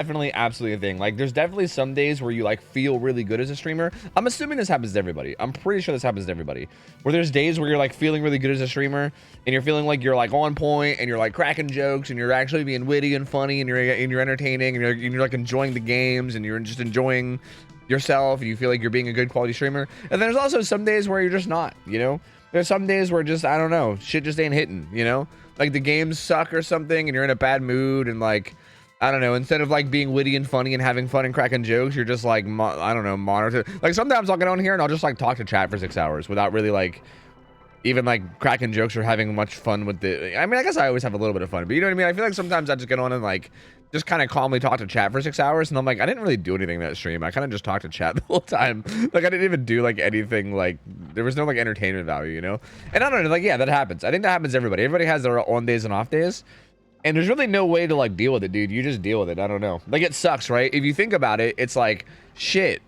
Definitely, absolutely a thing. Like, there's definitely some days where you like feel really good as a streamer. I'm assuming this happens to everybody. I'm pretty sure this happens to everybody. Where there's days where you're like feeling really good as a streamer, and you're feeling like you're like on point, and you're like cracking jokes, and you're actually being witty and funny, and you're entertaining, and you're like enjoying the games, and you're just enjoying yourself, and you feel like you're being a good quality streamer. And there's also some days where you're just not. You know, there's some days where just I don't know, shit just ain't hitting. You know, like the games suck or something, and you're in a bad mood, and like. I don't know, instead of like being witty and funny and having fun and cracking jokes, you're just like, I don't know, monitor. Like sometimes I'll get on here and I'll just like talk to chat for 6 hours without really like even like cracking jokes or having much fun with it. I mean, I guess I always have a little bit of fun, but you know what I mean? I feel like sometimes I just get on and like just kind of calmly talk to chat for 6 hours, and I'm like, I didn't really do anything that stream. I kind of just talked to chat the whole time. Like I didn't even do like anything, like there was no like entertainment value, you know? And I don't know, like yeah, that happens. I think that happens to everybody. Everybody has their on days and off days. And there's really no way to like deal with it, dude. You just deal with it. I don't know. Like it sucks, right? If you think about it, it's like shit.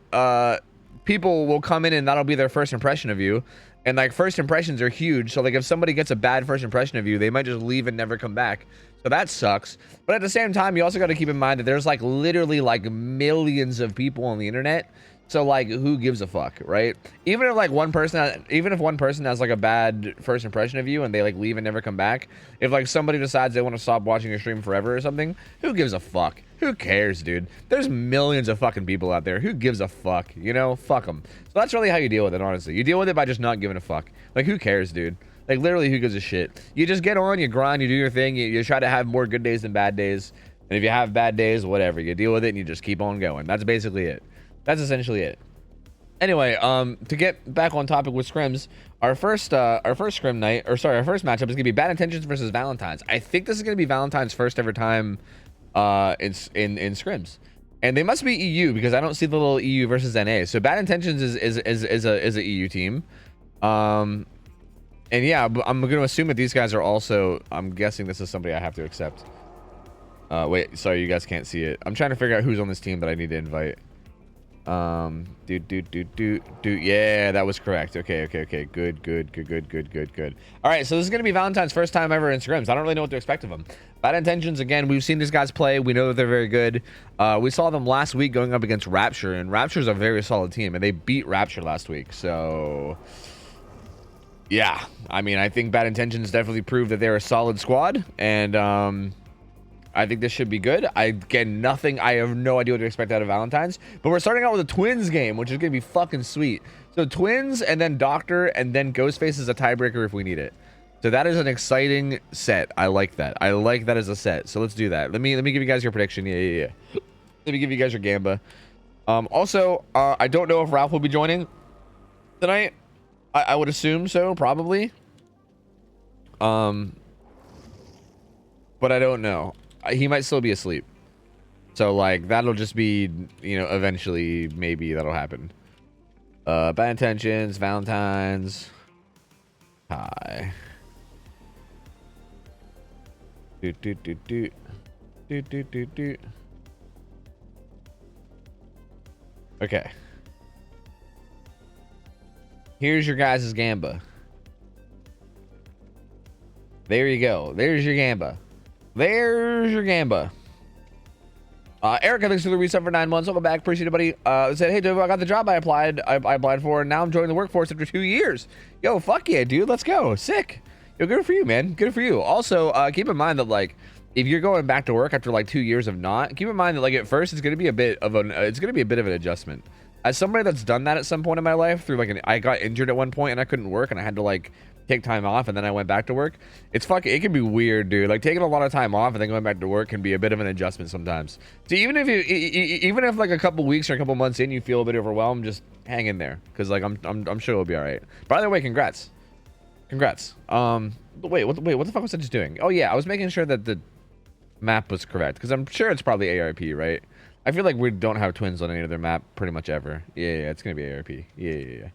People will come in and that'll be their first impression of you. And like first impressions are huge. So like if somebody gets a bad first impression of you, they might just leave and never come back. So that sucks. But at the same time, you also got to keep in mind that there's like literally like millions of people on the internet. So like who gives a fuck, right? Even if one person has like a bad first impression of you and they like leave and never come back, if like somebody decides they want to stop watching your stream forever or something, who gives a fuck? Who cares, dude? There's millions of fucking people out there. Who gives a fuck? You know, fuck them. So that's really how you deal with it, honestly. You deal with it by just not giving a fuck. Like who cares, dude? Like literally who gives a shit? You just get on, you grind, you do your thing, you try to have more good days than bad days. And if you have bad days, whatever, you deal with it and you just keep on going. That's basically it. That's essentially it. Anyway, to get back on topic with scrims, our first scrim night, or sorry, our first matchup is gonna be Bad Intentions versus Valentine's. I think this is gonna be Valentine's first ever time in scrims, and they must be EU because I don't see the little EU versus NA. So Bad Intentions is a EU team, and yeah, I'm gonna assume that these guys are also. I'm guessing this is somebody I have to accept. Wait, sorry, you guys can't see it. I'm trying to figure out who's on this team that I need to invite. Yeah, that was correct. Okay, good. All right, so this is gonna be Valentine's first time ever in scrims. I don't really know what to expect of them. Bad Intentions, again, we've seen these guys play. We know that they're very good. We saw them last week going up against Rapture, and Rapture's a very solid team, and they beat Rapture last week. So yeah, I mean, I think Bad Intentions definitely proved that they're a solid squad, and I think this should be good. I have no idea what to expect out of Valentine's, but we're starting out with a Twins game, which is gonna be fucking sweet. So Twins and then Doctor and then Ghostface is a tiebreaker if we need it. So that is an exciting set. I like that. I like that as a set. So let's do that. Let me give you guys your prediction. Yeah. Let me give you guys your gamba. Also, I don't know if Ralph will be joining tonight. I would assume so, probably. But I don't know. He might still be asleep, so like that'll just be, you know, eventually maybe that'll happen. Bad Intentions, Valentine's. Hi. Okay. Here's your guys' gamba. There you go. There's your gamba. There's your gamba. Erica, thanks for the reset for 9 months. Welcome back. Appreciate it, buddy. Said, hey, dude, I got the job I applied for, and now I'm joining the workforce after 2 years. Yo, fuck yeah, dude. Let's go. Sick. Yo, good for you, man. Good for you. Also, keep in mind that, like, if you're going back to work after, like, 2 years of not, keep in mind that, like, at first, it's going to be a bit of an adjustment. As somebody that's done that at some point in my life, through, like, I got injured at one point, and I couldn't work, and I had to, like, take time off, and then I went back to work. It can be weird, dude. Like taking a lot of time off and then going back to work can be a bit of an adjustment sometimes. So even if like a couple weeks or a couple months in you feel a bit overwhelmed, just hang in there, because like I'm sure it'll be all right. By the way, congrats. Wait, what the fuck was I just doing? Oh yeah, I was making sure that the map was correct, because I'm sure it's probably ARP, right? I feel like we don't have twins on any other map pretty much ever. Yeah, it's gonna be ARP. Yeah.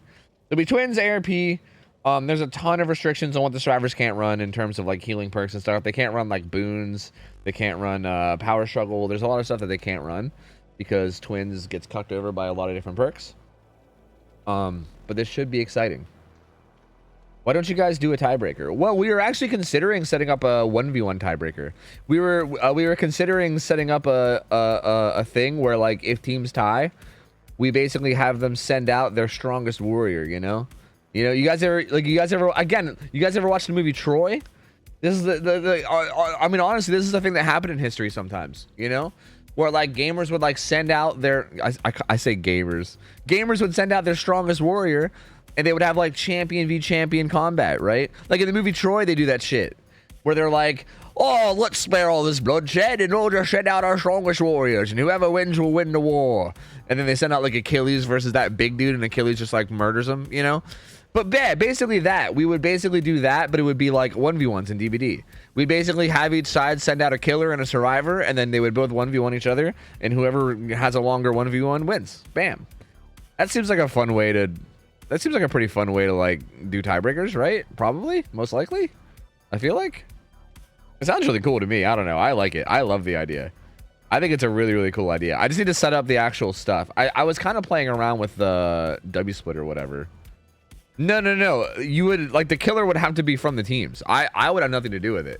It'll be twins, ARP. There's a ton of restrictions on what the survivors can't run in terms of like healing perks and stuff. They can't run like boons. They can't run power struggle. There's a lot of stuff that they can't run because twins gets cucked over by a lot of different perks. But this should be exciting. Why don't you guys do a tiebreaker? Well, we were actually considering setting up a 1v1 tiebreaker. We were considering setting up a thing where, like, if teams tie, we basically have them send out their strongest warrior, you know? You guys ever watched the movie Troy? This is I mean, honestly, this is the thing that happened in history sometimes, you know? Where, like, gamers would, like, send out their, I say gamers would send out their strongest warrior, and they would have, like, champion v champion combat, right? Like in the movie Troy, they do that shit where they're like, oh, let's spare all this bloodshed and we'll just send out our strongest warriors, and whoever wins will win the war. And then they send out, like, Achilles versus that big dude, and Achilles just, like, murders him, you know? But yeah, basically that. We would basically do that, but it would be like 1v1s in DBD. We'd basically have each side send out a killer and a survivor, and then they would both 1v1 each other, and whoever has a longer 1v1 wins. Bam. That seems like a fun way to... That seems like a pretty fun way to, like, do tiebreakers, right? Probably. Most likely. I feel like. It sounds really cool to me. I don't know. I like it. I love the idea. I think it's a really, really cool idea. I just need to set up the actual stuff. I was kind of playing around with the W-split or whatever. No. You would, like, the killer would have to be from the teams. I would have nothing to do with it.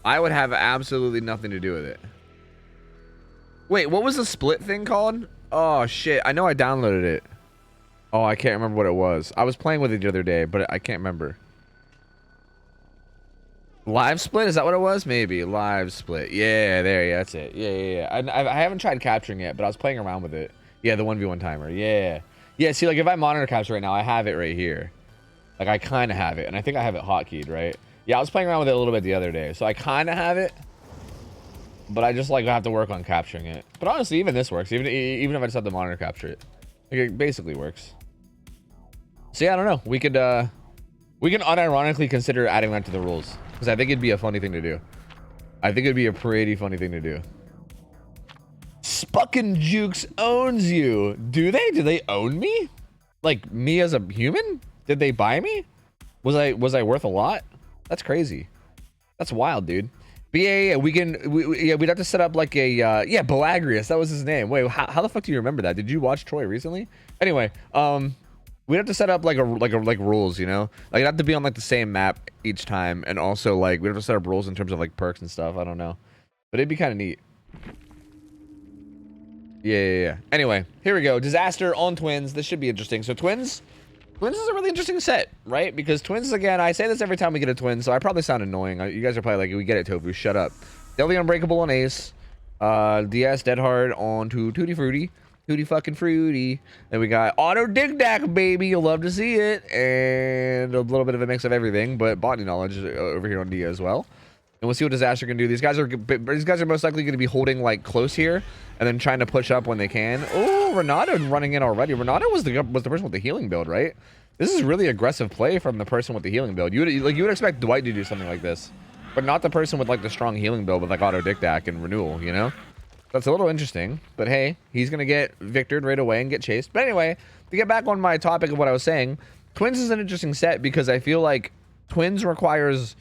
I would have absolutely nothing to do with it. Wait, what was the split thing called? Oh, shit. I know I downloaded it. Oh, I can't remember what it was. I was playing with it the other day, but I can't remember. Live split? Is that what it was? Maybe. Live split. Yeah, that's it. Yeah. I haven't tried capturing it, but I was playing around with it. Yeah, the 1v1 timer. Yeah. Yeah, see, like, if I monitor capture right now, I have it right here. Like, I kind of have it, and I think I have it hotkeyed, right? Yeah, I was playing around with it a little bit the other day, so I kind of have it, but I just, like, have to work on capturing it. But honestly, even this works, even if I just have to monitor capture it. Like, it basically works. So yeah, I don't know. We can unironically consider adding that to the rules, because I think it'd be a funny thing to do. I think it'd be a pretty funny thing to do. Spuckin' Jukes owns you. Do they? Do they own me? Like, me as a human? Did they buy me? Was I worth a lot? That's crazy. That's wild, dude. But yeah, we'd have to set up like a yeah, Belagrius. That was his name. Wait, how the fuck do you remember that? Did you watch Troy recently? Anyway, we'd have to set up like rules, you know? Like, it'd have to be on like the same map each time, and also like we'd have to set up rules in terms of like perks and stuff. I don't know, but it'd be kind of neat. Yeah. Anyway, here we go. Disaster on Twins. This should be interesting. So Twins is a really interesting set, right? Because Twins, again, I say this every time we get a Twin, so I probably sound annoying. You guys are probably like, we get it, Tofu. Shut up. Deadly Unbreakable on Ace. DS Dead Hard on Tutti Frutti. Tutti fucking Fruity. Then we got Auto Dig Dak, baby. You'll love to see it. And a little bit of a mix of everything, but botany knowledge over here on Dia as well. And we'll see what Disaster can do. These guys are most likely going to be holding like close here, and then trying to push up when they can. Oh, Renato running in already. Renato was the person with the healing build, right? This is really aggressive play from the person with the healing build. You would expect Dwight to do something like this, but not the person with like the strong healing build with like Auto Dictac and Renewal. You know, that's a little interesting. But hey, he's gonna get victored right away and get chased. But anyway, to get back on my topic of what I was saying, Twins is an interesting set because I feel like Twins requires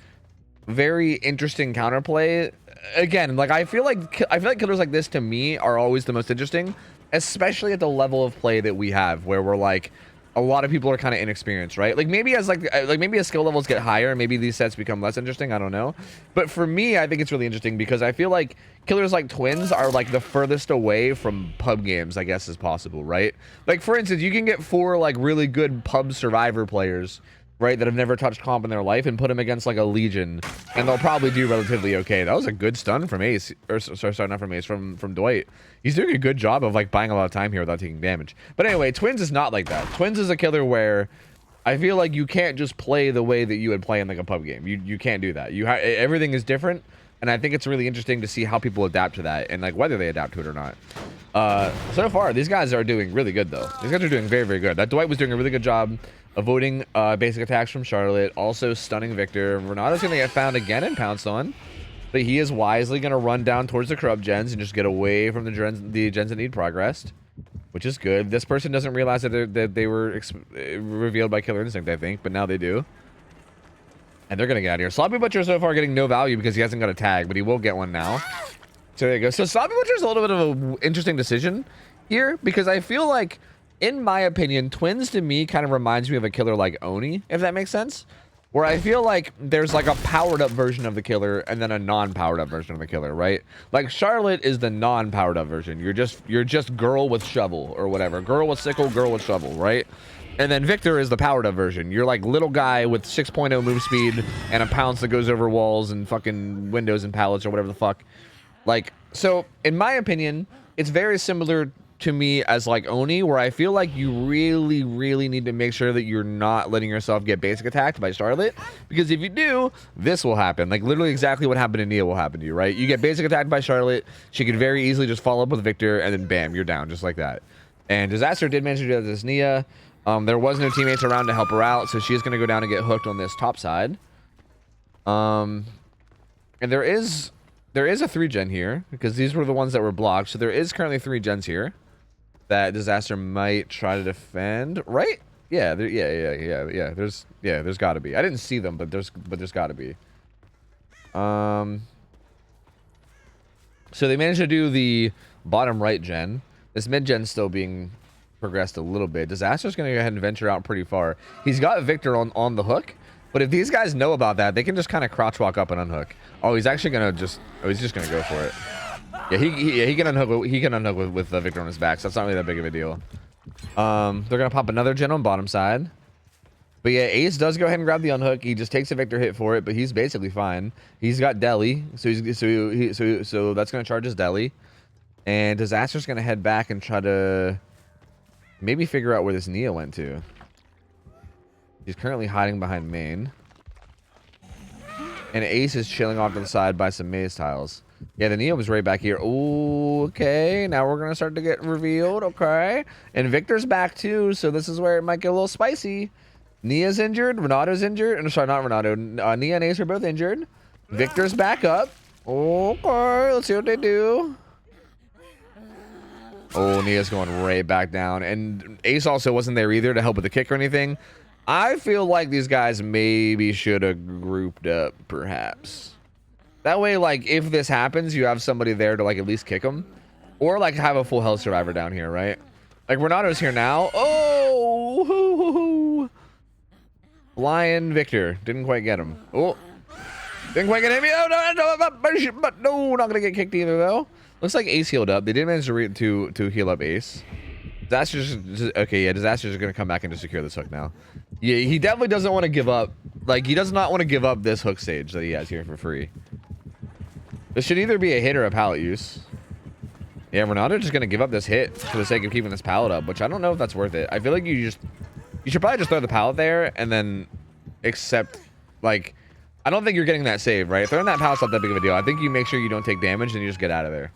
very interesting counterplay. Again, like I feel like killers like this to me are always the most interesting, especially at the level of play that we have, where we're like, a lot of people are kind of inexperienced, right? Like maybe as maybe as skill levels get higher, maybe these sets become less interesting. I don't know, but for me, I think it's really interesting because I feel like killers like Twins are like the furthest away from pub games, I guess, as possible, right? Like for instance, you can get 4 like really good pub survivor players, right, that have never touched comp in their life, and put them against like a Legion, and they'll probably do relatively okay. That was a good stun from Ace, or sorry, not from Ace, from Dwight. He's doing a good job of like buying a lot of time here without taking damage. But anyway, Twins is not like that. Twins is a killer where I feel like you can't just play the way that you would play in like a pub game. You can't do that. Everything is different, and I think it's really interesting to see how people adapt to that, and like whether they adapt to it or not. So far, these guys are doing really good though. These guys are doing very, very good. That Dwight was doing a really good job avoiding basic attacks from Charlotte, also stunning Victor. Renato's gonna get found again and pounced on, but he is wisely gonna run down towards the corrupt gens and just get away from the gens that need progressed, which is good. This person doesn't realize that they were revealed by Killer Instinct, I think, but now they do. And they're gonna get out of here. Sloppy Butcher so far getting no value because he hasn't got a tag, but he will get one now. So there you go. So Sloppy Butcher is a little bit of an interesting decision here because I feel like in my opinion, Twins to me kind of reminds me of a killer like Oni, if that makes sense. Where I feel like there's like a powered up version of the killer and then a non-powered up version of the killer, right? Like Charlotte is the non-powered up version. You're just girl with shovel or whatever. Girl with sickle, girl with shovel, right? And then Victor is the powered up version. You're like little guy with 6.0 move speed and a pounce that goes over walls and fucking windows and pallets or whatever the fuck. Like, so in my opinion, it's very similar to me as like Oni, where I feel like you really need to make sure that you're not letting yourself get basic attacked by Charlotte, because if you do, this will happen. Like literally exactly what happened to Nia will happen to you, right? You get basic attacked by Charlotte, she could very easily just follow up with Victor, and then bam, you're down just like that. And Disaster did manage to do this Nia. There was no teammates around to help her out, so she's gonna go down and get hooked on this top side. And there is a 3-gen here, because these were the ones that were blocked, so there is currently 3 gens here that Disaster might try to defend, right? Yeah, yeah. There's got to be. I didn't see them, but there's got to be. So they managed to do the bottom right gen. This mid gen still being progressed a little bit. Disaster's gonna go ahead and venture out pretty far. He's got Victor on the hook, but if these guys know about that, they can just kind of crouch walk up and unhook. Oh, he's actually gonna he's just gonna go for it. Yeah, he can unhook. He can unhook with Victor on his back, so that's not really that big of a deal. They're gonna pop another gen on bottom side, but yeah, Ace does go ahead and grab the unhook. He just takes a Victor hit for it, but he's basically fine. He's got deli, so that's gonna charge his deli, and Disaster's gonna head back and try to maybe figure out where this Nia went to. He's currently hiding behind main, and Ace is chilling off to the side by some maze tiles. Yeah, the Nia was right back here. Ooh, okay. Now we're going to start to get revealed. Okay. And Victor's back too, so this is where it might get a little spicy. Nia's injured. Renato's injured. And sorry, not Renato. Nia and Ace are both injured. Victor's back up. Okay. Let's see what they do. Oh, Nia's going right back down. And Ace also wasn't there either to help with the kick or anything. I feel like these guys maybe should have grouped up, perhaps. That way, like, if this happens, you have somebody there to, like, at least kick them. Or, like, have a full health survivor down here, right? Like, Renato's here now. Oh! Hoo, hoo, hoo. Flying Victor. Didn't quite get him. Oh! Didn't quite get him. Oh, no, but no, not gonna get kicked either, though. Looks like Ace healed up. They did manage to heal up Ace. Disaster's just, okay, yeah, Disaster's gonna come back and just secure this hook now. Yeah, he definitely doesn't want to give up. Like, he does not want to give up this hook stage that he has here for free. This should either be a hit or a pallet use. Yeah, Renato just gonna give up this hit for the sake of keeping this pallet up, which I don't know if that's worth it. I feel like you should probably just throw the pallet there and then accept, like, I don't think you're getting that save, right? Throwing that pallet's not that big of a deal. I think you make sure you don't take damage and you just get out of there.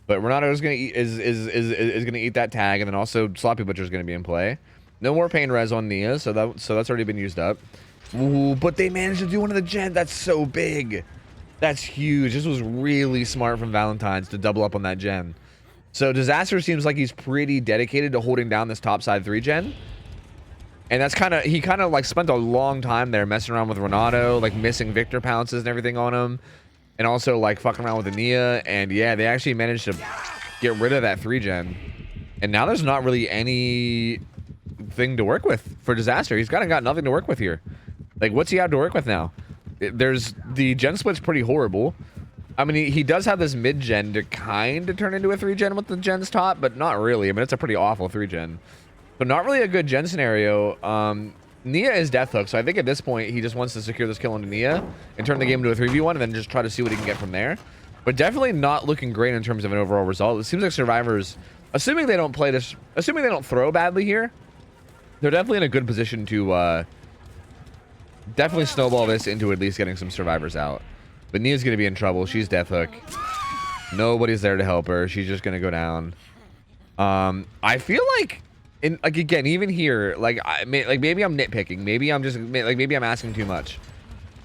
But Renato is gonna eat is gonna eat that tag, and then also Sloppy Butcher is gonna be in play. No more pain res on Nia, so that's already been used up. Ooh, but they managed to do one of the gen. That's so big. That's huge. This was really smart from Valentine's to double up on that gen. So Disaster seems like he's pretty dedicated to holding down this top side 3-gen. And that's he kind of like spent a long time there messing around with Renato, like missing Victor pounces and everything on him. And also like fucking around with the Nia. And yeah, they actually managed to get rid of that 3-gen. And now there's not really anything to work with for Disaster. He's kind of got nothing to work with here. Like, what's he have to work with now? The gen split's pretty horrible. I mean, he does have this mid-gen to kind of turn into a 3-gen with the gens top, but not really. I mean, it's a pretty awful 3-gen. But not really a good gen scenario. Nia is death hook, so I think at this point, he just wants to secure this kill into Nia and turn the game into a 3v1 and then just try to see what he can get from there. But definitely not looking great in terms of an overall result. It seems like Survivors, assuming they don't play this, assuming they don't throw badly here, they're definitely in a good position to definitely snowball this into at least getting some survivors out. But Nia's going to be in trouble. She's death hook. Nobody's there to help her. She's just going to go down. I feel like, again, even here, maybe I'm nitpicking. Maybe I'm asking too much.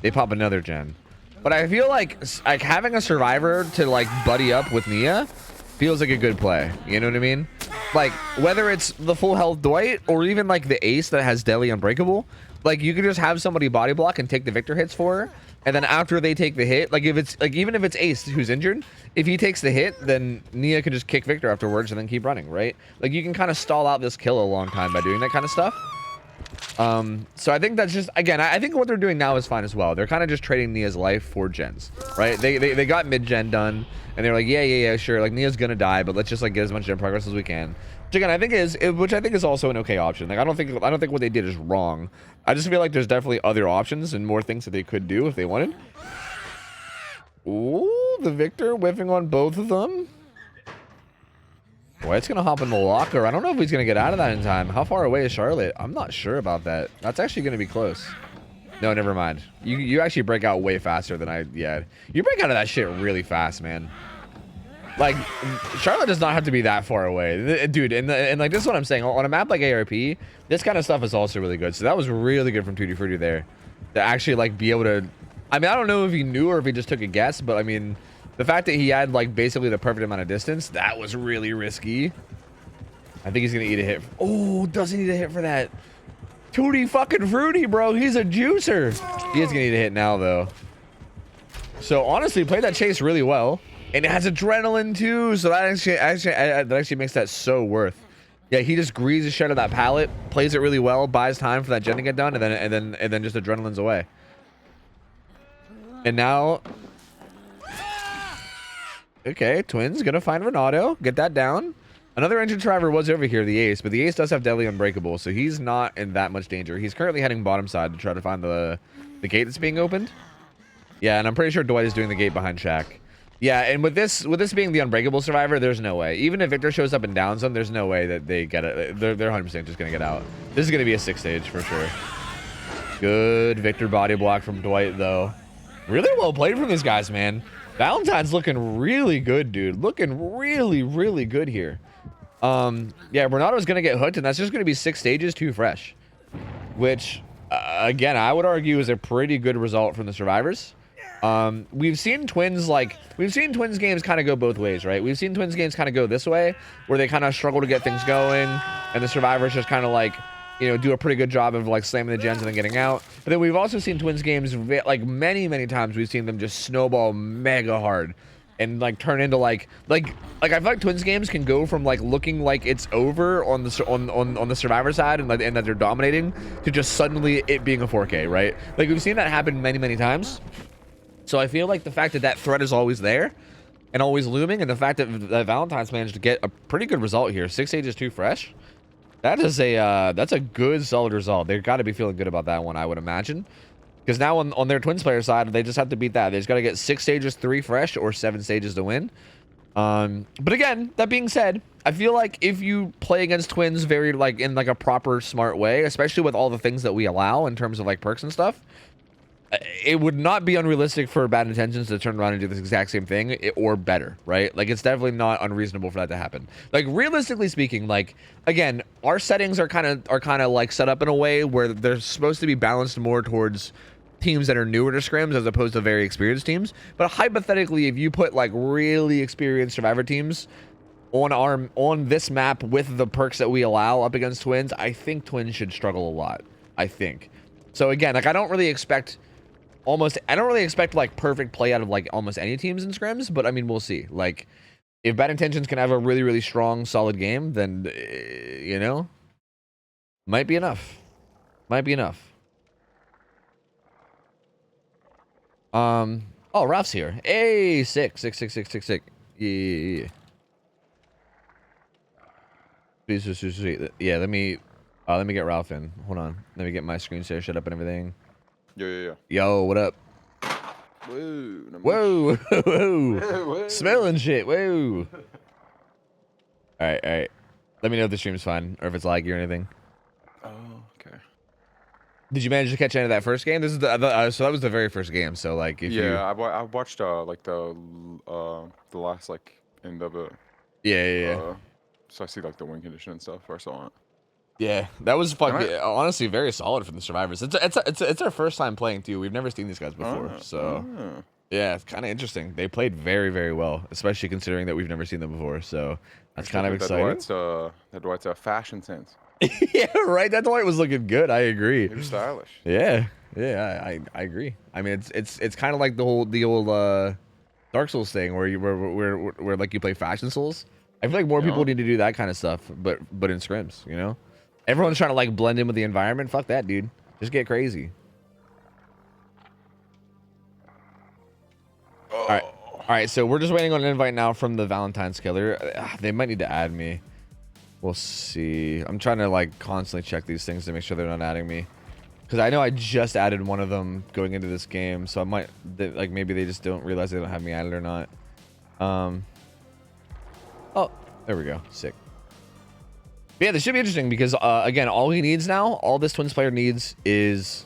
They pop another gen. But I feel like having a survivor to like buddy up with Nia feels like a good play. You know what I mean? Like, whether it's the full health Dwight or even like the Ace that has Deli Unbreakable, like, you can just have somebody body block and take the Victor hits for her. And then after they take the hit, like if it's like even if it's Ace who's injured, if he takes the hit, then Nia can just kick Victor afterwards and then keep running, right? Like you can kind of stall out this kill a long time by doing that kind of stuff. So I think that's just, again, I think what they're doing now is fine as well. They're kind of just trading Nia's life for gens, right? They got mid-gen done, and they're like, yeah, sure, like Nia's gonna die, but let's just like get as much gen progress as we can. Which again, I think is also an okay option. Like I don't think what they did is wrong. I just feel like there's definitely other options and more things that they could do if they wanted. Ooh, the Victor whiffing on both of them. Boy, it's gonna hop in the locker. I don't know if he's gonna get out of that in time. How far away is Charlotte? I'm not sure about that. That's actually gonna be close. No, never mind. You actually break out way faster than yeah. You break out of that shit really fast, man. Like, Charlotte does not have to be that far away. Dude, and like, this is what I'm saying. On a map like ARP, this kind of stuff is also really good. So that was really good from Tutti Frutti there. To actually, like, be able to... I mean, I don't know if he knew or if he just took a guess, but, I mean, the fact that he had, like, basically the perfect amount of distance, that was really risky. I think he's going to eat a hit. Oh, doesn't need a hit for that. Tutti fucking Frutti, bro. He's a juicer. He is going to eat a hit now, though. So, honestly, played that chase really well. And it has adrenaline too, so that actually makes that so worth. Yeah, he just greases the shit of that pallet, plays it really well, buys time for that gen to get done, and then just adrenaline's away. And now, okay, Twins gonna find Renato, get that down. Another engine driver was over here, the Ace, but the Ace does have Deadly Unbreakable, so he's not in that much danger. He's currently heading bottom side to try to find the gate that's being opened. Yeah, and I'm pretty sure Dwight is doing the gate behind Shaq. Yeah, and with this being the unbreakable survivor, there's no way. Even if Victor shows up and downs them, there's no way that they get it. They're 100% just gonna get out. This is gonna be a 6 stage for sure. Good Victor body block from Dwight though. Really well played from these guys, man. Valentine's looking really good, dude. Looking really, really good here. Yeah, Renato's gonna get hooked, and that's just gonna be 6 stages, 2 fresh. Which, again, I would argue is a pretty good result from the survivors. We've seen Twins games kind of go both ways, right? We've seen Twins games kind of go this way, where they kind of struggle to get things going, and the survivors just kind of like, you know, do a pretty good job of like slamming the gens and then getting out. But then we've also seen Twins games, like many times we've seen them just snowball mega hard and like turn into like I feel like Twins games can go from like looking like it's over on the survivor side and that they're dominating to just suddenly it being a 4K, right? Like we've seen that happen many times. So I feel like the fact that threat is always there and always looming, and the fact that Valentine's managed to get a pretty good result here, 6 stages, 2 fresh, that's a good solid result. They've got to be feeling good about that one, I would imagine, because now on their Twins player side, they just have to beat that. They just got to get 6 stages, 3 fresh, or 7 stages to win. But again, that being said, I feel like if you play against Twins very like in like a proper smart way, especially with all the things that we allow in terms of like perks and stuff, it would not be unrealistic for Bad Intentions to turn around and do this exact same thing or better, right? Like it's definitely not unreasonable for that to happen. Like realistically speaking, like again, our settings are kind of like set up in a way where they're supposed to be balanced more towards teams that are newer to scrims as opposed to very experienced teams. But hypothetically, if you put like really experienced survivor teams on this map with the perks that we allow up against Twins, I think Twins should struggle a lot. I think. So again, like I don't really expect like perfect play out of like almost any teams in scrims, but I mean we'll see. Like if Bad Intentions can have a really strong solid game, then you know, might be enough. Oh, Ralph's here. Hey, six. Yeah. Sweet. Yeah, let me get Ralph in. Hold on. Let me get my screen share set up and everything. Yeah. Yo, what up? Whoa. Whoa. Smelling shit. Whoa. All right. Let me know if the stream's fine or if it's laggy or anything. Oh, okay. Did you manage to catch any of that first game? This is so that was the very first game. So like, if I watched like the last like end of it. Yeah. So I see like the win condition and stuff, or I saw it. Yeah, that was honestly very solid for the survivors. It's our first time playing too. We've never seen these guys before, so yeah, it's kind of interesting. They played very well, especially considering that we've never seen them before. So that's kind of exciting. That Dwight's fashion sense. Yeah, right. That Dwight was looking good. I agree. He was stylish. Yeah. Yeah, I agree. I mean, it's kind of like the old Dark Souls thing where like you play Fashion Souls. I feel like more people need to do that kind of stuff, but in scrims, you know? Everyone's trying to like blend in with the environment. Fuck that, dude. Just get crazy. All right. All right, so we're just waiting on an invite now from the Valentine's Killer. They might need to add me. We'll see. I'm trying to like constantly check these things to make sure they're not adding me. Because I know I just added one of them going into this game, so I might, like, maybe they just don't realize they don't have me added or not. Oh, there we go. Sick. But yeah, this should be interesting because, again, all he needs now, all this Twins player needs is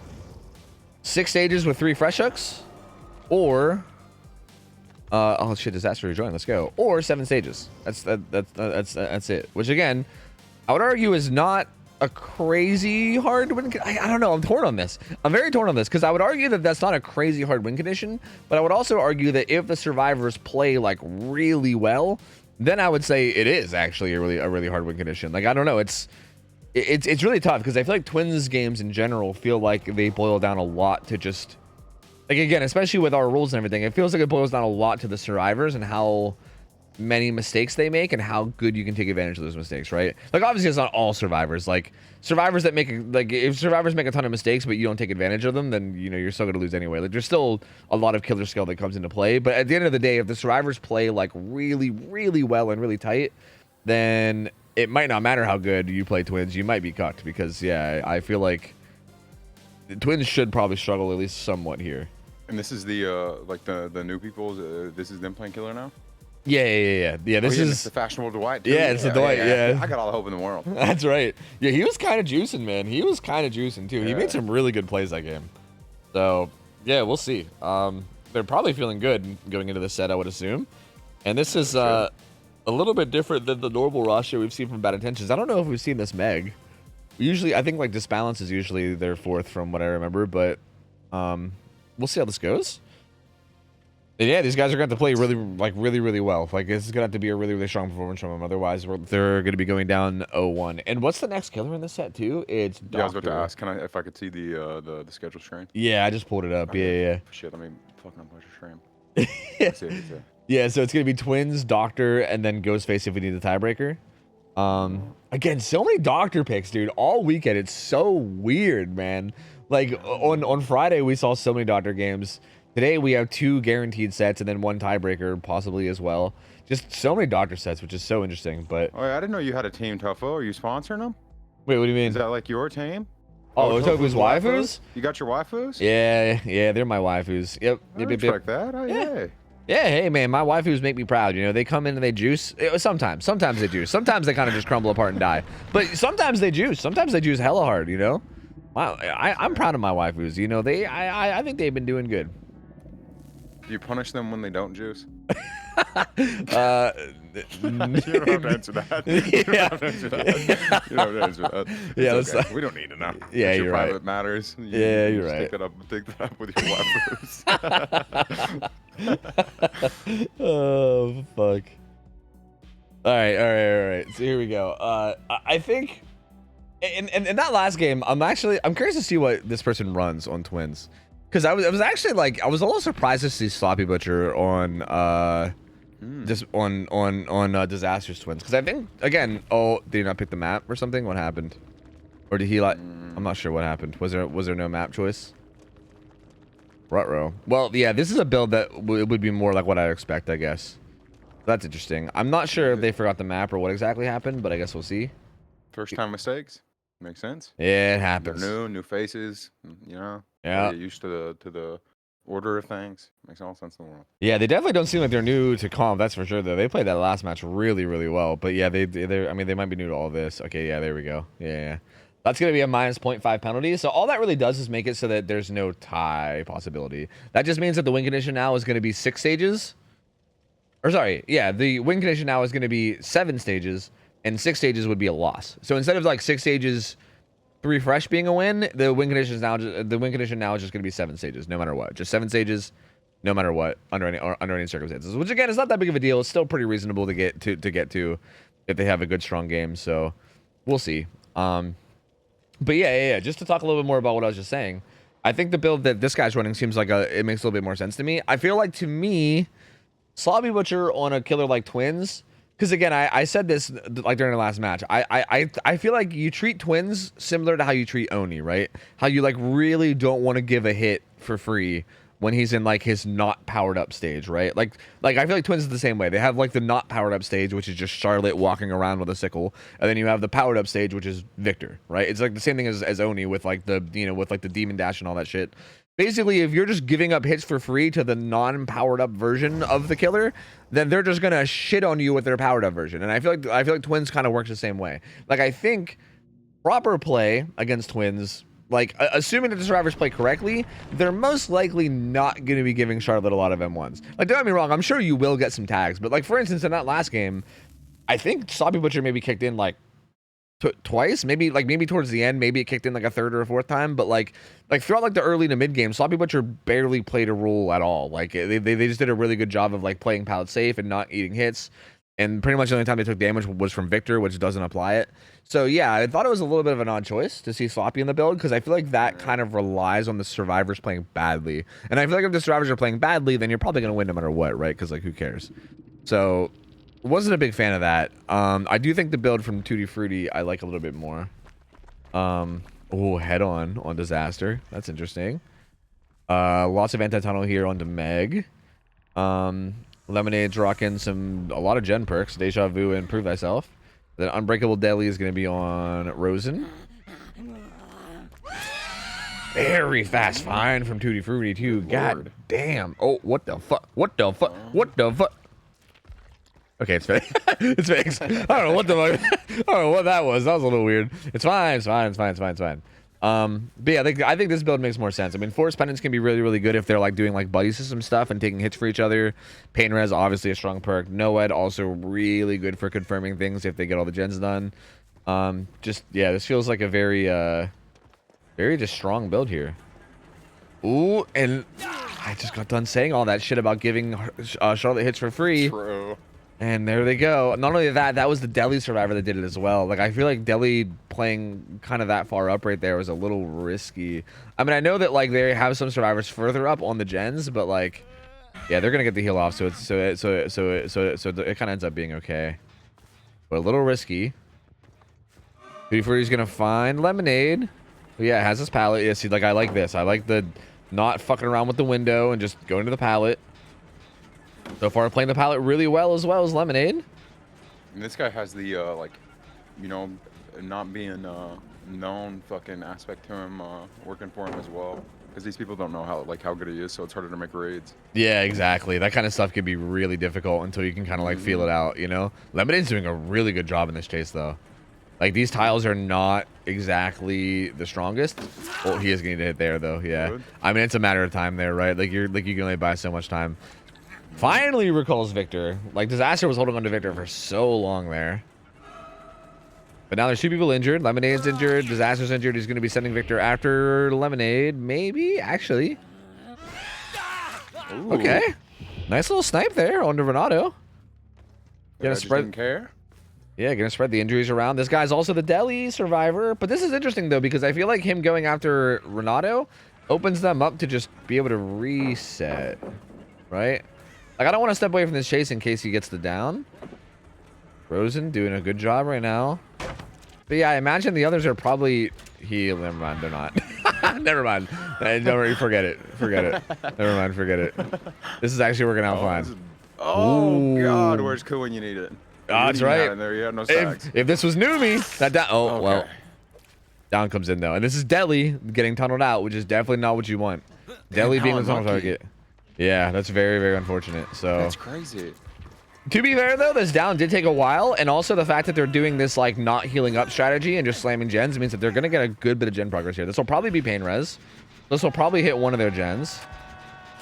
6 stages with 3 fresh hooks, or, oh shit, disaster rejoin. Let's go. Or 7 stages. That's it. Which again, I would argue is not a crazy hard win. I don't know. I'm torn on this. I'm very torn on this because I would argue that that's not a crazy hard win condition, but I would also argue that if the survivors play like really well, then I would say it is actually a really hard win condition. Like, I don't know. It's really tough because I feel like Twins games in general feel like they boil down a lot to just, like, again, especially with our rules and everything, it feels like it boils down a lot to the survivors and how many mistakes they make and how good you can take advantage of those mistakes, right? Like, obviously it's not all survivors. Like, survivors that make, like, if survivors make a ton of mistakes but you don't take advantage of them, then, you know, you're still gonna lose anyway. Like, there's still a lot of killer skill that comes into play, but at the end of the day, if the survivors play like really well and really tight, then it might not matter how good you play Twins. You might be cucked because, yeah, I feel like the Twins should probably struggle at least somewhat here. And this is the like the new people. This is them playing killer now. Yeah. This is the fashionable Dwight. Too. Yeah, it's the Dwight. Yeah, I got all the hope in the world. That's right. Yeah, he was kind of juicing, man. He was kind of juicing too. Yeah. He made some really good plays that game. So yeah, we'll see. They're probably feeling good going into the set, I would assume. And this is a little bit different than the normal roster we've seen from Bad Intentions. I don't know if we've seen this Meg. Usually, I think like Disbalance is usually their 4th from what I remember, but we'll see how this goes. And yeah, these guys are going to play really well. Like, this is going to have to be a really strong performance from them. Otherwise, they're going to be going down 0-1. And what's the next killer in this set too? It's Doctor. Yeah, I was about to ask, if I could see the schedule screen? Yeah, I just pulled it up. Yeah. Shit, I mean, fucking unpush your stream. Yeah, so it's going to be Twins, Doctor, and then Ghostface if we need the tiebreaker. Again, so many Doctor picks, dude. All weekend, it's so weird, man. Like, on Friday, we saw so many Doctor games. Today we have 2 guaranteed sets and then 1 tiebreaker possibly as well. Just so many Doctor sets, which is so interesting. But oh, yeah, I didn't know you had a team, Tofu. Are you sponsoring them? Wait, what do you mean? Is that like your team? Oh, OhTofu's waifus? You got your waifus? Yeah, they're my waifus. Yep. I respect that. Oh, yeah. Yeah, hey man, my waifus make me proud. You know, they come in and they juice. Sometimes they juice. Sometimes they kind of just crumble apart and die. But sometimes they juice. Sometimes they juice hella hard. You know, wow, I'm proud of my waifus. You know, I think they've been doing good. Do you punish them when they don't juice? You don't have to answer that. You don't have to answer that. Yeah, okay. We don't need to know. Yeah, it's you're your right. private matters. You're right. Take that up with your waifus. Oh fuck. All right. So here we go. I think in that last game, I'm curious to see what this person runs on Twins. Because I was actually like, I was a little surprised to see Sloppy Butcher on just on Disaster's Twins. Because I think, again, did he not pick the map or something? What happened? Or did he like, I'm not sure what happened. Was there no map choice? Rutrow. Well, yeah, this is a build that would be more like what I'd expect, I guess. That's interesting. I'm not sure if they forgot the map or what exactly happened, but I guess we'll see. First time mistakes. Makes sense. Yeah, it happens. They're new faces, you know. Yeah. They're used to the order of things. Makes all sense in the world. Yeah, they definitely don't seem like they're new to comp, that's for sure though. They played that last match really well. But yeah, I mean, they might be new to all this. Okay, yeah, there we go. Yeah. That's going to be a minus 0.5 penalty. So all that really does is make it so that there's no tie possibility. That just means that the win condition now is going to be 6 stages. Or sorry, yeah, the win condition now is going to be 7 stages, and 6 stages would be a loss. So instead of like 6 stages, 3 fresh being a win, the win condition now is just going to be 7 stages, no matter what. Just 7 stages, no matter what, under any circumstances. Which again is not that big of a deal. It's still pretty reasonable to get to if they have a good strong game. So we'll see. But yeah. Just to talk a little bit more about what I was just saying, I think the build that this guy's running seems like it makes a little bit more sense to me. I feel like, to me, Sloppy Butcher on a killer like Twins, because again, I said this like during the last match. I feel like you treat Twins similar to how you treat Oni, right? How you like really don't want to give a hit for free when he's in like his not powered up stage, right? Like I feel like Twins is the same way. They have like the not powered up stage, which is just Charlotte walking around with a sickle, and then you have the powered up stage, which is Victor, right? It's like the same thing as Oni with like the with like the demon dash and all that shit. Basically, if you're just giving up hits for free to the non-powered up version of the killer, then they're just gonna shit on you with their powered up version. And I feel like Twins kind of works the same way. Like I think proper play against Twins, like assuming that the survivors play correctly, they're most likely not going to be giving Charlotte a lot of M1s. Like, don't get me wrong, I'm sure you will get some tags, but like for instance in that last game, I think Sloppy Butcher maybe kicked in like twice, maybe towards the end, maybe it kicked in like a third or a fourth time, but like throughout like the early to mid game, Sloppy Butcher barely played a role at all. Like they just did a really good job of like playing pallet safe and not eating hits. And pretty much the only time they took damage was from Victor, which doesn't apply it. So yeah, I thought it was a little bit of an odd choice to see Sloppy in the build, because I feel like that kind of relies on the survivors playing badly. And I feel like if the survivors are playing badly, then you're probably going to win no matter what, right? Because like, who cares? So wasn't a big fan of that. I do think the build from Tutti Frutti I like a little bit more. Oh, head on Disaster. That's interesting. Lots of anti-tunnel here onto Meg. Lemonade's rocking a lot of gen perks, Deja Vu and Prove Thyself. Then Unbreakable Deli is going to be on Rosen. Very fast find from Tutti Frutti too. God damn. Oh, what the fuck? What the fuck? What the fuck? Okay, it's fake. It's fake. I don't know what the fuck. I don't know what that was. That was a little weird. It's fine. It's fine. It's fine. It's fine. It's fine. But yeah, I think this build makes more sense. I mean, Force Pendants can be really, really good if they're like doing like buddy system stuff and taking hits for each other. Pain Res, obviously a strong perk. Noed, also really good for confirming things if they get all the gens done. Just, yeah, this feels like a very just strong build here. Ooh, and I just got done saying all that shit about giving Charlotte hits for free. True. And there they go. Not only that was the Deli survivor that did it as well. Like, I feel like Deli playing kind of that far up right there was a little risky. I mean, I know that like they have some survivors further up on the gens, but like, yeah, they're gonna get the heal off, so it kind of ends up being okay, but a little risky. Tutti Frutti's gonna find Lemonade. But yeah, it has this pallet. Yeah, see, like I like this. I like the not fucking around with the window and just going to the pallet. So far, playing the pallet really well as Lemonade. And this guy has the like, you know, not being known fucking aspect to him working for him as well, because these people don't know how good he is, so it's harder to make raids. Yeah, exactly. That kind of stuff can be really difficult until you can kind of like feel it out, you know. Lemonade's doing a really good job in this chase though. Like, these tiles are not exactly the strongest. Oh, he is getting to hit there though. Yeah. Good. I mean, it's a matter of time there, right? Like you can only buy so much time. Finally recalls Victor. Like, Disaster was holding on to Victor for so long there. But now there's two people injured. Lemonade's injured. Disaster's injured. He's going to be sending Victor after Lemonade. Maybe, actually. Ooh. Okay. Nice little snipe there onto Renato. Gonna spread. Care. Yeah, gonna spread the injuries around. This guy's also the Deli survivor. But this is interesting, though, because I feel like him going after Renato opens them up to just be able to reset. Right? Like, I don't want to step away from this chase in case he gets the down. Rosen doing a good job right now. But yeah, I imagine the others are probably healed. Never mind, they're not. Never mind. Don't worry, forget it. Forget it. Never mind, forget it. This is actually working out fine. Oh, God, where's cool when you need it? Oh, that's right. In there, you have no stacks. If this was Numi, that down. Oh, okay. Well. Down comes in, though. And this is Deli getting tunneled out, which is definitely not what you want. Deli being the tunnel target. Yeah, that's very, very unfortunate. So that's crazy. To be fair, though, this down did take a while, and also the fact that they're doing this like not healing up strategy and just slamming gens means that they're gonna get a good bit of gen progress here. This will probably be pain res. This will probably hit one of their gens.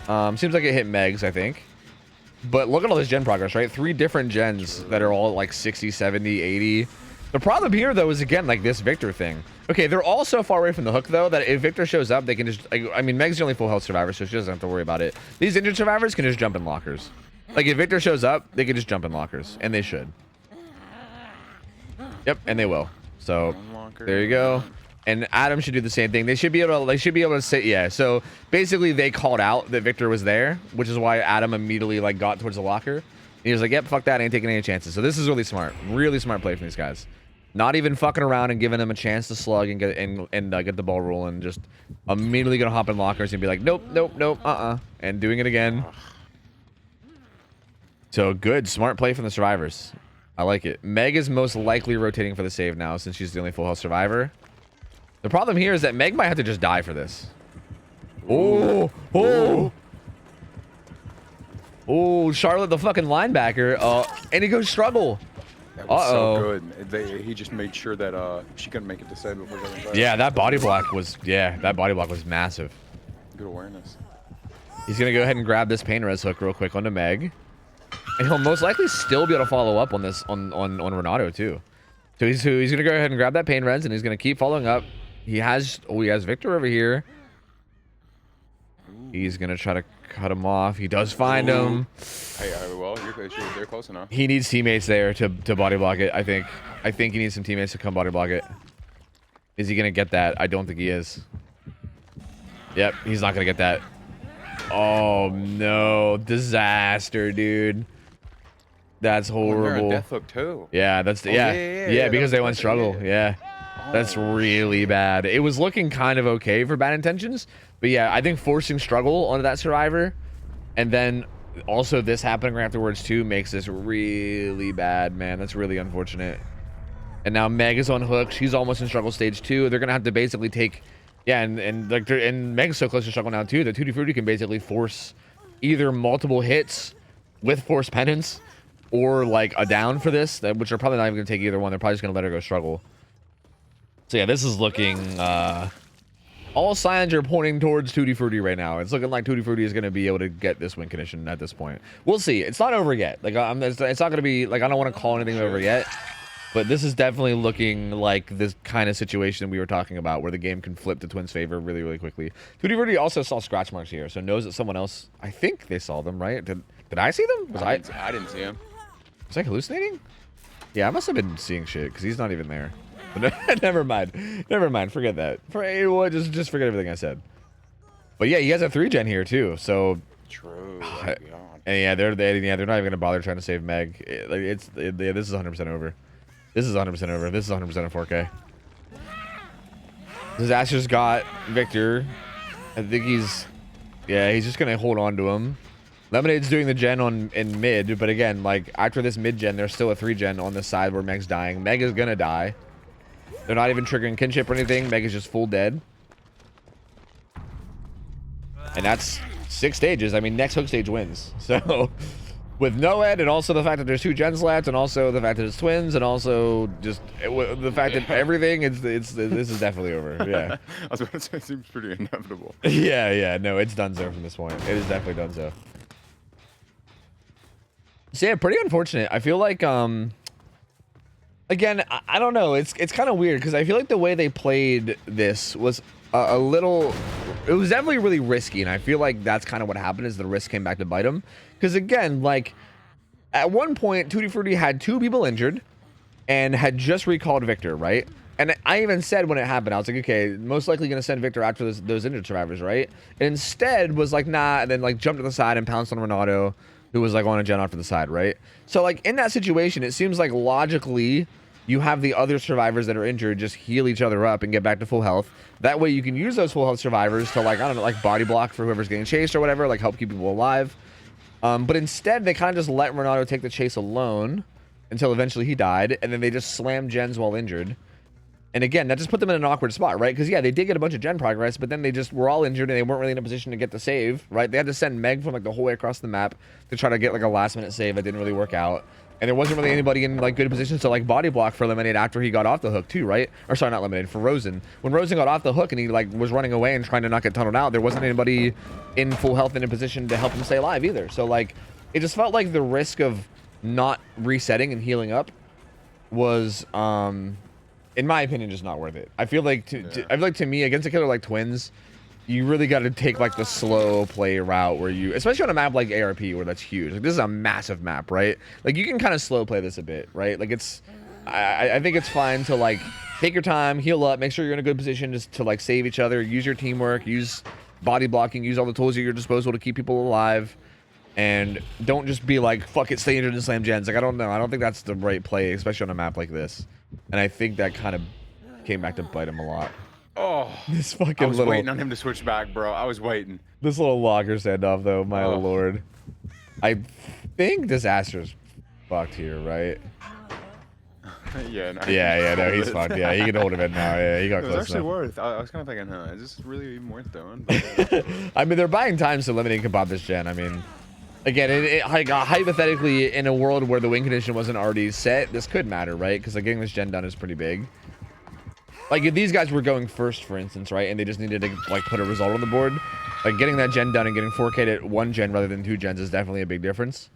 Seems like it hit Meg's, I think. But look at all this gen progress, right? 3 different gens that are all like 60, 70, 80. The problem here, though, is again like this Victor thing. Okay, they're all so far away from the hook, though, that if Victor shows up, they can just... I mean, Meg's the only full health survivor, so she doesn't have to worry about it. These injured survivors can just jump in lockers. Like, if Victor shows up, they can just jump in lockers. And they should. Yep, and they will. So, there you go. And Adam should do the same thing. They should be able to say, yeah. So basically they called out that Victor was there, which is why Adam immediately like got towards the locker. And he was like, yep, fuck that, I ain't taking any chances. So this is really smart play from these guys. Not even fucking around and giving them a chance to slug and get the ball rolling. Just immediately gonna hop in lockers and be like, nope, and doing it again. So good, smart play from the survivors. I like it. Meg is most likely rotating for the save now since she's the only full health survivor. The problem here is that Meg might have to just die for this. Oh, Charlotte, the fucking linebacker. And he goes struggle. That was so good. He just made sure that she couldn't make it to save before going back. Yeah, that body block was massive. Good awareness. He's gonna go ahead and grab this pain res hook real quick onto Meg, and he'll most likely still be able to follow up on this on Renato too. So he's gonna go ahead and grab that pain res, and he's gonna keep following up. He has Victor over here. He's gonna try to cut him off. He does find him. Hey, well, they're close enough. He needs teammates there to body block it. I think he needs some teammates to come body block it. Is he gonna get that? I don't think he is. Yep, he's not gonna get that. Oh no, disaster, dude. That's horrible. They're on death hook too. Yeah, that's yeah, because they went struggle. Yeah. That's really bad. It was looking kind of okay for bad intentions, but yeah, I think forcing struggle onto that survivor, and then also this happening right afterwards too, makes this really bad, man. That's really unfortunate. And now Meg is on hook. She's almost in struggle stage 2. They're gonna have to basically take, yeah, and Meg's so close to struggle now too that Tutti Frutti can basically force either multiple hits with force penance or like a down for this, which are probably not even gonna take either one. They're probably just gonna let her go struggle. So yeah, this is looking, all signs are pointing towards Tutti Frutti right now. It's looking like Tutti Frutti is going to be able to get this win condition at this point. We'll see. It's not over yet. Like, it's not going to be, like, I don't want to call anything over yet. But this is definitely looking like this kind of situation we were talking about where the game can flip to Twins' favor really, really quickly. Tutti Frutti also saw scratch marks here, so knows that someone else, I think they saw them, right? Did I see them? I didn't see him. Was I hallucinating? Yeah, I must have been seeing shit because he's not even there. Never mind. Forget that. Just forget everything I said. But yeah, he has a 3-gen here too. So true. And yeah, they're not even gonna bother trying to save Meg. This is 100% over. This is 100% over. This is 100% a 4K. Disaster's got Victor. I think he's just gonna hold on to him. Lemonade's doing the gen in mid, but again, like after this mid gen, there's still a 3-gen on the side where Meg's dying. Meg is gonna die. They're not even triggering kinship or anything. Meg is just full dead. And that's 6 stages. I mean, next hook stage wins. So, with no ed, and also the fact that there's 2 gens left, and also the fact that it's twins, and also just the fact that everything, this is definitely over. Yeah. I was about to say, it seems pretty inevitable. Yeah. No, it's donezo from this point. It is definitely donezo. So yeah, pretty unfortunate. I feel like, again, I don't know. It's kind of weird because I feel like the way they played this was a little. It was definitely really risky, and I feel like that's kind of what happened. Is the risk came back to bite them? Because again, like at one point, Tutti Frutti had 2 people injured, and had just recalled Victor, right? And I even said when it happened, I was like, okay, most likely gonna send Victor after those injured survivors, right? And instead was like, nah, and then like jumped to the side and pounced on Renato, who was like on a gen off to the side, right? So like in that situation, it seems like logically you have the other survivors that are injured just heal each other up and get back to full health. That way you can use those full health survivors to like, I don't know, like body block for whoever's getting chased or whatever, like help keep people alive. But instead they kind of just let Renato take the chase alone until eventually he died, and then they just slammed gens while injured. And again, that just put them in an awkward spot, right? Because, yeah, they did get a bunch of gen progress, but then they just were all injured and they weren't really in a position to get the save, right? They had to send Meg from, like, the whole way across the map to try to get, like, a last-minute save that didn't really work out. And there wasn't really anybody in, like, good positions to, like, body block for Lemonade after he got off the hook, too, right? Or, sorry, not Lemonade, for Rosen. When Rosen got off the hook and he, like, was running away and trying to not get tunneled out, there wasn't anybody in full health in a position to help him stay alive either. So, like, it just felt like the risk of not resetting and healing up was, in my opinion, just not worth it. I feel like to me, against a killer like Twins, you really got to take like the slow play route where you, especially on a map like ARP where that's huge. Like this is a massive map, right? Like you can kind of slow play this a bit, right? Like it's, I think it's fine to like Take your time, heal up, make sure you're in a good position just to like save each other, use your teamwork, use body blocking, use all the tools at your disposal to keep people alive, and don't just be like, fuck it, stay injured and slam gens. Like, I don't know. I don't think that's the right play, especially on a map like this. And I think that kind of came back to bite him a lot. Oh, this fucking I was waiting on him to switch back, bro. I was waiting. This little locker standoff, though, my lord. I think Disaster's fucked here, right? Yeah, no, no, he's fucked. Yeah, he can hold him in now. Yeah, he got close enough. It was actually worth. I was kind of thinking, is this really even worth doing? But, I mean, they're buying time to limiting Kebab this gen. I mean, again, hypothetically, in a world where the win condition wasn't already set, this could matter, right? Because like, getting this gen done is pretty big. Like, if these guys were going first, for instance, right, and they just needed to like put a result on the board, like getting that gen done and getting 4K'd at 1 gen rather than 2 gens is definitely a big difference.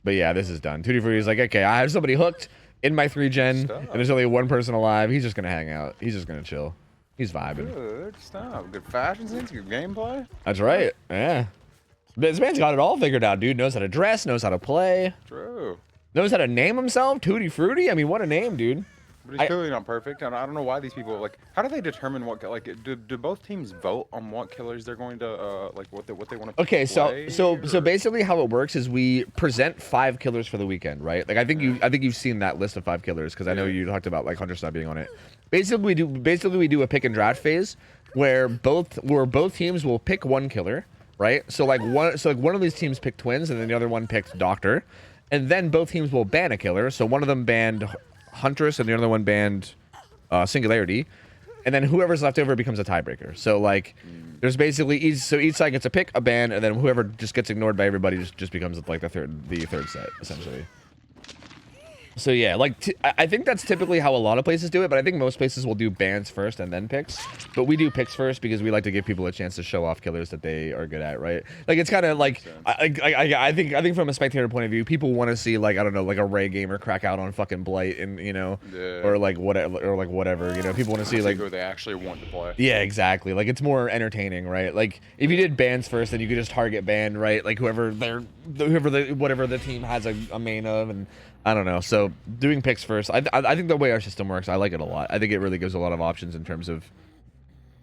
But yeah, this is done. 2D Fruity is like, okay, I have somebody hooked in my 3 gen, and there's only 1 person alive. He's just gonna hang out. He's just gonna chill. He's vibing. Good stuff. Good fashion sense. Good gameplay. That's right. Yeah. This man's got it all figured out, dude. Knows how to dress. Knows how to play. True. Knows how to name himself. Tutti Frutti. I mean, what a name, dude. But it's clearly not perfect. I don't know why these people like. How do they determine what? Like, do both teams vote on what killers they're going to like what they want to? Okay, so basically how it works is we present 5 killers for the weekend, right? Like I think you've seen that list of 5 killers because I know you talked about like Hunter not being on it. Basically we do a pick and draft phase where both teams will pick 1 killer, right? So like one of these teams picked twins and then the other one picked doctor, and then both teams will ban a killer. So one of them banned Huntress and the other one banned Singularity, and then whoever's left over becomes a tiebreaker. So like there's basically each side gets a pick, a ban, and then whoever just gets ignored by everybody just becomes like the third set essentially. So yeah, like I think that's typically how a lot of places do it, but I think most places will do bans first and then picks. But we do picks first because we like to give people a chance to show off killers that they are good at, right? Like it's kind of like I think from a spectator point of view, people want to see like I don't know like a Ray gamer crack out on fucking Blight and or like whatever, you know, people want to see like who they actually want to play. Yeah, exactly. Like it's more entertaining, right? Like if you did bans first, then you could just target ban, right? Like whatever the team has a main of, and I don't know. So doing picks first, I think the way our system works, I like it a lot. I think it really gives a lot of options in terms of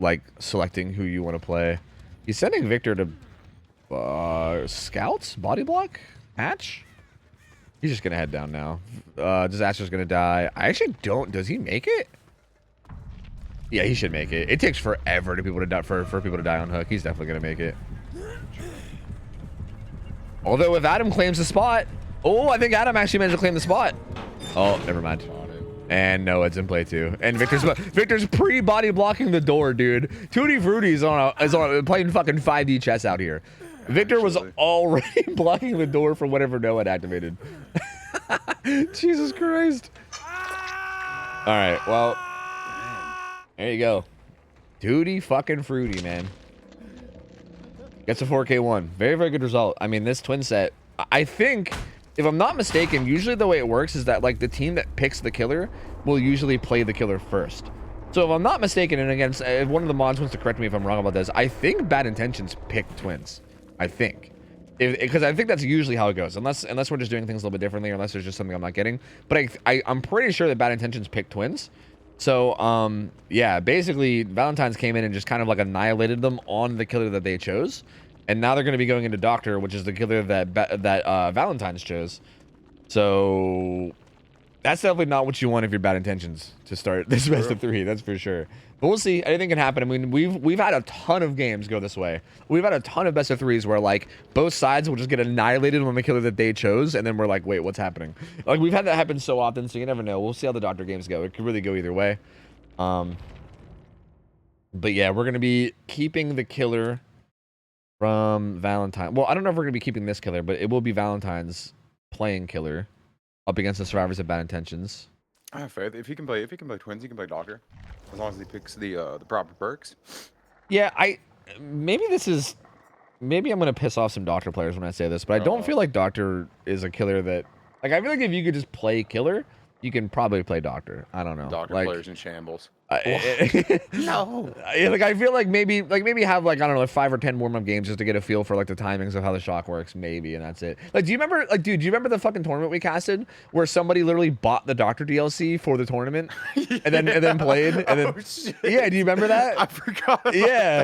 like selecting who you want to play. He's sending Victor to scouts, body block, hatch. He's just gonna head down now. Disaster's gonna die. I actually don't. Does he make it? Yeah, he should make it. It takes forever for people to die on hook. He's definitely gonna make it. Although if Adam claims the spot. Oh, I think Adam actually managed to claim the spot. Oh, never mind. And no, it's in play too. And Victor's pre-body blocking the door, dude. Tutti Frutti is on playing fucking 5D chess out here. Victor was already blocking the door from whatever Noah had activated. Jesus Christ. All right, well, there you go. Tutti fucking Fruity, man. Gets a 4K1. Very, very good result. I mean, this twin set, I think, if I'm not mistaken, usually the way it works is that like the team that picks the killer will usually play the killer first. So if I'm not mistaken, and again, if one of the mods wants to correct me if I'm wrong about this, I think Bad Intentions pick twins. I think. Because I think that's usually how it goes. Unless we're just doing things a little bit differently, or unless there's just something I'm not getting. But I'm pretty sure that Bad Intentions pick twins. So, yeah, basically, Valentine's came in and just kind of like annihilated them on the killer that they chose. And now they're going to be going into Doctor, which is the killer that Valentine's chose. So that's definitely not what you want if you're Bad Intentions to start this best of 3. That's for sure. But we'll see. Anything can happen. I mean, we've had a ton of games go this way. We've had a ton of best of 3s where like both sides will just get annihilated on the killer that they chose, and then we're like, wait, what's happening? Like we've had that happen so often, so you never know. We'll see how the Doctor games go. It could really go either way. But yeah, we're gonna be keeping the killer from Valentine. Well, I don't know if we're gonna be keeping this killer, but it will be Valentine's playing killer up against the survivors of Bad Intentions. I have faith. If he can play twins, he can play Doctor, as long as he picks the proper perks. Yeah, maybe I'm gonna piss off some Doctor players when I say this, but I don't feel like Doctor is a killer that like I feel like if you could just play killer, you can probably play Doctor. I don't know. Doctor like, players in shambles. No. Yeah, like I feel like maybe have like I don't know, like 5 or 10 warm-up games just to get a feel for like the timings of how the shock works, maybe, and that's it. Like, do you remember, like, dude, do you remember the fucking tournament we casted where somebody literally bought the Doctor DLC for the tournament and then played and then Shit. yeah, do you remember that? I forgot. Yeah,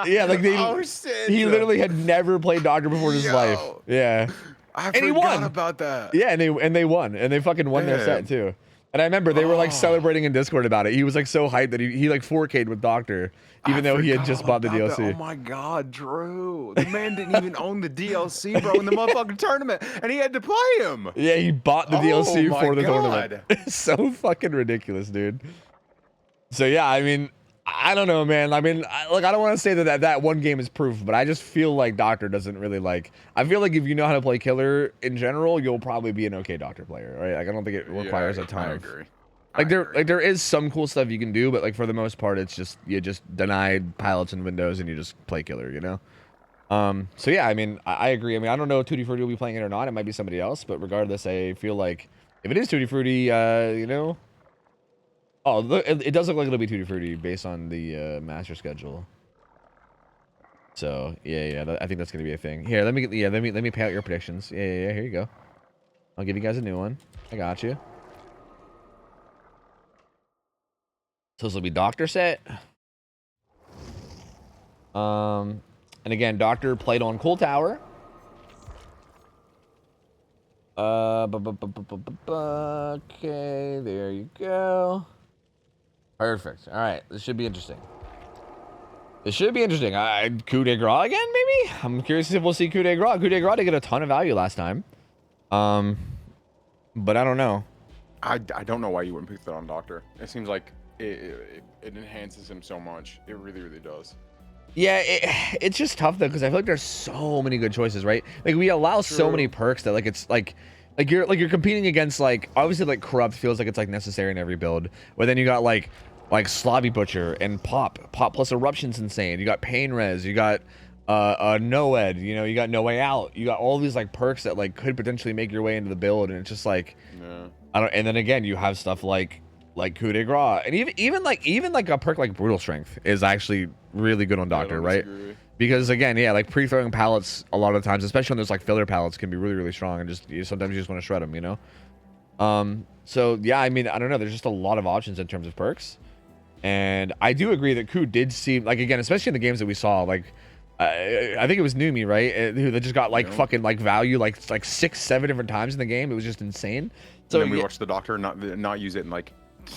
yeah, like they. Shit. He literally had never played Doctor before in his life. Yeah, I and he forgot won about that. Yeah, and they won, and they fucking won their set too. And I remember they were like celebrating in Discord about it. He was like so hyped that he like 4K'd with Doctor, even though he had just bought the DLC. That. Oh my god, Drew. The man didn't even own the DLC, bro, in the motherfucking tournament. And he had to play him. Yeah, he bought the DLC for the tournament. God. It's so fucking ridiculous, dude. So yeah, I mean, I don't know, man. I mean, I don't want to say that one game is proof, but I just feel like Doctor doesn't really like. I feel like if you know how to play Killer in general, you'll probably be an okay Doctor player, right? Like I don't think it requires a ton of. Like there is some cool stuff you can do, but like for the most part, it's just you just denied pilots and windows and you just play Killer, you know. So yeah, I mean, I agree. I mean, I don't know if Tutti Frutti will be playing it or not. It might be somebody else, but regardless, I feel like if it is Tutti Frutti, you know. Oh, look, it does look like it'll be Tutti Frutti based on the master schedule. So yeah, I think that's gonna be a thing. Here, let me pay out your predictions. Yeah. Here you go. I'll give you guys a new one. I got you. So this will be Doctor set. And again, Doctor played on Cool Tower. Okay, there you go. Perfect. All right, this should be interesting. Coup de grace again, maybe? I'm curious if we'll see coup de grace. Coup de grace did get a ton of value last time. But I don't know. I don't know why you wouldn't pick that on Doctor. It seems like it enhances him so much. It really does. Yeah, it's just tough though, because I feel like there's so many good choices, right? Like we allow so many perks that like it's like you're competing against like obviously like Corrupt feels like it's like necessary in every build, but then you got like Slobby Butcher and Pop plus Eruption's insane. You got Pain Res, you got Noed, you know, you got No Way Out, you got all these like perks that like could potentially make your way into the build, and it's just like and then again you have stuff like coup de grace, and even like a perk like Brutal Strength is actually really good on Doctor, right? Because again, yeah, like pre-throwing pallets a lot of times, especially when there's like filler pallets, can be really strong, and just sometimes you just want to shred them, you know. So yeah, I mean, I don't know, there's just a lot of options in terms of perks, and I do agree that coup did seem like, again, especially in the games that we saw, like I think it was Numi, right, who just got like fucking like value like 6-7 different times in the game. It was just insane. So and then we watched the Doctor not use it and like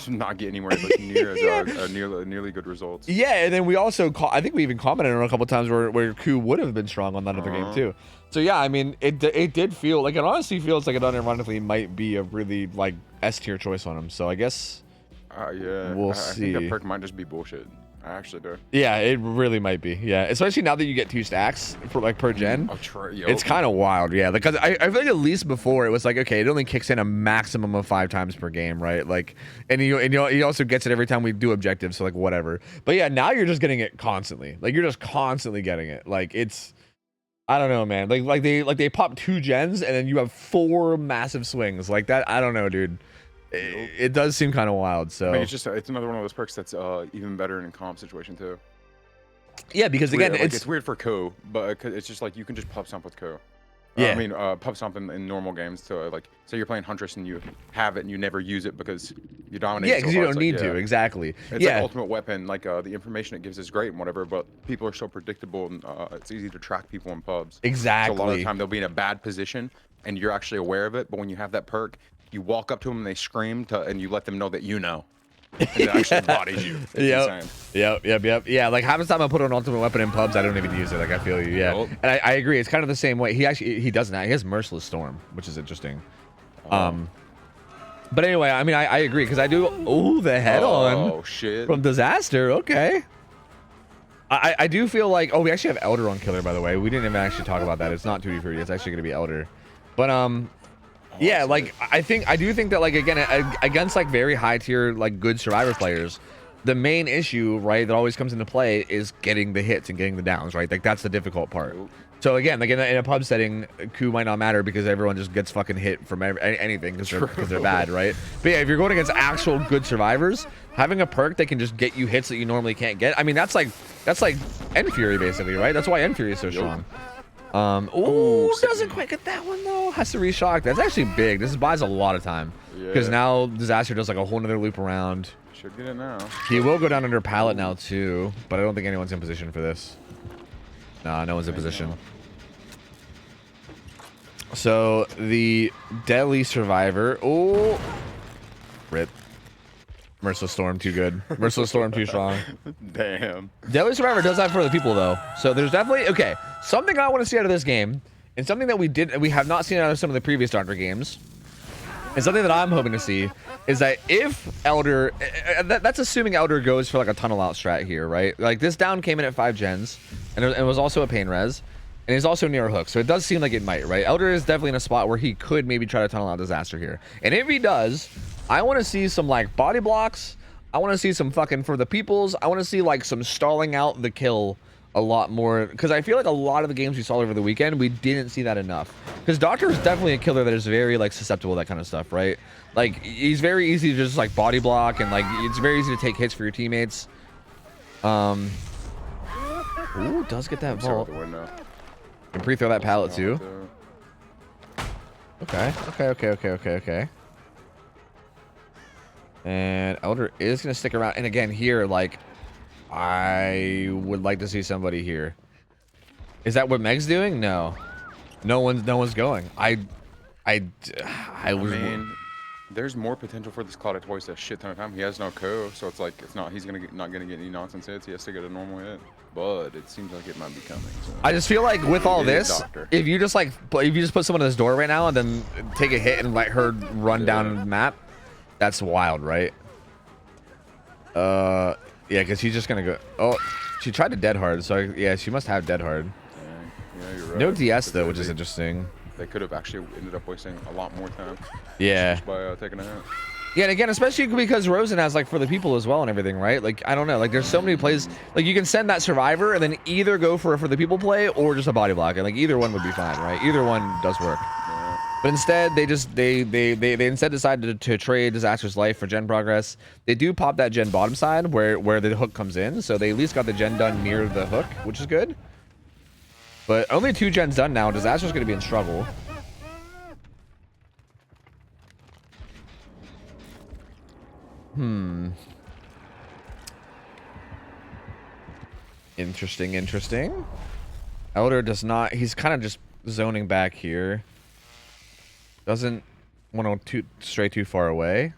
not get anywhere like near as nearly good results. Yeah, and then we also I think we even commented on a couple times where Coup would have been strong on that other game too. So yeah, I mean, it did feel like, it honestly feels like it unironically might be a really like S tier choice on him. So I guess yeah, we'll see. see. I think that perk might just be bullshit. I actually do. Yeah, it really might be. Yeah, especially now that you get 2 stacks for like per gen. It's kind of wild. Yeah, because I feel like at least before it was like, okay, it only kicks in a maximum of 5 times per game, right? Like, and he also gets it every time we do objectives, so like whatever. But yeah, now you're just getting it constantly. Like you're just constantly getting it. Like it's, I don't know, man. Like they pop 2 gens and then you have 4 massive swings like that. I don't know, dude. It does seem kind of wild. So I mean, it's another one of those perks that's even better in a comp situation too. Yeah, because again, it's weird for Co, but it's just like you can just pub stomp with Co. Yeah, I mean, pub stomp in normal games. So like, say you're playing Huntress and you have it and you never use it because you dominate. Yeah, because you don't need to. Exactly. It's like ultimate weapon. Like the information it gives is great and whatever, but people are so predictable and it's easy to track people in pubs. Exactly. So a lot of the time they'll be in a bad position and you're actually aware of it, but when you have that perk, you walk up to them and they scream and you let them know that you know. And it actually bodies you. Yep. Yeah, like half the time I put an ultimate weapon in pubs, I don't even use it. Like I feel you. Yeah. Nope. And I agree. It's kind of the same way. He does that. He has Merciless Storm, which is interesting. But anyway, I mean, I agree because I do. Oh, the head on. Oh shit. From Disaster. Okay. I do feel like. Oh, we actually have Elder on Killer, by the way. We didn't even actually talk about that. It's not 2D Fruity. It's actually going to be Elder. But yeah, like I do think that, like, again, against like very high tier like good survivor players, the main issue, right, that always comes into play is getting the hits and getting the downs, right? Like that's the difficult part. So again, like in a pub setting, Q might not matter because everyone just gets fucking hit from anything because they're bad, right? But yeah, if you're going against actual good survivors, having a perk that can just get you hits that you normally can't get. I mean, that's like End Fury basically, right? That's why End Fury is so strong. Ooh, doesn't quite get that one though. Has to reshock. That's actually big. This buys a lot of time because now Disaster does like a whole nother loop around. Should get it now. He will go down under pallet now too, but I don't think anyone's in position for this. Nah, no one's in position. So the Deadly Survivor. Oh, rip. Merciless Storm too good. Merciless Storm too strong. Damn. Deadly Survivor does that for the people though. So there's definitely something I want to see out of this game, and something that we have not seen out of some of the previous Doctor games, and something that I'm hoping to see is that if Elder, that's assuming Elder goes for like a tunnel out strat here, right? Like this down came in at 5 gens, and it was also a pain res, and he's also near a hook, so it does seem like it might, right? Elder is definitely in a spot where he could maybe try to tunnel out Disaster here, and if he does, I want to see some like body blocks. I want to see some fucking for the peoples. I want to see like some stalling out the kill a lot more, because I feel like a lot of the games we saw over the weekend, we didn't see that enough. Because Doctor is definitely a killer that is very like susceptible to that kind of stuff, right? Like he's very easy to just like body block, and like it's very easy to take hits for your teammates. Ooh, does get that vault. Can pre-throw that pallet too. Okay. And Elder is going to stick around. And again, here, like, I would like to see somebody here. Is that what Meg's doing? No. No one's going. I mean, there's more potential for this Clouded Twice a shit ton of time. He has no co, so it's like he's not gonna get any nonsense hits. He has to get a normal hit. But it seems like it might be coming. So. I just feel like with all this, if you just put someone in this door right now and then take a hit and let her run down the map, that's wild, right? Yeah, because she's just gonna go. Oh, she tried to dead hard, so yeah, she must have dead hard. Yeah, you're right. No DS though, which is interesting. They could have actually ended up wasting a lot more time. Yeah. Just by taking a hit. Yeah, and again, especially because Rosen has like for the people as well and everything, right? Like I don't know, like there's so many plays. Like you can send that survivor and then either go for the people play or just a body block, and like either one would be fine, right? Either one does work. But instead, they instead decided to trade Disaster's life for gen progress. They do pop that gen bottom side where the hook comes in, so they at least got the gen done near the hook, which is good. But only 2 gens done now. Disaster's going to be in struggle. Interesting. Elder does not. He's kind of just zoning back here. Doesn't want to stray too far away.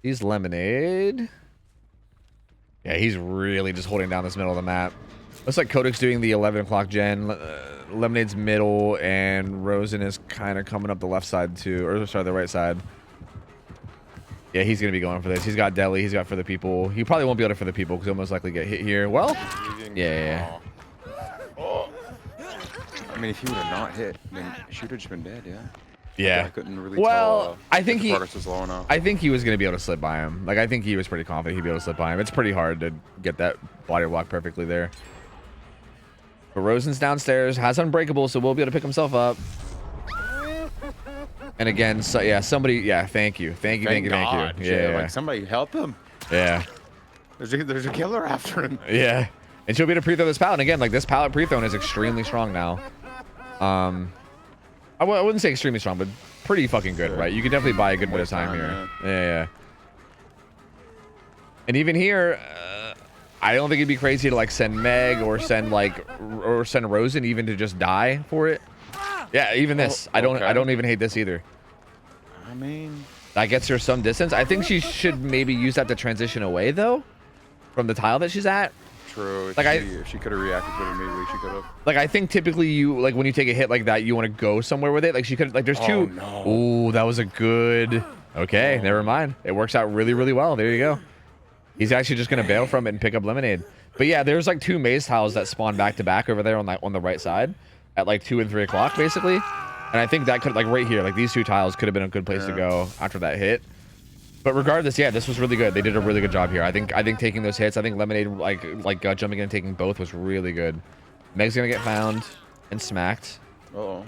He's Lemonade. Yeah, he's really just holding down this middle of the map. Looks like Kodak's doing the 11 o'clock gen. Lemonade's middle, and Rosen is kind of coming up the left side too, or sorry, the right side. Yeah, he's gonna be going for this. He's got Deli. He's got for the people. He probably won't be able to for the people because he'll most likely get hit here. Well, yeah. Oh. I mean, if he would have not hit, then she would have just been dead. Yeah. Yeah. I couldn't really well, tell, I think the progress was low enough. I think he was gonna be able to slip by him. Like I think he was pretty confident he'd be able to slip by him. It's pretty hard to get that body block perfectly there. But Rosen's downstairs, has Unbreakable, so we'll be able to pick himself up. And again, so yeah, somebody, yeah, thank you. Yeah, like somebody help him. Yeah. There's a killer after him. Yeah. And she'll be able to pre-throw this pallet. And again, like this pallet pre-thrown is extremely strong now. I wouldn't say extremely strong, but pretty fucking good, right? You can definitely buy a good bit of time here. Yeah. And even here, I don't think it'd be crazy to like send Meg or send Rosen even to just die for it. Yeah, even this. I don't even hate this either. I mean, that gets her some distance. I think she should maybe use that to transition away though from the tile that she's at. True. Like if she could have reacted to it immediately, she could have. Like I think typically you like when you take a hit like that, you want to go somewhere with it. Like she could like there's two. No. Ooh, that was a good. Okay, never mind. It works out really well. There you go. He's actually just gonna bail from it and pick up Lemonade. But yeah, there's like 2 maze tiles that spawn back to back over there on the right side at like 2 and 3 o'clock basically. And I think that could like right here, like these 2 tiles could have been a good place to go after that hit. But regardless, yeah, this was really good. They did a really good job here. I think taking those hits, I think Lemonade like jumping in and taking both was really good. Meg's gonna get found. and smacked. Uh-oh.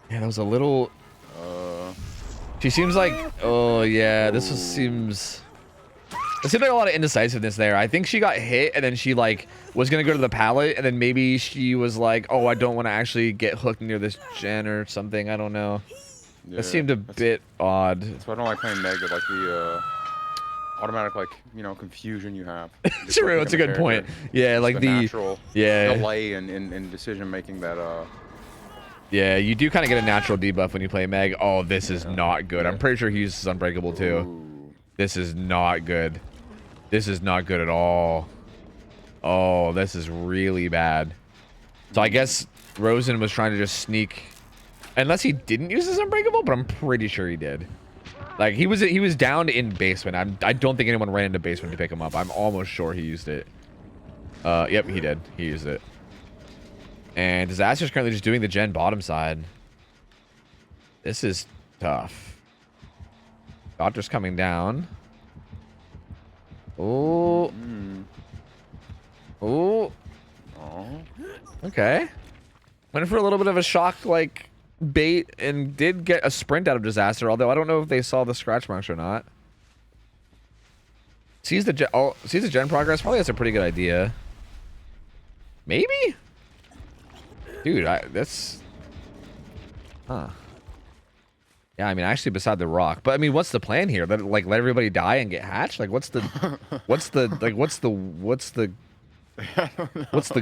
Yeah, that was a little... She seems like... Oh, yeah, seems... It seemed like a lot of indecisiveness there. I think she got hit, and then she, like, was going to go to the pallet, and then maybe she was like, oh, I don't want to actually get hooked near this gen or something. I don't know. Yeah, that seemed a bit odd. That's why I don't like playing Meg, like the automatic, like, you know, confusion you have. True, it's a good point. Yeah, like the natural delay in decision making that yeah, you do kind of get a natural debuff when you play Meg. Oh, this is not good. I'm pretty sure he uses Unbreakable too. Ooh. This is not good. This is not good at all. Oh, this is really bad. So I guess Rosen was trying to just sneak, unless he didn't use his Unbreakable, but I'm pretty sure he did. Like he was down in basement. I don't think anyone ran into basement to pick him up. I'm almost sure he used it. Yep, he did. He used it. And Disaster's currently just doing the gen bottom side. This is tough. Doctor's coming down. Oh. Oh. Okay. Went for a little bit of a shock, like, bait, and did get a sprint out of Disaster, although I don't know if they saw the scratch marks or not. Sees the gen progress. Probably that's a pretty good idea. Maybe? Dude, that's... Huh. Yeah, I mean, actually beside the rock. But I mean, what's the plan here? Like, let everybody die and get hatched? Like, what's the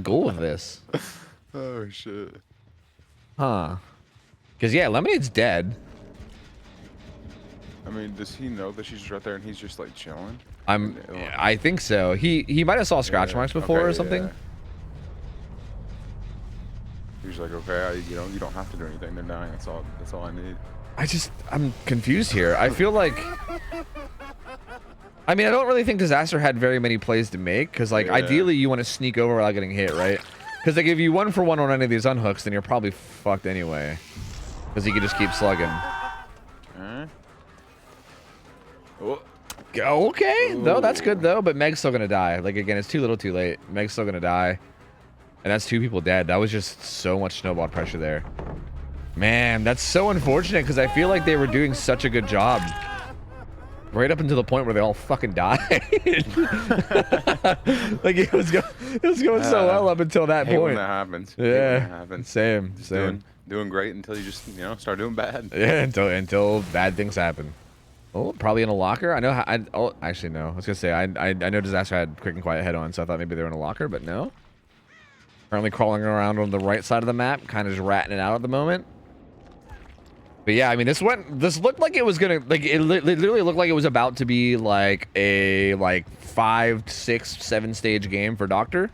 goal of this? Oh, shit. Huh. Because, yeah, Lemonade's dead. I mean, does he know that she's just right there and he's just, like, chilling? I think so. He might have saw scratch marks before or something. Yeah. He's like, okay, you know, you don't have to do anything. They're dying. That's all I need. I'm confused here. I feel like... I mean, I don't really think Disaster had very many plays to make, because, like, ideally you want to sneak over without getting hit, right? Because, like, if you 1-for-1 on any of these unhooks, then you're probably fucked anyway. Because you can just keep slugging. Okay, though, that's good, though, but Meg's still gonna die. Like, again, it's too little too late. Meg's still gonna die. And that's 2 people dead. That was just so much snowball pressure there. Man, that's so unfortunate, because I feel like they were doing such a good job. Right up until the point where they all fucking died. Like, it was going so well up until that point. When that happens. Yeah, that happens. same. Doing great until you just, you know, start doing bad. Yeah, until bad things happen. Oh, probably in a locker. I know. Oh, actually, no. I was gonna say I know Disaster had Quick and Quiet head on, so I thought maybe they were in a locker, but no. Currently crawling around on the right side of the map, kind of just ratting it out at the moment. But yeah, I mean, this looked like it was gonna, like, it literally looked like it was about to be like a 5, 6, 7 stage game for Doctor.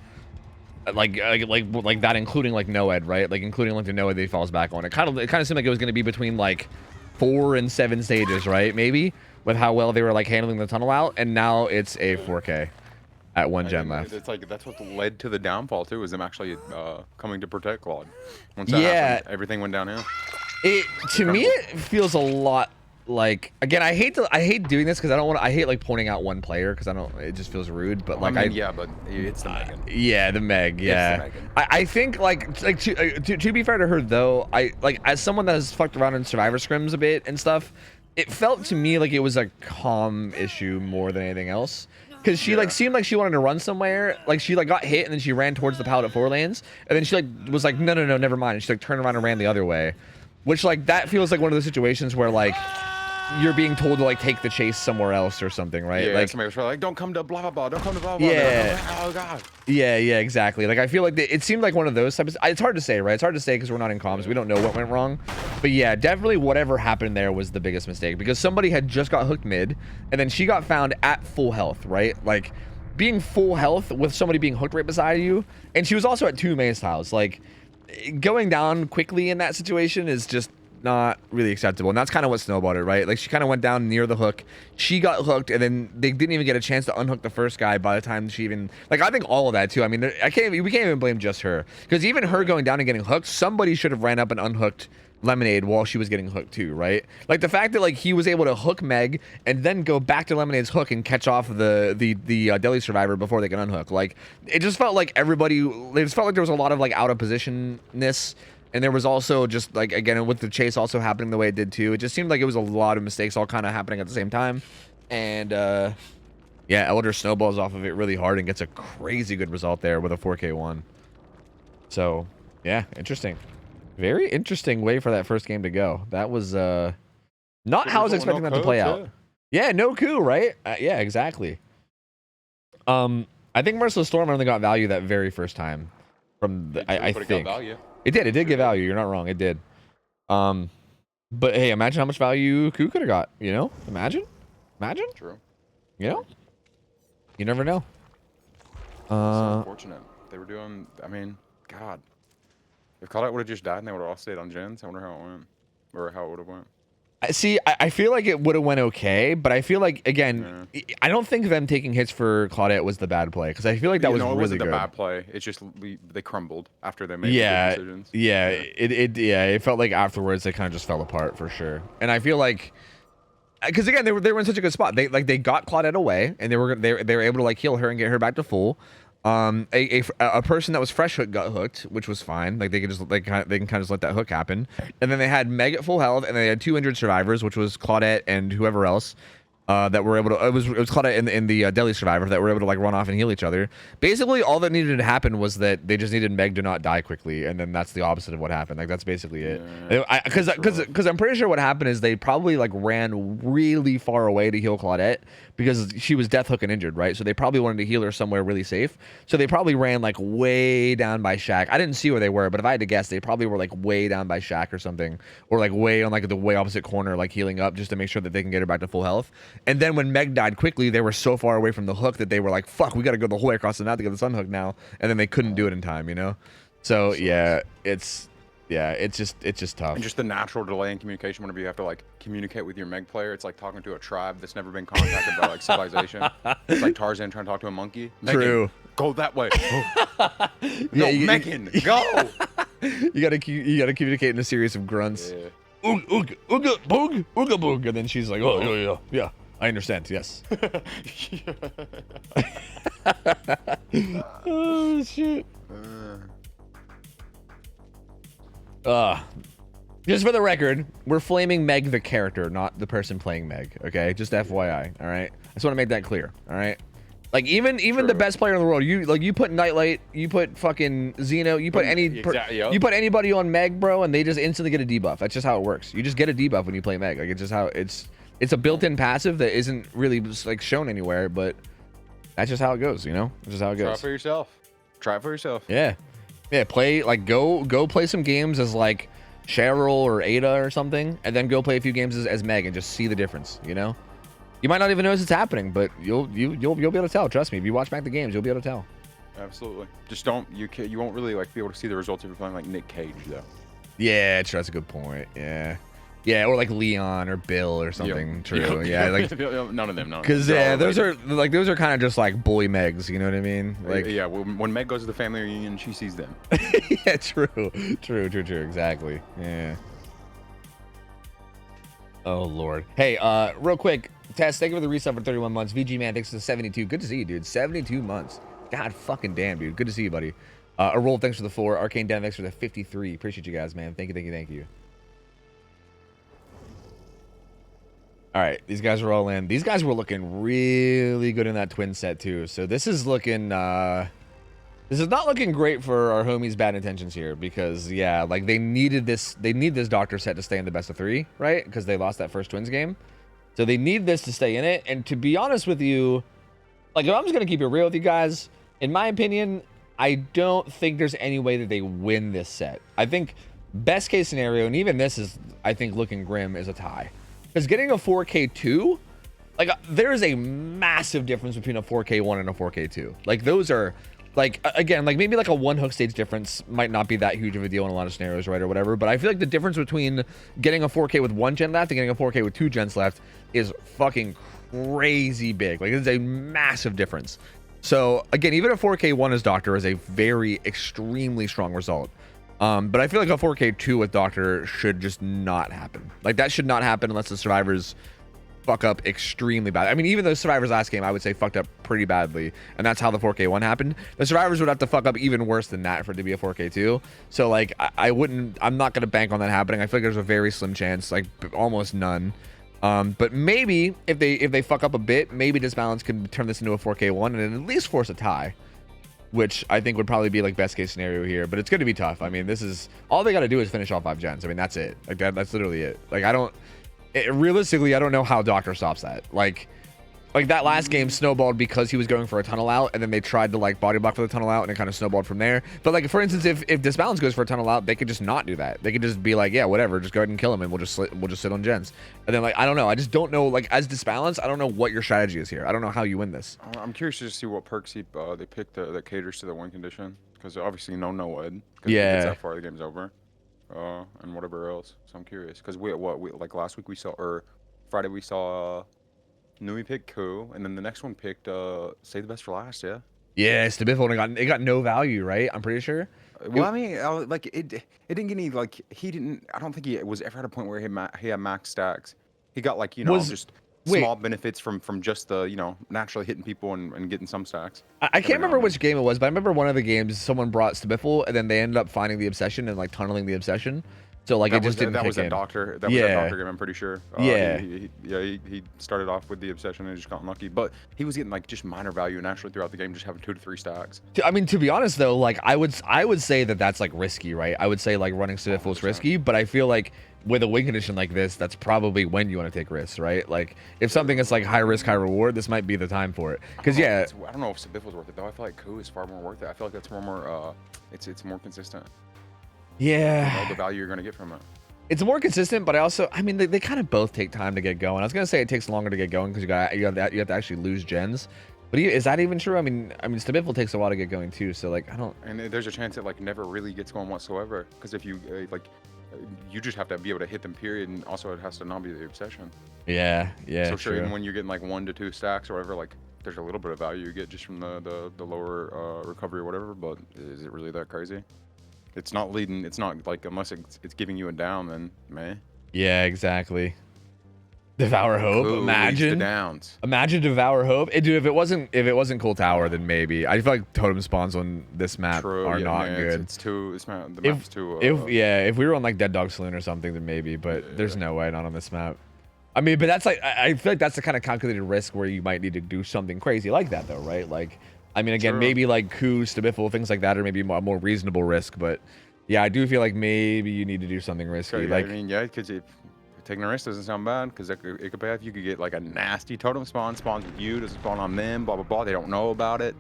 Like that, including like Noed, right? Like including like the Noed that he falls back on. It kind of seemed like it was gonna be between like 4 and 7 stages, right? Maybe, with how well they were like handling the tunnel out, and now it's a 4K at 1 gen left. It's like that's what led to the downfall too, is them actually coming to protect Claude. Once that happened, everything went downhill. To me, it feels a lot like, again, I hate doing this because I hate like pointing out one player because it just feels rude. But like, yeah, but it's the Megan. Yeah, the Meg. Yeah, it's the Megan. I think like to be fair to her though, as someone that has fucked around in Survivor scrims a bit and stuff, it felt to me like it was a calm issue more than anything else. Because she like seemed like she wanted to run somewhere, like she like got hit and then she ran towards the pallet at 4 lanes, and then she like was like no, never mind, and she like turned around and ran the other way. Which, like, that feels like one of those situations where, like, you're being told to, like, take the chase somewhere else or something, right? Yeah, like, somebody was like, don't come to blah, blah, blah, don't come to blah, blah, yeah. blah. Oh, God. Yeah, exactly. Like, I feel like it seemed like one of those types. It's hard to say, right? It's hard to say because we're not in comms. We don't know what went wrong. But, yeah, definitely whatever happened there was the biggest mistake. Because somebody had just got hooked mid, and then she got found at full health, right? Like, being full health with somebody being hooked right beside you. And she was also at 2 maze tiles. Like, going down quickly in that situation is just not really acceptable, and that's kind of what snowballed it, right? Like, she kind of went down near the hook, she got hooked, and then they didn't even get a chance to unhook the first guy by the time she even, like, I think all of that too. I mean, we can't even blame just her, because even her going down and getting hooked, somebody should have ran up and unhooked Lemonade while she was getting hooked too, right? Like the fact that like he was able to hook Meg and then go back to Lemonade's hook and catch off the deli survivor before they can unhook. Like it just felt like it just felt like there was a lot of like out of positionness, and there was also just like, again, with the chase also happening the way it did too, it just seemed like it was a lot of mistakes all kind of happening at the same time. And yeah, Elder snowballs off of it really hard and gets a crazy good result there with a 4K1. So yeah, interesting. Very interesting way for that first game to go. That was not how I was expecting that to play out. Yeah, no coup, right? Yeah, exactly. I think Merciless Storm only got value that very first time. From the, I think it got value. It did. It did get value. You're not wrong. It did. But hey, imagine how much value coup could have got. You know, imagine. True. You know, you never know. So unfortunate. They were doing. I mean, God. If Claudette would have just died and they would have all stayed on gens, I wonder how it went. Or how it would have went. See, I feel like it would have went okay, but I feel like, again, I don't think them taking hits for Claudette was the bad play, because I feel like that was really good. It wasn't the bad play. It's just they crumbled after they made the decisions. Yeah, it felt like afterwards they kind of just fell apart for sure. And I feel like, because again, they were in such a good spot. They got Claudette away, and they were able to like heal her and get her back to full. A person that was fresh hook got hooked, which was fine. Like they can kind of just let that hook happen. And then they had Meg at full health, and they had 2 injured survivors, which was Claudette and whoever else. That were able to, it was Claudette in the deli survivor that were able to like run off and heal each other. Basically, all that needed to happen was that they just needed Meg to not die quickly, and then that's the opposite of what happened. Like that's basically it. Because I'm pretty sure what happened is they probably like ran really far away to heal Claudette because she was death hook and injured, right? So they probably wanted to heal her somewhere really safe. So they probably ran like way down by Shack. I didn't see where they were, but if I had to guess, they probably were like way down by Shack or something, or like way on like the way opposite corner, like healing up just to make sure that they can get her back to full health. And then when Meg died quickly, they were so far away from the hook that they were like, fuck, we got to go the whole way across the map to get this unhook now. And then they couldn't do it in time, you know? So yeah, it's just tough. And just the natural delay in communication whenever you have to like communicate with your Meg player. It's like talking to a tribe that's never been contacted by like civilization. It's like Tarzan trying to talk to a monkey. Megan, true. Go that way. No, Megan, go. You gotta communicate in a series of grunts. Yeah. Ooga boog, ooga boog, and then she's like, oh yeah, I understand. Yes. Oh shit. Just for the record, we're flaming Meg the character, not the person playing Meg. Okay, just FYI. All right, I just want to make that clear. All right. Like even the best player in the world, you put Nightlight, you put fucking Xeno, you put you put anybody on Meg, bro, and they just instantly get a debuff. That's just how it works. You just get a debuff when you play Meg. Like it's just how it's a built-in passive that isn't really like shown anywhere, but that's just how it goes. You know, that's just how it goes. Try it for yourself. Try it for yourself. Yeah, play like go play some games as like Cheryl or Ada or something, and then go play a few games as Meg and just see the difference. You know. You might not even notice it's happening, but you'll be able to tell. Trust me, if you watch back the games, you'll be able to tell. Absolutely. Just you won't really like be able to see the results if you're playing like Nick Cage though. Yeah, true. That's a good point. Yeah, or like Leon or Bill or something. Yep. True. Yep. Yeah, like none of them. Because those are kind of just like bully Megs. You know what I mean? Like yeah, when Meg goes to the family reunion, she sees them. Yeah, true. Exactly. Yeah. Oh Lord. Hey, real quick. Tess, thank you for the resub for 31 months. VG Man, thanks for the 72. Good to see you, dude. 72 months. God fucking damn, dude. Good to see you, buddy. A roll, thanks for the 4. Arcane Dan, thanks for the 53. Appreciate you guys, man. Thank you. All right, these guys are all in. These guys were looking really good in that twin set too. So this is looking this is not looking great for our homies' bad intentions here, because yeah, like they need this doctor set to stay in the best of 3, right? Because they lost that first twins game. So they need this to stay in it. And to be honest with you, like if I'm just going to keep it real with you guys, in my opinion, I don't think there's any way that they win this set. I think best case scenario, and even this is, I think, looking grim, is a tie. Because getting a 4K2, like there is a massive difference between a 4K1 and a 4K2. Like those are, like, again, like maybe like a 1 hook stage difference might not be that huge of a deal in a lot of scenarios, right, or whatever. But I feel like the difference between getting a 4K with 1 gen left and getting a 4K with 2 gens left is fucking crazy big. Like it's a massive difference. So again, even a 4K1 as Doctor is a very extremely strong result. But I feel like a 4K2 with Doctor should just not happen. Like, that should not happen unless the survivors fuck up extremely bad. I mean, even though survivors last game, I would say fucked up pretty badly, and that's how the 4K1 happened. The survivors would have to fuck up even worse than that for it to be a 4K2. So like, I'm not gonna bank on that happening. I feel like there's a very slim chance, like almost none. But maybe if they fuck up a bit, maybe Disbalance can turn this into a 4K1 and at least force a tie, which I think would probably be like best case scenario here. But it's going to be tough. I mean, this is all they got to do is finish all 5 gens. I mean, that's it. Like that's literally it. Like realistically, I don't know how Doctor stops that. Like that last game snowballed because he was going for a tunnel out, and then they tried to like body block for the tunnel out, and it kind of snowballed from there. But like, for instance, if Disbalance goes for a tunnel out, they could just not do that. They could just be like, yeah, whatever, just go ahead and kill him, and we'll just sit on gens. And then like, I don't know, I just don't know, like as Disbalance, I don't know what your strategy is here. I don't know how you win this. I'm curious to just see what perks they picked that caters to the win condition, because obviously no wood. Yeah. If it's that far, the game's over. And whatever else. So I'm curious, because we like last week we saw, or Friday we saw. Nui picked Coup, and then the next one picked Save the Best for Last, yeah? Yeah, Stabiffle, it got no value, right? I'm pretty sure. Well, I mean, like, it didn't get any, like, I don't think he was ever at a point where he had max stacks. He got, like, just small benefits from just the, naturally hitting people and getting some stacks. I can't remember which game it was, but I remember one of the games someone brought Stabiffle, and then they ended up finding the Obsession and, like, tunneling the Obsession. So like it just didn't. That was a Doctor. That was a Doctor game. I'm pretty sure. Yeah. He started off with the Obsession and just got unlucky, but he was getting like just minor value naturally throughout the game, just having 2 to 3 stacks. I mean, to be honest though, like I would say that's like risky, right? I would say like running Stabiffle is risky, but I feel like with a win condition like this, that's probably when you want to take risks, right? Like if something is like high risk, high reward, this might be the time for it. Because I don't know if Stabiffle's worth it though. I feel like Coup is far more worth it. I feel like that's more it's more consistent. Yeah. All the value you're gonna get from it. It's more consistent, but I mean, they kind of both take time to get going. I was gonna say it takes longer to get going because you have to actually lose gens. But is that even true? I mean, Stabiffle takes a while to get going too. So like, I don't. And there's a chance it like never really gets going whatsoever. Because if you you just have to be able to hit them. Period, and also it has to not be the Obsession. Yeah. So sure, even when you're getting like 1 to 2 stacks or whatever, like there's a little bit of value you get just from the lower recovery or whatever. But is it really that crazy? It's not leading. It's not like unless it's giving you a down, then meh. Yeah, exactly. Devour Hope. Ooh, imagine. Downs. Imagine Devour Hope. Dude, if it wasn't Cool Tower, then maybe. I feel like totem spawns on this map are not good. It's too. The map's too. If we were on like Dead Dog Saloon or something, then maybe. But there's no way, not on this map. I mean, but that's like I feel like that's the kind of calculated risk where you might need to do something crazy like that, though, right? Like. I mean, again, maybe like Coup, Stabiffle, things like that, or maybe a more reasonable risk. But yeah, I do feel like maybe you need to do something risky. Okay, like, I mean, yeah, because taking a risk doesn't sound bad, because it could pay off. You could get like a nasty totem spawns with you, doesn't spawn on them, blah blah blah. They don't know about it.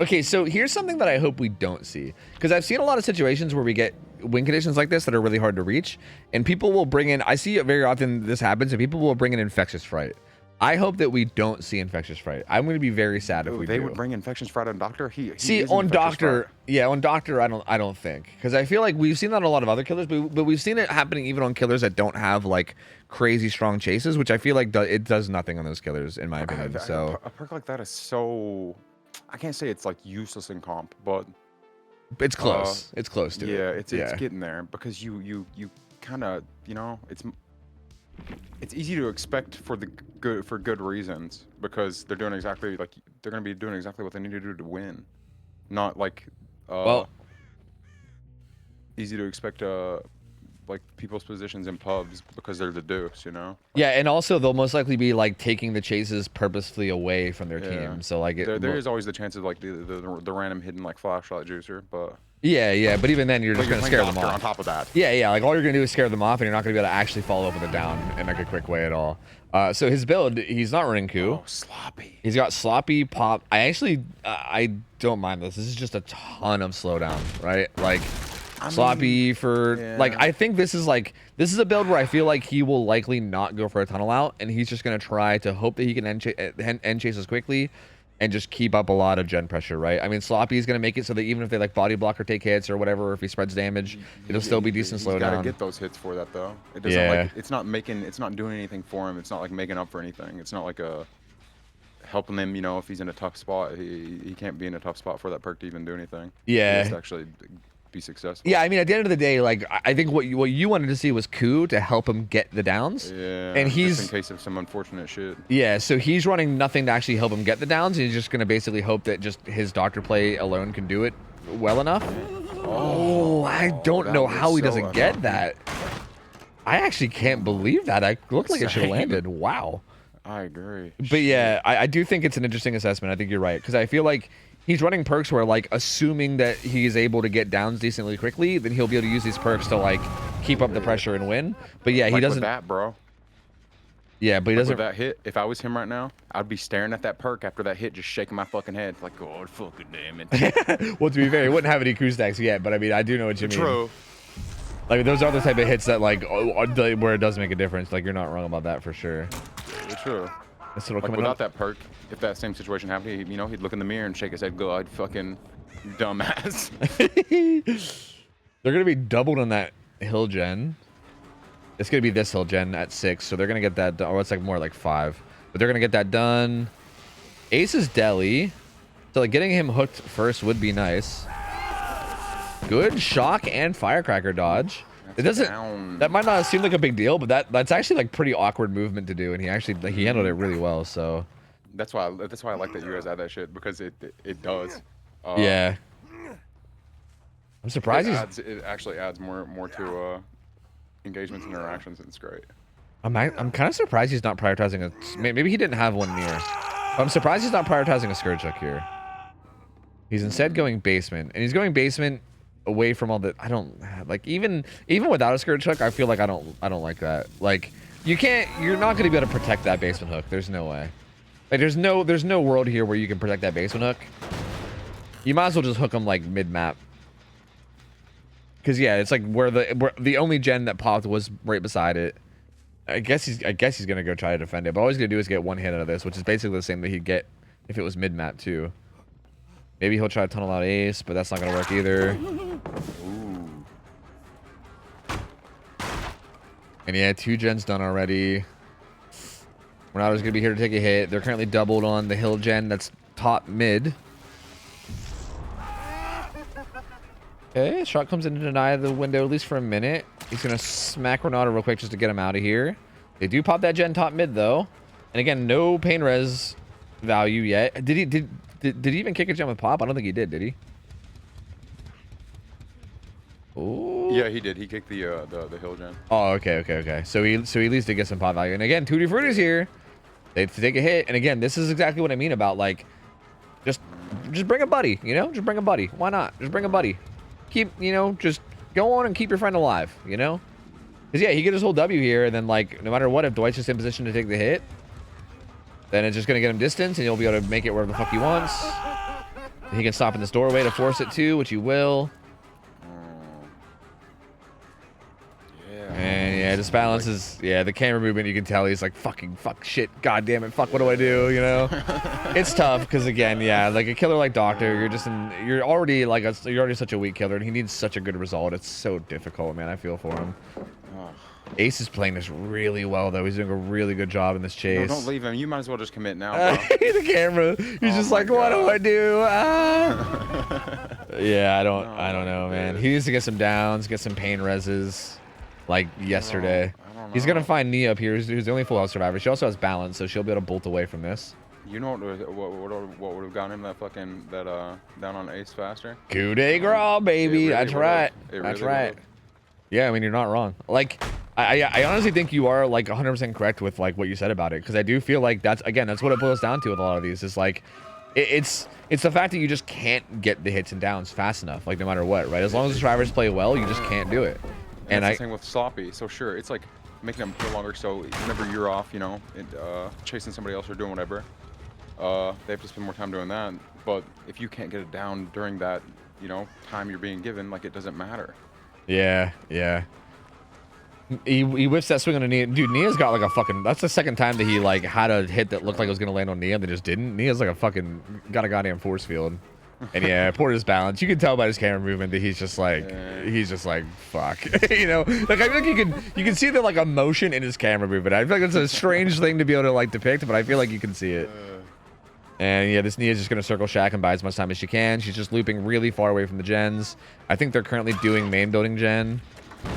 Okay, so here's something that I hope we don't see, because I've seen a lot of situations where we get win conditions like this that are really hard to reach, and people will bring in. I see it very often. This happens, and people will bring in Infectious Fright. I hope that we don't see Infectious Fright. I'm going to be very sad if we do. They would bring Infectious Fright on Doctor. See, on Doctor, yeah, on Doctor, I don't think, because I feel like we've seen that on a lot of other killers, but we've seen it happening even on killers that don't have like crazy strong chases, which I feel like it does nothing on those killers, in my opinion. So a perk like that is so, I can't say it's like useless in comp, but it's close. It's close to it. Yeah, it's getting there, because you kind of it's easy to expect for good reasons, because they're doing exactly like they're going to be doing exactly what they need to do to win, not like easy to expect like people's positions in pubs because they're the deuce, Yeah, and also they'll most likely be like taking the chases purposefully away from their team. So like there is always the chance of like the random hidden like flashlight juicer, but yeah, but even then you're just gonna scare them off. On top of that, yeah, like all you're gonna do is scare them off, and you're not gonna be able to actually follow up with a down in like a quick way at all. So his build, he's not running Coup. Oh, sloppy. He's got sloppy pop. I don't mind this. This is just a ton of slowdown, right? Like sloppy for like, I think this is a build where I feel like he will likely not go for a tunnel out, and he's just gonna try to hope that he can end chases quickly and just keep up a lot of gen pressure, right? I mean, sloppy is gonna make it so that even if they like body block or take hits or whatever, or if he spreads damage, it'll still be decent slowdown. You gotta get those hits for that though. It doesn't it's not doing anything for him. It's not like making up for anything. It's not like helping him, if he's in a tough spot. He can't be in a tough spot for that perk to even do anything. Yeah. He has to actually be successful. Yeah, I mean, at the end of the day, like I think what you wanted to see was Ku to help him get the downs. Yeah, and he's just in case of some unfortunate shit. Yeah, so he's running nothing to actually help him get the downs. He's just gonna basically hope that just his doctor play alone can do it well enough. Oh, I don't know how he doesn't get that. I actually can't believe that. I looked like it should have landed. Wow. I agree. But yeah, I do think it's an interesting assessment. I think you're right, because I feel like he's running perks where, like, assuming that he's able to get downs decently quickly, then he'll be able to use these perks to, like, keep up the pressure and win. But yeah, he doesn't. With that, bro. Yeah, but he doesn't. With that hit, if I was him right now, I'd be staring at that perk after that hit, just shaking my fucking head, like, God fucking damn it. Well, to be fair, he wouldn't have any Ku stacks yet, but I mean, I do know what you mean. True. Like, those are the type of hits that, like, where it does make a difference. Like, you're not wrong about that for sure. True. Like, without that perk, if that same situation happened, you know, he'd look in the mirror and shake his head, God, fucking dumbass. They're gonna be doubled on that hill gen. It's gonna be this hill gen at 6, so they're gonna get that done. Or it's like more like 5, but they're gonna get that done. Ace's deli, so like getting him hooked first would be nice. Good shock and firecracker dodge. It doesn't. That might not seem like a big deal, but that's actually like pretty awkward movement to do, and he actually he handled it really well. So that's why I like that you guys add that shit, because it does. Yeah. I'm surprised it actually adds more to engagements and interactions, and it's great. I'm kind of surprised he's not prioritizing a. Maybe he didn't have one near. But I'm surprised he's not prioritizing a scourge hook here. He's instead going basement, and he's going basement away from all the. I don't like even without a scourge hook. I feel like I don't like that. Like you're not going to be able to protect that basement hook. There's no way. Like there's no world here where you can protect that basement hook. You might as well just hook him like mid map. Cause yeah, it's like where the only gen that popped was right beside it. I guess he's gonna go try to defend it, but all he's gonna do is get one hit out of this, which is basically the same that he'd get if it was mid map too. Maybe he'll try to tunnel out Ace, but that's not gonna work either. Ooh. And yeah, 2 gens done already. Renado's gonna be here to take a hit. They're currently doubled on the hill gen that's top mid. Okay, shot comes in to deny the window at least for a minute. He's gonna smack Renado real quick just to get him out of here. They do pop that gen top mid though, and again, no pain res value yet. Did he even kick a gen with pop? I don't think he did he? Ooh. Yeah, he did. He kicked the hill gen. Oh, okay. So he at least did get some pop value. And again, Tutti Frutti's here. They take a hit, and again, this is exactly what I mean about like, just bring a buddy, you know, just bring a buddy. Why not? Just bring a buddy. Keep, you know, just go on and keep your friend alive, you know? Because, yeah, he gets his whole W here, and then, like, no matter what, if Dwight's just in position to take the hit, then it's just going to get him distance, and he'll be able to make it wherever the fuck he wants. And he can stop in this doorway to force it, too, which he will. And, yeah, this balance is, yeah, the camera movement, you can tell he's like, fuck, shit, god damn it, fuck, what do I do, you know? It's tough, because, again, yeah, like, a killer like Doctor, you're already, like, you're already such a weak killer, and he needs such a good result. It's so difficult, man. I feel for him. Ace is playing this really well, though. He's doing a really good job in this chase. No, don't leave him. You might as well just commit now, bro. The camera. He's just like, what do I do? Yeah, I don't know, man. He needs to get some downs, get some pain reses. Like yesterday. He's gonna find Nia up here, who's the only full health survivor. She also has balance, so she'll be able to bolt away from this. You know what would have gotten him that down on Ace faster? Coup de grace, baby. That's right. That's right. Yeah, I mean, you're not wrong. Like, I honestly think you are like 100% correct with like what you said about it, because I do feel like that's what it boils down to with a lot of these. Is like, it's the fact that you just can't get the hits and downs fast enough, like no matter what, right? As long as the survivors play well, you just can't do it. And it's the same with Sloppy. So sure, it's like making them feel longer. So whenever you're off, you know, chasing somebody else or doing whatever, they have to spend more time doing that. But if you can't get it down during that, you know, time you're being given, like it doesn't matter. Yeah. He whips that swing on a Nia. Dude, Nia's got like a fucking. That's the second time that he like had a hit that looked like it was gonna land on Nia, and they just didn't. Nia's like a fucking got a goddamn force field. And yeah, poor his balance. You can tell by his camera movement that he's just like fuck. You know, like I feel like you can see the like emotion in his camera movement. I feel like it's a strange thing to be able to like depict, but I feel like you can see it. And yeah, this Nia's just going to circle Shack and buy as much time as she can. She's just looping really far away from the gens. I think they're currently doing main building gen.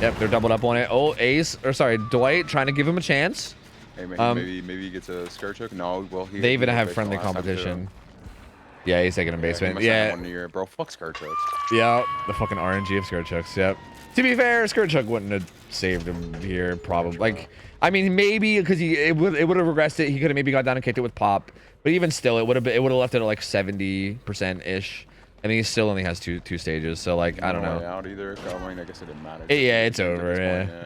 Yep, they're doubled up on it. Oh, Ace, or sorry, Dwight trying to give him a chance. Hey, maybe he gets a Scourge Hook. No, well, they even have friendly competition. Yeah, he's taking a basement. Yeah. 1 year, bro. Fuck Scourge Hooks. Yeah, the fucking RNG of Scourge Hooks. Yep. To be fair, Scourge Hook wouldn't have saved him here, probably. Like, I mean, maybe because it would have regressed it. He could have maybe got down and kicked it with Pop. But even still, it would have left it at like 70% ish. And he still only has two stages. So like, I don't know. Out either. I mean, I guess it didn't matter. Yeah, it's over.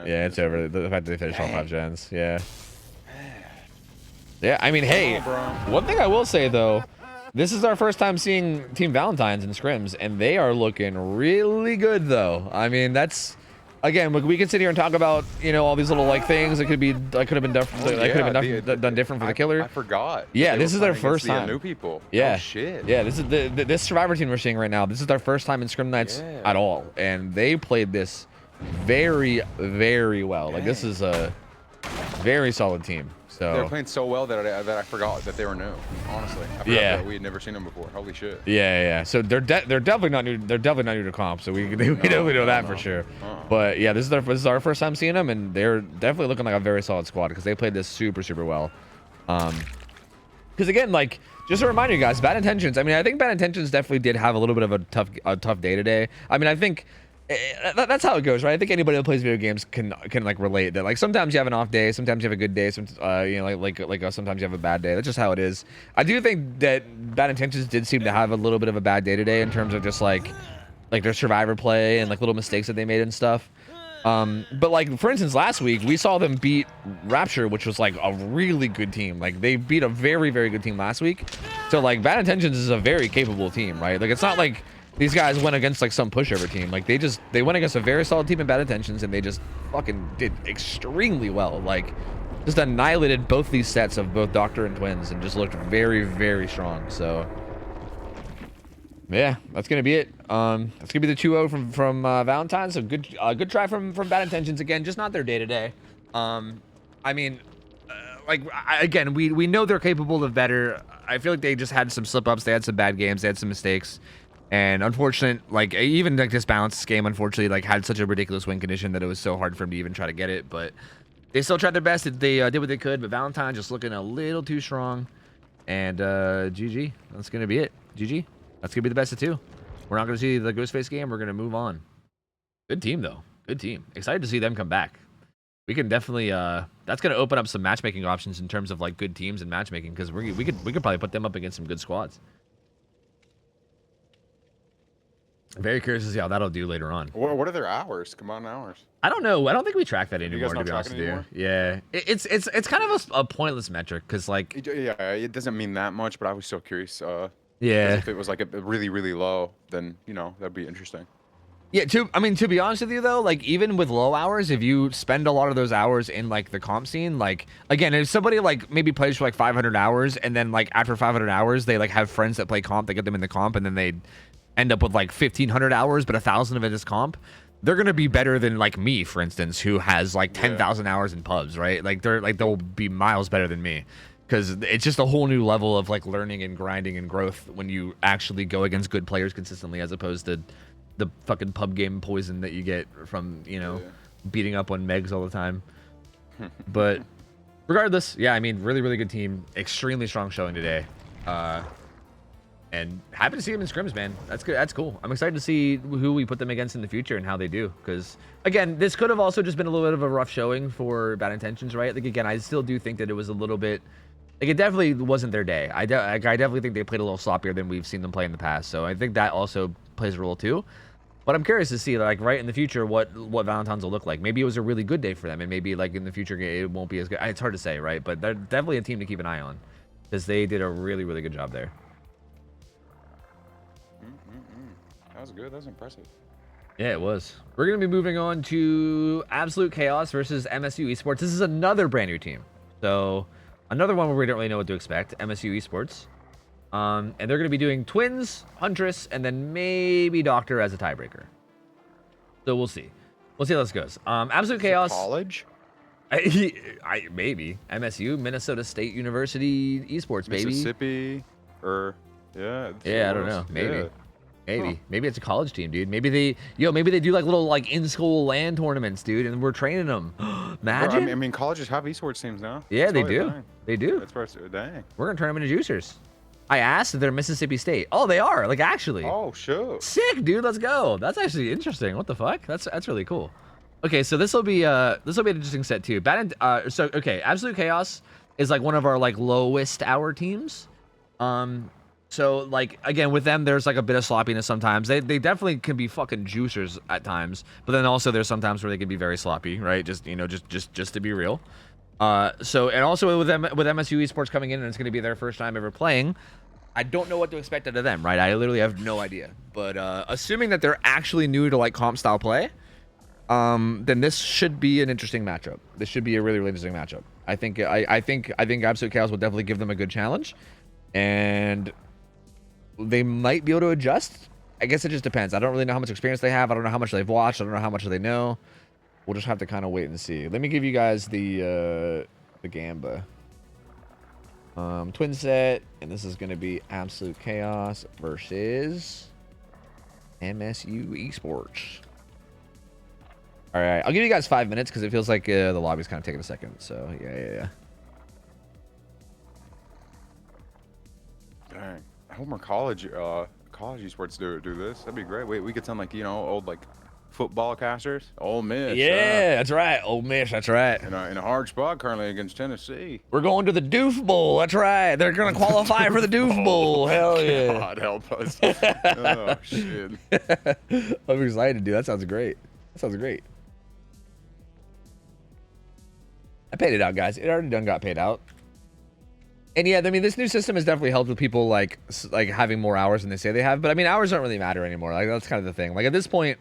Yeah, it's over. The fact that they finished all 5 gens. Yeah. Yeah, I mean, hey, one thing I will say though, this is our first time seeing Team Valentine's in scrims, and they are looking really good though. I mean, that's, again, we can sit here and talk about, you know, all these little like things that could have been done different for the killer. I forgot. Yeah, this is their first time. New people. Yeah. Oh, shit. Yeah, this is this Survivor team we're seeing right now. This is their first time in scrim nights at all, and they played this very, very well. Like, this is a very solid team. So they're playing so well that I forgot that they were new. Honestly, I forgot that we had never seen them before. Holy shit. Yeah. So they're definitely not new. They're definitely not new to comp. So we definitely know that for sure. But yeah, this is our first time seeing them, and they're definitely looking like a very solid squad because they played this super well. Because again, like, just to remind you guys, Bad Intentions. I mean, I think Bad Intentions definitely did have a little bit of a tough day today. I mean, I think. That's how it goes, right? I think anybody that plays video games can like relate that. Like, sometimes you have an off day, sometimes you have a good day, you know, like sometimes you have a bad day. That's just how it is. I do think that Bad Intentions did seem to have a little bit of a bad day today in terms of just like their survivor play and like little mistakes that they made and stuff. But like, for instance, last week we saw them beat Rapture, which was like a really good team. Like, they beat a very good team last week. So like, Bad Intentions is a very capable team, right? Like, it's not like these guys went against like some pushover team. Like, they went against a very solid team in Bad Intentions, and they just fucking did extremely well. Like, just annihilated both these sets of both Doctor and Twins, and just looked very strong. So yeah, that's gonna be it. That's gonna be the 2-0 from Valentine. So good try from Bad Intentions again. Just not their day to day. I mean, like, again, we know they're capable of better. I feel like they just had some slip ups. They had some bad games. They had some mistakes. And unfortunate, like, even like this balance game, unfortunately, like, had such a ridiculous win condition that it was so hard for them to even try to get it. But they still tried their best. They did what they could. But Valentine just looking a little too strong. And GG. That's gonna be it. GG. That's gonna be the best of 2. We're not gonna see the Ghostface game. We're gonna move on. Good team though. Good team. Excited to see them come back. We can definitely. That's gonna open up some matchmaking options in terms of like good teams and matchmaking, because we could probably put them up against some good squads. Very curious to see how that'll do later on. What are their hours? Come on, hours. I don't know. I don't think we track that anymore, to be honest with you. Yeah, it's kind of a pointless metric, because like, yeah, it doesn't mean that much. But I was so curious. Yeah. If it was like a really low, then, you know, that'd be interesting. Yeah, to be honest with you though, like, even with low hours, if you spend a lot of those hours in like the comp scene, like, again, if somebody like maybe plays for like 500 hours, and then like after 500 hours they like have friends that play comp, they get them in the comp, and then they end up with like 1,500 hours, but 1,000 of it is comp, they're gonna be better than like me, for instance, who has like 10,000 hours in pubs, right? Like, they'll be miles better than me, because it's just a whole new level of like learning and grinding and growth when you actually go against good players consistently, as opposed to the fucking pub game poison that you get from, you know, beating up on Megs all the time. But regardless, yeah, I mean, really good team, extremely strong showing today. And happy to see them in scrims, man. That's good. That's cool. I'm excited to see who we put them against in the future and how they do. Because, again, this could have also just been a little bit of a rough showing for Bad Intentions, right? Like, again, I still do think that it was a little bit... Like, it definitely wasn't their day. I definitely think they played a little sloppier than we've seen them play in the past. So I think that also plays a role, too. But I'm curious to see, like, right in the future, what Valentine's will look like. Maybe it was a really good day for them, and maybe, like, in the future, it won't be as good. It's hard to say, right? But they're definitely a team to keep an eye on, because they did a really good job there. That was good. That was impressive. Yeah, it was. We're going to be moving on to Absolute Chaos versus MSU Esports. This is another brand new team. So, another one where we don't really know what to expect. MSU Esports. And they're going to be doing Twins, Huntress, and then maybe Doctor as a tiebreaker. So, we'll see. We'll see how this goes. Absolute Chaos. College? Maybe. MSU, Minnesota State University Esports, baby. Mississippi. Yeah. Yeah, I don't know. Maybe. Yeah. Maybe it's a college team, dude. Maybe they do like little like in-school LAN tournaments, dude, and we're training them. Bro, Imagine. I mean, colleges have esports teams now. Yeah, That's they probably a do. thing. They do. That's probably dang. We're gonna turn them into juicers. I asked if they're Mississippi State. Oh, they are. Like actually. Oh, sure. Sick, dude. Let's go. That's actually interesting. What the fuck? That's really cool. Okay, so this will be an interesting set too. Okay, Absolute Chaos is like one of our like lowest hour teams. So like again with them there's like a bit of sloppiness sometimes. They definitely can be fucking juicers at times, but then also there's sometimes where they can be very sloppy, right? Just just to be real. So and also with MSU Esports coming in and it's going to be their first time ever playing, I don't know what to expect out of them, right? I literally have no idea. But assuming that they're actually new to like comp style play, then this should be an interesting matchup. This should be a really interesting matchup. I think Absolute Chaos will definitely give them a good challenge, and they might be able to adjust. I guess it just depends. I don't really know how much experience they have. I don't know how much they've watched. I don't know how much they know. We'll just have to kind of wait and see. Let me give you guys the Gamba twin set, and this is going to be Absolute Chaos versus MSU Esports. All right, I'll give you guys 5 minutes because it feels like the lobby's kind of taking a second. So yeah. Dang. I hope more college esports do this. That'd be great. We could sound like old like football casters. Ole Miss. Yeah, that's right. Ole Miss. That's right. In a hard spot currently against Tennessee. We're going to the Doof Bowl. That's right. They're gonna qualify for the Doof Bowl. Hell yeah. God help us. Oh shit. I'm excited, dude. That sounds great. I paid it out, guys. It already done got paid out. And yeah, I mean, this new system has definitely helped with people like having more hours than they say they have. But I mean, hours don't really matter anymore. Like that's kind of the thing. Like at this point,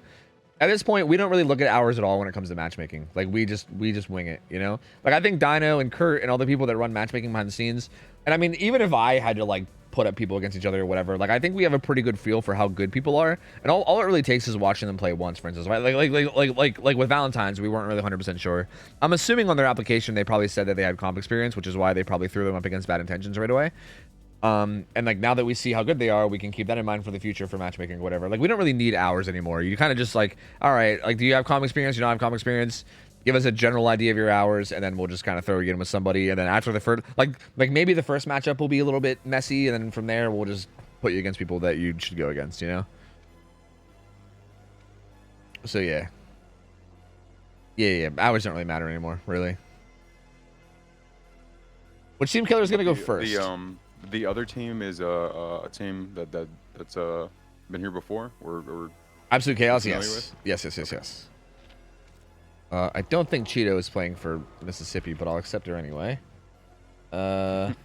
we don't really look at hours at all when it comes to matchmaking. Like we just wing it, you know? Like I think Dino and Kurt and all the people that run matchmaking behind the scenes. And I mean, even if I had to like put up people against each other or whatever, like I think we have a pretty good feel for how good people are. And all it really takes is watching them play once, for instance, right? Like with Valentine's, we weren't really 100% sure. I'm assuming on their application they probably said that they had comp experience, which is why they probably threw them up against Bad Intentions right away. And like now that we see how good they are, we can keep that in mind for the future for matchmaking or whatever. Like we don't really need hours anymore. You kind of just like, all right, like do you have comp experience? You don't have comp experience? Give us a general idea of your hours, and then we'll just kind of throw you in with somebody. And then after the first, like maybe the first matchup will be a little bit messy, and then from there we'll just put you against people that you should go against, you know? So yeah. Hours don't really matter anymore, really. Which team killer is gonna go first? The other team is a team that's been here before. Or Absolute Chaos. Yes. I don't think Cheeto is playing for Mississippi, but I'll accept her anyway. I'm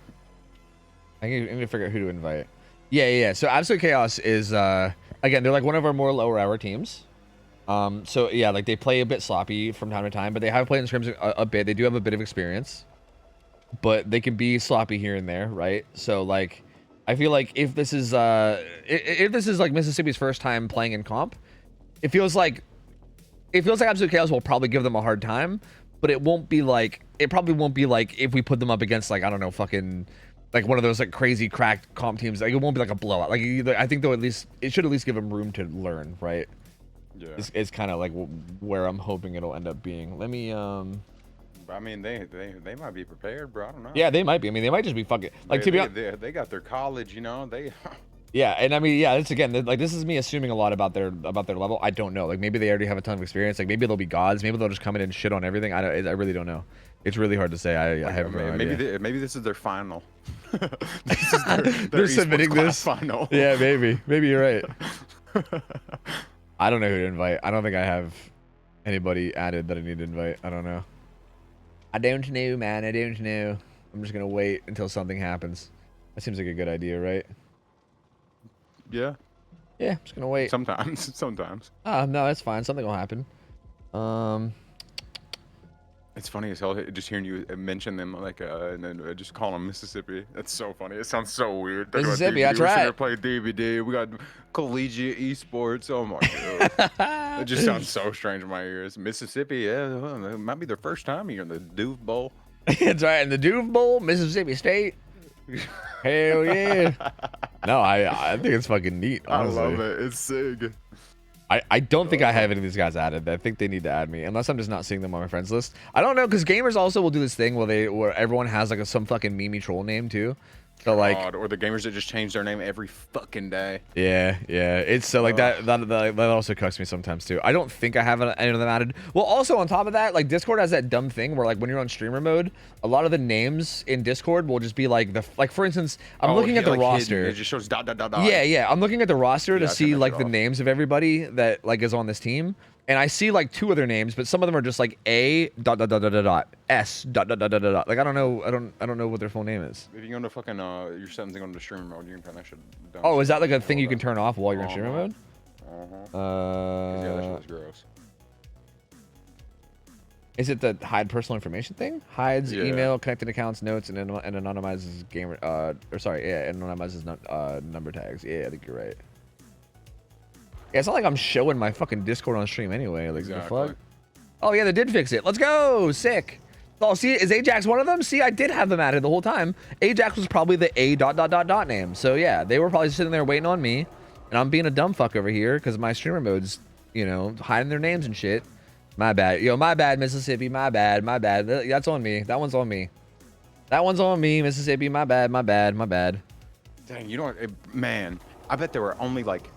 gonna figure out who to invite. Yeah. So Absolute Chaos is again, they're like one of our more lower hour teams. So yeah, like they play a bit sloppy from time to time, but they have played in scrims a bit. They do have a bit of experience, but they can be sloppy here and there, right? So like, I feel like if this is like Mississippi's first time playing in comp, it feels like Absolute Chaos will probably give them a hard time, but it probably won't be like if we put them up against like, I don't know, fucking like one of those like crazy cracked comp teams. Like it won't be like a blowout. Like I think it should at least give them room to learn, right? Yeah. It's kind of like where I'm hoping it'll end up being. Let me I mean, they might be prepared, bro. I don't know. Yeah, they might be. I mean, they might just be fucking like they got their college, They. Yeah, and I mean, yeah, it's again like this is me assuming a lot about their level. I don't know. Like maybe they already have a ton of experience. Like maybe they'll be gods. Maybe they'll just come in and shit on everything. I really don't know. It's really hard to say. I have no idea. Maybe this is their final. They're submitting this final. Yeah, maybe you're right. I don't know who to invite. I don't think I have anybody added that I need to invite. I don't know. I don't know, man. I don't know. I'm just gonna wait until something happens. That seems like a good idea, right? Yeah. Yeah, I'm just gonna wait. Sometimes. Oh no, that's fine. Something will happen. It's funny as hell just hearing you mention them like and then just call them Mississippi. That's so funny. It sounds so weird. Mississippi, that's right. We play DVD. We got collegiate esports. Oh my god. It just sounds so strange in my ears. Mississippi, yeah, well, it might be their first time here in the Doof Bowl. That's right, in the Doof Bowl, Mississippi State. Hell yeah. No, I think it's fucking neat, honestly. I love it. It's sick. I don't think I have any of these guys added. I think they need to add me, unless I'm just not seeing them on my friends list. I don't know, because gamers also will do this thing where everyone has like some fucking meme troll name too. So like, God, or the gamers that just change their name every fucking day. yeah, it's so like that also cucks me sometimes too. I don't think I have any of them added. Well, also on top of that, like Discord has that dumb thing where like when you're on streamer mode, a lot of the names in Discord will just be like for instance, I'm looking at the roster. Hidden. It just shows dot. Yeah, I'm looking at the roster to see like the off. names of everybody that like is on this team. And I see like 2 other names, but some of them are just like A S . Like I don't know what their full name is. If you go into fucking your settings and go into streamer mode, you can turn that shit down. Oh, is that like a thing you can turn off while you're in streamer mode? Yeah, that shit was gross. Is it the hide personal information thing? Hides email, connected accounts, notes, and anonymizes gamer. Anonymizes number tags. Yeah, I think you're right. Yeah, it's not like I'm showing my fucking Discord on stream anyway. Like, the fuck? Oh, yeah, they did fix it. Let's go. Sick. Oh, see, is Ajax one of them? See, I did have them added the whole time. Ajax was probably the A ... name. So, yeah, they were probably sitting there waiting on me. And I'm being a dumb fuck over here because my streamer mode's, you know, hiding their names and shit. My bad. Yo, my bad, Mississippi. My bad. That's on me. That one's on me. That one's on me, Mississippi. My bad. Dang, you know what? Man, I bet there were only like...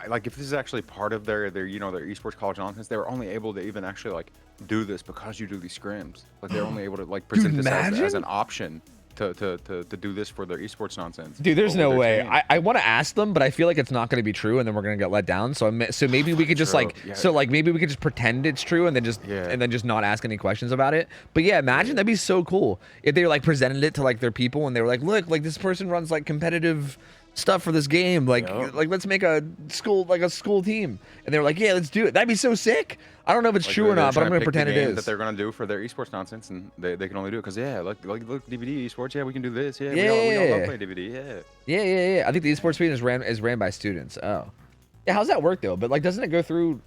Like if this is actually part of their esports college nonsense, they were only able to even actually like do this because you do these scrims. Like they're only able to like present this as an option to do this for their esports nonsense. Dude, there's no way. I want to ask them, but I feel like it's not going to be true, and then we're going to get let down. So maybe we could just maybe we could just pretend it's true, and then just not ask any questions about it. But yeah, imagine that'd be so cool if they like presented it to like their people, and they were like, look, like this person runs like competitive stuff for this game, like let's make a school team, and they were like, yeah, let's do it. That'd be so sick. I don't know if it's true or not, but I'm gonna pretend it is. That they're gonna do for their esports nonsense, and they can only do it because look DVD esports, we can do this, we all love play DVD, yeah. I think the esports scene is ran by students. Oh, yeah. How's that work though? But like, doesn't it go through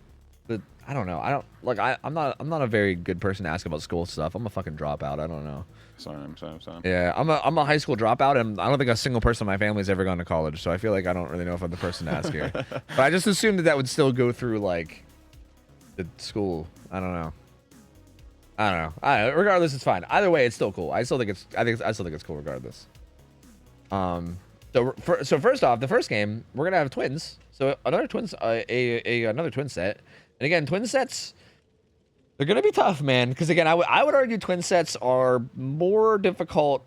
the? I don't know. I'm not a very good person to ask about school stuff. I'm a fucking dropout. I don't know. Same. Yeah, I'm a high school dropout, and I don't think a single person in my family has ever gone to college, so I feel like I don't really know if I'm the person to ask here. But I just assumed that would still go through like the school. I don't know. Regardless, it's fine. Either way, it's still cool. I still think it's cool regardless. So first off, the first game we're gonna have twins. So another twins, another twin set, and again, twin sets. They're going to be tough, man, because, again, I would argue twin sets are more difficult.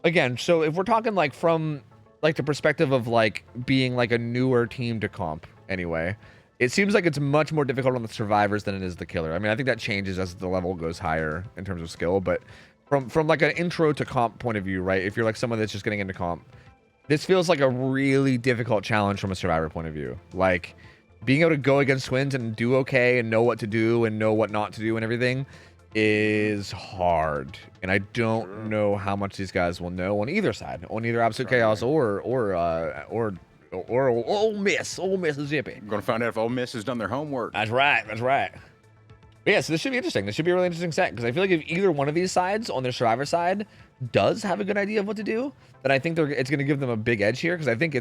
Again, so if we're talking, like, from, like, the perspective of, like, being, like, a newer team to comp, anyway, it seems like it's much more difficult on the survivors than it is the killer. I mean, I think that changes as the level goes higher in terms of skill, but from like, an intro to comp point of view, right, if you're, like, someone that's just getting into comp, this feels like a really difficult challenge from a survivor point of view. Like, being able to go against twins and do okay and know what to do and know what not to do and everything is hard. And I don't know how much these guys will know on either side, on either Absolute Chaos or Ole Miss, Mississippi. I'm gonna find out if Ole Miss has done their homework. That's right. But yeah, so this should be interesting. This should be a really interesting set because I feel like if either one of these sides on their survivor side does have a good idea of what to do, then I think it's going to give them a big edge here because I think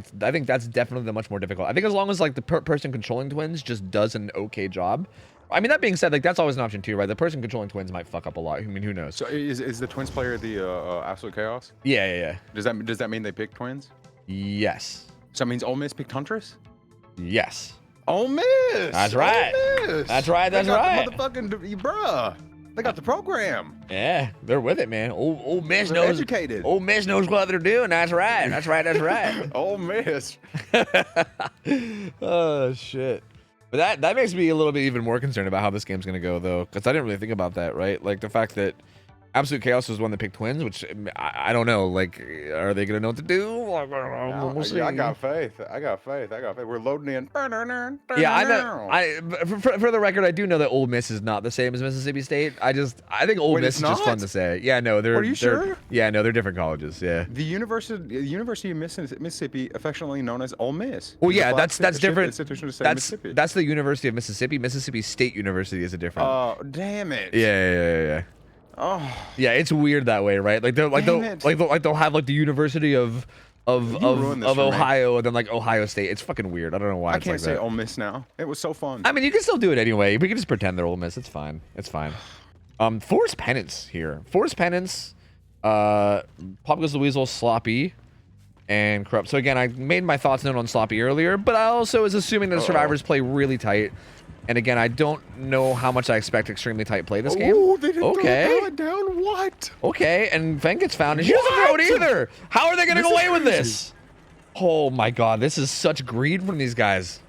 that's definitely the much more difficult. I think as long as like the person controlling twins just does an okay job. I mean, that being said, like that's always an option too, right? The person controlling twins might fuck up a lot. I mean, who knows? So is the twins player the Absolute Chaos? Yeah. Does that mean they picked twins? Yes. So that means Ole Miss picked Huntress? Yes. Ole Miss. That's right. Ole Miss. That's right. The motherfucking bruh. They got the program. Yeah, they're with it, man. Ole Miss knows. Educated. Ole Miss knows what they're doing. That's right. Ole Miss. Oh shit. But that makes me a little bit even more concerned about how this game's gonna go, though, because I didn't really think about that, right? Like the fact that Absolute Chaos was one that picked twins, which I don't know. Like, are they gonna know what to do? We'll see. Yeah, I got faith. We're loading in. Yeah, I know. For the record, I do know that Ole Miss is not the same as Mississippi State. I think Ole Miss is just fun to say. Yeah, no, Are you sure? Yeah, no, they're different colleges. Yeah. The University of Mississippi, affectionately known as Ole Miss. Well, yeah, that's different. That's the University of Mississippi. Mississippi State University is a different. Oh, damn it. Yeah. Oh, Yeah, it's weird that way, right? Like they'll have like the University of ruined this for me. Ohio and then like Ohio State. It's fucking weird. I don't know why I it's can't like say that. Ole Miss now. It was so fun. I mean, you can still do it anyway. We can just pretend they're Ole Miss. It's fine. It's fine. Forced penance here. Forced penance. Pop Goes the Weasel, sloppy, and corrupt. So again, I made my thoughts known on sloppy earlier, but I also was assuming that the survivors play really tight. And again, I don't know how much I expect extremely tight play this game. Oh, they didn't throw it down. What? Okay, and Feng gets found, and she doesn't throw it either. How are they getting away with this? Oh my god, this is such greed from these guys.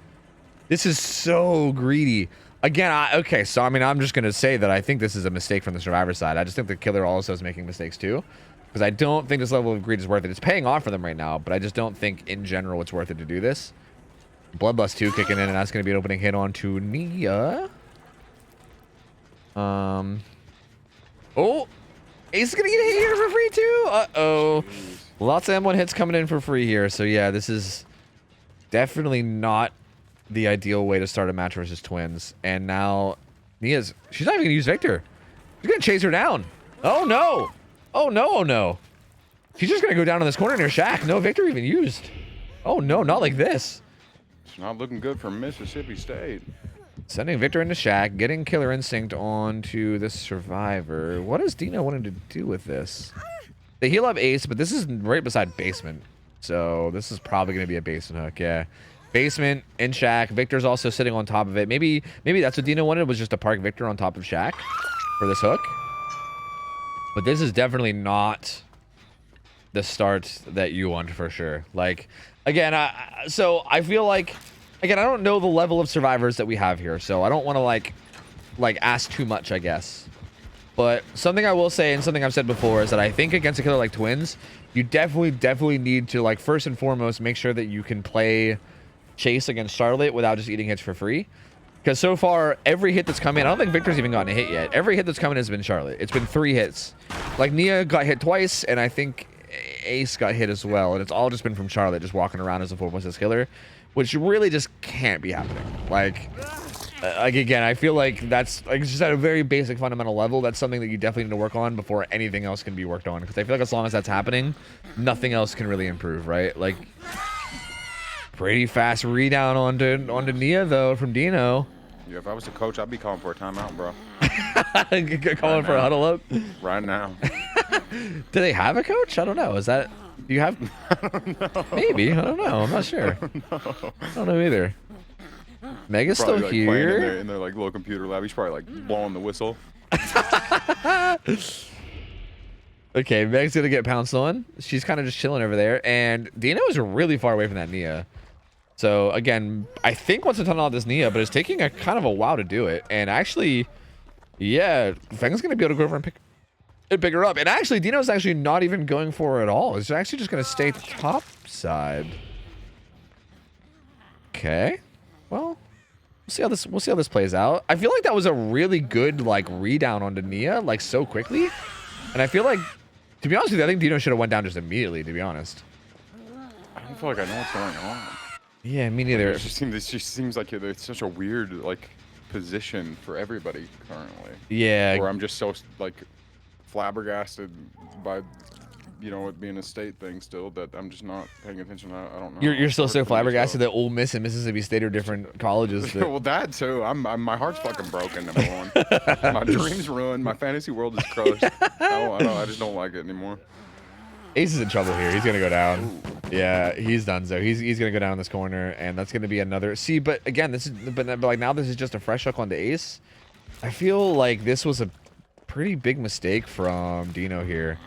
This is so greedy. Again, okay, so I mean, I'm just going to say that I think this is a mistake from the survivor side. I just think the killer also is making mistakes too. Because I don't think this level of greed is worth it. It's paying off for them right now, but I just don't think in general it's worth it to do this. Bloodlust 2 kicking in, and that's going to be an opening hit on to Nia. Oh, Ace is going to get hit here for free too? Uh-oh. Jeez. Lots of M1 hits coming in for free here. So yeah, this is definitely not the ideal way to start a match versus twins. And now Nia's, she's not even going to use Victor. She's going to chase her down. Oh no. Oh no, oh no. She's just going to go down in this corner near Shaq. No Victor even used. Oh no, not like this. It's not looking good for Mississippi State. Sending Victor into Shaq, getting Killer Instinct onto the survivor. What is Dino wanting to do with this? They heal up Ace, but this is right beside basement. So this is probably going to be a basement hook, yeah. Basement in Shaq. Victor's also sitting on top of it. Maybe that's what Dino wanted, was just to park Victor on top of Shaq for this hook. But this is definitely not the start that you want for sure. Like, again, so I feel like, again, I don't know the level of survivors that we have here, so I don't want to like ask too much, I guess. But something I will say, and something I've said before, is that I think against a killer like Twins, you definitely need to, like, first and foremost, make sure that you can play Chase against Charlotte without just eating hits for free. Because so far, every hit that's come in, I don't think Victor's even gotten a hit yet. Every hit that's come in has been Charlotte. It's been 3 hits. Like, Nia got hit twice, and I think Ace got hit as well. And it's all just been from Charlotte, just walking around as a 4+6 killer, which really just can't be happening. Like again, I feel like that's, like, just at a very basic fundamental level, that's something that you definitely need to work on before anything else can be worked on. Because I feel like as long as that's happening, nothing else can really improve, right? Like, pretty fast redown onto Nia, though, from Dino. Yeah, if I was a coach, I'd be calling for a timeout, bro. Calling for a huddle up? Right now. Do they have a coach? I don't know. Is that... Do you have... I don't know. Maybe. I don't know. I'm not sure. I don't know either. Mega's Probably, still like, here. in their like little computer lab. He's probably like blowing the whistle. Okay, Meg's gonna get pounced on. She's kind of just chilling over there, and Dino is really far away from that Nia. So again, I think wants to tunnel out this Nia, but it's taking a kind of a while to do it. And actually, yeah, Feng's gonna be able to go over and pick her up. And actually, Dino's actually not even going for her at all. It's actually just gonna stay top side. Okay. Well, we'll see how this plays out. I feel like that was a really good, like, redown onto Nia, like, so quickly. And I feel like, to be honest with you, I think Dino should have went down just immediately, to be honest. I don't feel like I know what's going on. Yeah, me neither. It just seems like it's such a weird, like, position for everybody currently. Yeah. Where I'm just so, like, flabbergasted by, you know, it being a state thing still, that I'm just not paying attention. I don't know. You're still so flabbergasted that Ole Miss and Mississippi State are different colleges. That... Well, that too. My heart's fucking broken, number one. My dreams ruined. My fantasy world is crushed. I just don't like it anymore. Ace is in trouble here. He's gonna go down. Ooh. Yeah, he's done. So he's gonna go down in this corner, and that's gonna be another. See, but again, but like now this is just a fresh hook onto Ace. I feel like this was a pretty big mistake from Dino here.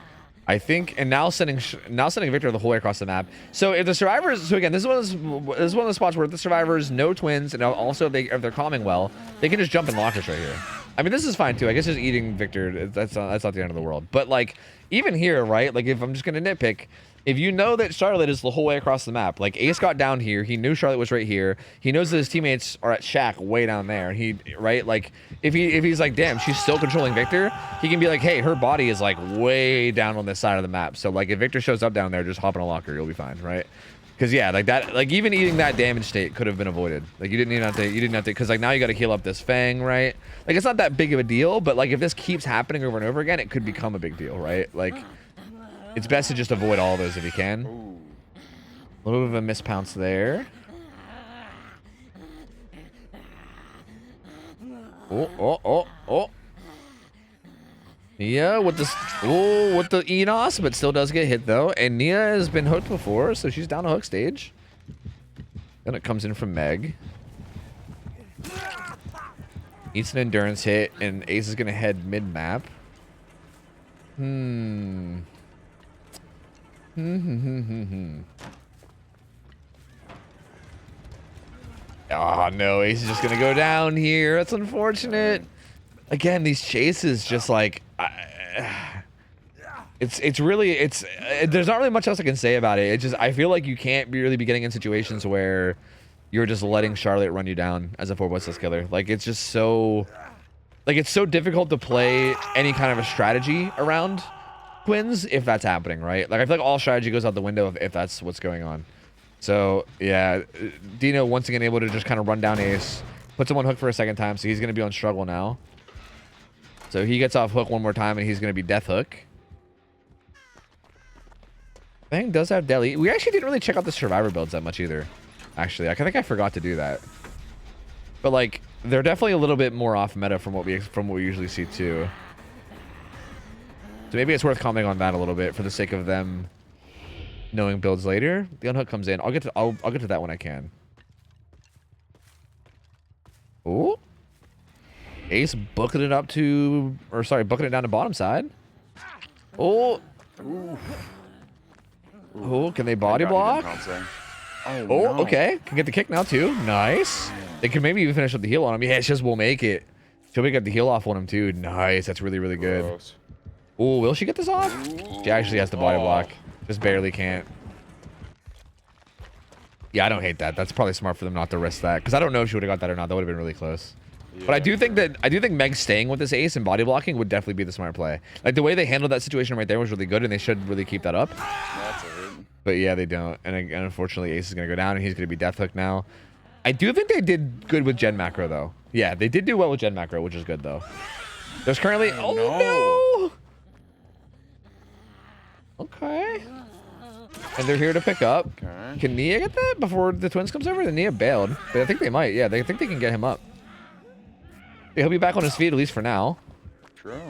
I think, and now sending Victor the whole way across the map. So if the survivors, so again, this is one of the spots where the survivors know twins, and also if they're calming well, they can just jump in lockers right here. I mean, this is fine too. I guess just eating Victor, that's not the end of the world. But like, even here, right? Like, if I'm just gonna nitpick, if you know that Charlotte is the whole way across the map, like Ace got down here, he knew Charlotte was right here. He knows that his teammates are at Shack way down there. And he, right? Like, if he's like, damn, she's still controlling Victor, he can be like, hey, her body is like way down on this side of the map. So like, if Victor shows up down there, just hop in a locker, you'll be fine, right? Because yeah, like that, like even eating that damage state could have been avoided. Like you didn't have to, because like now you got to heal up this Fang, right? Like it's not that big of a deal, but like if this keeps happening over and over again, it could become a big deal, right? Like it's best to just avoid all those if you can. A little bit of a mispounce there. Oh. Nia with the with the Enos, but still does get hit though. And Nia has been hooked before, so she's down a hook stage. Then it comes in from Meg. Eats an endurance hit, and Ace is gonna head mid-map. Oh no, Ace is just gonna go down here. That's unfortunate. Again, these chases just like it's really there's not really much else I can say about it. It's just I feel like you can't really be getting in situations where you're just letting Charlotte run you down as a 4x6 killer. Like it's just so it's so difficult to play any kind of a strategy around twins if that's happening, right? Like I feel like all strategy goes out the window if that's what's going on. So yeah, Dino once again able to just kind of run down Ace, puts him on hook for a second time, so he's gonna be on struggle now. So he gets off hook one more time, and he's going to be death hook. Fang does have deli. We actually didn't really check out the survivor builds that much either. Actually, I think I forgot to do that. But like, they're definitely a little bit more off meta from what we usually see too. So maybe it's worth commenting on that a little bit for the sake of them knowing builds later. The unhook comes in. I'll get to that when I can. Ooh. Ace booking it up to, or sorry, booking it down to bottom side. Oh. Oh, can they body block? Oh, no. Okay. Can get the kick now too. Nice. They can maybe even finish up the heal on him. Yeah, she will make it. She'll get the heal off on him too. Nice. That's really, really good. Oh, will she get this off? She actually has the body block. Just barely can't. Yeah, I don't hate that. That's probably smart for them not to risk that. Because I don't know if she would have got that or not. That would have been really close. Yeah. But I do think Meg staying with this Ace and body blocking would definitely be the smart play. Like the way they handled that situation right there was really good, and they should really keep that up. That's a hit. But yeah, they don't. And unfortunately, Ace is gonna go down, and he's gonna be death hook now. I do think they did good with Gen Macro though. Yeah, they did do well with Gen Macro, which is good though. There's currently no. Okay. And they're here to pick up. Okay. Can Nia get that before the twins comes over? The Nia bailed, but I think they might. Yeah, they think they can get him up. He'll be back on his feet, at least for now. True.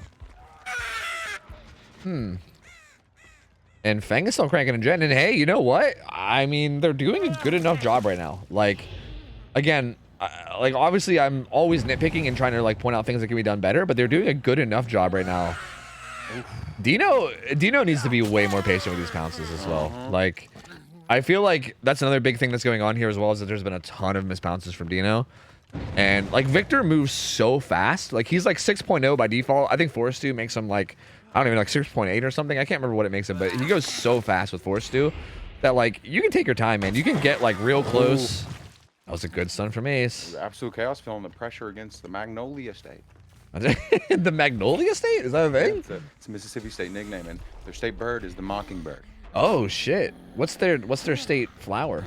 And Fang is still cranking a gen. And hey, you know what? I mean, they're doing a good enough job right now. Like, again, like obviously I'm always nitpicking and trying to like point out things that can be done better, but they're doing a good enough job right now. Dino needs to be way more patient with these pounces as well. Like, I feel like that's another big thing that's going on here as well, is that there's been a ton of mispounces from Dino. And like Victor moves so fast. Like he's like 6.0 by default. I think Force 2 makes him like, I don't even like 6.8 or something. I can't remember what it makes him, but he goes so fast with Force 2 that like you can take your time, man. You can get like real close. Ooh. That was a good stun from Ace. Absolute chaos feeling the pressure against the Magnolia State. The Magnolia State? Is that a thing? Yeah, it's a Mississippi State nickname, and their state bird is the mockingbird. Oh shit! What's their state flower?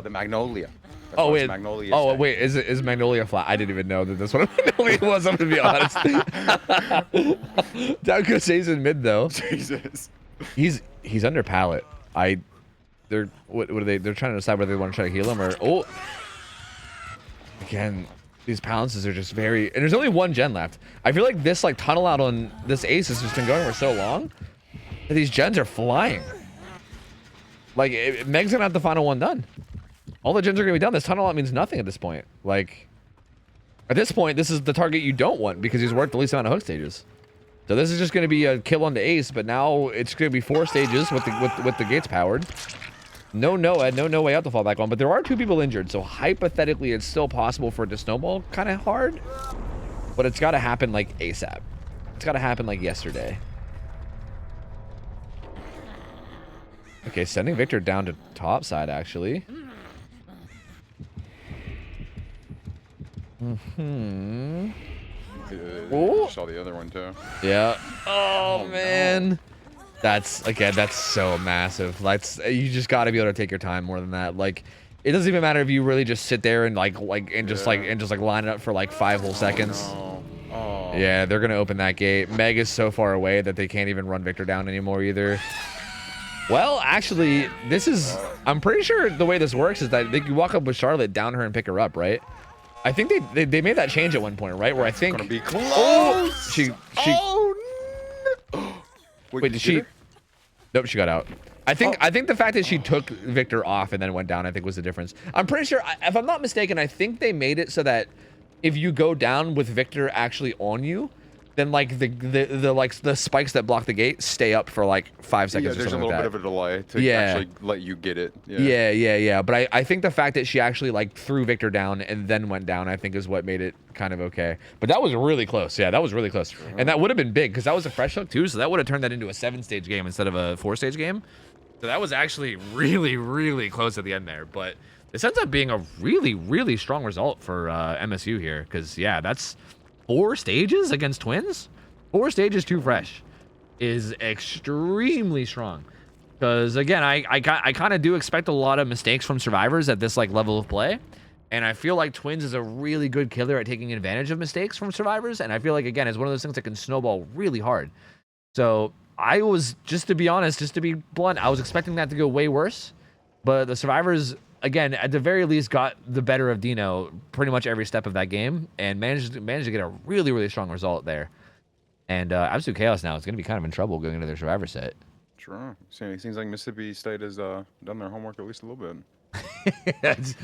The magnolia. That's wait. Magnolia oh State. wait, is magnolia flower? I didn't even know that that's what a magnolia was. I'm gonna be honest. Downco stays in mid though. Jesus. He's under pallet. They're what are they? They're trying to decide whether they want to try to heal him or again. These pounces are just very, and there's only one gen left. I feel like this like tunnel out on this Ace has just been going for so long that these gens are flying. Like Meg's gonna have the final one done. All the gens are gonna be done. This tunnel out means nothing at this point. Like at this point, this is the target you don't want because he's worked the least amount of hook stages. So this is just gonna be a kill on the Ace, but now it's gonna be 4 stages with the gates powered. No way out to fall back on, but there are 2 people injured, so hypothetically it's still possible for it to snowball kind of hard, but it's got to happen like ASAP. It's got to happen like yesterday. Okay, sending Victor down to top side, actually. Mm-hmm. Saw the other one, too. Yeah. Oh, man. No. That's so massive. You just got to be able to take your time more than that. Like, it doesn't even matter if you really just sit there and just line it up for like 5 whole seconds. No. Oh. Yeah, they're going to open that gate. Meg is so far away that they can't even run Victor down anymore either. Well, actually, I'm pretty sure the way this works is that you walk up with Charlotte, down her, and pick her up, right? I think they made that change at one point, right? Where I think... It's gonna be close! Oh! She no! Wait, did she... Nope, she got out. I think the fact that she took Victor off and then went down, I think was the difference. I'm pretty sure, if I'm not mistaken, I think they made it so that if you go down with Victor actually on you, then like the spikes that block the gate stay up for like 5 seconds. Yeah, there's a little bit of a delay to actually let you get it. Yeah. But I think the fact that she actually like threw Victor down and then went down, I think is what made it kind of okay. But that was really close. Yeah, that was really close. And that would have been big because that was a fresh hook too. So that would have turned that into a 7-stage game instead of a 4-stage game. So that was actually really, really close at the end there. But this ends up being a really, really strong result for MSU here. Because, yeah, that's 4 stages against Twins. 4 stages too fresh is extremely strong. Because, again, I kind of do expect a lot of mistakes from survivors at this like level of play. And I feel like Twins is a really good killer at taking advantage of mistakes from survivors. And I feel like, again, it's one of those things that can snowball really hard. So I was, just to be honest, just to be blunt, I was expecting that to go way worse. But the survivors, again, at the very least, got the better of Dino pretty much every step of that game and managed to get a really, really strong result there. And Absolute Chaos now is going to be kind of in trouble going into their survivor set. Sure. It seems like Mississippi State has done their homework at least a little bit. That's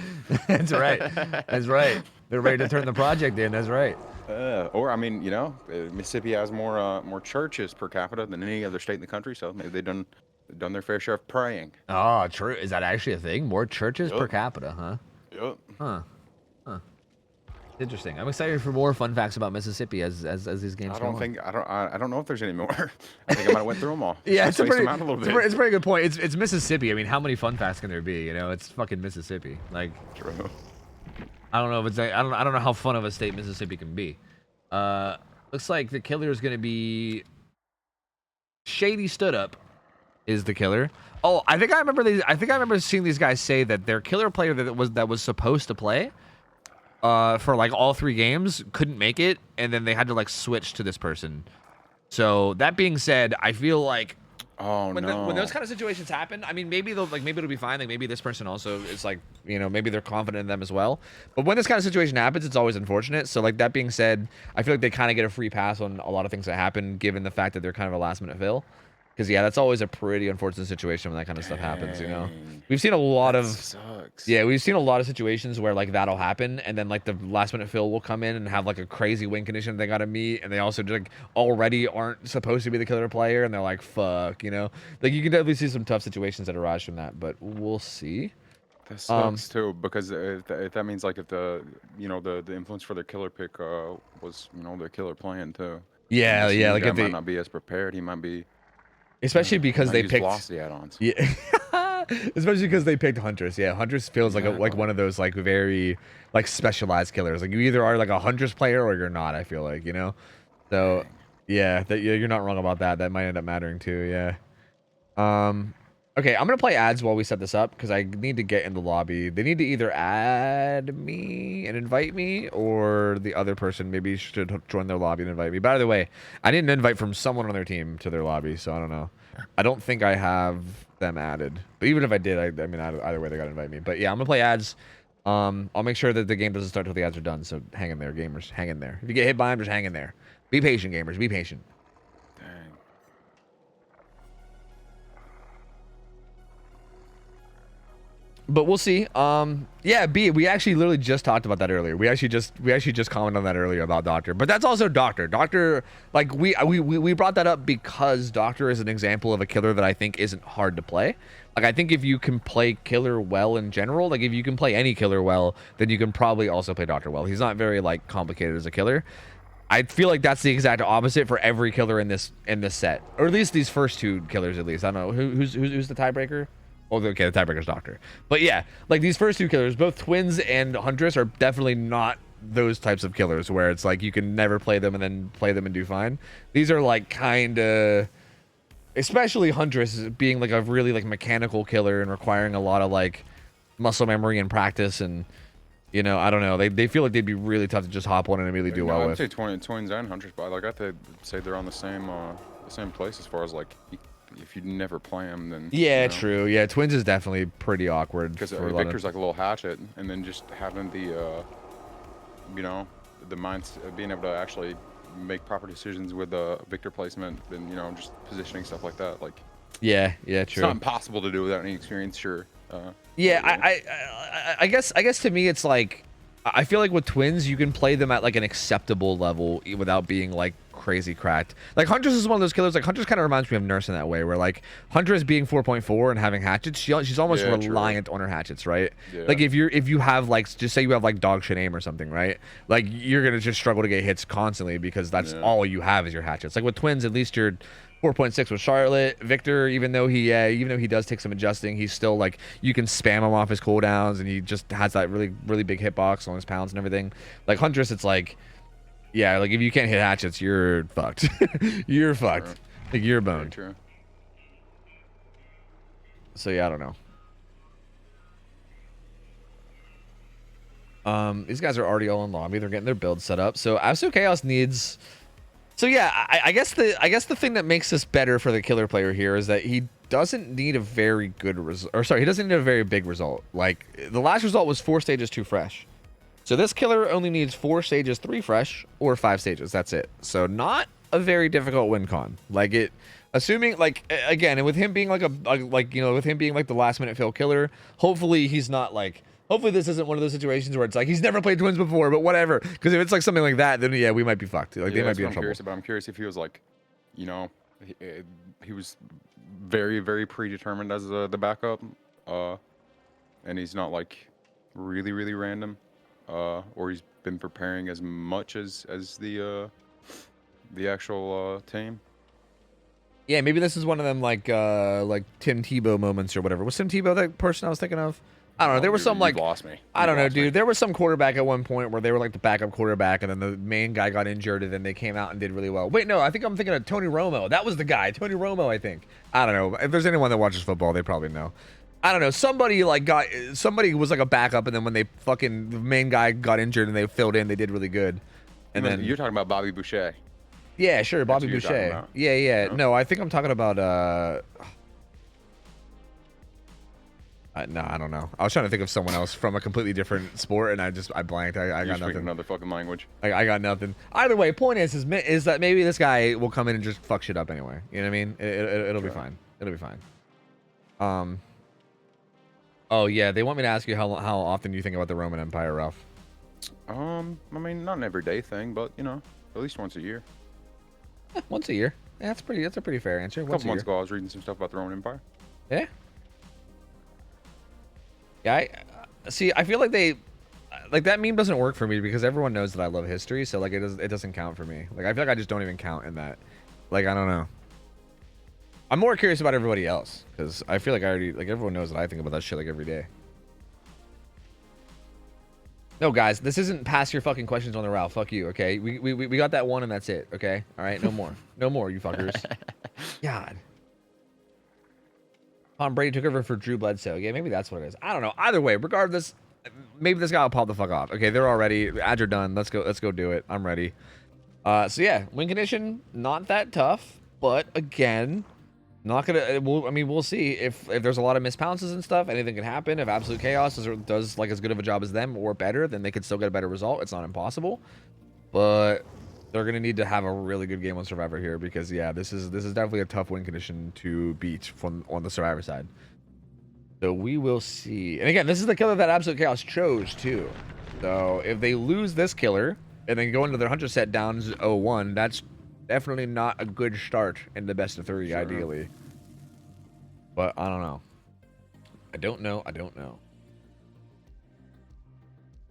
right. That's right. They're ready to turn the project in. That's right. Or I mean, you know, Mississippi has more churches per capita than any other state in the country, so maybe they've done their fair share of praying. Oh, true. Is that actually a thing? More churches per capita, huh? Yep. Huh. Interesting. I'm excited for more fun facts about Mississippi as these games go on. I don't know if there's any more. I think I might have went through them all. Yeah, it's a pretty good point. It's Mississippi. I mean, how many fun facts can there be? You know, it's fucking Mississippi. Like, true. I don't know if it's I don't know how fun of a state Mississippi can be. Looks like the killer is gonna be Shady Stood Up is the killer. Oh, I think I remember seeing these guys say that their killer player that was supposed to play for like all 3 games couldn't make it, and then they had to like switch to this person. So that being said, I feel like when those kind of situations happen, I mean, maybe it'll be fine. Like maybe this person also is like, you know, maybe they're confident in them as well. But when this kind of situation happens, it's always unfortunate. So like that being said, I feel like they kind of get a free pass on a lot of things that happen, given the fact that they're kind of a last minute fill. Because yeah, that's always a pretty unfortunate situation when that kind of stuff happens. You know, we've seen a lot of situations where like that'll happen, and then like the last minute fill will come in and have like a crazy win condition they got to meet, and they also just like already aren't supposed to be the killer player, and they're like, fuck, you know, like you can definitely see some tough situations that arise from that, but we'll see. That sucks too, because if that means like if the influence for their killer pick was the killer plan too. Yeah, like if they might not be as prepared, he might be. Especially because they picked velocity add-ons. Yeah, especially because they picked Huntress. Yeah, Huntress feels like one of those like very like specialized killers. Like you either are like a Huntress player or you're not. I feel like, you know. So yeah, you're not wrong about that. That might end up mattering too. Yeah. Okay, I'm gonna play ads while we set this up because I need to get in the lobby. They need to either add me and invite me, or the other person maybe should join their lobby and invite me. By the way, I need an invite from someone on their team to their lobby, so I don't know. I don't think I have them added, but even if I did, I mean, either way, they gotta invite me. But yeah, I'm gonna play ads. I'll make sure that the game doesn't start till the ads are done. So hang in there, gamers. Hang in there. If you get hit by them, just hang in there. Be patient, gamers. Be patient. But we'll see. Yeah, B, we actually literally just talked about that earlier. We actually just commented on that earlier about Doctor. But that's also Doctor. Doctor, like we brought that up because Doctor is an example of a killer that I think isn't hard to play. Like I think if you can play killer well in general, like if you can play any killer well, then you can probably also play Doctor well. He's not very like complicated as a killer. I feel like that's the exact opposite for every killer in this set, or at least these first two killers. At least I don't know who's the tiebreaker. Oh, okay, the tiebreaker's Doctor. But yeah, like these first two killers, both Twins and Huntress, are definitely not those types of killers where it's like you can never play them and then play them and do fine. These are like kind of, especially Huntress being like a really like mechanical killer and requiring a lot of like muscle memory and practice, and you know, I don't know, they feel like they'd be really tough to just hop on and immediately do well I'd with. say Twins and Huntress, but like I have to say they're on the same place as far as like if you never play them, then Yeah, you know. true. Yeah, Twins is definitely pretty awkward Because Victor's like a little hatchet, and then just having the you know, the minds being able to actually make proper decisions with Victor placement and, you know, just positioning, stuff like that. Like, yeah, true. It's not impossible to do without any experience, sure. Yeah, I guess to me it's like, I feel like with Twins you can play them at like an acceptable level without being like crazy cracked. Like Huntress is one of those killers. Like Huntress kind of reminds me of Nurse in that way, where like Huntress being 4.4 and having hatchets, she's almost reliant on her hatchets, right? Yeah. Like if you have like, just say you have like dog shit aim or something, right? Like you're gonna just struggle to get hits constantly because that's all you have is your hatchets. Like with Twins, at least you're 4.6 with Charlotte. Victor, even though he does take some adjusting, he's still like, you can spam him off his cooldowns and he just has that really big hitbox on his pounds and everything. Like Huntress, it's like, yeah, like if you can't hit hatchets, you're fucked. You're fucked. Sure. Like you're boned. True. So yeah, I don't know. These guys are already all in lobby. They're getting their build set up. So Absolute Chaos needs. So yeah, I guess the thing that makes this better for the killer player here is that he doesn't need a very good result. Or sorry, he doesn't need a very big result. Like the last result was 4 stages 2 fresh. So this killer only needs 4 stages 3 fresh or 5 stages. That's it. So not a very difficult win con. Like it, assuming like, again, and with him being like with him being like the last minute fill killer, hopefully he's not like, hopefully this isn't one of those situations where it's like he's never played Twins before, but whatever. Because if it's like something like that, then yeah, we might be fucked. Like they might be in trouble. I'm curious if he was like, you know, he was very predetermined as the backup, and he's not like really random, or he's been preparing as much as the actual team. Yeah, maybe this is one of them like Tim Tebow moments or whatever. Was Tim Tebow that person I was thinking of? I don't know. There was some like, lost me. I don't know, dude. There was some quarterback at one point where they were like the backup quarterback, and then the main guy got injured, and then they came out and did really well. Wait, no, I think I'm thinking of Tony Romo. That was the guy, Tony Romo. I think. I don't know. If there's anyone that watches football, they probably know. I don't know. Somebody was like a backup, and then when the main guy got injured and they filled in, they did really good. And then you're talking about Bobby Boucher. Yeah, sure, Bobby Boucher. Yeah. No, I think I'm talking about no, I don't know. I was trying to think of someone else from a completely different sport, and I blanked. I got nothing. Another fucking language. I got nothing. Either way, point is that maybe this guy will come in and just fuck shit up anyway. You know what I mean? It'll be fine. It'll be fine. Oh yeah, they want me to ask you how often you think about the Roman Empire, Ralph. I mean, not an everyday thing, but you know, at least once a year. Once a year. Yeah, that's a pretty fair answer. A couple months ago, I was reading some stuff about the Roman Empire. Yeah. Yeah, I feel like that meme doesn't work for me because everyone knows that I love history, so like it doesn't count for me. Like I feel like I just don't even count in that. Like I don't know. I'm more curious about everybody else because I feel like everyone knows that I think about that shit like every day. No, guys, this isn't pass your fucking questions on the Ralph. Fuck you, okay? We got that one and that's it, okay? All right, no more. No more, you fuckers. God. Tom Brady took over for Drew Bledsoe. Yeah, maybe that's what it is. I don't know. Either way, regardless, maybe this guy will pop the fuck off. Okay, they're all ready. Ads are done. Let's go do it. I'm ready. So yeah, win condition, not that tough, but again, not gonna. We'll see if there's a lot of mispounces and stuff. Anything can happen. If Absolute Chaos does like as good of a job as them or better, then they could still get a better result. It's not impossible, but they're gonna need to have a really good game on Survivor here because yeah, this is definitely a tough win condition to beat on the Survivor side. So we will see. And again, this is the killer that Absolute Chaos chose too. So if they lose this killer and then go into their Hunter set down 0-1, that's definitely not a good start in the best of 3, sure, ideally. But I don't know. I don't know.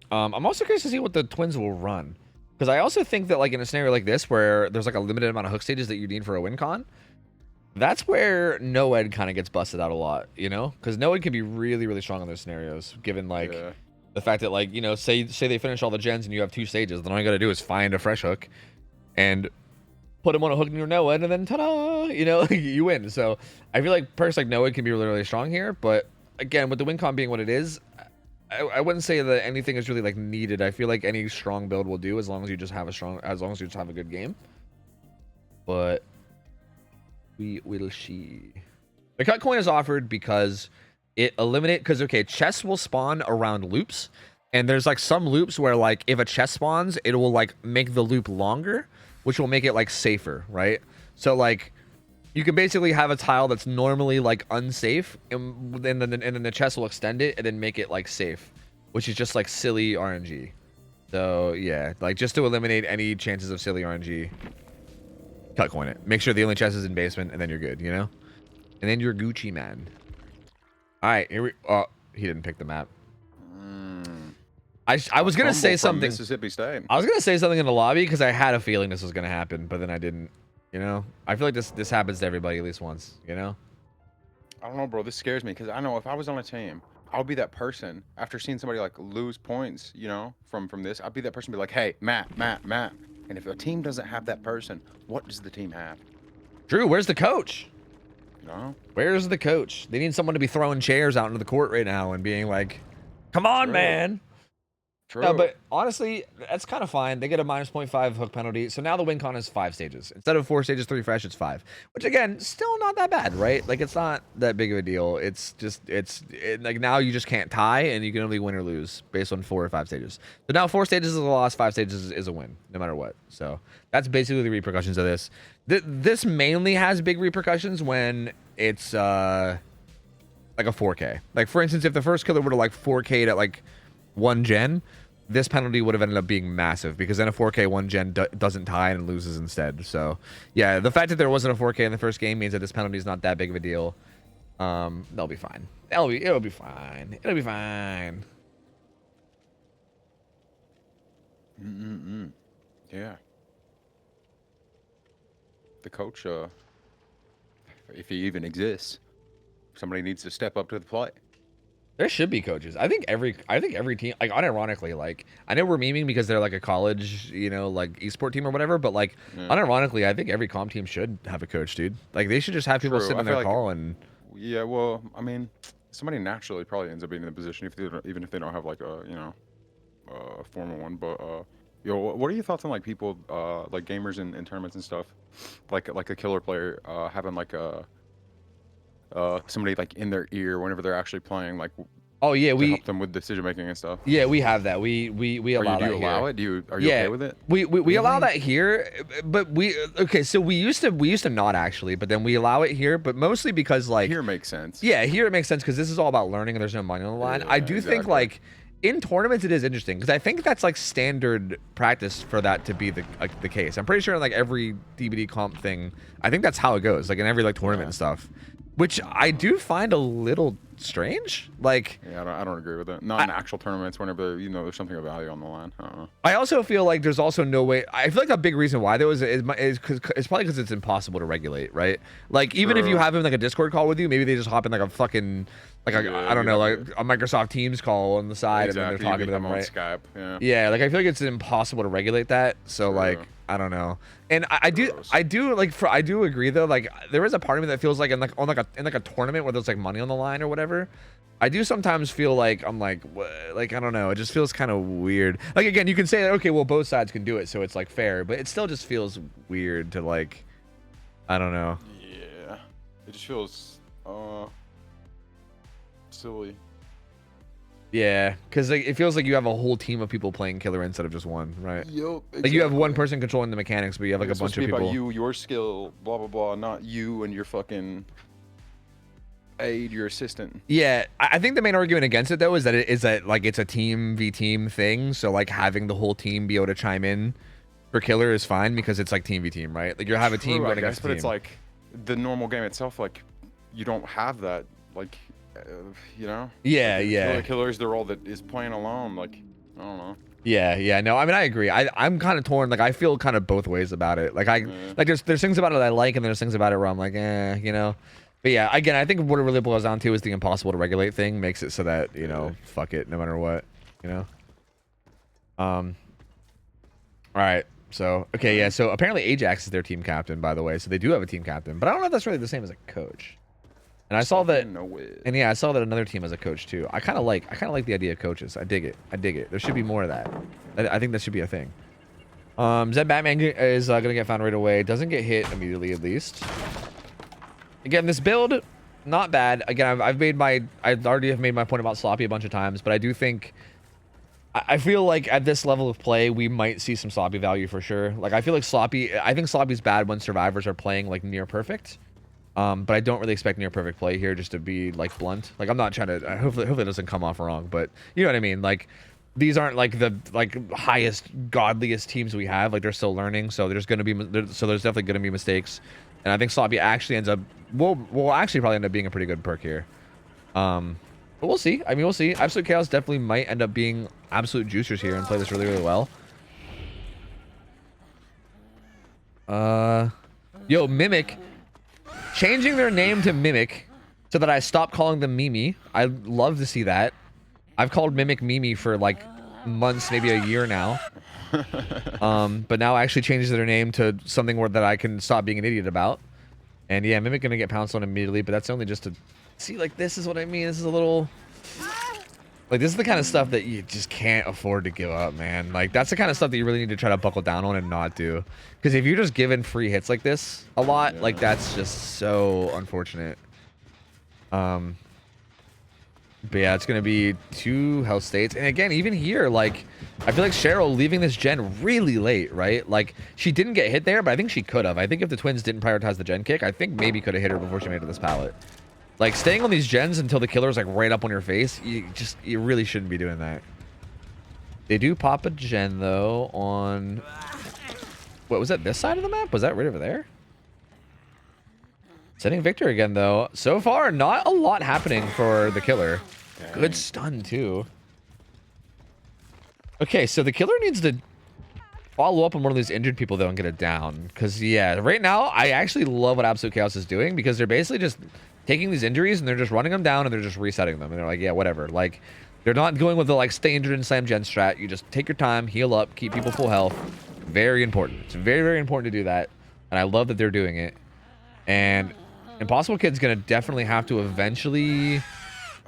I'm also curious to see what the Twins will run. Because I also think that like in a scenario like this where there's like a limited amount of hook stages that you need for a win con, that's where no-ed kind of gets busted out a lot, you know? Because no-ed can be really, really strong in those scenarios, given like the fact that like, you know, say they finish all the gens and you have 2 stages, then all you got to do is find a fresh hook and put them on a hook in your no-ed, and then ta-da, you know, you win. So I feel like perks like no-ed can be really, really strong here, but again, with the win con being what it is, I wouldn't say that anything is really like needed. I feel like any strong build will do as long as you just have a good game. But we will see. The cut coin is offered because it because okay, chests will spawn around loops, and there's like some loops where like if a chest spawns, it will like make the loop longer, which will make it like safer, right? So like you can basically have a tile that's normally like unsafe, and then the chest will extend it and then make it like safe, which is just like silly RNG. So yeah, like just to eliminate any chances of silly RNG, cut coin it. Make sure the only chest is in basement, and then you're good, you know? And then you're Gucci, man. All right, here we. Oh, he didn't pick the map. I was gonna say something. Mississippi State. I was gonna say something in the lobby because I had a feeling this was gonna happen, but then I didn't. You know, I feel like this happens to everybody at least once. You know. I don't know, bro. This scares me because I know if I was on a team, I'll be that person after seeing somebody like lose points. You know, from this, I'd be that person. Be like, hey, Matt. And if a team doesn't have that person, what does the team have? Drew, where's the coach? No. Where's the coach? They need someone to be throwing chairs out into the court right now and being like, "Come on, man." True. No, but honestly, that's kind of fine. They get a -0.5 hook penalty. So now the win con is 5 stages. Instead of 4 stages, 3 fresh, it's 5. Which again, still not that bad, right? Like it's not that big of a deal. It's just, like now you just can't tie and you can only win or lose based on 4 or 5 stages. So now 4 stages is a loss, 5 stages is a win, no matter what. So that's basically the repercussions of this. This mainly has big repercussions when it's like a 4K. Like for instance, if the first killer were to like 4K'd at like 1 gen, this penalty would have ended up being massive because then a 4K 1 gen doesn't tie and loses instead. So yeah, the fact that there wasn't a 4K in the first game means that this penalty is not that big of a deal. They'll be fine. It'll be fine. It'll be fine. Yeah. The coach, if he even exists, somebody needs to step up to the plate. There should be coaches. I think every team, like unironically, like I know we're memeing because they're like a college, you know, like esport team or whatever, but like unironically, I think every comp team should have a coach, dude. Like they should just have people sitting in their call and. Yeah, well, I mean, somebody naturally probably ends up being in the position even if they don't have like a formal one. But yo, what are your thoughts on like people like gamers in tournaments and stuff, like a killer player having like a somebody like in their ear whenever they're actually playing, like oh yeah, we help them with decision making and stuff. Yeah, we have that. We allow that. Do you allow it? Are you okay with it? We allow that here, but so we used to not actually, but then we allow it here, but mostly because like here makes sense. Yeah, here it makes sense because this is all about learning and there's no money on the line. I do think like in tournaments it is interesting because I think that's like standard practice for that to be the case. I'm pretty sure in like every DBD comp thing, I think that's how it goes, like in every like tournament and stuff. Which I do find a little strange. Like, yeah, I don't agree with it. Not in actual tournaments, whenever there's something of value on the line. I don't know. I also feel like there's also no way. I feel like a big reason why there is it's probably because it's impossible to regulate, right? Like even if you have him like a Discord call with you, maybe they just hop in like a fucking I don't know, like a Microsoft Teams call on the side, and then they're talking to them, right? Skype. Yeah, like I feel like it's impossible to regulate that. So like I don't know. And I do agree though. Like there is a part of me that feels like in a tournament where there's like money on the line or whatever. I do sometimes feel like I'm like what? Like I don't know. It just feels kind of weird. Like again, you can say okay, well both sides can do it, so it's like fair, but it still just feels weird to like. I don't know. Yeah, it just feels silly. Yeah, because like, it feels like you have a whole team of people playing killer instead of just one, right? Yep. Exactly. Like you have one person controlling the mechanics, but you have like a bunch of people. About you, your skill, blah blah blah, not you and your fucking aide, your assistant. Yeah, I think the main argument against it though is that like it's a team v team thing. So like having the whole team be able to chime in for killer is fine because it's like team v team, right? Like you have a team going against a team. But it's like the normal game itself. Like you don't have that. Like. Yeah, like, The killers, they're all that is playing alone. Like, I don't know. Yeah, no, I mean, I agree. I'm kind of torn. Like, I feel kind of both ways about it. Like, Yeah. like there's things about it I like, and there's things about it where I'm like, you know. But yeah, again, I think what it really boils down to is the impossible to regulate thing makes it so that, you know, fuck it, no matter what, you know. All right. So, okay, yeah. So apparently Ajax is their team captain, by the way. So they do have a team captain, but I don't know if that's really the same as a coach. And I saw that, and yeah, I saw that another team has a coach too. I kind of like the idea of coaches. I dig it. I dig it. There should be more of that. I think that should be a thing. Zed Batman is gonna get found right away. Doesn't get hit immediately, at least. Again, this build, not bad. Again, I already have made my point about Sloppy a bunch of times, but I do think, I feel like at this level of play, we might see some Sloppy value for sure. Like, I feel like I think Sloppy's bad when survivors are playing like near perfect. But I don't really expect near perfect play here, just to be like blunt. Like, I'm not trying to, hopefully it doesn't come off wrong, but you know what I mean? Like, these aren't like the highest godliest teams we have. Like, they're still learning, so there's definitely gonna be mistakes. And I think Sloppy actually ends up, will actually probably end up being a pretty good perk here. But we'll see. I mean, we'll see. Absolute Chaos definitely might end up being absolute juicers here and play this really, really well. Yo, Mimic. Changing their name to Mimic so that I stop calling them Mimi. I love to see that. I've called Mimic Mimi for like months, maybe a year now. But now actually changes their name to something that I can stop being an idiot about. And yeah, Mimic gonna get pounced on immediately, but that's only just to see, like, this is what I mean. This is a little, like, this is the kind of stuff that you just can't afford to give up, man. Like, that's the kind of stuff that you really need to try to buckle down on and not do. Because if you're just giving free hits like this a lot, like, that's just so unfortunate. But yeah, it's gonna be 2 health states. And again, even here, like, I feel like Cheryl leaving this gen really late, right? Like, she didn't get hit there, but I think she could have. I think if the twins didn't prioritize the gen kick, I think maybe could have hit her before she made it to this pallet. Like, staying on these gens until the killer's like right up on your face, you really shouldn't be doing that. They do pop a gen though on, what was that, this side of the map? Was that right over there? Sending Victor again though. So far, not a lot happening for the killer. Dang. Good stun too. Okay, so the killer needs to follow up on one of these injured people though and get it down. Because yeah, right now I actually love what Absolute Chaos is doing, because they're basically just taking these injuries and they're just running them down and they're just resetting them. And they're like, yeah, whatever. Like, they're not going with the like stay injured and slam gen strat. You just take your time, heal up, keep people full health. Very important. It's very, very important to do that. And I love that they're doing it. And Impossible Kid's gonna definitely have to eventually,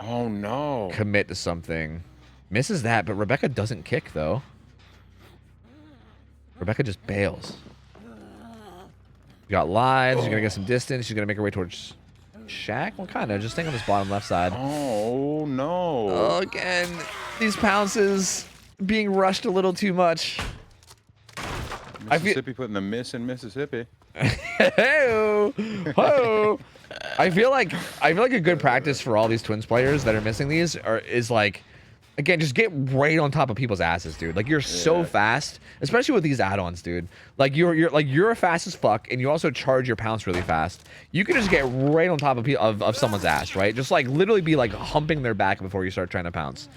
oh no, commit to something. Misses that, but Rebecca doesn't kick though. Rebecca just bails. She got lives. She's gonna get some distance. She's gonna make her way towards Shack. Well, kind of just staying on this bottom left side. Oh no! Oh, again, these pounces being rushed a little too much. Mississippi putting the miss in Mississippi. Hey-o. Ho. I feel like a good practice for all these Twins players that are missing these is like, again, just get right on top of people's asses, dude. Like, you're so fast, especially with these add-ons, dude. Like, you're fast as fuck, and you also charge your pounce really fast. You can just get right on top of someone's ass, right? Just like literally be like humping their back before you start trying to pounce,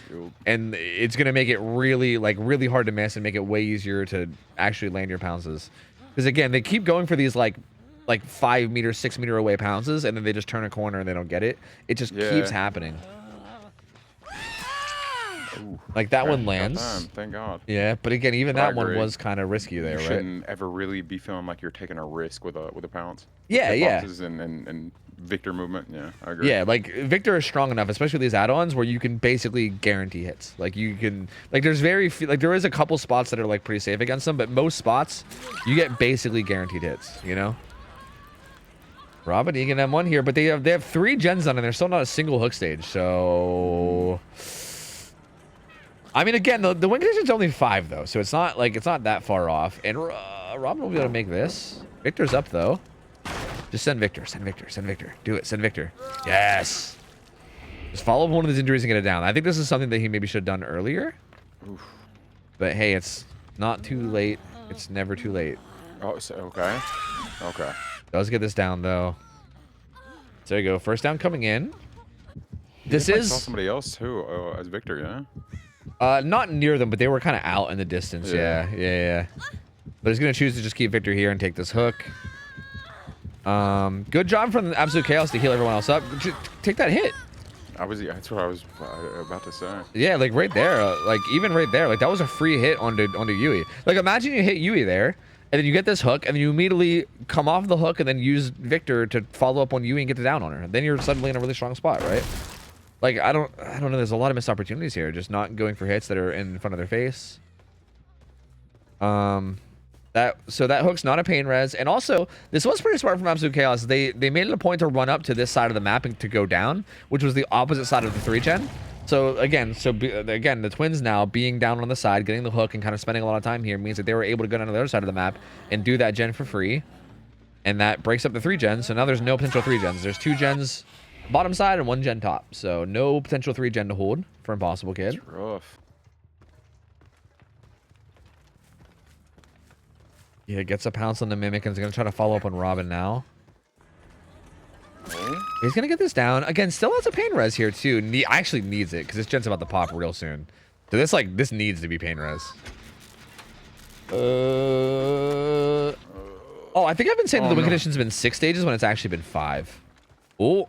and it's gonna make it really hard to miss and make it way easier to actually land your pounces. Because again, they keep going for these like 5 meter, 6 meter away pounces, and then they just turn a corner and they don't get it. It just keeps happening. Ooh, like that one lands. Thank God. Yeah, but again, even that one was kind of risky there, right? You shouldn't ever really be feeling like you're taking a risk with a pounce. Yeah, yeah. And Victor movement. Yeah, I agree. Yeah, like Victor is strong enough, especially with these add-ons, where you can basically guarantee hits. Like you can, like there's very few, like there is a couple spots that are like pretty safe against them, but most spots you get basically guaranteed hits. You know. Robin Egan M1 here, but they have 3 gens on and they're still not a single hook stage. So. I mean, again, the win condition's only 5 though, so it's not that far off. And Robin will be able to make this. Victor's up though. Just send Victor, send Victor, send Victor. Do it, send Victor. Yes. Just follow up one of his injuries and get it down. I think this is something that he maybe should have done earlier. Oof. But hey, it's not too late. It's never too late. Oh, so, okay. Okay. Does get this down though. So there you go. First down coming in. This is saw somebody else too as Victor, yeah. Not near them, but they were kind of out in the distance. Yeah. But he's gonna choose to just keep Victor here and take this hook. Good job from Absolute Chaos to heal everyone else up. Take that hit. That's what I was about to say. Yeah, like right there, like even right there, like that was a free hit onto Yui. Like imagine you hit Yui there, and then you get this hook, and then you immediately come off the hook and then use Victor to follow up on Yui and get the down on her. Then you're suddenly in a really strong spot, right? Like I don't know. There's a lot of missed opportunities here, just not going for hits that are in front of their face. So that hook's not a pain res, and also this was pretty smart from Absolute Chaos. They made it a point to run up to this side of the map and to go down, which was the opposite side of the 3-gen. So again, the twins now being down on the side, getting the hook, and kind of spending a lot of time here means that they were able to go down to the other side of the map and do that gen for free, and that breaks up the 3-gen. So now there's no potential 3-gens. There's 2 gens bottom side and 1 gen top. So no potential 3-gen to hold for Impossible Kid. It's rough. Yeah, gets a pounce on the Mimic and is going to try to follow up on Robin now. He's going to get this down. Again, still has a pain res here, too. Actually needs it, because this gen's about to pop real soon. So this needs to be pain res. Oh, I think I've been saying that the win condition's been 6 stages when it's actually been 5. Oh,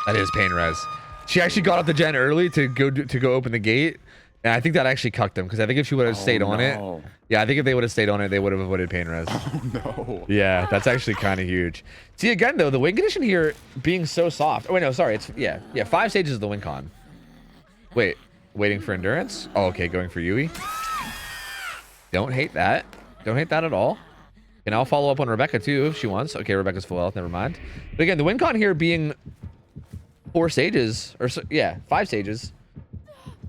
that is pain res. She actually got off the gen early to go open the gate. And I think that actually cucked them, because I think if she would have stayed on it, yeah, I think if they would have stayed on it, they would have avoided pain res. Oh no. Yeah, that's actually kind of huge. See, again though, the win condition here being so soft. Oh wait, no, sorry, it's 5 stages of the win con. Wait, waiting for endurance. Oh, okay, going for Yui. Don't hate that. Don't hate that at all. And I'll follow up on Rebecca too if she wants. Okay, Rebecca's full health. Never mind. But again, the win con here being 4 stages, or 5 stages.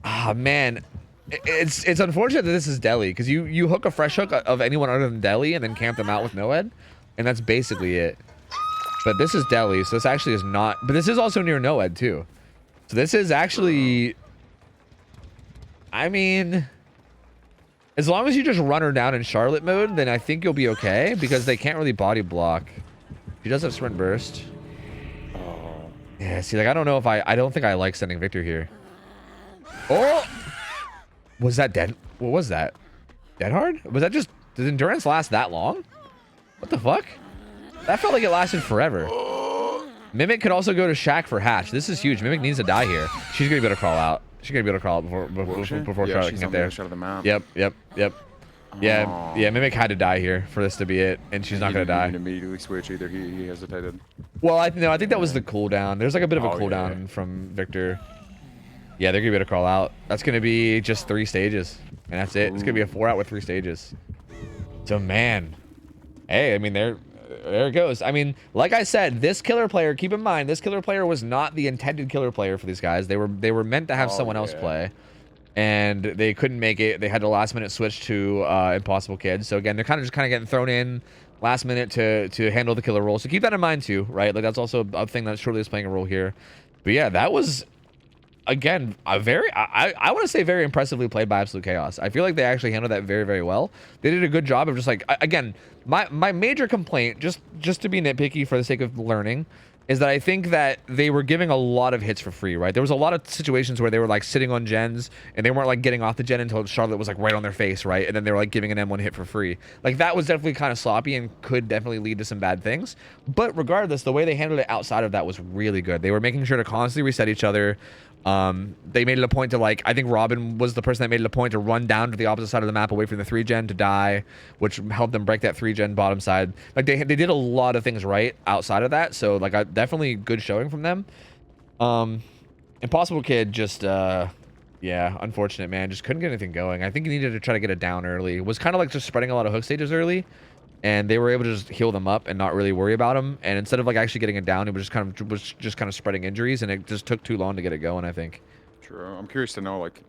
Ah, man, it's unfortunate that this is Deli, because you hook a fresh hook of anyone other than Deli and then camp them out with Noed, and that's basically it. But this is Deli, so this actually is not. But this is also near Noed too, so this is actually. I mean, as long as you just run her down in Charlotte mode, then I think you'll be okay, because they can't really body block. She does have sprint burst. Yeah, see, like I don't know if I don't think I like sending Victor here. Oh, was that dead? What was that? Dead hard? Was that just, did endurance last that long? What the fuck? That felt like it lasted forever. Mimic could also go to Shack for Hatch. This is huge. Mimic needs to die here. She's gonna be able to crawl out. She's gonna be able to crawl out before Charlotte can get there. Of the map. Yep. Yeah, Mimic had to die here for this to be it, and she's not gonna die. He didn't immediately switch either. He hesitated. Well, I think that was the cooldown. There's like a bit of a cooldown from Victor. Yeah, they're gonna be able to crawl out. That's gonna be just 3 stages, and that's it. It's gonna be a 4 out with 3 stages. So man, hey, I mean there it goes. I mean, like I said, this killer player. Keep in mind, this killer player was not the intended killer player for these guys. They were meant to have someone else play, and they couldn't make it. They had to last minute switch to Impossible Kid. So again, they're kind of getting thrown in last minute to handle the killer role. So keep that in mind too, right? Like that's also a thing that surely is playing a role here. But yeah, that was. Again, I want to say very impressively played by Absolute Chaos. I feel like they actually handled that very, very well. They did a good job of just like, again, my major complaint, just to be nitpicky for the sake of learning, is that I think that they were giving a lot of hits for free, right? There was a lot of situations where they were like sitting on gens and they weren't like getting off the gen until Charlotte was like right on their face, right? And then they were like giving an M1 hit for free. Like that was definitely kind of sloppy and could definitely lead to some bad things. But regardless, the way they handled it outside of that was really good. They were making sure to constantly reset each other. They made it a point to like, I think Robin was the person that made it a point to run down to the opposite side of the map away from the 3-gen to die, which helped them break that 3-gen bottom side. Like they did a lot of things right outside of that. So like definitely good showing from them. Impossible Kid just, yeah, unfortunate, man. Just couldn't get anything going. I think he needed to try to get it down early. It was kind of like just spreading a lot of hook stages early. And they were able to just heal them up and not really worry about them. And instead of like actually getting it down, it was just kind of spreading injuries, and it just took too long to get it going, I think. True. I'm curious to know like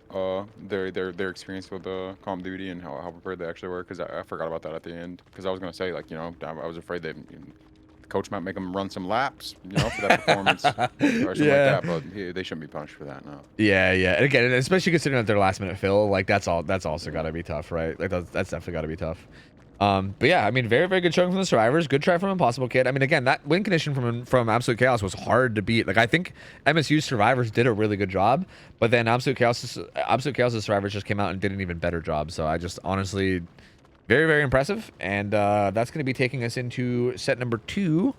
their experience with Call of Duty and how prepared they actually were, because I forgot about that at the end. Because I was gonna say, like, you know, I was afraid that the coach might make them run some laps, you know, for that performance or something like that. But they shouldn't be punished for that. No. Yeah. And again, especially considering that their last minute fill, like that's also got to be tough, right? Like that's definitely got to be tough. But yeah, I mean, very, very good showing from the survivors. Good try from Impossible Kid. I mean, again, that win condition from Absolute Chaos was hard to beat. Like, I think MSU's survivors did a really good job, but then Absolute Chaos's survivors just came out and did an even better job. So I just honestly, very, very impressive. And that's going to be taking us into set number 2,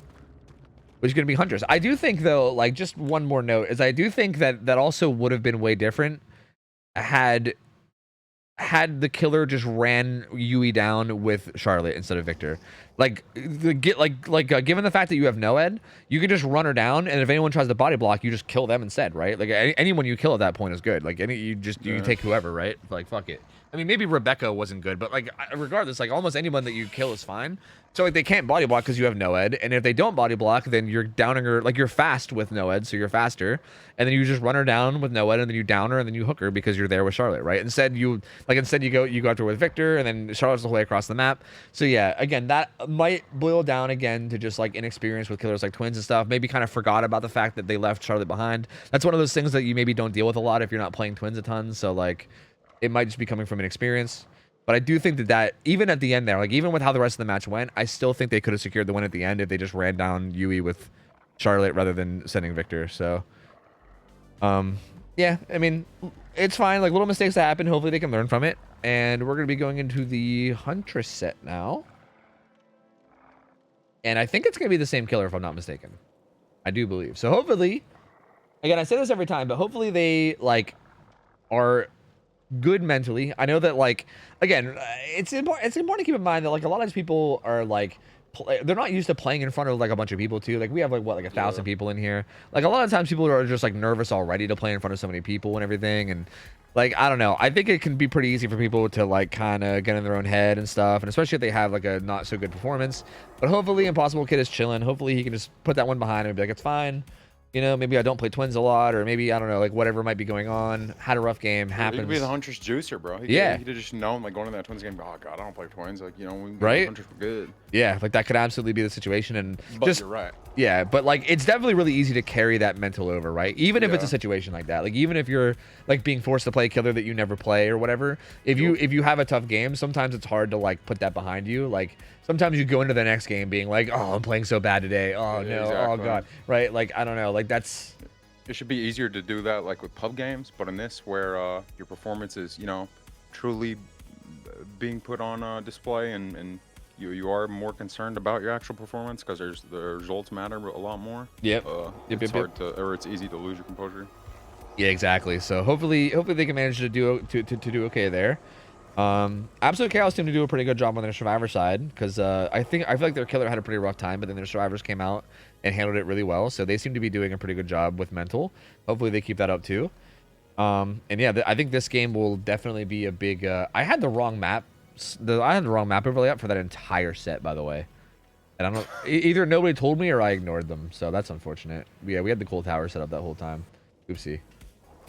which is going to be Huntress. I do think, though, like, just one more note, is I do think that also would have been way different had the killer just ran Yui down with Charlotte instead of Victor. Like, given the fact that you have Noed, you can just run her down, and if anyone tries to body block, you just kill them instead, right? Like, anyone you kill at that point is good. Like, you take whoever, right? Like, fuck it. I mean, maybe Rebecca wasn't good, but like, regardless, like, almost anyone that you kill is fine. So like, they can't body block because you have Noed, and if they don't body block, then you're downing her. Like, you're fast with Noed, so you're faster, and then you just run her down with Noed, and then you down her, and then you hook her because you're there with Charlotte, right? Instead you go after with Victor, and then Charlotte's the whole way across the map. So yeah, again, that might boil down again to just like inexperience with killers like twins and stuff. Maybe kind of forgot about the fact that they left Charlotte behind. That's one of those things that you maybe don't deal with a lot if you're not playing twins a ton. So like, it might just be coming from inexperience. But I do think that even at the end there, like, even with how the rest of the match went, I still think they could have secured the win at the end if they just ran down Yui with Charlotte rather than sending Victor. So, yeah, I mean, it's fine. Like, little mistakes that happen. Hopefully they can learn from it. And we're going to be going into the Huntress set now. And I think it's going to be the same killer if I'm not mistaken. I do believe. So hopefully, again, I say this every time, but hopefully they, like, are good mentally. I know that, like, again, it's important to keep in mind that, like, a lot of these people are like, they're not used to playing in front of like a bunch of people too. Like, we have like, what, like 1,000 people in here. Like, a lot of times people are just like nervous already to play in front of so many people and everything. And like, I don't know, I think it can be pretty easy for people to like kind of get in their own head and stuff, and especially if they have like a not so good performance. But hopefully Impossible Kid is chilling. Hopefully he can just put that one behind him and be like, it's fine. You know, maybe I don't play twins a lot, or maybe, I don't know, like, whatever might be going on. Had a rough game, happens. He could be the Huntress juicer, bro. He could just known, like, going into that twins game, oh, God, I don't play twins. Like, you know, we right? Huntress were good. Yeah, like, that could absolutely be the situation. And but just, you're right. Yeah, but, like, it's definitely really easy to carry that mental over, right? Even if it's a situation like that. Like, even if you're, like, being forced to play a killer that you never play or whatever. If you have a tough game, sometimes it's hard to, like, put that behind you. Like, sometimes you go into the next game being like, oh, I'm playing so bad today. Oh, no. Exactly. Oh, God. Right? Like, I don't know. Like, that's... It should be easier to do that, like, with pub games, but in this, where your performance is, you know, truly being put on display, and you are more concerned about your actual performance because the results matter a lot more. Yep. It's hard to, or it's easy to lose your composure. Yeah, exactly. So hopefully they can manage to do do okay there. Absolute Chaos seemed to do a pretty good job on their survivor side, because I feel like their killer had a pretty rough time, but then their survivors came out and handled it really well. So they seem to be doing a pretty good job with mental. Hopefully they keep that up too. And yeah, I think this game will definitely be a big. I had the wrong map. I had the wrong map overlay up for that entire set, by the way. And I don't know, either nobody told me or I ignored them. So that's unfortunate. Yeah, we had the cool tower set up that whole time. Oopsie.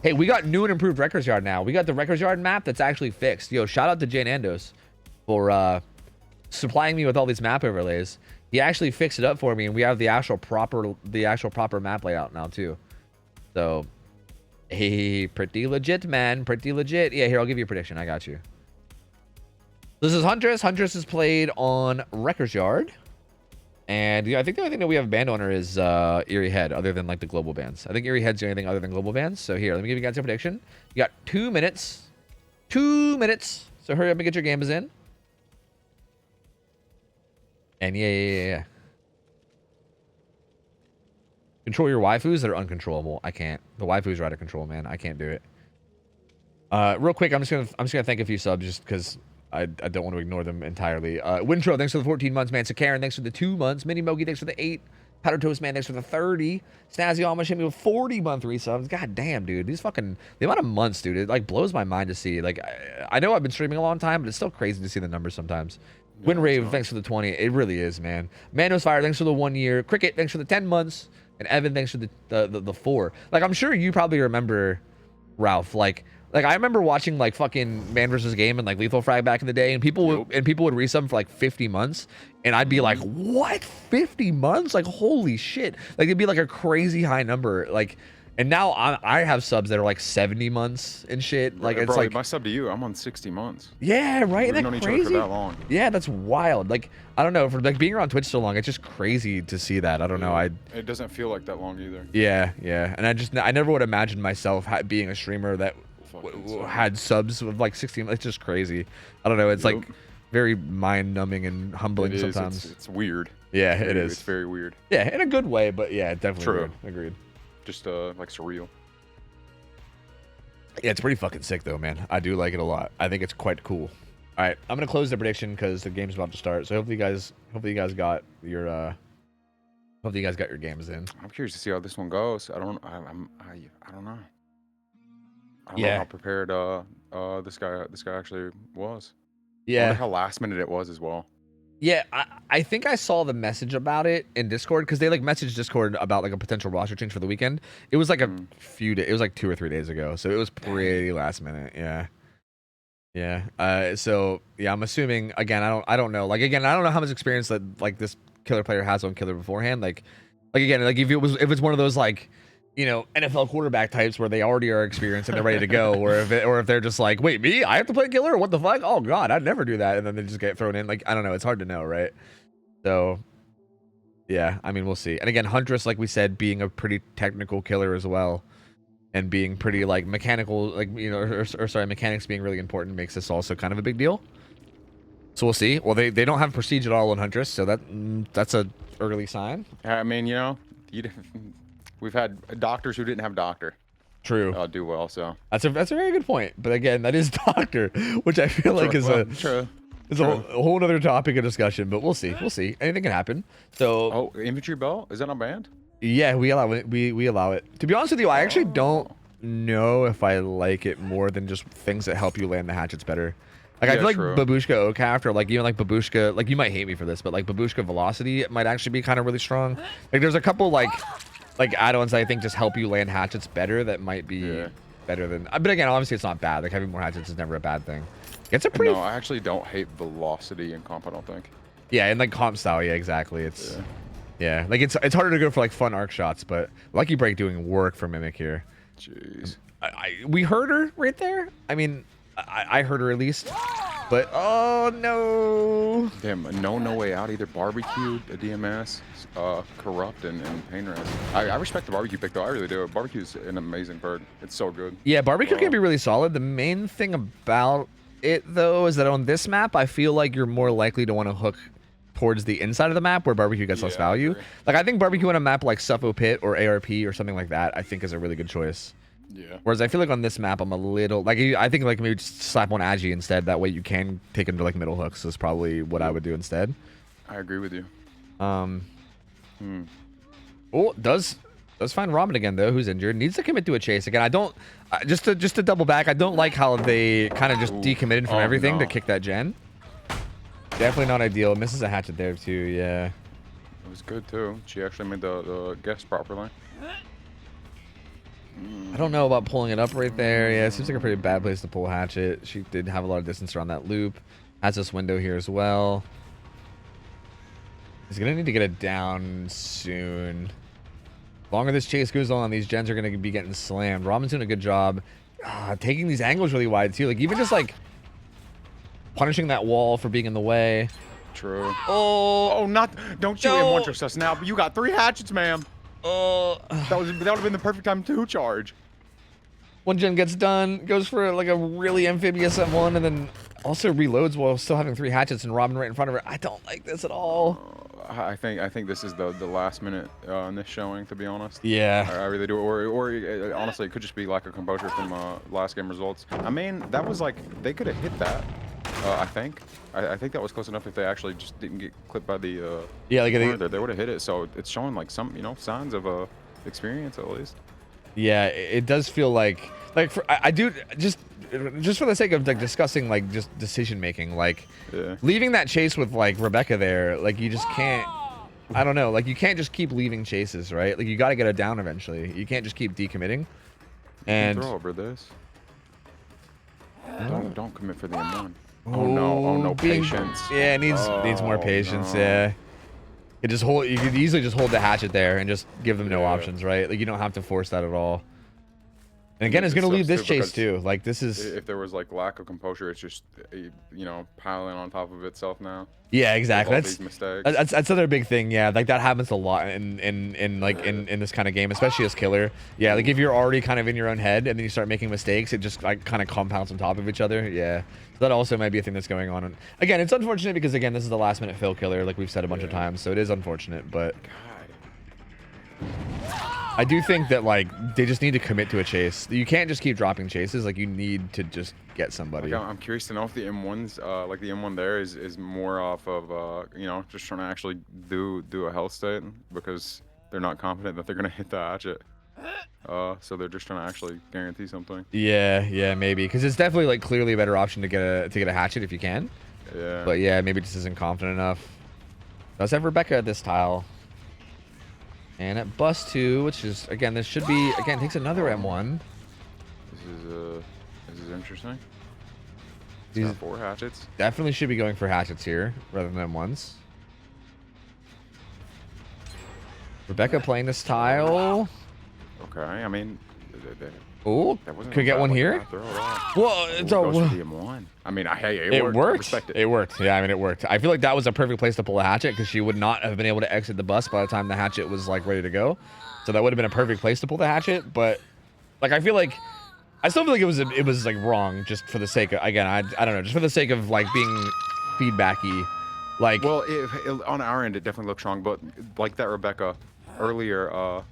Hey, we got new and improved Records Yard now. We got the Records Yard map that's actually fixed. Yo, shout out to Jane Andos for supplying me with all these map overlays. He actually fixed it up for me, and we have the actual proper map layout now too. So, hey, pretty legit, man. Pretty legit. Yeah, here, I'll give you a prediction. I got you. This is Huntress. Huntress is played on Records Yard. And yeah, I think the only thing that we have banned on her is Eerie Head, other than like the global bans. I think Eerie Head's the only thing other than global bans. So here, let me give you guys a prediction. You got 2 minutes. 2 minutes. So hurry up and get your games in. And yeah. Control your waifus that are uncontrollable. I can't. The waifus are out of control, man. I can't do it. Real quick, I'm just gonna thank a few subs just because I don't want to ignore them entirely. Wintro, thanks for the 14 months, man. Karen, thanks for the 2 months. Mini Mogi, thanks for the 8. Powder Toast, man, thanks for the 30. Snazzy almost hit me with 40-month resubs. God damn, dude. These fucking... The amount of months, dude, it, like, blows my mind to see. Like, I know I've been streaming a long time, but it's still crazy to see the numbers sometimes. Yeah, Winrave, thanks for the 20. It really is, man. Manos Fire, thanks for the 1 year. Cricket, thanks for the 10 months. And Evan, thanks for the 4. Like, I'm sure you probably remember, Ralph, like I remember watching like fucking Man vs. Game and like Lethal Frag back in the day, and people would resub for like 50 months, and I'd be like, what, 50 months? Like, holy shit! Like, it'd be like a crazy high number. Like, And now I have subs that are like 70 months and shit. Like, it's bro, like my sub to you, I'm on 60 months. yeah, right. We've Isn't known that each other for crazy? that long. Yeah, that's wild. Like, I don't know, for like being around Twitch so long, it's just crazy to see that. I don't know. It doesn't feel like that long either. Yeah, and I never would imagine myself being a streamer that had subs of like 16. It's just crazy. I don't know. It's like very mind-numbing and humbling sometimes. It's weird. Yeah, it is. It's very weird. Yeah, in a good way, but yeah, definitely True. weird. Agreed. Just like surreal. Yeah, it's pretty fucking sick though, man. I do like it a lot. I think it's quite cool. All right, I'm gonna close the prediction because the game's about to start. So hopefully you guys got your games in. I'm curious to see how this one goes. I don't know. I don't know. I don't know Yeah. how prepared this guy actually was. I Yeah. wonder how last minute it was as well. Yeah, I think I saw the message about it in Discord because they like messaged Discord about like a potential roster change for the weekend. It was like a few days. It was like 2 or 3 days ago, so it was pretty last minute. Yeah. So yeah, I'm assuming again. I don't know. Like again, I don't know how much experience that like this killer player has on killer beforehand. Like again, like if it's one of those like, you know, NFL quarterback types where they already are experienced and they're ready to go, or if they're just like, wait, me? I have to play killer? What the fuck? Oh god, I'd never do that, and then they just get thrown in. Like I don't know, it's hard to know, right? So yeah, I mean we'll see. And again, Huntress, like we said, being a pretty technical killer as well, and being pretty like mechanical, like you know, or sorry, mechanics being really important makes this also kind of a big deal. So we'll see. Well, they don't have prestige at all on Huntress, so that's a early sign. I mean, you know, we've had doctors who didn't have doctor. True. Do well, so That's a very good point. But again, that is doctor, which I feel like is a whole other topic of discussion. But we'll see. We'll see. Anything can happen. So infantry belt, is that not banned? yeah, we allow it. We allow it. To be honest with you, I actually don't know if I like it more than just things that help you land the hatchets better. Like I feel like Babushka Okaft or like even like Babushka, like you might hate me for this, but like Babushka Velocity might actually be kind of really strong. Like there's a couple like add-ons that I think just help you land hatchets better that might be better than. But again, obviously it's not bad. Like having more hatchets is never a bad thing. It's a pretty. No, I actually don't hate Velocity in comp. I don't think. Yeah, and like comp style, yeah, exactly. It's yeah, like it's harder to go for like fun arc shots, but Lucky Break doing work for Mimic here. Jeez. We heard her right there. I mean, I heard her at least. But oh no! Damn, no way out either. Barbecue, DMS, corrupt, and Painrest. I respect the barbecue pick though. I really do. Barbecue's an amazing bird. It's so good. Yeah, barbecue can be really solid. The main thing about it though is that on this map, I feel like you're more likely to want to hook towards the inside of the map where barbecue gets less value. Like I think barbecue on a map like Suffo Pit or ARP or something like that, I think is a really good choice. Yeah. Whereas I feel like on this map, I'm a little like I think like maybe just slap on Agi instead. That way you can take him to like middle hooks is probably what I would do instead. I agree with you. Oh, does find Robin again though, who's injured. Needs to commit to a chase again. I don't just to double back. I don't like how they kind of just decommitted from everything to kick that gen. Definitely not ideal. Misses a hatchet there too. Yeah. It was good too. She actually made the guess properly. I don't know about pulling it up right there. Yeah, it seems like a pretty bad place to pull hatchet. She did have a lot of distance around that loop. Has this window here as well. He's gonna need to get it down soon. The longer this chase goes on, these gens are gonna be getting slammed. Robin's doing a good job taking these angles really wide too. Like even just like punishing that wall for being in the way. True. Oh, don't you M1 us now. But you got 3 hatchets, ma'am. That would have been the perfect time to charge. One gen gets done, goes for like a really amphibious M1, and then also reloads while still having 3 hatchets and Robin right in front of her. I don't like this at all. I think this is the last minute in this showing, to be honest. Yeah. I really do. Or honestly, it could just be lack of composure from last game results. I mean, that was like they could have hit that. I think that was close enough if they actually just didn't get clipped by the like they would have hit it. So it's showing like some signs of experience at least. Yeah, it does feel like I do just for the sake of like discussing like just decision making, like leaving that chase with like Rebecca there, like you just can't. I don't know, like you can't just keep leaving chases, right? Like you got to get it down eventually. You can't just keep decommitting. And throw over this. Don't commit for the M1. Oh no, patience. Yeah, needs more patience. Yeah. It just hold. You could easily just hold the hatchet there and just give them no Yeah. options, right? Like you don't have to force that at all. And again, it's It gonna leave sucks this too, chase because too. Like this is. if there was like lack of composure, it's just you know, piling on top of itself now. Yeah, With exactly. all That's these mistakes. that's another big thing. Yeah, like that happens a lot in this kind of game, especially as killer. Yeah, like if you're already kind of in your own head and then you start making mistakes, it just like kind of compounds on top of each other. Yeah, so that also might be a thing that's going on. And again, it's unfortunate because again, this is the last minute fill killer, like we've said a bunch of times, so it is unfortunate. But I do think that like they just need to commit to a chase. You can't just keep dropping chases. Like you need to just get somebody. Like, I'm curious to know if the M1's like the M1 there is more off of you know, just trying to actually do a health state, because they're not confident that they're gonna hit the hatchet. So they're just trying to actually guarantee something. Yeah, maybe because it's definitely like clearly a better option to get a hatchet if you can. Yeah. But yeah, maybe just isn't confident enough. Does have Rebecca at this tile. And at bus 2, which is again, this should be again takes another M1. This is interesting. These Got 4 hatchets. definitely should be going for hatchets here rather than M1s. Rebecca playing this tile. Okay, I mean, Oh, that wasn't could get bad one looking here. out there at all. Well, it's Goes a, for the M1. I mean, hey, it it worked. worked. Respect It worked. Yeah, I mean, it worked. I feel like that was a perfect place to pull a hatchet because she would not have been able to exit the bus by the time the hatchet was like ready to go. So that would have been a perfect place to pull the hatchet. But like, I still feel like it was like wrong just for the sake of, again, I don't know, just for the sake of like being feedbacky. Like, Well, on our end, it definitely looked strong, but like that Rebecca earlier,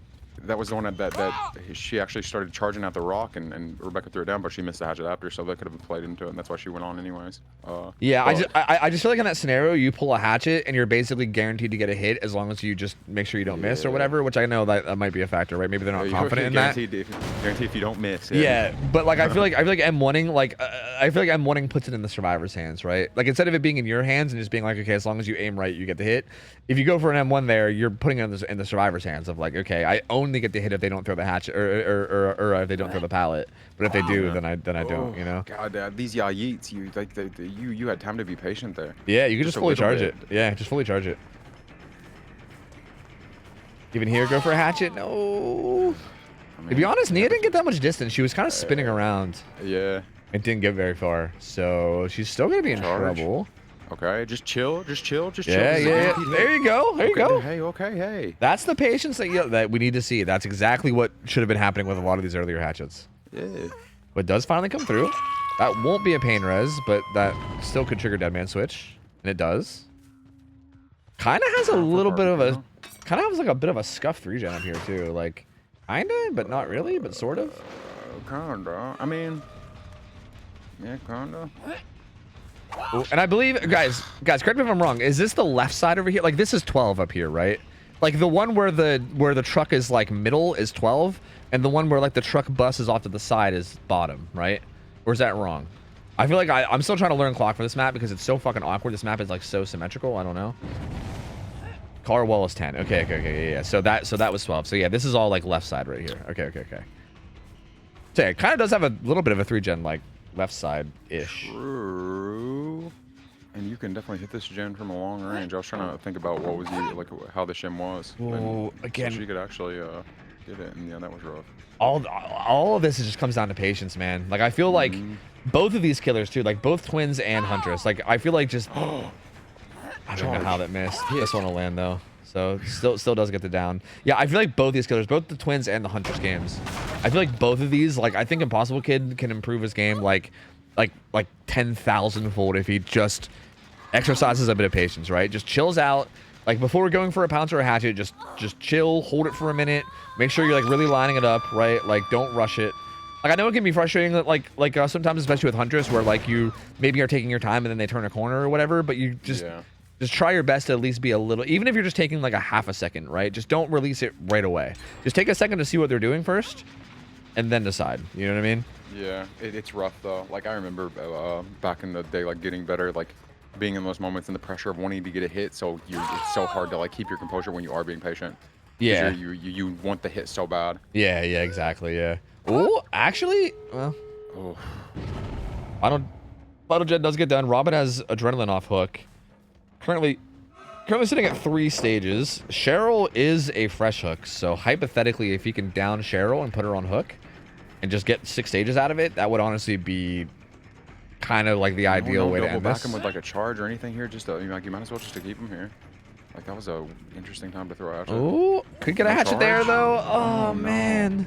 that was the one that she actually started charging at the rock, and Rebecca threw it down, but she missed the hatchet after, so that could have been played into it, and that's why she went on anyways. yeah, but- I just feel like in that scenario, you pull a hatchet and you're basically guaranteed to get a hit as long as you just make sure you don't miss or whatever, which I know that might be a factor, right? Maybe they're not confident in that. Guaranteed if you don't miss. Yeah, but like I feel like M1ing I feel like M1ing puts it in the survivor's hands, right? Like instead of it being in your hands and just being like, okay, as long as you aim right, you get the hit. If you go for an M1 there, you're putting it in the survivor's hands of like, okay, I only get the hit if they don't throw the hatchet or if they don't throw the pallet. But if they do, then I don't, you know. God, these Yeets, you had time to be patient there. Yeah, you can just fully a little charge bit. it. Yeah, just fully charge it. Even here, go for a hatchet. No. To be honest, Nia didn't get that much distance. She was kind of spinning around. Yeah. It didn't get very far, so she's still gonna be in trouble. Okay, just chill. Yeah. This is a There you go. There you go. Hey, okay, hey. That's the patience that we need to see. That's exactly what should have been happening with a lot of these earlier hatchets. Yeah. But it does finally come through. That won't be a pain res, but that still could trigger Deadman Switch, and it does. Kind of has a little bit of a, kind of has like a bit of a scuff 3-gen up here too, like kinda, but not really, but sort of. Kinda. I mean, yeah, kinda. Ooh, and I believe, guys, correct me if I'm wrong. Is this the left side over here? Like this is 12 up here, right? Like the one where the truck is like middle is 12, and the one where like the truck bus is off to the side is bottom, right? Or is that wrong? I feel like I'm still trying to learn clock for this map because it's so fucking awkward. This map is like so symmetrical. I don't know. Car wall is 10. Okay, yeah. So that was 12. So yeah, this is all like left side right here. Okay. So yeah, it kind of does have a little bit of a 3-gen like left side-ish. True. And you can definitely hit this gen from a long range. I was trying to think about what was how the shim was. Whoa, again. So she could actually get it, and yeah, that was rough. All of this just comes down to patience, man. Like I feel like both of these killers too, like both twins and Huntress. Like I feel like just I don't know how that missed. This one will land though. So still does get the down. Yeah, I feel like both these killers, both the twins and the Huntress games, I feel like both of these, like I think Impossible Kid can improve his game like 10,000-fold if he just exercises a bit of patience, right? Just chills out. Like before we're going for a pounce or a hatchet, just chill, hold it for a minute, make sure you're like really lining it up, right? Like don't rush it. Like I know it can be frustrating, like sometimes, especially with Huntress, where like you maybe are taking your time and then they turn a corner or whatever, but you just try your best to at least be a little, even if you're just taking like a half a second, right? Just don't release it right away. Just take a second to see what they're doing first, and then decide. You know what I mean? Yeah, it's rough though. Like I remember back in the day, like getting better, like being in those moments and the pressure of wanting to get a hit. So it's so hard to like keep your composure when you are being patient. Yeah. You want the hit so bad. Yeah, exactly. Yeah. Oh, actually, well, Final Jet does get done. Robin has Adrenaline off hook. Currently currently sitting at 3 stages. Cheryl is a fresh hook, so hypothetically, if he can down Cheryl and put her on hook and just get 6 stages out of it, that would honestly be kind of like the ideal way to end back this. him with like a charge or anything here. Just you might as well just to keep him here. Like that was a interesting time to throw out. Oh, could get a hatchet there though. Oh man.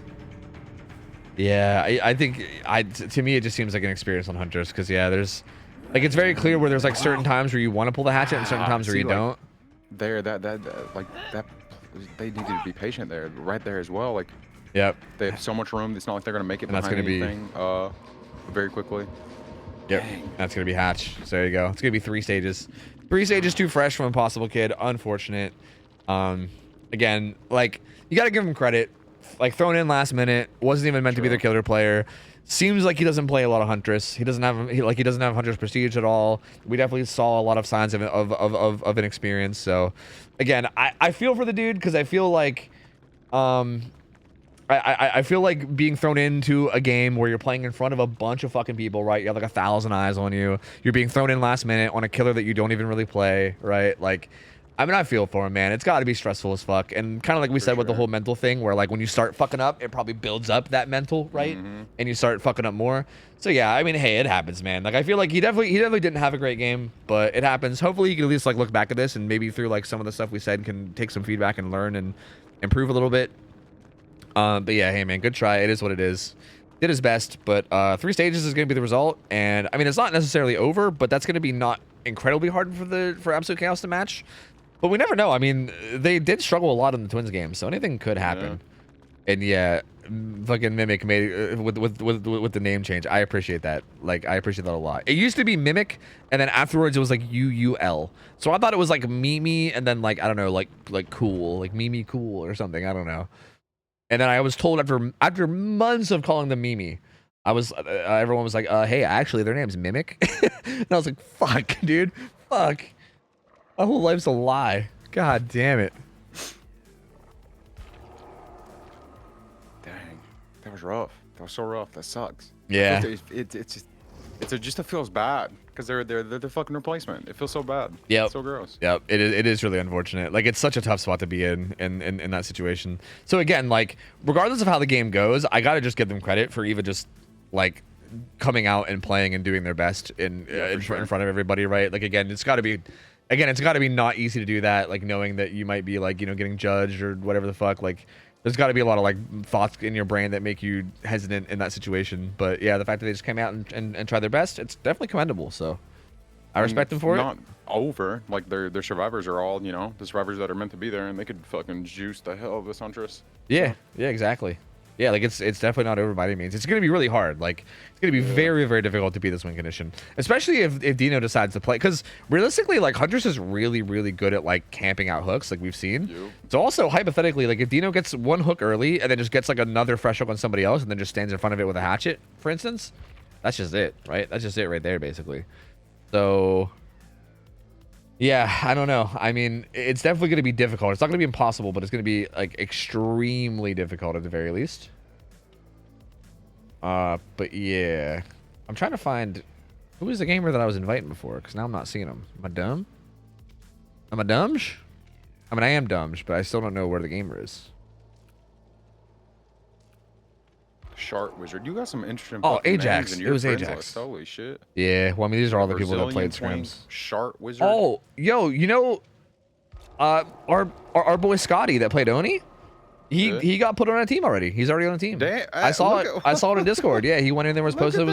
Yeah, I think to me it just seems like an experience on hunters because yeah, there's like it's very clear where there's like certain times where you want to pull the hatchet and certain times where you don't. There, like that, they needed to be patient there, right there as well. Like, yep, they have so much room. It's not like they're gonna make it behind anything very quickly. Yep, dang. That's gonna be hatch. So there you go. It's gonna be 3 stages. 3 stages too fresh from Impossible Kid. Unfortunate. Again, like you gotta give him credit. Like thrown in last minute, wasn't even meant to be their killer player. Seems like he doesn't play a lot of Huntress. He doesn't have Huntress prestige at all. We definitely saw a lot of signs of inexperience. So, again, I feel for the dude because I feel like, I feel like being thrown into a game where you're playing in front of a bunch of fucking people, right? You have like 1,000 eyes on you. You're being thrown in last minute on a killer that you don't even really play, right? Like, I mean, I feel for him, man. It's got to be stressful as fuck. And kind of like we said with the whole mental thing, where like when you start fucking up, it probably builds up that mental, right? And you start fucking up more. So yeah, I mean, hey, it happens, man. Like I feel like he definitely didn't have a great game, but it happens. Hopefully, you can at least like look back at this and maybe through like some of the stuff we said can take some feedback and learn and improve a little bit. But yeah, hey man, good try. It is what it is. Did his best, but 3 stages is going to be the result. And I mean, it's not necessarily over, but that's going to be not incredibly hard for Absolute Chaos to match. But we never know. I mean, they did struggle a lot in the Twins game, so anything could happen. Yeah. And yeah, fucking Mimic made with the name change. I appreciate that. Like, I appreciate that a lot. It used to be Mimic, and then afterwards it was like UUL. So I thought it was like Mimi, and then like I don't know, like cool, like Mimi cool or something. I don't know. And then I was told after months of calling them Mimi, everyone was like, hey, actually their name's Mimic. And I was like, fuck, dude, fuck. My whole life's a lie. God damn it. Dang, that was rough. That was so rough. That sucks. Yeah. It just feels bad because they're the fucking replacement. It feels so bad. Yeah. So gross. Yep. It is really unfortunate. Like it's such a tough spot to be in that situation. So again, like regardless of how the game goes, I gotta just give them credit for even just like coming out and playing and doing their best in front of everybody, right? Like again, it's got to be not easy to do that, like knowing that you might be like, you know, getting judged or whatever the fuck. Like there's got to be a lot of like thoughts in your brain that make you hesitant in that situation. But yeah, the fact that they just came out and tried their best, it's definitely commendable. So I respect them for it. Not over. Like their survivors are all, you know, the survivors that are meant to be there, and they could fucking juice the hell of this Huntress. Yeah, yeah, exactly. Yeah, like it's definitely not over by any means. It's going to be really hard. Like it's going to be very, very difficult to beat this win condition, especially if Dino decides to play. Because realistically, like Huntress is really, really good at like camping out hooks, like we've seen. Yep. So also hypothetically, like if Dino gets 1 hook early and then just gets like another fresh hook on somebody else and then just stands in front of it with a hatchet, for instance, that's just it, right? That's just it right there, basically. So yeah, I don't know. I mean, it's definitely going to be difficult. It's not going to be impossible, but it's going to be like extremely difficult at the very least. But yeah, I'm trying to find who was the gamer that I was inviting before, because now I'm not seeing him. Am I dumb? Am I dumb-sh? I mean, I am dumb-sh, but I still don't know where the gamer is. Shark Wizard. You got some interesting Ajax. Names in It was friends Ajax. List. Holy shit. Yeah, well, I mean, these are all the people that played Brazilian scrims. Shark Wizard. Oh, yo, you know, our boy Scotty that played Oni, he got put on a team already. He's already on a team. Damn, I saw it. I saw it in Discord. Yeah, he went in there, was posted.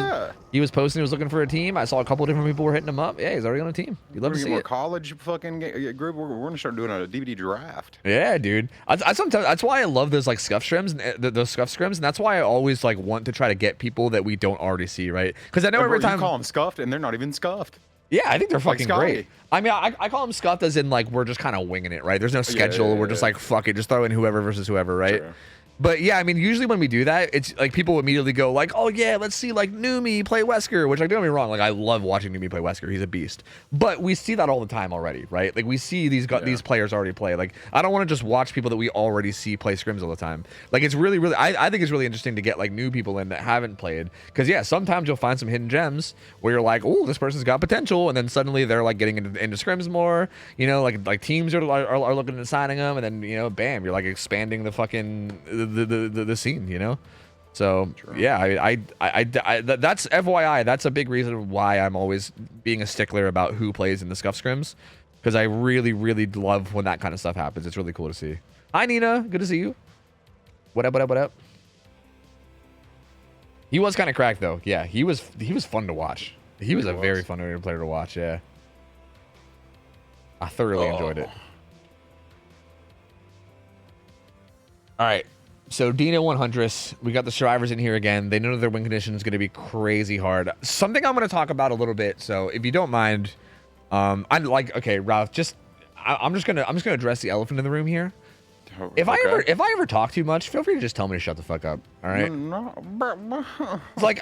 He was posting. He was looking for a team. I saw a couple of different people were hitting him up. Yeah, he's already on a team. You'd love to see more it. college fucking group. We're gonna start doing a DVD draft. Yeah, dude. I sometimes that's why I love those like scuff scrims and those scuff scrims, and that's why I always like want to try to get people that we don't already see, right? Because I know every time you call them scuffed, and they're not even scuffed. Yeah, I think they're fucking great. I mean, I call them scuffed as in like we're just kind of winging it, right? There's no schedule. We're just like fuck it, just throw in whoever versus whoever, right? Sure. But yeah, I mean, usually when we do that, it's like people immediately go like, oh yeah, let's see like Numi play Wesker, which like, don't get me wrong, like I love watching Numi play Wesker. He's a beast. But we see that all the time already, right? Like we see these players already play. Like I don't want to just watch people that we already see play scrims all the time. Like it's really, I think it's really interesting to get like new people in that haven't played. Because yeah, sometimes you'll find some hidden gems where you're like, oh, this person's got potential, and then suddenly they're like getting into scrims more. You know, like teams are looking at signing them, and then you know, bam, you're like expanding the fucking the scene, you know. So yeah, I that's FYI, that's a big reason why I'm always being a stickler about who plays in the scuff scrims, because I really love when that kind of stuff happens. It's really cool to see. Hi Nina, good to see you. What up? He was kind of cracked though. Yeah, he was fun to watch. He was a very fun player to watch. Yeah, I thoroughly enjoyed it. All right. So Dino 100s, we got the survivors in here again. They know their win condition is going to be crazy hard. Something I'm going to talk about a little bit. So if you don't mind, I'm like, okay, Ralph, I'm just gonna address the elephant in the room here. If I ever talk too much, feel free to just tell me to shut the fuck up. All right. It's like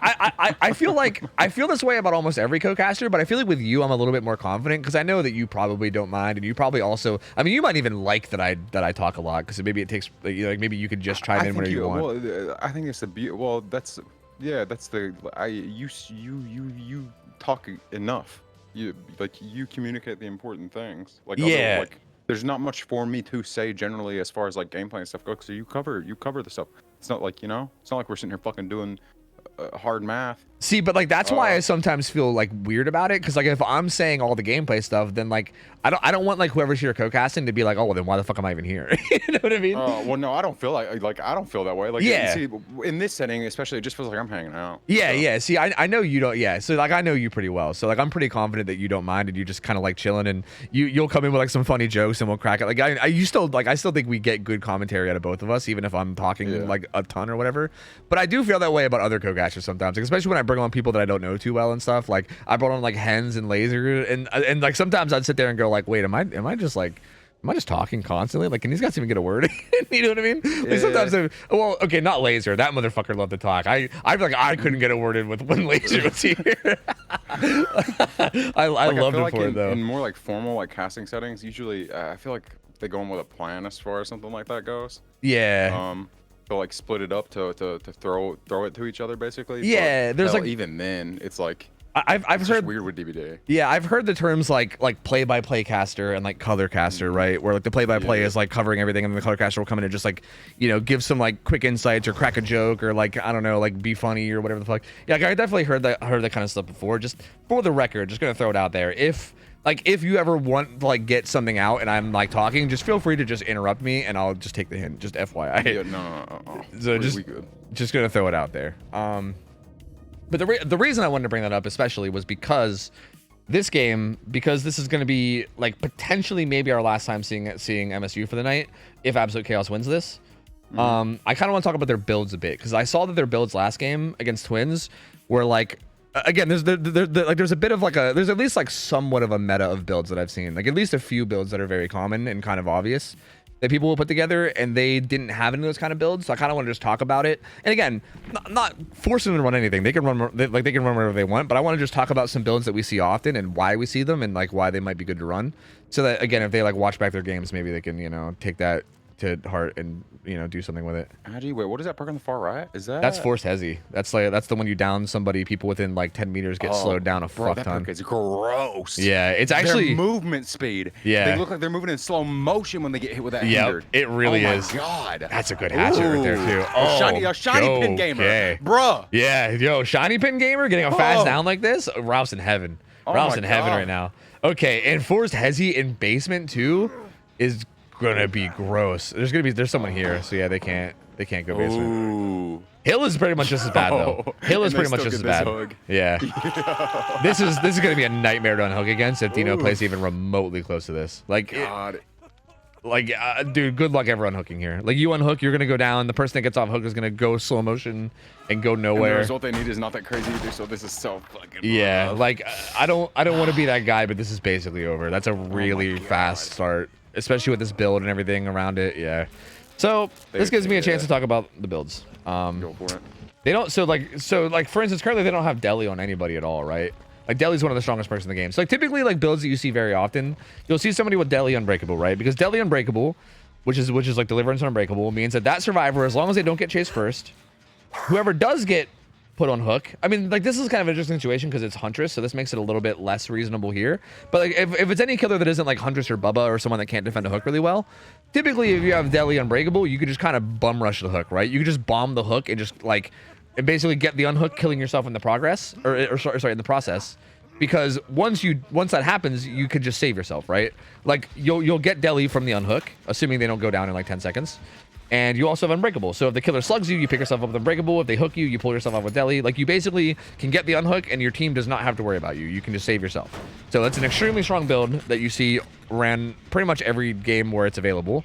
I feel this way about almost every co-caster, but I feel like with you I'm a little bit more confident because I know that you probably don't mind, and you probably also, I mean, you might even like that I talk a lot because maybe it takes like maybe you could just chime in whenever you want. Well, I think it's the beauty. Well, that's the you talk enough. You communicate the important things. Like there's not much for me to say generally as far as like gameplay and stuff goes. So you cover the stuff. It's not like, you know, it's not like we're sitting here fucking doing hard math. See, but like that's why I sometimes feel like weird about it, because like if I'm saying all the gameplay stuff, then like I don't want like whoever's here co-casting to be like, oh, well, then why the fuck am I even here? You know what I mean? Well, no, I don't feel like I don't feel that way. Like, yeah. See, in this setting, especially, it just feels like I'm hanging out. Yeah, so. Yeah. See, I know you don't. Yeah. So like I know you pretty well. So like I'm pretty confident that you don't mind, and you just kind of like chilling, and you'll come in with like some funny jokes, and we'll crack it. Like I still think we get good commentary out of both of us, even if I'm talking like a ton or whatever. But I do feel that way about other co-casters sometimes, like, especially when I bring on people that I don't know too well and stuff. Like I brought on like Hens and Laser, and like sometimes I'd sit there and go like, wait, am I just talking constantly? Like, can these guys even get a word in? You know what I mean? Like sometimes well, okay, not Laser. That motherfucker loved to talk. I feel like I couldn't get a word in when Laser was here. I loved it for it though. In more like formal like casting settings, usually I feel like they go in with a plan as far as something like that goes. Yeah. They'll like split it up to throw it to each other basically. Yeah, but there's like even then it's like I've heard weird with DVD. Yeah, I've heard the terms like play-by-play caster and like color caster, right? Where like the play-by-play is like covering everything, and the color caster will come in and just like, you know, give some like quick insights or crack a joke or like, I don't know, like be funny or whatever the fuck. Yeah, like, I definitely heard that kind of stuff before. Just for the record, just gonna throw it out there. If you ever want to like get something out and I'm like talking, just feel free to just interrupt me and I'll just take the hint. Just FYI. Yeah, no. So just gonna throw it out there. But the reason I wanted to bring that up especially was because this is going to be like potentially maybe our last time seeing MSU for the night if Absolute Chaos wins this. I kind of want to talk about their builds a bit, because I saw that their builds last game against Twins were like, again, there's a bit of like there's at least like somewhat of a meta of builds that I've seen, like at least a few builds that are very common and kind of obvious that people will put together, and they didn't have any of those kind of builds. So I kind of want to just talk about it. And again, not forcing them to run anything. They can run whatever they want, but I want to just talk about some builds that we see often and why we see them and like why they might be good to run. So that again, if they like watch back their games, maybe they can, you know, take that to heart and, you know, do something with it. Wait, what is that perk on the far right? That's Forced Hezi. That's the one you down somebody, people within like 10 meters get slowed down a fuck ton. That perk is gross. Yeah, it's actually their movement speed. Yeah, they look like they're moving in slow motion when they get hit with that. Yeah, it really is. Oh my god, that's a good hatchet right there too. Oh, shiny pin gamer, bruh. Yeah, yo, shiny pin gamer getting a fast down like this. Ralph's in heaven. Ralph's in heaven right now. Okay, and Forced Hezi in basement too is gonna be gross. There's someone here, so yeah, they can't go basement. Ooh. Hill is pretty much just as bad though. Hill is pretty much just as bad. Yeah. This is gonna be a nightmare to unhook against if Dino plays even remotely close to this. Like, God. Dude, good luck ever unhooking here. Like, you unhook, you're gonna go down. The person that gets off hook is gonna go slow motion and go nowhere. And the result they need is not that crazy either. So this is so fucking rough. Like I don't want to be that guy, but this is basically over. That's a really fast start, especially with this build and everything around it. Yeah. So this gives me a chance to talk about the builds. Go for it. They don't. So like for instance, currently they don't have deli on anybody at all, right? Like deli's one of the strongest perks in the game. So like typically like builds that you see very often, you'll see somebody with deli unbreakable, right? Because deli unbreakable, which is like deliverance unbreakable, means that survivor, as long as they don't get chased first, whoever does get put on hook. I mean, like this is kind of an interesting situation because it's Huntress, so this makes it a little bit less reasonable here. But like if it's any killer that isn't like Huntress or Bubba or someone that can't defend a hook really well, typically if you have deli unbreakable, you could just kind of bum rush the hook, right? You could just bomb the hook and just like and basically get the unhook, killing yourself in the progress or sorry in the process. Because once that happens, you could just save yourself, right? Like you'll get deli from the unhook, assuming they don't go down in like 10 seconds. And you also have unbreakable. So if the killer slugs you, you pick yourself up with unbreakable. If they hook you, you pull yourself up with deli. Like you basically can get the unhook and your team does not have to worry about you. You can just save yourself. So that's an extremely strong build that you see ran pretty much every game where it's available.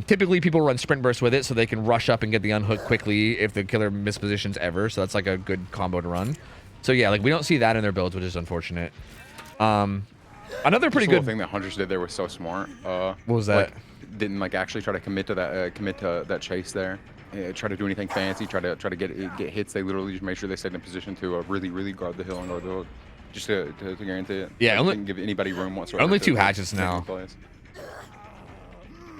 Typically people run sprint burst with it so they can rush up and get the unhook quickly if the killer mispositions ever. So that's like a good combo to run. So yeah, like we don't see that in their builds, which is unfortunate. Another pretty good thing that Hunters did there was so smart. What was that? Like, didn't like actually try to commit to that chase there. Try to do anything fancy. Try to get hits. They literally just made sure they stayed in position to really guard the hill and guard the hook, just to guarantee it. Yeah, only didn't give anybody room whatsoever. Only 2 hatchets now.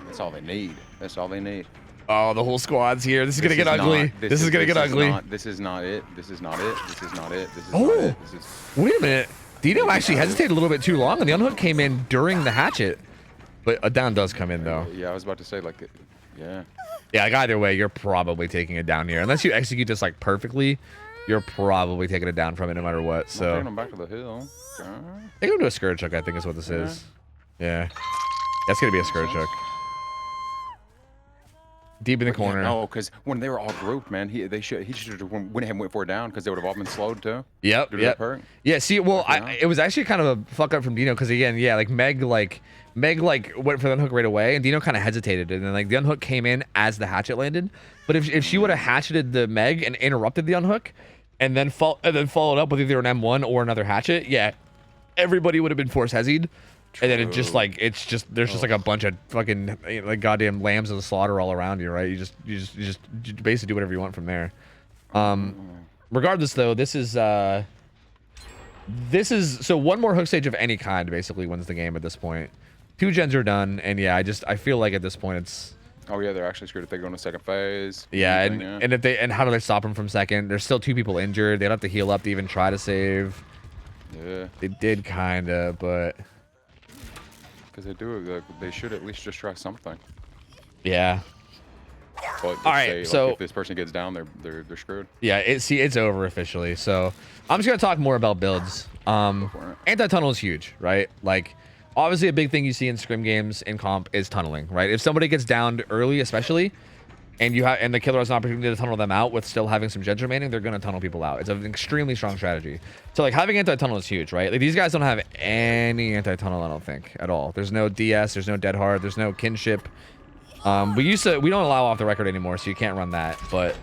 That's all they need. That's all they need. Oh, the whole squad's here. This is gonna get ugly. This is gonna get ugly. This is not it. This is not it. This is not it. This is not it. This is. Wait a minute. Dino actually hesitated a little bit too long, and the unhook came in during the hatchet. But a down does come in though. Yeah, I was about to say like, yeah. Yeah, like either way, you're probably taking it down here. Unless you execute this like perfectly, you're probably taking it down from it no matter what. So. Taking them back to the hill. They go to a scourge hook, I think is what this is. Yeah. That's gonna be a scourge hook. Deep in the corner. No, because when they were all grouped, man, he should have went ahead and went for it down because they would have all been slowed too. Yep. Yeah. See, well, it was actually kind of a fuck up from Dino because again, yeah, like Meg went for the unhook right away, and Dino kind of hesitated, and then like the unhook came in as the hatchet landed. But if she would have hatcheted the Meg and interrupted the unhook, and then followed up with either an M1 or another hatchet, yeah, everybody would have been force hezzied. And then it just like there's just like a bunch of fucking like goddamn lambs of the slaughter all around you, right? You just basically do whatever you want from there. Regardless though, this is so one more hook stage of any kind basically wins the game at this point. 2 gens are done, and yeah, I feel like at this point it's. Oh yeah, they're actually screwed if they go into second phase. Yeah, and how do they stop them from second? There's still 2 people injured. They'd have to heal up to even try to save. Yeah. They did kinda, but. Because they do, they should at least just try something. Yeah. But all right, so if this person gets down, they're screwed. Yeah, it's over officially. So I'm just gonna talk more about builds. Anti-tunnel is huge, right? Like, obviously a big thing you see in scrim games in comp is tunneling, right? If somebody gets downed early, especially, and the killer has an opportunity to tunnel them out with still having some gens remaining, they're gonna tunnel people out. It's an extremely strong strategy. So like having anti-tunnel is huge, right? Like these guys don't have any anti-tunnel, I don't think, at all. There's no DS, there's no dead hard, there's no kinship. We don't allow off the record anymore, so you can't run that. But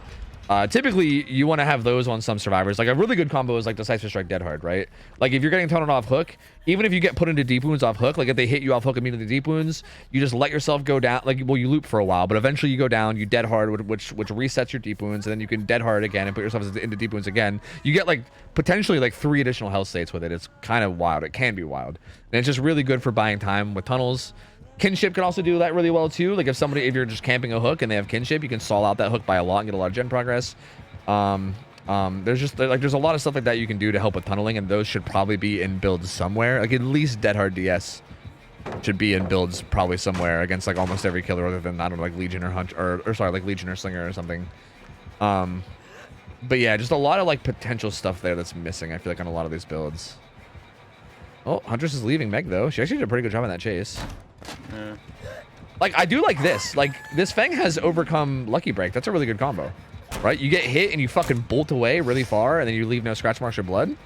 typically you want to have those on some survivors. Like a really good combo is like Decisive Strike Dead Hard, right? Like if you're getting tunneled off hook, even if you get put into deep wounds off hook, like if they hit you off hook immediately deep wounds, you just let yourself go down. Like, well, you loop for a while, but eventually you go down, you dead hard, which resets your deep wounds, and then you can dead hard again and put yourself into deep wounds again. You get like potentially like 3 additional health states with it. It's kind of wild. It can be wild, and it's just really good for buying time with tunnels. Kinship can also do that really well too. Like if you're just camping a hook and they have kinship, you can stall out that hook by a lot and get a lot of gen progress. There's a lot of stuff like that you can do to help with tunneling, and those should probably be in builds somewhere. Like at least Dead Hard DS should be in builds probably somewhere against like almost every killer other than, I don't know, like Legion or Hunt or sorry, like Legion or Slinger or something. But yeah, just a lot of like potential stuff there that's missing, I feel like, on a lot of these builds. Oh, Huntress is leaving Meg though. She actually did a pretty good job on that chase. Yeah. Like I do like this. Like this Fang has overcome Lucky Break. That's a really good combo. Right? You get hit and you fucking bolt away really far, and then you leave no scratch marks or blood.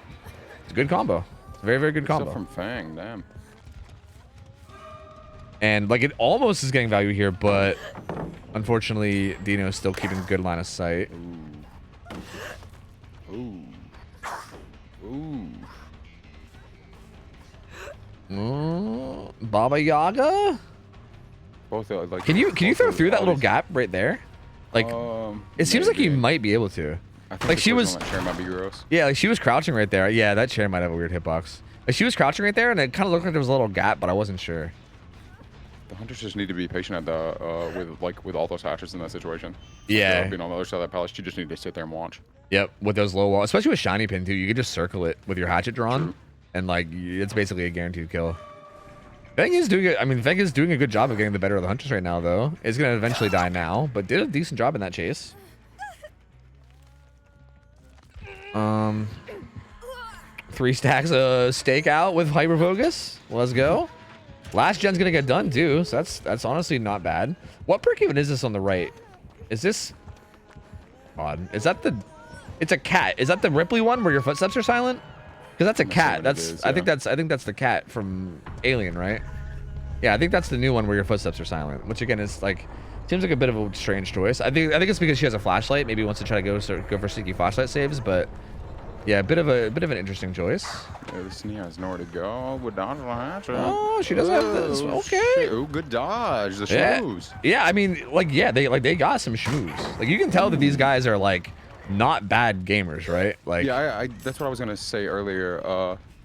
It's a good combo. It's a very, very good combo. Still from Fang, damn. And like it almost is getting value here, but unfortunately Dino is still keeping good line of sight. Ooh. Ooh. Baba Yaga? both like. Can you throw through that little gap right there? Like, it seems like you might be able to. I think like she was. That chair might be gross. Yeah, like she was crouching right there. Yeah, that chair might have a weird hitbox. Like she was crouching right there, and it kind of looked like there was a little gap, but I wasn't sure. The hunters just need to be patient at the with all those hatches in that situation. Yeah. Being on the other side of that palace, you just need to sit there and watch. Yep, with those low walls, especially with shiny pin too, you could just circle it with your hatchet drawn, True. and like it's basically a guaranteed kill. Feng is doing it. I mean, Feng is doing a good job of getting the better of the hunters right now, though. Is gonna eventually die now, but did a decent job in that chase. 3 stacks of stake out with hyper focus. Let's go. Last gen's gonna get done too, so that's honestly not bad. What perk even is this on the right? Is this odd? Is that the? It's a cat. Is that the Ripley one where your footsteps are silent? Because that's a cat. That's I think that's the cat from Alien, right? Yeah, I think that's the new one where your footsteps are silent, which again is like seems like a bit of a strange choice. I think it's because she has a go Maybe wants to try to go for sneaky flashlight saves, but yeah, a bit of an interesting choice. Yeah, this Nia has nowhere to go. Would dodge the hatch. Oh, she doesn't have this. Okay. Oh, good dodge. The schmooze. Yeah, I mean, like, yeah, they got some schmooze. Like, you can tell that these guys are like not bad gamers, right? Like, yeah, I that's what I was gonna say earlier.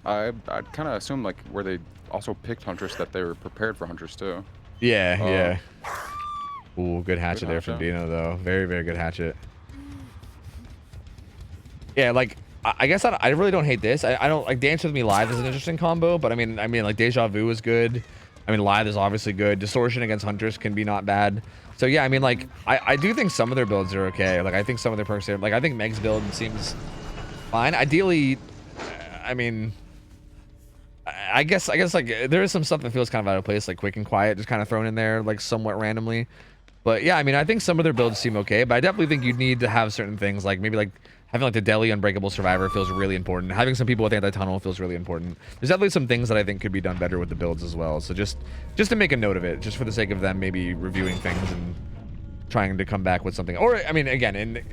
I kind of assumed like where they also picked Huntress that they were prepared for Huntress too. Yeah, yeah. Ooh, good hatchet there from Dino though. Very, very good hatchet. Yeah, like. I guess I really don't hate this. I don't like Dance With Me Live is an interesting combo, but I mean like Deja Vu is good. I mean Live is obviously good. Distortion against Huntress can be not bad. So yeah, I mean like I do think some of their builds are okay. Like I think some of their perks are like I think Meg's build seems fine. Ideally, I mean I guess like there is some stuff that feels kind of out of place, like Quick and Quiet just kind of thrown in there like somewhat randomly. But yeah, I mean I think some of their builds seem okay, but I definitely think you need to have certain things like maybe like having like the Deli Unbreakable Survivor feels really important. Having some people with anti-tunnel feels really important. There's definitely some things that I think could be done better with the builds as well. So just to make a note of it, just for the sake of them maybe reviewing things and trying to come back with something. Or I mean, again, and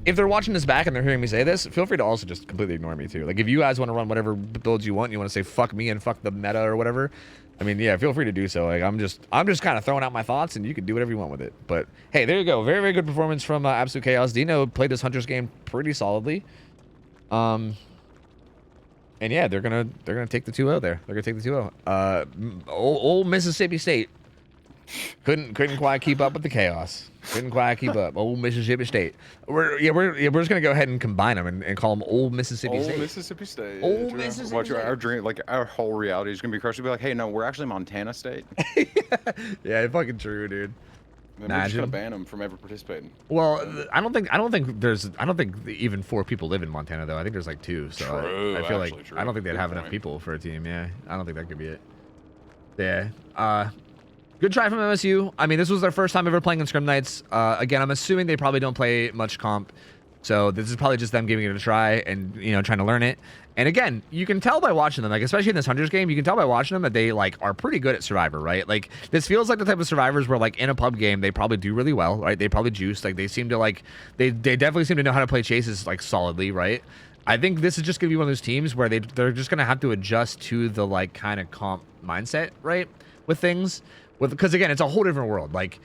if they're watching this back and they're hearing me say this, feel free to also just completely ignore me too. Like if you guys want to run whatever builds you want, you want to say fuck me and fuck the meta or whatever, I mean, yeah, feel free to do so. Like I'm just kind of throwing out my thoughts, and you can do whatever you want with it. But hey, there you go. Very, very good performance from Absolute Chaos. Dino played this Hunter's game pretty solidly. And yeah, they're gonna take the 2-0 there. They're gonna take the 2-0. Old Mississippi State couldn't quite keep up with the chaos. Couldn't quite keep up. Old Mississippi State. We're just gonna go ahead and combine them and call them Old Mississippi State. Old Mississippi State. Old Mississippi Watch State. Our dream, like our whole reality is gonna be crushed. We'll be like, hey, no, we're actually Montana State. Yeah, fucking true, dude. Then we're just gonna ban them from ever participating. Well, I don't think even 4 people live in Montana though. I think there's like 2. So True, I feel actually, like true. I don't think they'd Good have enough point. people for a team. Yeah, I don't think that could be it. Yeah. Good try from MSU. I mean, this was their first time ever playing in Scrim Nights. Again, I'm assuming they probably don't play much comp. So this is probably just them giving it a try and, you know, trying to learn it. And again, you can tell by watching them, like, especially in this Hunters game, you can tell by watching them that they, like, are pretty good at Survivor, right? Like, this feels like the type of Survivors where, like, in a pub game, they probably do really well, right? They probably juice. Like, they seem to, like, they definitely seem to know how to play chases, like, solidly, right? I think this is just going to be one of those teams where they're just going to have to adjust to the, like, kind of comp mindset, right? With things. Because, again, it's a whole different world. Like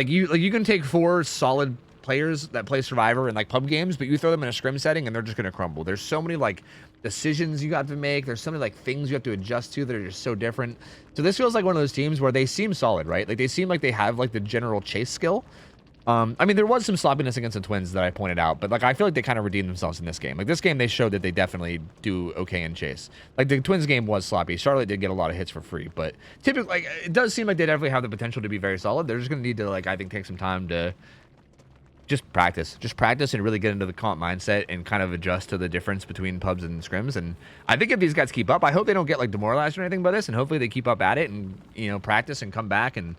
you can take 4 solid players that play Survivor in like pub games, but you throw them in a scrim setting and they're just gonna crumble. There's so many like decisions you got to make. There's so many like things you have to adjust to that are just so different. So this feels like one of those teams where they seem solid, right? Like they seem like they have like the general chase skill. I mean, there was some sloppiness against the Twins that I pointed out, but like I feel like they kind of redeemed themselves in this game. Like this game, they showed that they definitely do okay in chase. Like the Twins game was sloppy. Charlotte did get a lot of hits for free, but typically, like it does seem like they definitely have the potential to be very solid. They're just gonna need to like I think take some time to just practice and really get into the comp mindset and kind of adjust to the difference between pubs and scrims. And I think if these guys keep up, I hope they don't get like demoralized or anything by this, and hopefully they keep up at it and you know practice and come back and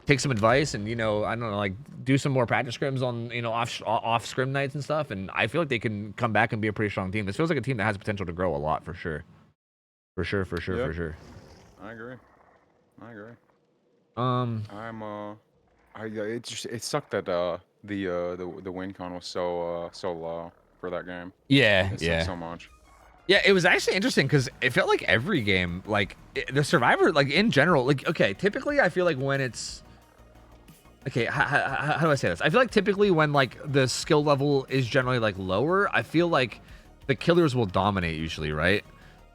take some advice and, you know, I don't know, like do some more practice scrims on, you know, off scrim nights and stuff. And I feel like they can come back and be a pretty strong team. This feels like a team that has potential to grow a lot for sure. For sure. I agree. It sucked that the win con was so low for that game. Yeah, it sucked so much. Yeah, it was actually interesting because it felt like every game, like the Survivor, like in general, like okay, typically I feel like when it's okay, how do I say this? I feel like typically when like the skill level is generally like lower, I feel like the killers will dominate usually, right?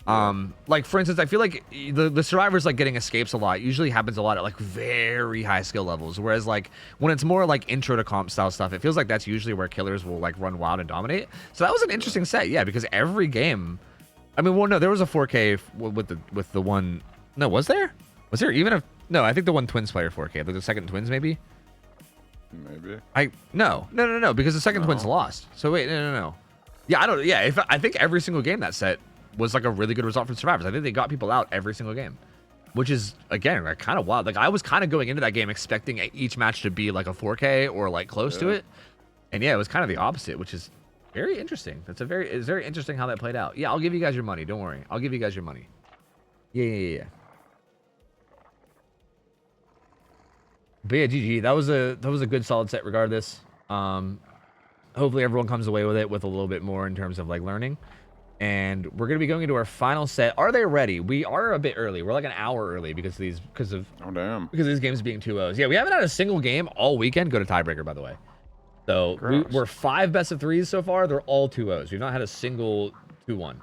Like for instance, I feel like the survivors like getting escapes a lot usually happens a lot at like very high skill levels, whereas like when it's more like intro to comp style stuff, it feels like that's usually where killers will like run wild and dominate. So that was an interesting set, yeah, because every game, I mean, well, no, there was a 4K with the one. No, was there? Was there even a? No, I think the one Twins player 4K, like the second Twins maybe. Maybe. No, because the second Twins lost. So wait, no. Yeah, I don't. Yeah, I think every single game that set was like a really good result for survivors. I think they got people out every single game, which is again like kind of wild. Like I was kind of going into that game expecting each match to be like a 4K or like close to it, and yeah, it was kind of the opposite, which is very interesting. It's very interesting how that played out. Yeah, I'll give you guys your money. Don't worry, I'll give you guys your money. Yeah. But yeah, GG. That was a good solid set regardless. Hopefully everyone comes away with it with a little bit more in terms of like learning. And we're gonna be going into our final set. Are they ready? We are a bit early. We're like an hour early because of these games being 2-0s. Yeah, we haven't had a single game all weekend go to tiebreaker, by the way. So we're 5 best of 3s so far. They're all 2-0s. We've not had a single 2-1.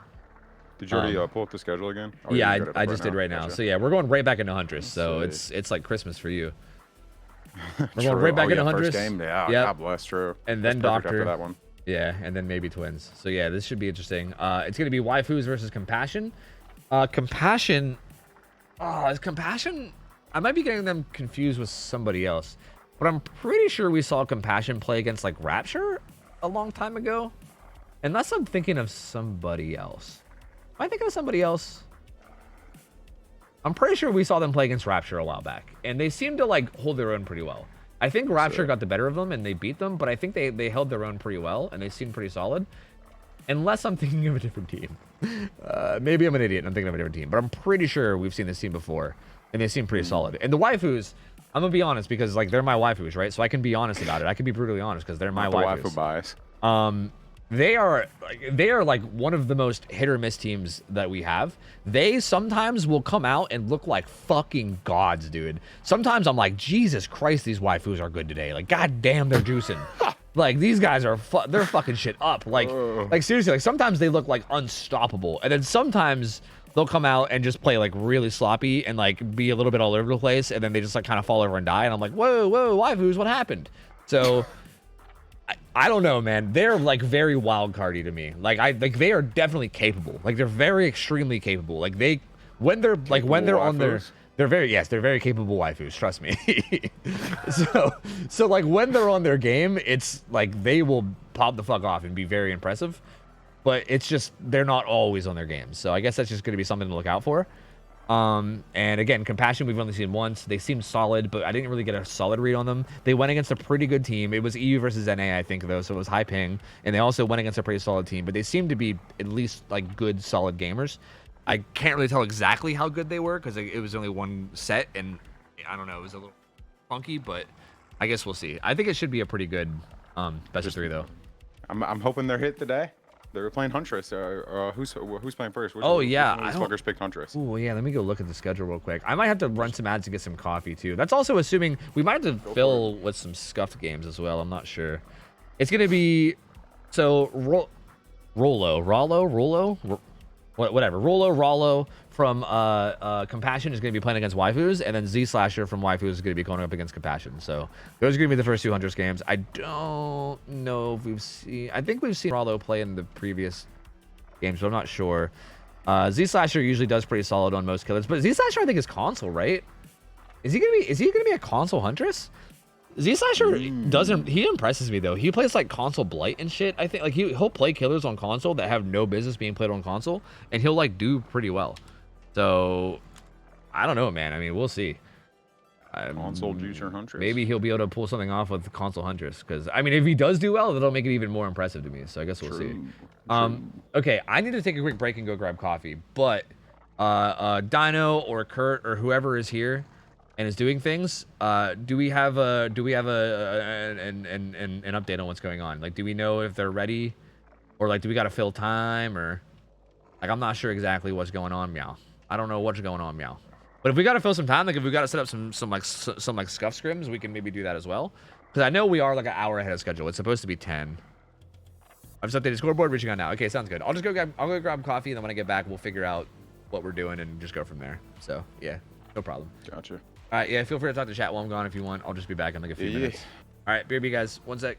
Did you already pull up the schedule again? Oh, yeah, I just did right now. Gotcha. So yeah, we're going right back into Huntress. So it's like Christmas for you. We're going right back into Huntress. First game, yeah. Yep. God bless, true. And then Doctor. After that one. Yeah, and then maybe Twins. So yeah, this should be interesting. It's gonna be waifus versus Compassion. Compassion. Oh, is Compassion? I might be getting them confused with somebody else, but I'm pretty sure we saw Compassion play against like Rapture a long time ago. Unless I'm thinking of somebody else. Am I thinking of somebody else? I'm pretty sure we saw them play against Rapture a while back, and they seemed to like hold their own pretty well. I think Rapture got the better of them and they beat them, but I think they held their own pretty well and they seemed pretty solid. Unless I'm thinking of a different team. Maybe I'm an idiot and I'm thinking of a different team, but I'm pretty sure we've seen this team before and they seem pretty solid. And the waifus, I'm gonna be honest because like they're my waifus, right? So I can be honest about it. I can be brutally honest because they're my waifus. Waifu bias. They are like one of the most hit or miss teams that we have. They sometimes will come out and look like fucking gods, dude. Sometimes I'm like, Jesus Christ, these waifus are good today. Like, goddamn, they're juicing. Like, these guys are they're fucking shit up. Like seriously, like sometimes they look like unstoppable, and then sometimes they'll come out and just play like really sloppy and like be a little bit all over the place, and then they just like kind of fall over and die, and I'm like, whoa, waifus, what happened? So. I don't know, man. They're like very wild cardy to me. Like they are definitely capable. Like they're very extremely capable. Like when they're on their they're very capable waifus, trust me. so like when they're on their game, it's like they will pop the fuck off and be very impressive. But it's just they're not always on their games. So I guess that's just going to be something to look out for. And again, Compassion we've only seen once. They seem solid, but I didn't really get a solid read on them. They went against a pretty good team. It was EU versus NA, I think, though, so it was high ping. And they also went against a pretty solid team, but they seem to be at least like good, solid gamers. I can't really tell exactly how good they were because it was only one set, and I don't know, it was a little funky, but I guess we'll see. I think it should be a pretty good best of 3, though. I'm hoping they're hit today. They were playing Huntress. Who's playing first? Oh, yeah. These fuckers picked Huntress. Oh, yeah. Let me go look at the schedule real quick. I might have to run some ads to get some coffee, too. That's also assuming we might have to fill with some scuffed games as well. I'm not sure. It's going to be... So, Rollo, from Compassion is going to be playing against waifus, and then Z Slasher from waifus is going to be going up against Compassion. So those are going to be the first 200 games. I don't know if we've seen... I think we've seen Rollo play in the previous games, but I'm not sure. Z Slasher usually does pretty solid on most killers, but Z Slasher I think is console, right? Is he gonna be a console Huntress? Z Slasher he impresses me though. He plays like console blight and shit. I think like he'll play killers on console that have no business being played on console, and he'll like do pretty well. So I don't know, man. I mean, we'll see. Console juicer Huntress. Maybe he'll be able to pull something off with the console Huntress, because I mean, if he does do well, that'll make it even more impressive to me. So I guess we'll see. Okay, I need to take a quick break and go grab coffee, but Dino or Kurt or whoever is here and is doing things, do we have an update on what's going on? Like, do we know if they're ready, or like do we gotta fill time, or like I'm not sure exactly what's going on, meow. I don't know what's going on, meow. But if we got to fill some time, like if we got to set up some scuff scrims, we can maybe do that as well. Because I know we are like an hour ahead of schedule. It's supposed to be 10. I've just updated scoreboard, reaching on now. Okay, sounds good. I'll go grab coffee, and then when I get back, we'll figure out what we're doing and just go from there. So yeah, no problem. Gotcha. All right, yeah, feel free to talk to chat while I'm gone if you want. I'll just be back in like a few minutes. All right, BRB guys, 1 sec.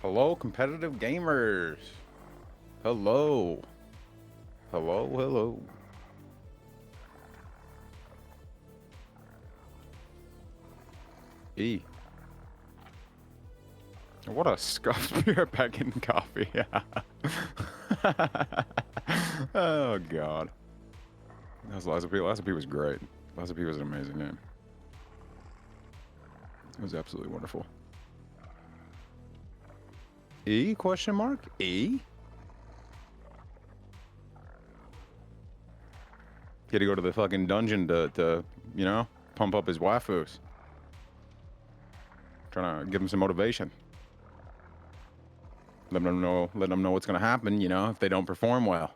Hello, competitive gamers. Hello. Hello. E. What a scuffed beer packing coffee. Oh god. That was Liza P. Liza P was great. Liza P was an amazing name. It was absolutely wonderful. E question mark? E? He had to go to the fucking dungeon to you know, pump up his waifus. Trying to give him some motivation. Let them know what's gonna happen, you know, if they don't perform well.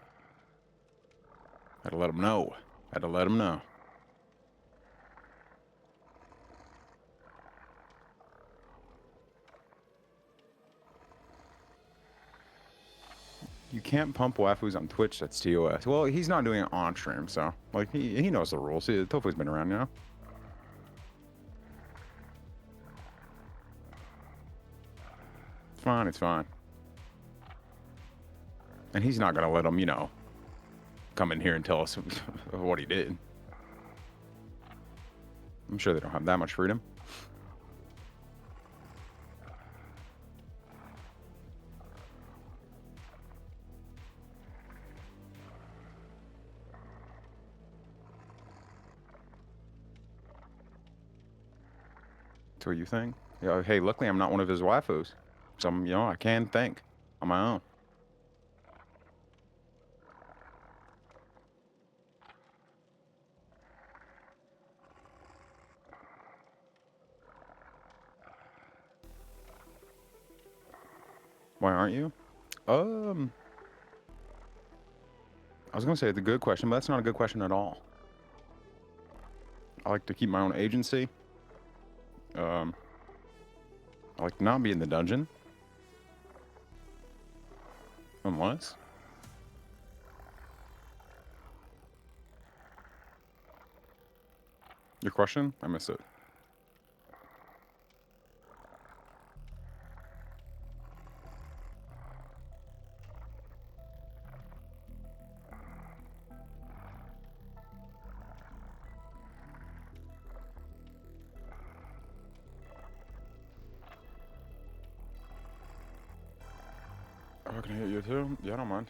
Had to let them know. You can't pump waifus on Twitch, that's TOS. Well, he's not doing it on stream, so like he knows the rules. Tofu's been around, you know. It's fine. And he's not gonna let him, you know, come in here and tell us what he did. I'm sure they don't have that much freedom. That's what you think? Yeah, hey, luckily I'm not one of his waifus. So, you know, I can think on my own. Why aren't you? I was gonna say it's a good question, but that's not a good question at all. I like to keep my own agency. I like to not be in the dungeon. Unless... Your question? I missed it. Oh, can I hit you too? Yeah, I don't mind.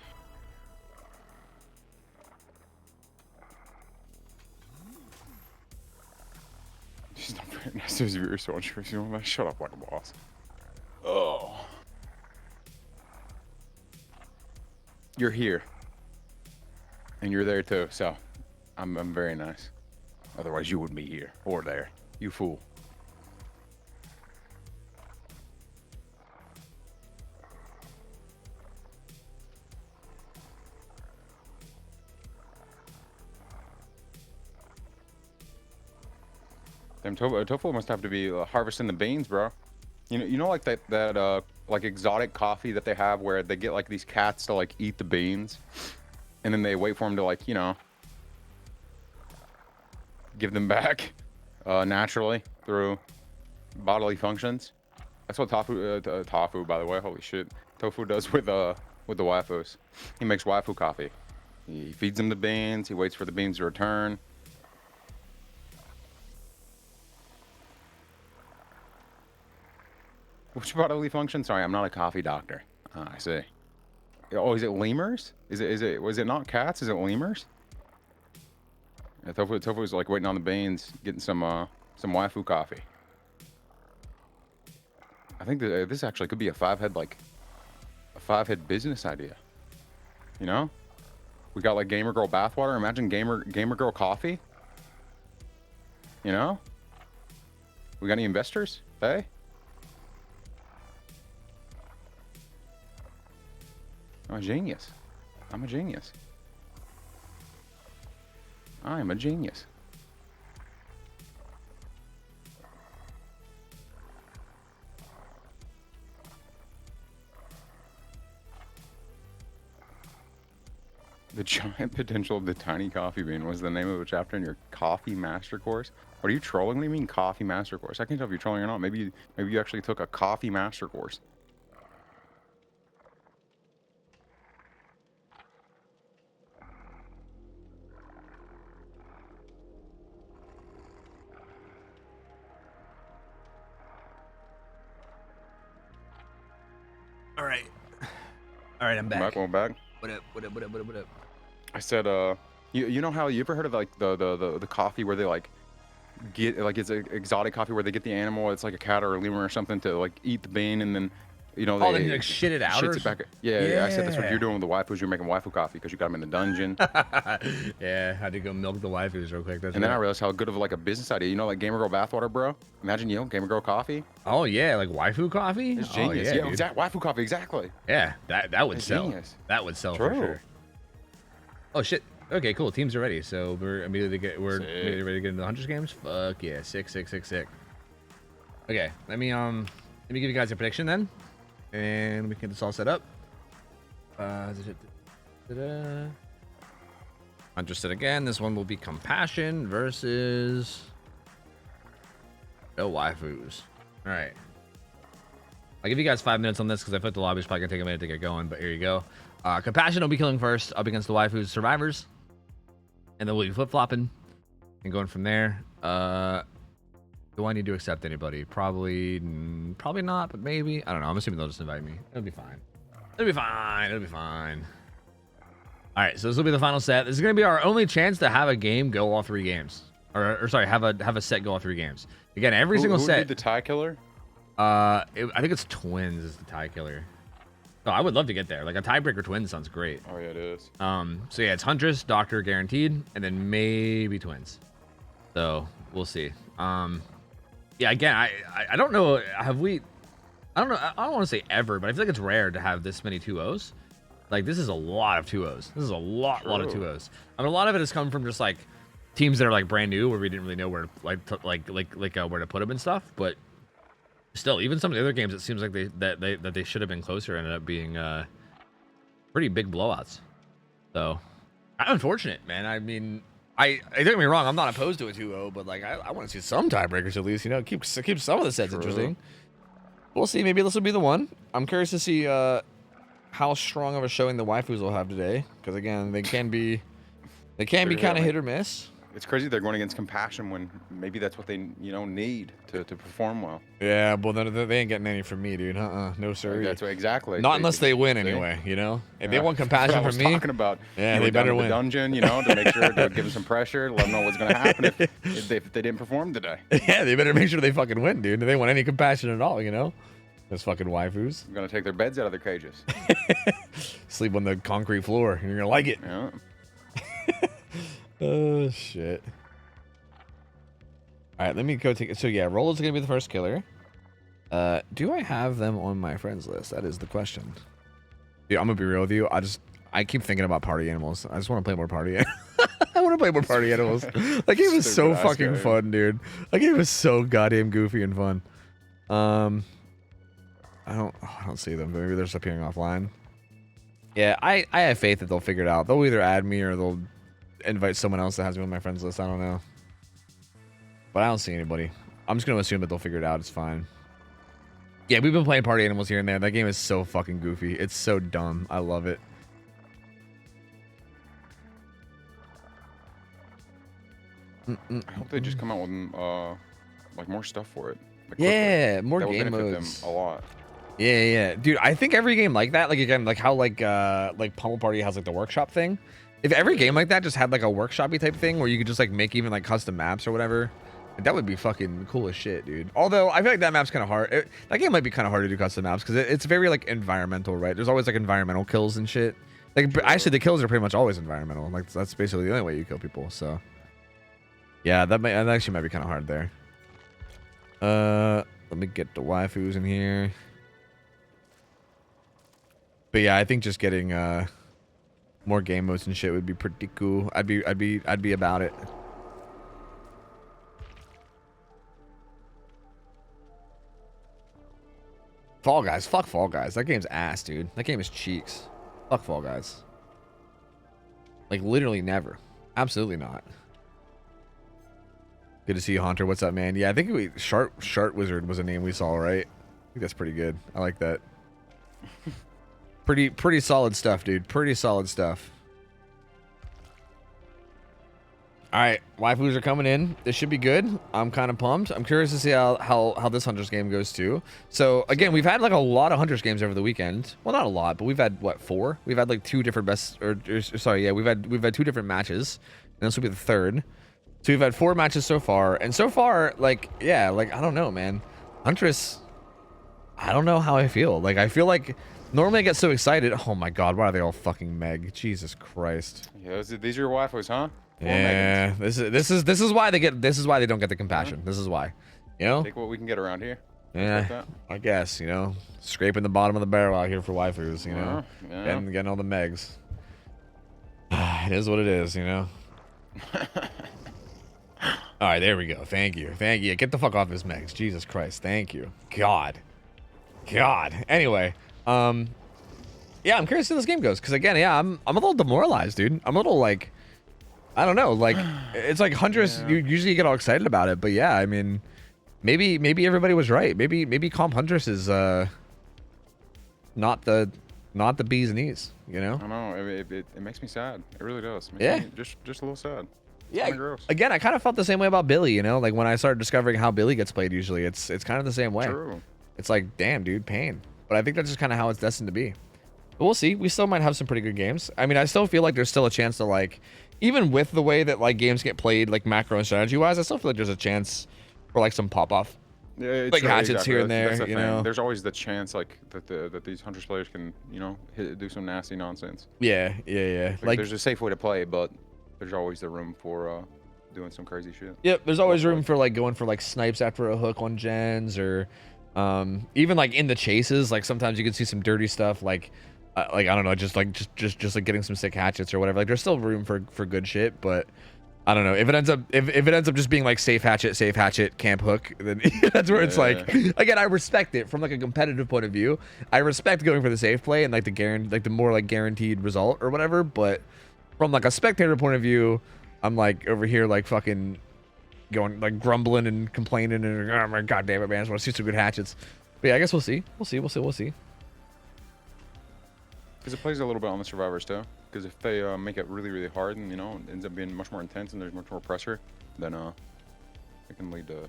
She's not very nice to his viewers, so unsure. You know, shut up like a boss. Oh. You're here. And you're there too, so I'm very nice. Otherwise you wouldn't be here or there. You fool. Damn, Tofu must have to be harvesting the beans, bro. You know, like that like exotic coffee that they have where they get like these cats to like eat the beans, and then they wait for them to like, you know, give them back naturally through bodily functions. That's what Tofu, by the way, holy shit, Tofu does with the waifus. He makes waifu coffee. He feeds them the beans. He waits for the beans to return. Which bodily function? Sorry, I'm not a coffee doctor. I see. Oh, is it lemurs? Was it not cats? Is it lemurs? Yeah, Tofu's like waiting on the beans, getting some waifu coffee. I think that this actually could be a five-head business idea. You know, we got like gamer girl bathwater. Imagine gamer girl coffee. You know, we got any investors? Hey. Oh, genius. I'm a genius. I am a genius. The giant potential of the tiny coffee bean was the name of a chapter in your coffee master course. What are you trolling? What do you mean coffee master course? I can't tell if you're trolling or not. Maybe you actually took a coffee master course. All right. All right, I'm back. Welcome back. What up? What up? What up? What up? What up? I said, you know how you ever heard of like the coffee where they like get like it's an exotic coffee where they get the animal, it's like a cat or a lemur or something to like eat the bean and then you know Then you like shit it out shits it back. Yeah, I said that's what you're doing with the waifus. You're making waifu coffee because you got them in the dungeon. Yeah, had to go milk the waifus real quick. And then I realized how good of like a business idea. You know, like Gamer Girl bathwater, bro. Imagine Gamer Girl coffee. Oh yeah, like waifu coffee. It's genius. Oh, yeah, exactly. Waifu coffee, exactly. Yeah, that would sell. Genius. That would sell True. for sure. Oh shit. Okay, cool. Teams are ready, so we're immediately ready to get into the Hunters games. Fuck yeah, sick. Okay, let me give you guys a prediction then, and we can get this all set up. Interested again. This one will be Compassion versus no waifus. All right. I'll give you guys 5 minutes on this because I feel like the lobby's probably gonna take a minute to get going. But here you go. Compassion will be killing first up against the waifus survivors, and then we'll be flip flopping and going from there. Do I need to accept anybody? Probably not, but maybe. I don't know. I'm assuming they'll just invite me. It'll be fine. It'll be fine. All right, so this will be the final set. This is gonna be our only chance to have a game go all 3 games, or sorry, have a set go all 3 games. Again, every single set. Who did the tie killer? I think it's Twins is the tie killer. Oh, I would love to get there. Like a tiebreaker Twins sounds great. Oh yeah, it is. So yeah, it's Huntress, Doctor guaranteed, and then maybe Twins. So we'll see. Yeah, again, I don't know. I don't know. I don't want to say ever, but I feel like it's rare to have this many 2-0s. Like this is a lot of 2-0s. This is a lot of 2-0s. I mean, a lot of it has come from just like teams that are like brand new, where we didn't really know where where to put them and stuff. But still, even some of the other games, it seems like they should have been closer, ended up being pretty big blowouts. So unfortunate, man. I mean, I don't get me wrong, I'm not opposed to a 2-0, but like I want to see some tiebreakers at least. You know, keep some of the sets interesting. We'll see. Maybe this will be the one. I'm curious to see how strong of a showing the waifus will have today, because again, they can be kind of hit or miss. It's crazy they're going against Compassion when maybe that's what they need to perform well. Yeah, well then they ain't getting any from me, dude. No sir. That's right, exactly. Not unless they win anyway. You know, if they want Compassion from me, talking about. Yeah, they better win. The dungeon, to make sure to give them some pressure, let them know what's going to happen if they didn't perform today. Yeah, they better make sure they fucking win, dude. If they want any compassion at all, those fucking waifus. I'm gonna take their beds out of their cages. Sleep on the concrete floor. You're gonna like it. Yeah. Oh shit. All right, let me go take it. So yeah, Rollo's gonna be the first killer. Do I have them on my friends list? That is the question. Dude, I'm gonna be real with you. I keep thinking about party animals. I just want to play more party animals. I want to play more party animals. That game was so fucking fun, dude. That game was so goddamn goofy and fun. I don't see them. Maybe they're just appearing offline. Yeah, I have faith that they'll figure it out. They'll either add me or they'll invite someone else that has me on my friends list. I don't know. But I don't see anybody. I'm just going to assume that they'll figure it out. It's fine. Yeah, we've been playing party animals here and there. That game is so fucking goofy. It's so dumb. I love it. I hope they just come out with like more stuff for it. Like yeah, more that game would benefit modes. them a lot. Yeah, dude. I think every game like that, like again, like how like Pummel Party has like the workshop thing. If every game like that just had like a workshopy type thing where you could just like make even like custom maps or whatever, that would be fucking cool as shit, dude. Although I feel like that map's kind of hard. That game might be kind of hard to do custom maps because it's very like environmental, right? There's always like environmental kills and shit. Like actually, the kills are pretty much always environmental. Like that's basically the only way you kill people. So yeah, that actually might be kind of hard there. Let me get the waifus in here. But yeah, I think just getting More game modes and shit would be pretty cool. I'd be about it. Fall Guys. Fuck Fall Guys. That game's ass, dude. That game is cheeks. Fuck Fall Guys. Like, literally never. Absolutely not. Good to see you, Haunter. What's up, man? Yeah, I think Shart Wizard was a name we saw, right? I think that's pretty good. I like that. Pretty solid stuff, dude. Pretty solid stuff. All right, waifus are coming in. This should be good. I'm kind of pumped. I'm curious to see how this Hunters game goes too. So again, we've had like a lot of Hunters games over the weekend. Well, not a lot, but we've had what, 4? We've had like 2 different sorry, yeah, we've had 2 different matches, and this will be the 3rd. So we've had 4 matches so far, and so far, like, yeah, like I don't know, man. Huntress, I don't know how I feel. Like I feel like normally I get so excited. Oh my god, why are they all fucking Meg? Jesus Christ. Yeah, these are your waifus, huh? Yeah, this is why they don't get the compassion. This is why, you know. Take what we can get around here. Yeah, I guess, you know, scraping the bottom of the barrel out here for waifus, you know, getting all the Megs. It is what it is, you know. All right, there we go. Thank you. Get the fuck off his Megs. Jesus Christ. Thank you. God. Anyway, yeah, I'm curious how this game goes, because again, yeah, I'm a little demoralized, dude. I'm a little like, I don't know, like it's like Huntress. Yeah. You usually get all excited about it, but yeah, I mean, maybe everybody was right. Maybe Comp Huntress is not the bee's knees, you know. I know it makes me sad. It really does. Yeah, just a little sad. Yeah. Again, I kind of felt the same way about Billy, you know, like when I started discovering how Billy gets played. Usually, it's kind of the same way. True. It's like, damn, dude, pain. But I think that's just kind of how it's destined to be. But we'll see. We still might have some pretty good games. I mean, I still feel like there's still a chance to, like, even with the way that like games get played, like macro and strategy wise, I still feel like there's a chance for like some pop off, like hatchets here and there. You know, there's always the chance like that these Hunters players can, you know, do some nasty nonsense. Yeah. Like there's a safe way to play, but there's always the room for doing some crazy shit. Yep, there's always room for like going for like snipes after a hook on gens, or even like in the chases. Like sometimes you can see some dirty stuff, like I don't know, just like getting some sick hatchets or whatever. Like there's still room for good shit, but I don't know if it ends up just being like safe hatchet, camp hook, then that's where it's like, again, I respect it from like a competitive point of view. I respect going for the safe play and like the more like guaranteed result or whatever, but from like a spectator point of view, I'm like over here like fucking going like grumbling and complaining and, oh my god damn it, man, I just want to see some good hatchets. But yeah, I guess we'll see. Because it plays a little bit on the survivors too. Because if they make it really, really hard, and you know, it ends up being much more intense and there's much more pressure, then it can lead to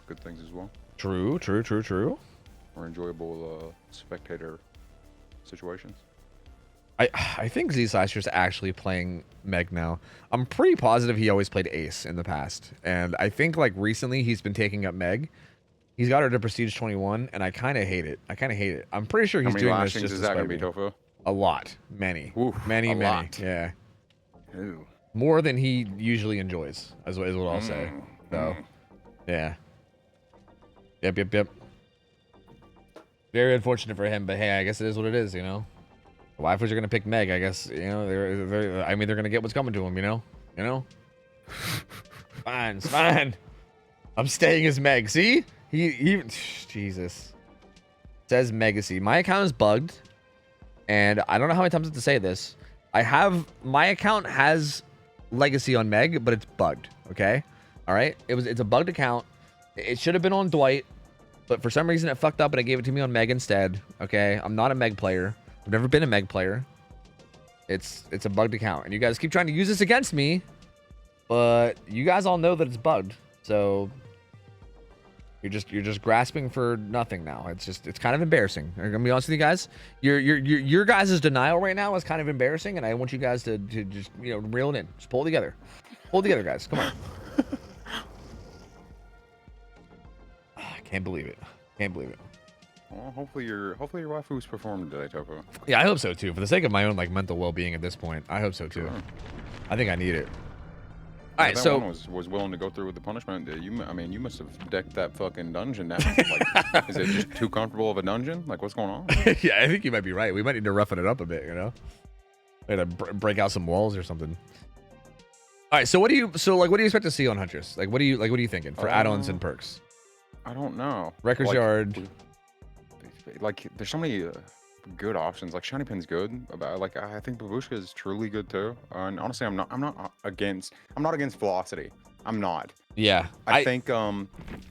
good things as well. True. Or enjoyable spectator situations. I think Z-Slicer's actually playing Meg now. I'm pretty positive he always played Ace in the past, and I think like recently he's been taking up Meg. He's got her to Prestige 21, and I kind of hate it. I'm pretty sure he's doing this just to spite me. How many lashings is that gonna be, Tofu? A lot. Many. Oof, many. Lot. Yeah. Ooh. More than he usually enjoys, is what I'll say. So, yeah. Yep. Very unfortunate for him, but hey, I guess it is what it is, you know? The waifus are going to pick Meg, I guess, you know? They're going to get what's coming to them, you know? It's fine. I'm staying as Meg. See? He Jesus. Says Megacy. My account is bugged. And I don't know how many times I have to say this. My account has Legacy on Meg, but it's bugged. Okay, all right. It's a bugged account. It should have been on Dwight, but for some reason it fucked up and it gave it to me on Meg instead. Okay, I'm not a Meg player. I've never been a Meg player. It's a bugged account, and you guys keep trying to use this against me, but you guys all know that it's bugged. So you're just grasping for nothing now. It's kind of embarrassing. I'm gonna be honest with you guys. Your guys' denial right now is kind of embarrassing, and I want you guys to just, you know, reel it in. Just pull it together. Pull it together, guys. Come on. I can't believe it. Well, hopefully your waifu's performed today, Tofu. Yeah, I hope so too. For the sake of my own like mental well-being at this point, I hope so too. Sure. I think I need it. All right, so one was willing to go through with the punishment. You must have decked that fucking dungeon down. Like, is it just too comfortable of a dungeon? Like, what's going on? Yeah, I think you might be right. We might need to roughen it up a bit, you know. They had to break out some walls or something. All right, so what do you expect to see on Huntress? Like what are you thinking for add-ons and perks? I don't know. Records Yard. Like there's so many good options. Like Shiny Pin's good. Like I think Babushka is truly good too. And honestly, I'm not against Velocity. I'm not. Yeah. I think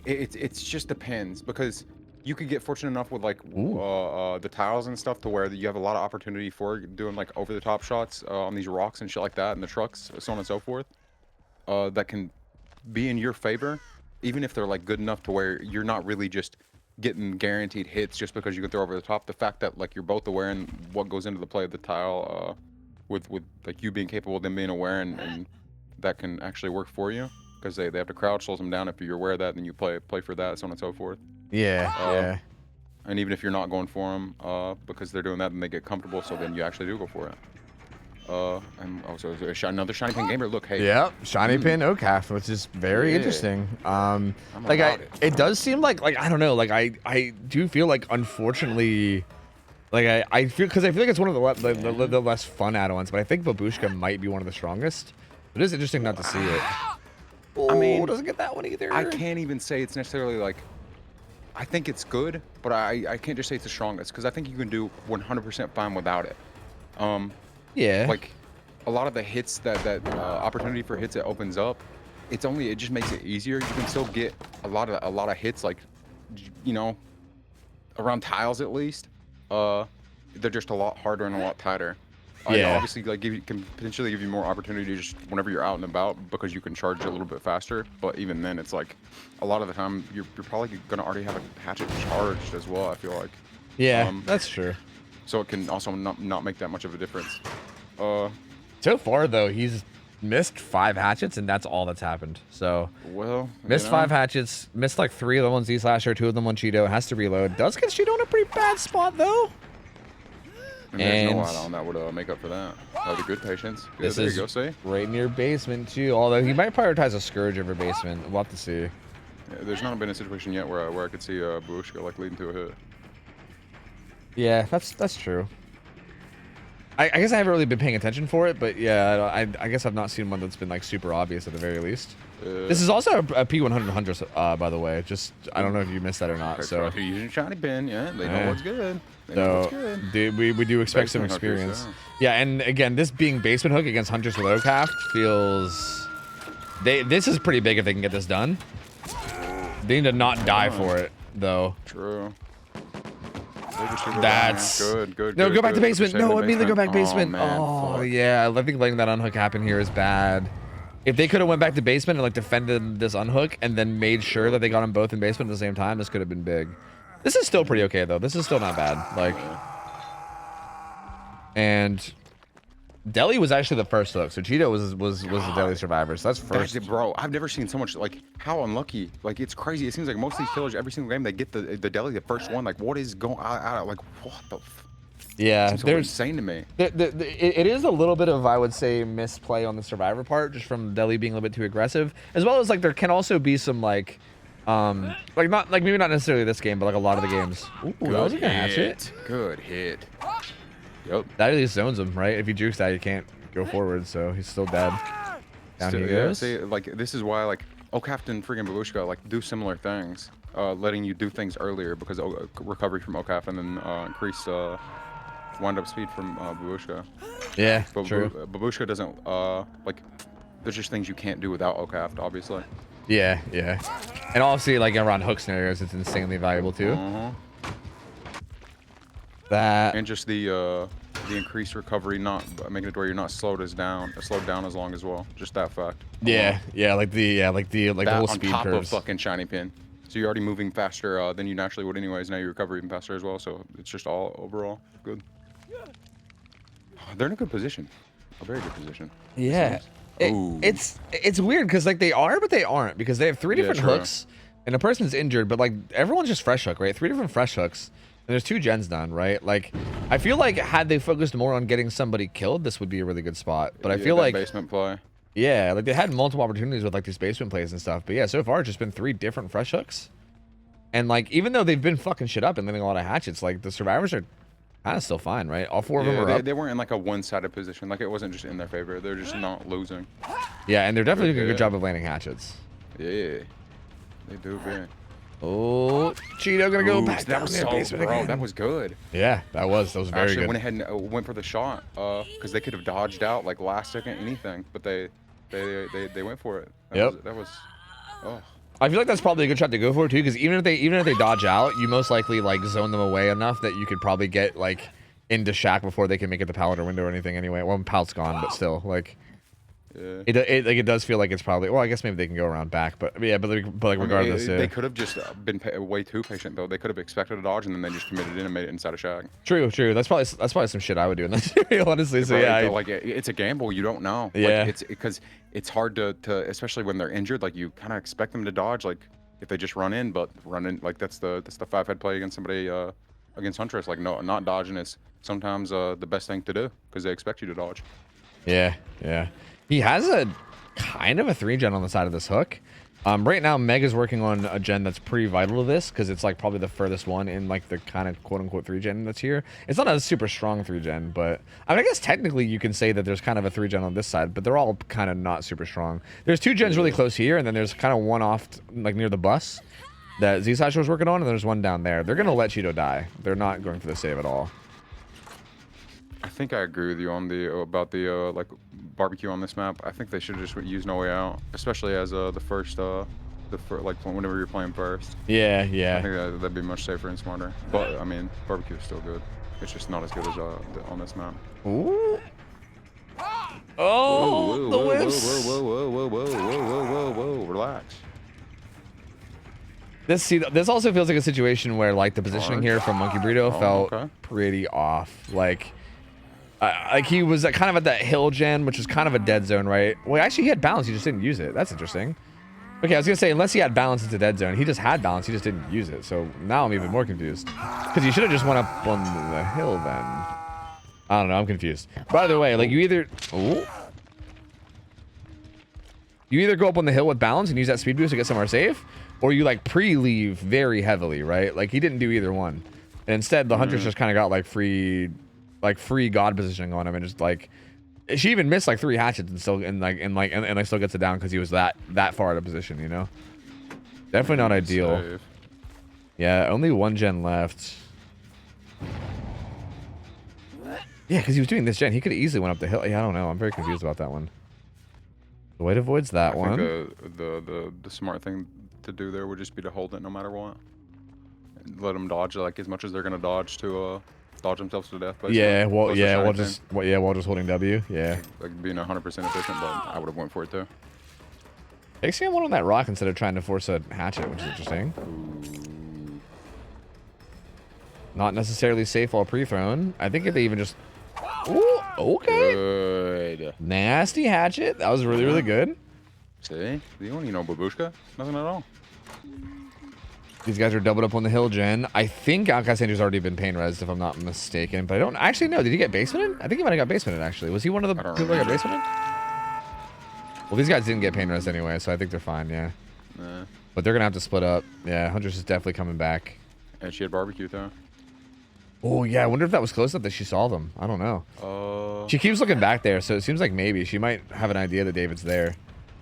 it's just depends, because you could get fortunate enough with like the tiles and stuff to where you have a lot of opportunity for doing like over the top shots on these rocks and shit like that, and the trucks, so on and so forth. That can be in your favor, even if they're like good enough to where you're not really just getting guaranteed hits just because you can throw over the top. The fact that like you're both aware and what goes into the play of the tile, with like you being capable of them being aware, and that can actually work for you, because they have to crouch, slows them down. If you're aware of that, then you play for that, so on and so forth. Yeah. And even if you're not going for them, because they're doing that, then they get comfortable, so then you actually do go for it. And also another Shiny Pin gamer. Look, hey. Yeah, Shiny Pin OhTofu, which is very interesting. It does seem like I don't know, like I do feel like, unfortunately, like I feel, because I feel like it's one of the less fun add-ons, but I think Babushka might be one of the strongest. It is interesting not to see it. I mean, doesn't get that one either. I can't even say it's necessarily like, I think it's good, but I can't just say it's the strongest, because I think you can do 100% fine without it. Yeah. Like a lot of the hits that opportunity for hits it opens up, it just makes it easier. You can still get a lot of hits, like, you know, around tiles at least. They're just a lot harder and a lot tighter. Yeah. Obviously, like can potentially give you more opportunity just whenever you're out and about, because you can charge a little bit faster. But even then, it's like a lot of the time you're probably gonna already have a hatchet charged as well, I feel like. Yeah, that's true. So it can also not make that much of a difference. So far though, he's missed 5 hatchets, and that's all that's happened. So well, missed 5 hatchets, missed like 3 of them on Z-Slasher, 2 of them on Cheeto. Has to reload. Does get Cheeto in a pretty bad spot though. And there's no add-on that would make up for that. The good patience. Yeah, This there is you go, see? right near basement too. Although he might prioritize a Scourge over basement. We'll have to see. Yeah, there's not been a situation yet where I could see Babushka like leading to a hit. Yeah, that's true. I guess I haven't really been paying attention for it, but yeah, I guess I've not seen one that's been like super obvious at the very least. This is also a P100, by the way. Just I don't know if you missed that or not. So if you're using Shiny Pin, yeah, they know what's good. We do expect some experience. Yeah, and again, this being basement hook against Hunters with OhTofu feels. This is pretty big if they can get this done. They need to not die for it though. True. That's good. No, go back to basement. No, immediately go back Oh, basement. man, Oh yeah, I think letting that unhook happen here is bad. If they could have went back to basement and like defended this unhook and then made sure that they got them both in basement at the same time, this could have been big. This is still pretty okay though. This is still not bad. Like, and Deli was actually the first hook, so Cheeto was the Deli survivor. So that's first. Bro, I've never seen so much. Like, how unlucky. Like, it's crazy. It seems like most of these killers, every single game, they get the Deli the first one. Like, what is going on? Like, what the yeah, seems so insane to me. It is a little bit of, I would say, misplay on the survivor part, just from Deli being a little bit too aggressive, as well as like there can also be some like maybe not necessarily this game, but like a lot of the games. Ooh, that was a good hatchet. Good hit. Yep. That at least zones him, right? If you jukes that, you can't go forward, so he's still dead. Down he goes. See, like this is why like OhTofu and freaking Babushka like do similar things, letting you do things earlier because recovery from OhTofu and then increased wind-up speed from Babushka. Yeah, but true. Babushka doesn't like. There's just things you can't do without OhTofu, obviously. Yeah, yeah. And obviously, like around hook scenarios, it's insanely valuable too. That and just the increased recovery, not making it where you're not slowed down as long as well. Just that fact. Yeah, like the whole speed on top curves. of fucking Shiny Pin. So you're already moving faster than you naturally would anyways. Now you recover even faster as well. So it's just all overall good. They're in a good position. A very good position. Yeah. It's weird because like they are, but they aren't, because they have 3 different hooks and a person's injured, but like everyone's just fresh hook, right? 3 different fresh hooks. And there's 2 gens done, right? Like, I feel like had they focused more on getting somebody killed, this would be a really good spot. But I feel like basement play. Yeah, like they had multiple opportunities with like these basement plays and stuff. But yeah, so far it's just been 3 different fresh hooks. And like, even though they've been fucking shit up and landing a lot of hatchets, like the survivors are That's still fine, right? All 4 of them are they, up. they weren't in like a one-sided position. Like it wasn't just in their favor. They're just not losing. Yeah, and they're definitely doing a good job of landing hatchets. Yeah, they do good. Oh, Cheeto gonna go back that down was there, so, basement bro. again. That was good. Yeah, that was very Actually good. went ahead and went for the shot, because they could have dodged out like last second anything, but they went for it. That was. Oh. I feel like that's probably a good shot to go for too, because even if they dodge out, you most likely like zone them away enough that you could probably get like into shack before they can make it the pallet or window or anything anyway. Well, pallet's gone, but still, like, yeah. It does feel like it's probably, well, I guess maybe they can go around back, but yeah, but like regardless, they could have just been way too patient though. They could have expected a dodge and then they just committed in and made it inside a shack. True. That's probably some shit I would do in that scenario, honestly. So yeah, like it's a gamble. You don't know. Yeah. Like, it's because it's hard to especially when they're injured. Like you kind of expect them to dodge. Like if they just run in, like that's the 5-head play against somebody against Huntress. Like no, not dodging is sometimes the best thing to do because they expect you to dodge. Yeah. He has a kind of a 3-gen on the side of this hook. Right now, Meg is working on a gen that's pretty vital to this because it's like probably the furthest one in like the kind of quote-unquote 3-gen that's here. It's not a super strong 3-gen, but I mean, I guess technically you can say that there's kind of a 3-gen on this side, but they're all kind of not super strong. There's 2 gens really close here, and then there's kind of one off like near the bus that Z-Sasha was working on, and there's one down there. They're gonna let Cheeto die. They're not going for the save at all. I think I agree with you on about the like barbecue on this map. I think they should just use No Way Out, especially as the first like whenever you're playing first. Yeah. I think that'd be much safer and smarter. But I mean, barbecue is still good. It's just not as good as on this map. Ooh. Oh, the whiffs. Whoa, relax. This also feels like a situation where like the positioning here from Monkey Burrito felt pretty off. Like he was kind of at that hill gen, which is kind of a dead zone, right? Well, actually he had balance, he just didn't use it. That's interesting. Okay, I was gonna say unless he had balance, it's a dead zone. He just had balance, he just didn't use it. So now I'm even more confused because he should have just went up on the hill then. I don't know, I'm confused. By the way, like you either go up on the hill with balance and use that speed boost to get somewhere safe, or you like pre-leave very heavily, right? Like he didn't do either one. And instead the Huntress just kind of got like free god positioning on him, and just like she even missed like 3 hatchets and still and like still gets it down because he was that far out of position, you know? Definitely not ideal. Save. Yeah, only 1 gen left. Yeah, because he was doing this gen. He could have easily went up the hill. Yeah, I don't know. I'm very confused about that one. The White avoids that one. I think the smart thing to do there would just be to hold it no matter what. And let them dodge like as much as they're gonna dodge to dodge themselves to death. Basically. Yeah, while just holding W. Yeah. Like being 100% efficient, but I would have went for it too. Takes him one on that rock instead of trying to force a hatchet, which is interesting. Not necessarily safe while pre-thrown. I think if they even just... Ooh, okay. Good. Nasty hatchet. That was really good. See? You don't need no babushka. Nothing at all. These guys are doubled up on the hill gen. I think Alcasandra's already been pain rezzed, if I'm not mistaken. But I don't actually know. Did he get basemented? I think he might have got basemented, actually. Was he one of the people that got basemented? Well, these guys didn't get pain rezzed anyway, so I think they're fine, yeah. Nah. But they're going to have to split up. Yeah, Huntress is definitely coming back. And she had barbecue, though. Oh, yeah. I wonder if that was close enough that she saw them. I don't know. She keeps looking back there, so it seems like maybe. She might have an idea that David's there.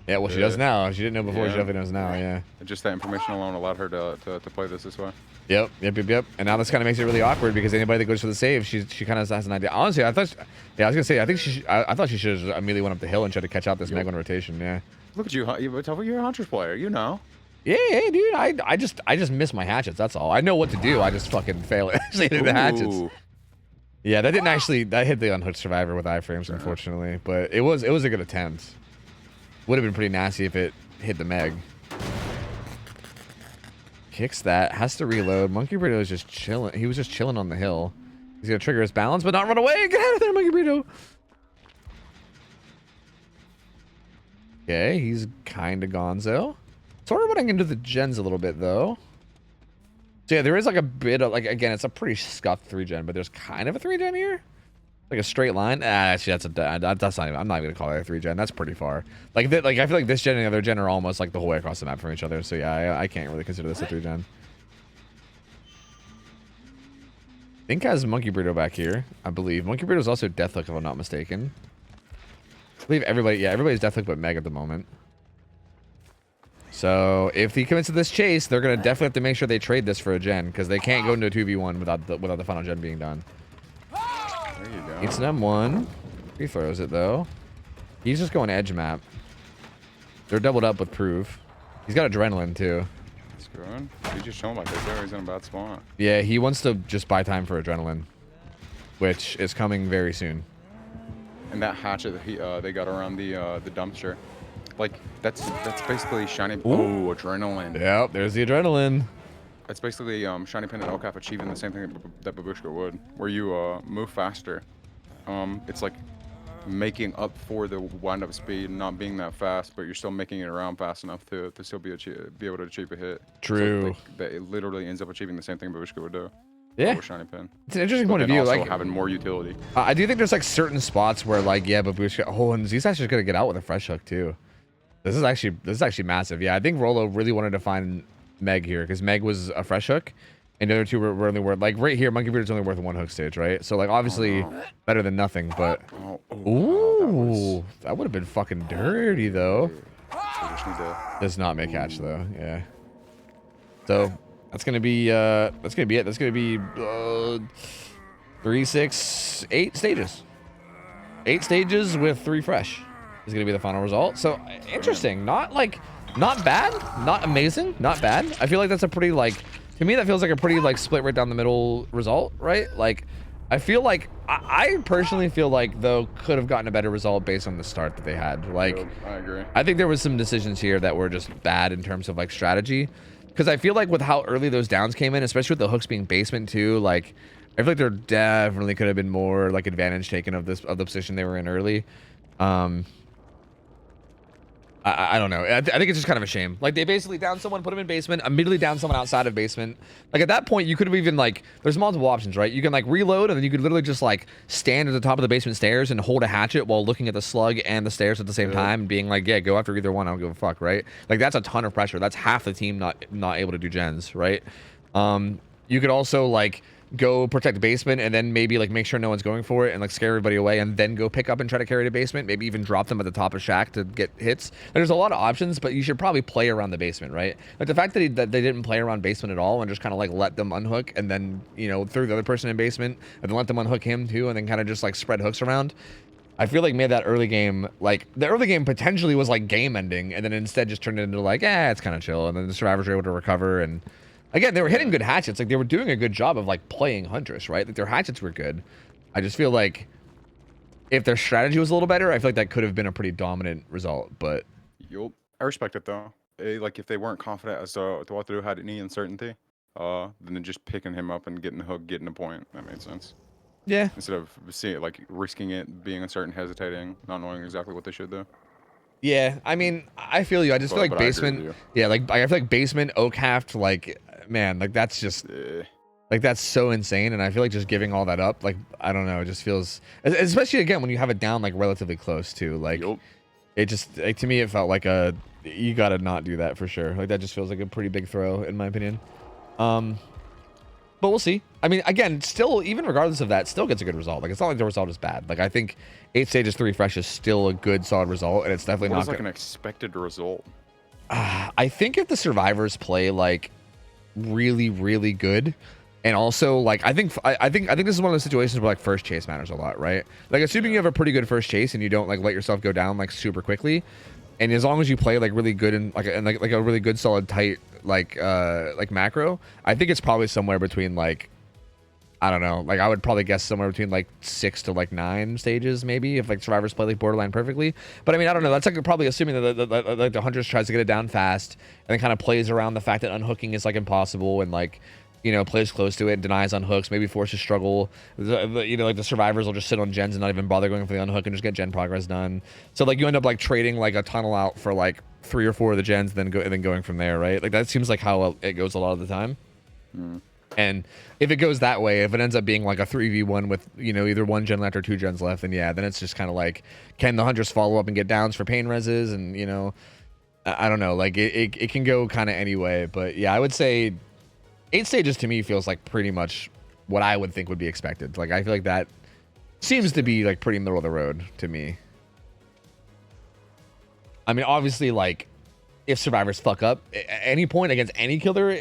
Yeah, well, she does now. She didn't know before. She definitely knows now, yeah. Just that information alone allowed her to play this way. Yep. And now this kind of makes it really awkward because anybody that goes for the save, she kind of has an idea. Honestly, I thought she should have immediately went up the hill and tried to catch out this Meg on rotation, yeah. Look at you. You're a Huntress player, you know. Yeah, dude. I just miss my hatchets, that's all. I know what to do. I just fucking fail at hitting the hatchets. Yeah, that hit the unhooked survivor with iframes, unfortunately. But it was a good attempt. Would have been pretty nasty if it hit the Meg. Kicks that. Has to reload. Monkey Burrito is just chilling. He was just chilling on the hill. He's going to trigger his balance, but not run away. Get out of there, Monkey Burrito. Okay, he's kind of gonzo. Sort of running into the gens a little bit, though. So yeah, there is like a bit of, like, again, it's a pretty scuffed 3-gen, but there's kind of a 3-gen here. Like a straight line. Actually, that's not even. I'm not even gonna call it a 3-gen. That's pretty far. Like I feel like this gen and the other gen are almost like the whole way across the map from each other. So yeah, I can't really consider this a 3-gen. think has Monkey Burrito back here, I believe. Monkey Burrito is also Deathhook, if I'm not mistaken. I believe everybody, yeah, everybody's Deathhook but Meg at the moment. So if he commits to this chase, they're gonna definitely have to make sure they trade this for a gen, because they can't go into a 2v1 without the final gen being done. There you go. Eats an M1. He throws it though. He's just going edge map. They're doubled up with Proof. He's got adrenaline too. That's good. He's just showing like this there. He's in a bad spot. Yeah, he wants to just buy time for adrenaline, which is coming very soon. And that hatchet that they got around the dumpster, like that's basically shiny. Ooh. Oh, adrenaline. Yep, there's the adrenaline. It's basically shiny pin and OhTofu achieving the same thing that Babushka would, where you move faster. It's like making up for the wind-up speed, not being that fast, but you're still making it around fast enough to still be able to achieve a hit. True. So it literally ends up achieving the same thing Babushka would do. Yeah. With shiny pin. It's an interesting point of view. Also like having more utility. I do think there's like certain spots where like yeah, Babushka. Oh, and Z's actually gonna get out with a fresh hook too. This is actually massive. Yeah, I think Rolo really wanted to find Meg here because Meg was a fresh hook, and the other two were only worth like right here. Monkey Beard's only worth one hook stage, right? So like obviously better than nothing, but ooh, that would have been fucking dirty though. Does not make hatch though. Yeah. So that's gonna be it. That's gonna be 3, 6, 8 stages. 8 stages with 3 fresh is gonna be the final result. So interesting. Not bad, not amazing, not bad. I feel like that's a pretty like, to me that feels like a pretty like split right down the middle result, right? Like I feel like I personally feel like though could have gotten a better result based on the start that they had. Like I agree. I think there was some decisions here that were just bad in terms of like strategy. Because I feel like with how early those downs came in, especially with the hooks being basement too, like I feel like there definitely could have been more like advantage taken of the position they were in early. I don't know. I think it's just kind of a shame. Like they basically down someone, put them in basement, immediately down someone outside of basement. Like at that point, you could have even like, there's multiple options, right? You can like reload and then you could literally just like stand at the top of the basement stairs and hold a hatchet while looking at the slug and the stairs at the same time and being like, yeah, go after either one. I don't give a fuck, right? Like that's a ton of pressure. That's half the team not able to do gens, right? You could also like go protect the basement and then maybe like make sure no one's going for it and like scare everybody away and then go pick up and try to carry the basement, maybe even drop them at the top of shack to get hits. There's a lot of options, but you should probably play around the basement, right? Like the fact that they didn't play around basement at all and just kind of like let them unhook and then, you know, threw the other person in basement and then let them unhook him too and then kind of just like spread hooks around, I feel like made that early game, like the early game potentially was like game ending and then instead just turned it into like, it's kind of chill, and then the survivors were able to recover. And again, they were hitting good hatchets. Like they were doing a good job of like playing Huntress, right? Like their hatchets were good. I just feel like if their strategy was a little better, I feel like that could have been a pretty dominant result. But Yup. I respect it though. Like if they weren't confident as to what to do, had any uncertainty, then just picking him up and getting the hook, getting the point. That made sense. yeah, Instead of seeing like risking it, being uncertain, hesitating, not knowing exactly what they should do. yeah. I mean, I feel you. I just feel like But I agree with basement. you. Yeah, like I feel like basement Oakhaft. Like man, like that's just. Like that's so insane, and I feel like just giving all that up, like I don't know, it just feels, especially again when you have it down like relatively close to, like Yup. it just like, to me it felt like you gotta not do that for sure. Like that just feels like a pretty big throw in my opinion. But we'll see. I mean, again, still even regardless of that, still gets a good result. Like it's not like the result is bad. Like I think 8 stages 3 fresh is still a good solid result, and it's definitely What not is like an expected result? I think if the survivors play like really really good, and also like I think this is one of those situations where like first chase matters a lot, right? Like assuming you have a pretty good first chase and you don't like let yourself go down like super quickly, and as long as you play like really good and like a really good solid tight like macro, I think it's probably somewhere between like, I don't know, like I would probably guess somewhere between like 6 to like 9 stages maybe if like survivors play like borderline perfectly. But I mean, I don't know, that's like probably assuming that like the Huntress tries to get it down fast and then kind of plays around the fact that unhooking is like impossible and like, you know, plays close to it, denies unhooks, maybe forces struggle. You know, like the survivors will just sit on gens and not even bother going for the unhook and just get gen progress done. So like you end up like trading like a tunnel out for like 3 or 4 of the gens, and then going from there, right? Like that seems like how it goes a lot of the time. And if it goes that way, if it ends up being like a 3v1 with, you know, either 1 gen left or 2 gens left, then yeah, then it's just kind of like, can the Huntress follow up and get downs for pain reses? And, you know, I don't know, like it can go kind of any way. But yeah, I would say 8 stages to me feels like pretty much what I would think would be expected. Like, I feel like that seems to be like pretty middle of the road to me. I mean, obviously, like, if survivors fuck up at any point against any killer,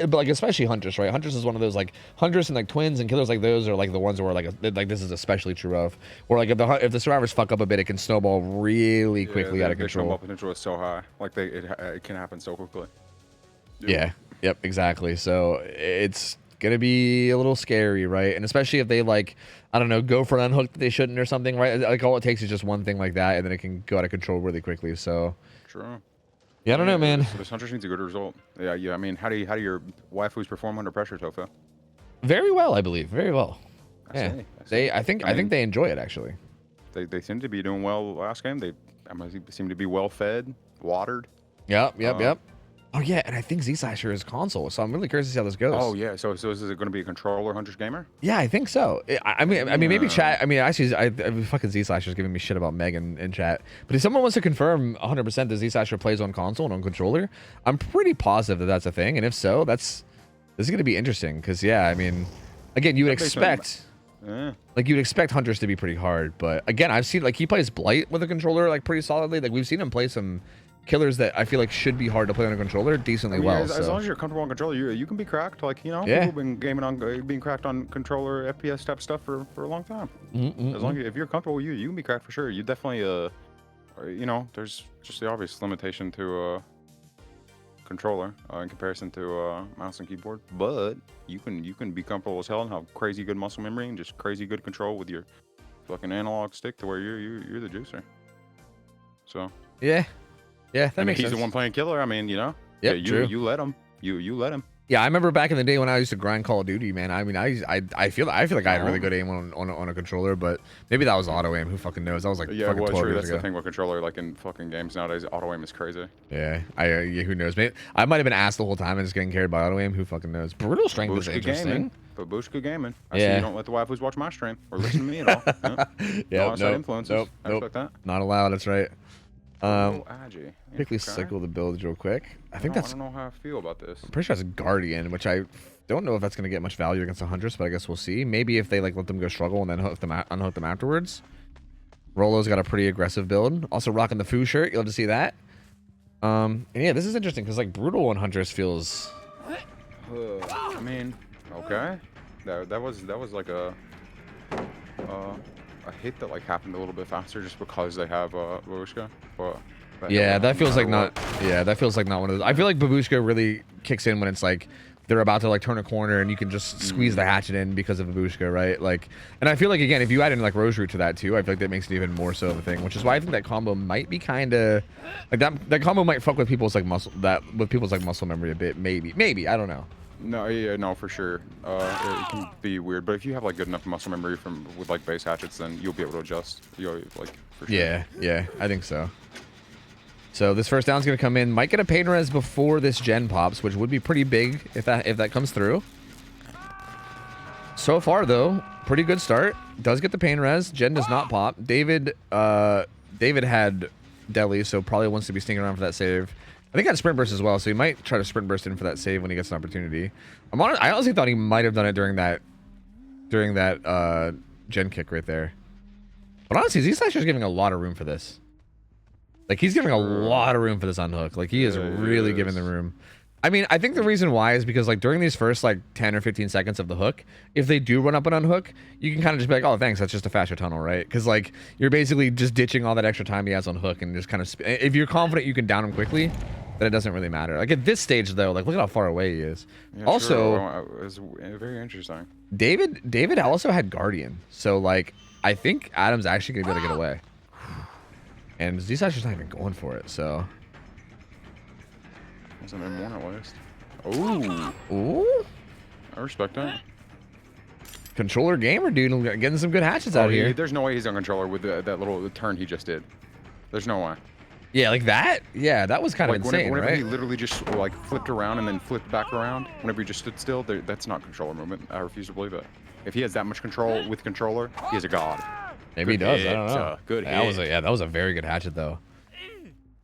but like especially Huntress, right? Huntress is one of those, like, Huntress and like twins and killers like those are like the ones where like this is especially true of, where like if the survivors fuck up a bit, it can snowball really quickly out of control. Snowball potential is so high, like it can happen so quickly. Yeah. Yep. Exactly. So it's gonna be a little scary, right? And especially if they, like, I don't know, go for an unhook that they shouldn't or something, right? Like, all it takes is just one thing like that, and then it can go out of control really quickly. So true. Yeah, I don't know, man. This Huntress needs a good result. Yeah. I mean, how do your waifus perform under pressure, Tofu? Very well, I believe. Very well. I think they enjoy it, actually. They seem to be doing well last game. They seem to be well fed, watered. Yep. Oh yeah, and I think Z-Slasher is console, so I'm really curious to see how this goes. Oh yeah, so is it going to be a controller Huntress gamer? Yeah, I think so. I mean, maybe chat. I mean, actually, I fucking Z-Slasher's giving me shit about Megan in chat. But if someone wants to confirm 100% that Z-Slasher plays on console and on controller, I'm pretty positive that that's a thing. And if so, this is going to be interesting because, yeah, I mean, again, you would expect. Like, you'd expect Huntress to be pretty hard, but again, I've seen, like, he plays Blight with a controller, like, pretty solidly. Like, we've seen him play some killers that I feel like should be hard to play on a controller decently well. As long as you're comfortable on controller, you can be cracked. Like, you know, people have been gaming on being cracked on controller FPS type stuff for a long time. As long as if you're comfortable, you can be cracked for sure. You definitely you know, there's just the obvious limitation to controller in comparison to mouse and keyboard, but you can be comfortable as hell and have crazy good muscle memory and just crazy good control with your fucking analog stick to where you're the juicer. So yeah, that makes sense. He's the one playing killer. I mean, you know, true. You let him. You let him. Yeah, I remember back in the day when I used to grind Call of Duty, man. I mean, I feel like I had really good aim on a controller, but maybe that was auto aim. Who fucking knows? That was like fucking 12 years That's ago. the thing with controller, like in fucking games nowadays, auto aim is crazy. Yeah, who knows? Maybe I might have been asked the whole time and just getting carried by auto aim. Who fucking knows? Brutal strength is interesting. Babushka gaming. I see you don't let the waifus watch my stream or listen to me at all. No outside influences. I respect that. Not allowed. That's right. IG. Quickly cycle the builds real quick. I don't know how I feel about this. I'm pretty sure that's a Guardian, which I don't know if that's going to get much value against the Huntress, but I guess we'll see. Maybe if they, like, let them go struggle and then unhook them afterwards. Rolo's got a pretty aggressive build. Also rocking the Foo shirt. You'll have to see that. And yeah, this is interesting because, like, Brutal on Huntress feels. I mean, okay. That was like a hit that, like, happened a little bit faster just because they have Babushka. Yeah, that feels like not. Yeah, that feels like not one of those. I feel like Babushka really kicks in when it's like they're about to, like, turn a corner and you can just squeeze the hatchet in because of Babushka, right? Like, and I feel like, again, if you add in, like, Rose Root to that too, I feel like that makes it even more so of a thing. Which is why I think that combo might be kind of like that combo might fuck with people's like muscle memory a bit. Maybe I don't know. No, for sure. It can be weird, but if you have, like, good enough muscle memory with, like, base hatchets, then you'll be able to adjust. Like, for sure. Yeah, I think so. So this first down's gonna come in. Might get a pain res before this gen pops, which would be pretty big if that comes through. So far though, pretty good start. Does get the pain res. Gen does not pop. David had Deli, so probably wants to be sneaking around for that save. I think he had sprint burst as well, so he might try to sprint burst in for that save when he gets an opportunity. I honestly thought he might have done it during that gen kick right there. But honestly, Z-Slasher's giving a lot of room for this. Like, he's giving a lot of room for this unhook. Like, he is really giving the room. I mean, I think the reason why is because, like, during these first, like, 10 or 15 seconds of the hook, if they do run up an unhook, you can kind of just be like, oh, thanks, that's just a faster tunnel, right? Because, like, you're basically just ditching all that extra time he has on hook and just kind of... If you're confident you can down him quickly, then it doesn't really matter. Like, at this stage, though, like, look at how far away he is. Yeah, also... It's very interesting. David also had Guardian. So, like, I think Adam's actually going to be able to get away. And Z-Slasher's not even going for it, so... Wasn't there more at least? Ooh. I respect that. Controller gamer, dude. Getting some good hatchets out here. There's no way he's on controller with that little turn he just did. There's no way. Yeah, like that? Yeah, that was kind of insane, whenever right? he literally just, like, flipped around and then flipped back around, whenever he just stood still, that's not controller movement. I refuse to believe it. If he has that much control with controller, he is a god. Maybe he does. I don't know. Good hit. That was a very good hatchet, though.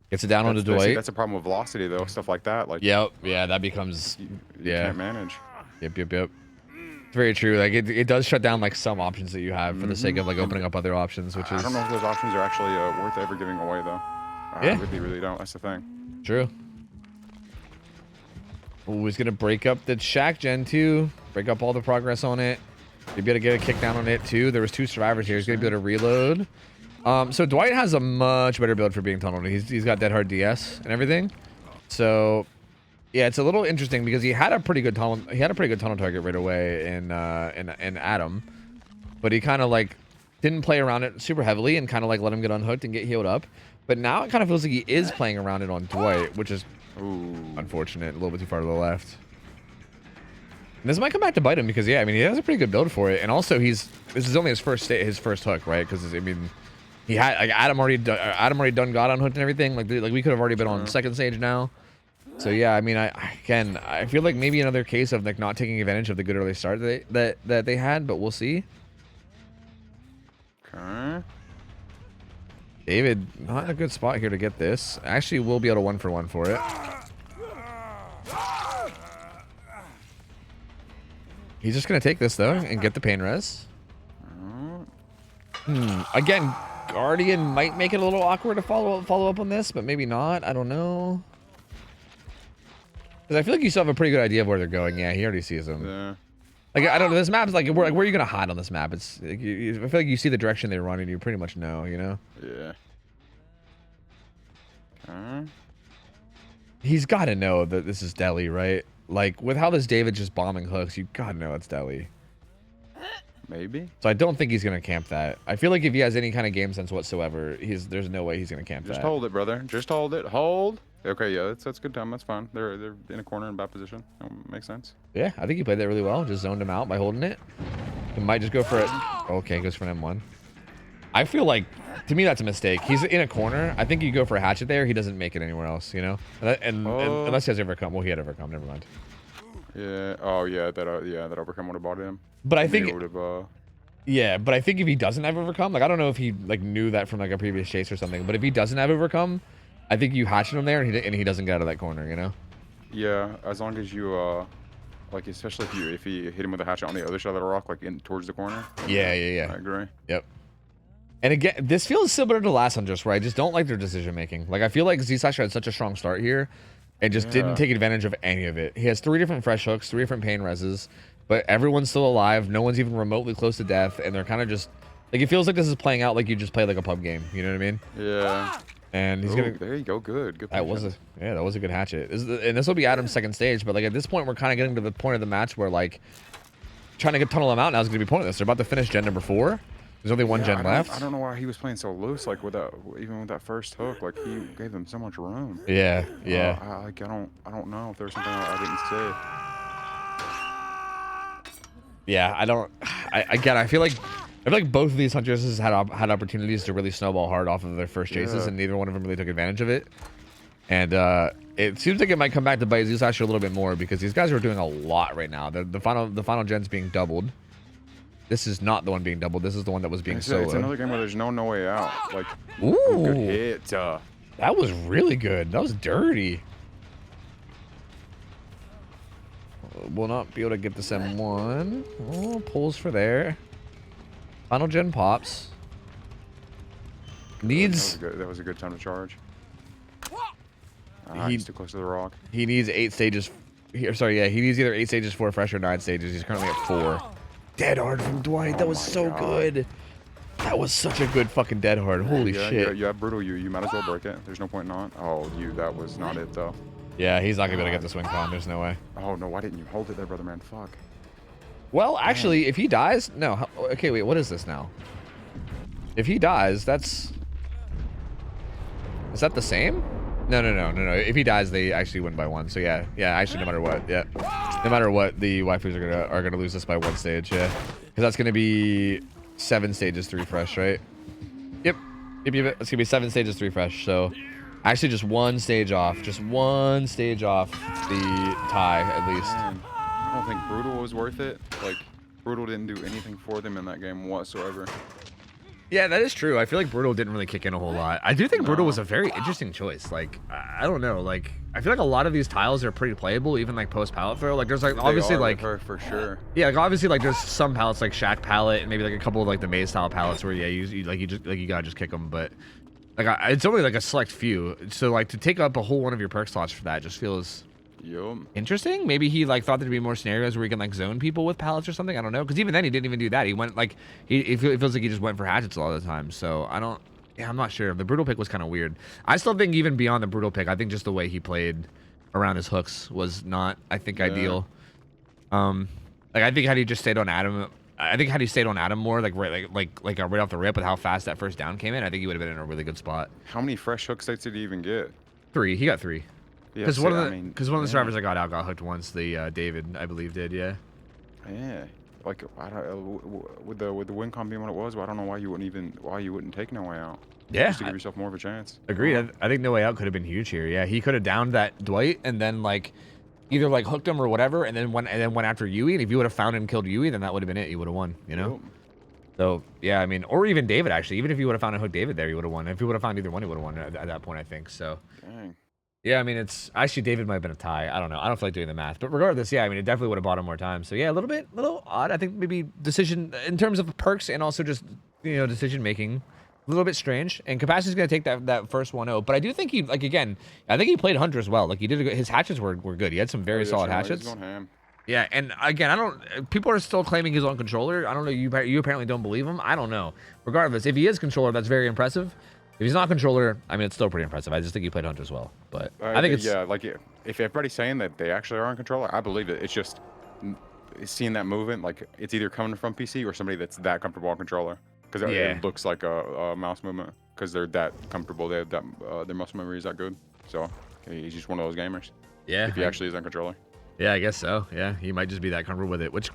Gets it down onto Dwight. That's a problem with velocity, though. Stuff like that. Like. Yep. Yeah, that becomes. You can't manage. Yep. It's very true. Like it does shut down like some options that you have for the sake of like opening up other options, which is. I don't know if those options are actually worth ever giving away though. Yeah. I really don't. That's the thing. True. Oh, he's gonna break up the Shack Gen 2. Break up all the progress on it. He'd be able to get a kick down on it too. There was 2 survivors here. He's gonna be able to reload. So Dwight has a much better build for being tunneled. He's got dead hard DS and everything. So yeah, it's a little interesting because he had a pretty good tunnel. He had a pretty good tunnel target right away in Adam, but he kind of like didn't play around it super heavily and kind of like let him get unhooked and get healed up. But now it kind of feels like he is playing around it on Dwight, which is unfortunate. A little bit too far to the left. And this might come back to bite him because yeah, I mean he has a pretty good build for it, and also this is only his first hook, right? Because I mean. He had like Adam already done got unhooked and everything. Like we could have already been on second stage now. So yeah, I mean I feel like maybe another case of like not taking advantage of the good early start that they had, but we'll see. Okay. David, not in a good spot here to get this. Actually, we'll be able to 1-for-1 for it. He's just gonna take this though and get the pain res. Again. Guardian might make it a little awkward to follow up on this, but maybe not. I don't know. Because I feel like you still have a pretty good idea of where they're going. Yeah, he already sees them. Yeah. Like I don't know. This map is like where are you gonna hide on this map? It's like, I feel like you see the direction they run and you pretty much know. You know. Yeah. Okay. He's got to know that this is Deli, right? Like with how this David's just bombing hooks, you gotta know it's Deli. Maybe. So I don't think he's gonna camp that. I feel like if he has any kind of game sense whatsoever, there's no way he's gonna camp that. Just hold it, brother. Just hold it. Hold. Okay, yeah, that's good time. That's fine. They're in a corner in bad position. Makes sense. Yeah, I think he played that really well. Just zoned him out by holding it. He might just go for it. Okay, goes for an M1. I feel like, to me, that's a mistake. He's in a corner. I think you go for a hatchet there. He doesn't make it anywhere else, you know? And unless he has overcome. Well, he had overcome. Never mind. Yeah. Oh, yeah. That overcome would have bought him. But I think yeah, but I think if he doesn't have overcome, like I don't know if he like knew that from like a previous chase or something. But if he doesn't have overcome, I think you hatchet him there and he doesn't get out of that corner, you know? Yeah, as long as you like especially if you hit him with a hatchet on the other side of the rock, like in towards the corner. Yeah. I agree. Yep. And again, this feels similar to last Hunters where I just don't like their decision making. Like I feel like Z-Slasher had such a strong start here and just didn't take advantage of any of it. He has 3 different fresh hooks, 3 different pain reses. But everyone's still alive. No one's even remotely close to death, and they're kind of just like it feels like this is playing out like you just played like a pub game. You know what I mean? Yeah. And he's gonna. There you go. Good. That was a good hatchet. And this will be Adam's second stage. But like at this point, we're kind of getting to the point of the match where like trying to tunnel him out now is gonna be pointless. They're about to finish gen number 4. There's only one gen left. I don't know why he was playing so loose. Like even with that first hook, like he gave them so much room. Yeah. I don't know if there's something I didn't say. Yeah, I feel like both of these hunters has had opportunities to really snowball hard off of their first chases, and neither one of them really took advantage of it. And it seems like it might come back to bite Z-Slasher a little bit more because these guys are doing a lot right now. The final gen's being doubled. This is not the one being doubled. This is the one that was being soloed. It's another game where there's no way out. Like, ooh, good hit. That was really good. That was dirty. Will not be able to get this M1. Oh, pulls for there. Final gen pops. Needs. That was a good time to charge. He's too close to the rock. He needs 8 stages. Sorry, yeah, he needs either 8 stages, 4 fresh, or 9 stages. He's currently at 4. Dead hard from Dwight. That was so good. That was such a good fucking dead hard. Holy shit. Yeah, brutal. You might as well break it. There's no point not. Oh, that was not it though. Yeah, he's not gonna be able to get the swing con. There's no way. Oh no, why didn't you hold it there, brother man? Fuck. Well, actually, if he dies, no. Okay, wait. What is this now? If he dies, is that the same? No. If he dies, they actually win by 1. So yeah. Actually, no matter what, no matter what, the waifus are gonna lose this by 1 stage. Yeah, because that's gonna be 7 stages, 3 fresh, right? Yep. It's gonna be 7 stages, 3 fresh. So. Actually, just 1 stage off. Just 1 stage off the tie, at least. Man, I don't think Brutal was worth it. Like, Brutal didn't do anything for them in that game whatsoever. Yeah, that is true. I feel like Brutal didn't really kick in a whole lot. I do think Brutal was a very interesting choice. Like, I don't know. Like, I feel like a lot of these tiles are pretty playable, even like post pallet throw. Like there's like obviously They are like with her for sure. yeah, like obviously like there's some pallets like Shack pallet and maybe like a couple of like the maze style pallets where yeah you gotta just kick them, but like it's only like a select few. So like to take up a whole one of your perk slots for that just feels interesting. Maybe he like thought there'd be more scenarios where he can like zone people with pallets or something. I don't know, because even then he didn't even do that. He went like it feels like he just went for hatchets all the time. So I don't. Yeah, I'm not sure. The brutal pick was kind of weird. I still think even beyond the brutal pick, I think just the way he played around his hooks was not, I think, ideal. Like I think had he just stayed on Adam, I think had he stayed on Adam more, like right off the rip with how fast that first down came in, I think he would have been in a really good spot. How many fresh hook states did he even get? 3. He got 3. Because Yeah, one of the survivors I got out got hooked once. The David, I believe, did. Yeah. Yeah. Like I don't, with the win con being what it was, I don't know why you wouldn't take No Way Out. Yeah. Just to give yourself more of a chance. Agreed. I think No Way Out could have been huge here. Yeah, he could have downed that Dwight and then like either like hooked him or whatever, and then went after Yui. And if you would have found and killed Yui, then that would have been it. You would have won. You know. Yep. So yeah, I mean, or even David actually. Even if you would have found and hooked David there, you would have won. If you would have found either one, you would have won at that point. I think so. Dang. Yeah, I mean, it's actually David might have been a tie. I don't know. I don't feel like doing the math, but regardless, yeah, I mean, it definitely would have bought him more time. So yeah, a little odd. I think maybe decision in terms of perks and also just decision making, a little bit strange. And Capacity's gonna take that first 1-0, but I do think he like again, I think he played Hunter as well. Like he did his hatchets were good. He had some very solid hatchets. He's going ham. Yeah, and again, people are still claiming he's on controller. I don't know. You apparently don't believe him. I don't know. Regardless, if he is controller, that's very impressive. If he's not controller, I mean, it's still pretty impressive. I just think he played Hunter as well. But I think it's... Yeah, like, if everybody's saying that they actually are on controller, I believe it. It's just seeing that movement, like, it's either coming from PC or somebody that's that comfortable on controller. Because it looks like a mouse movement. Because they're that comfortable. They have that, their muscle memory is that good. So, he's just one of those gamers. Yeah. If he actually is on controller. Yeah, I guess so. Yeah, he might just be that comfortable with it, which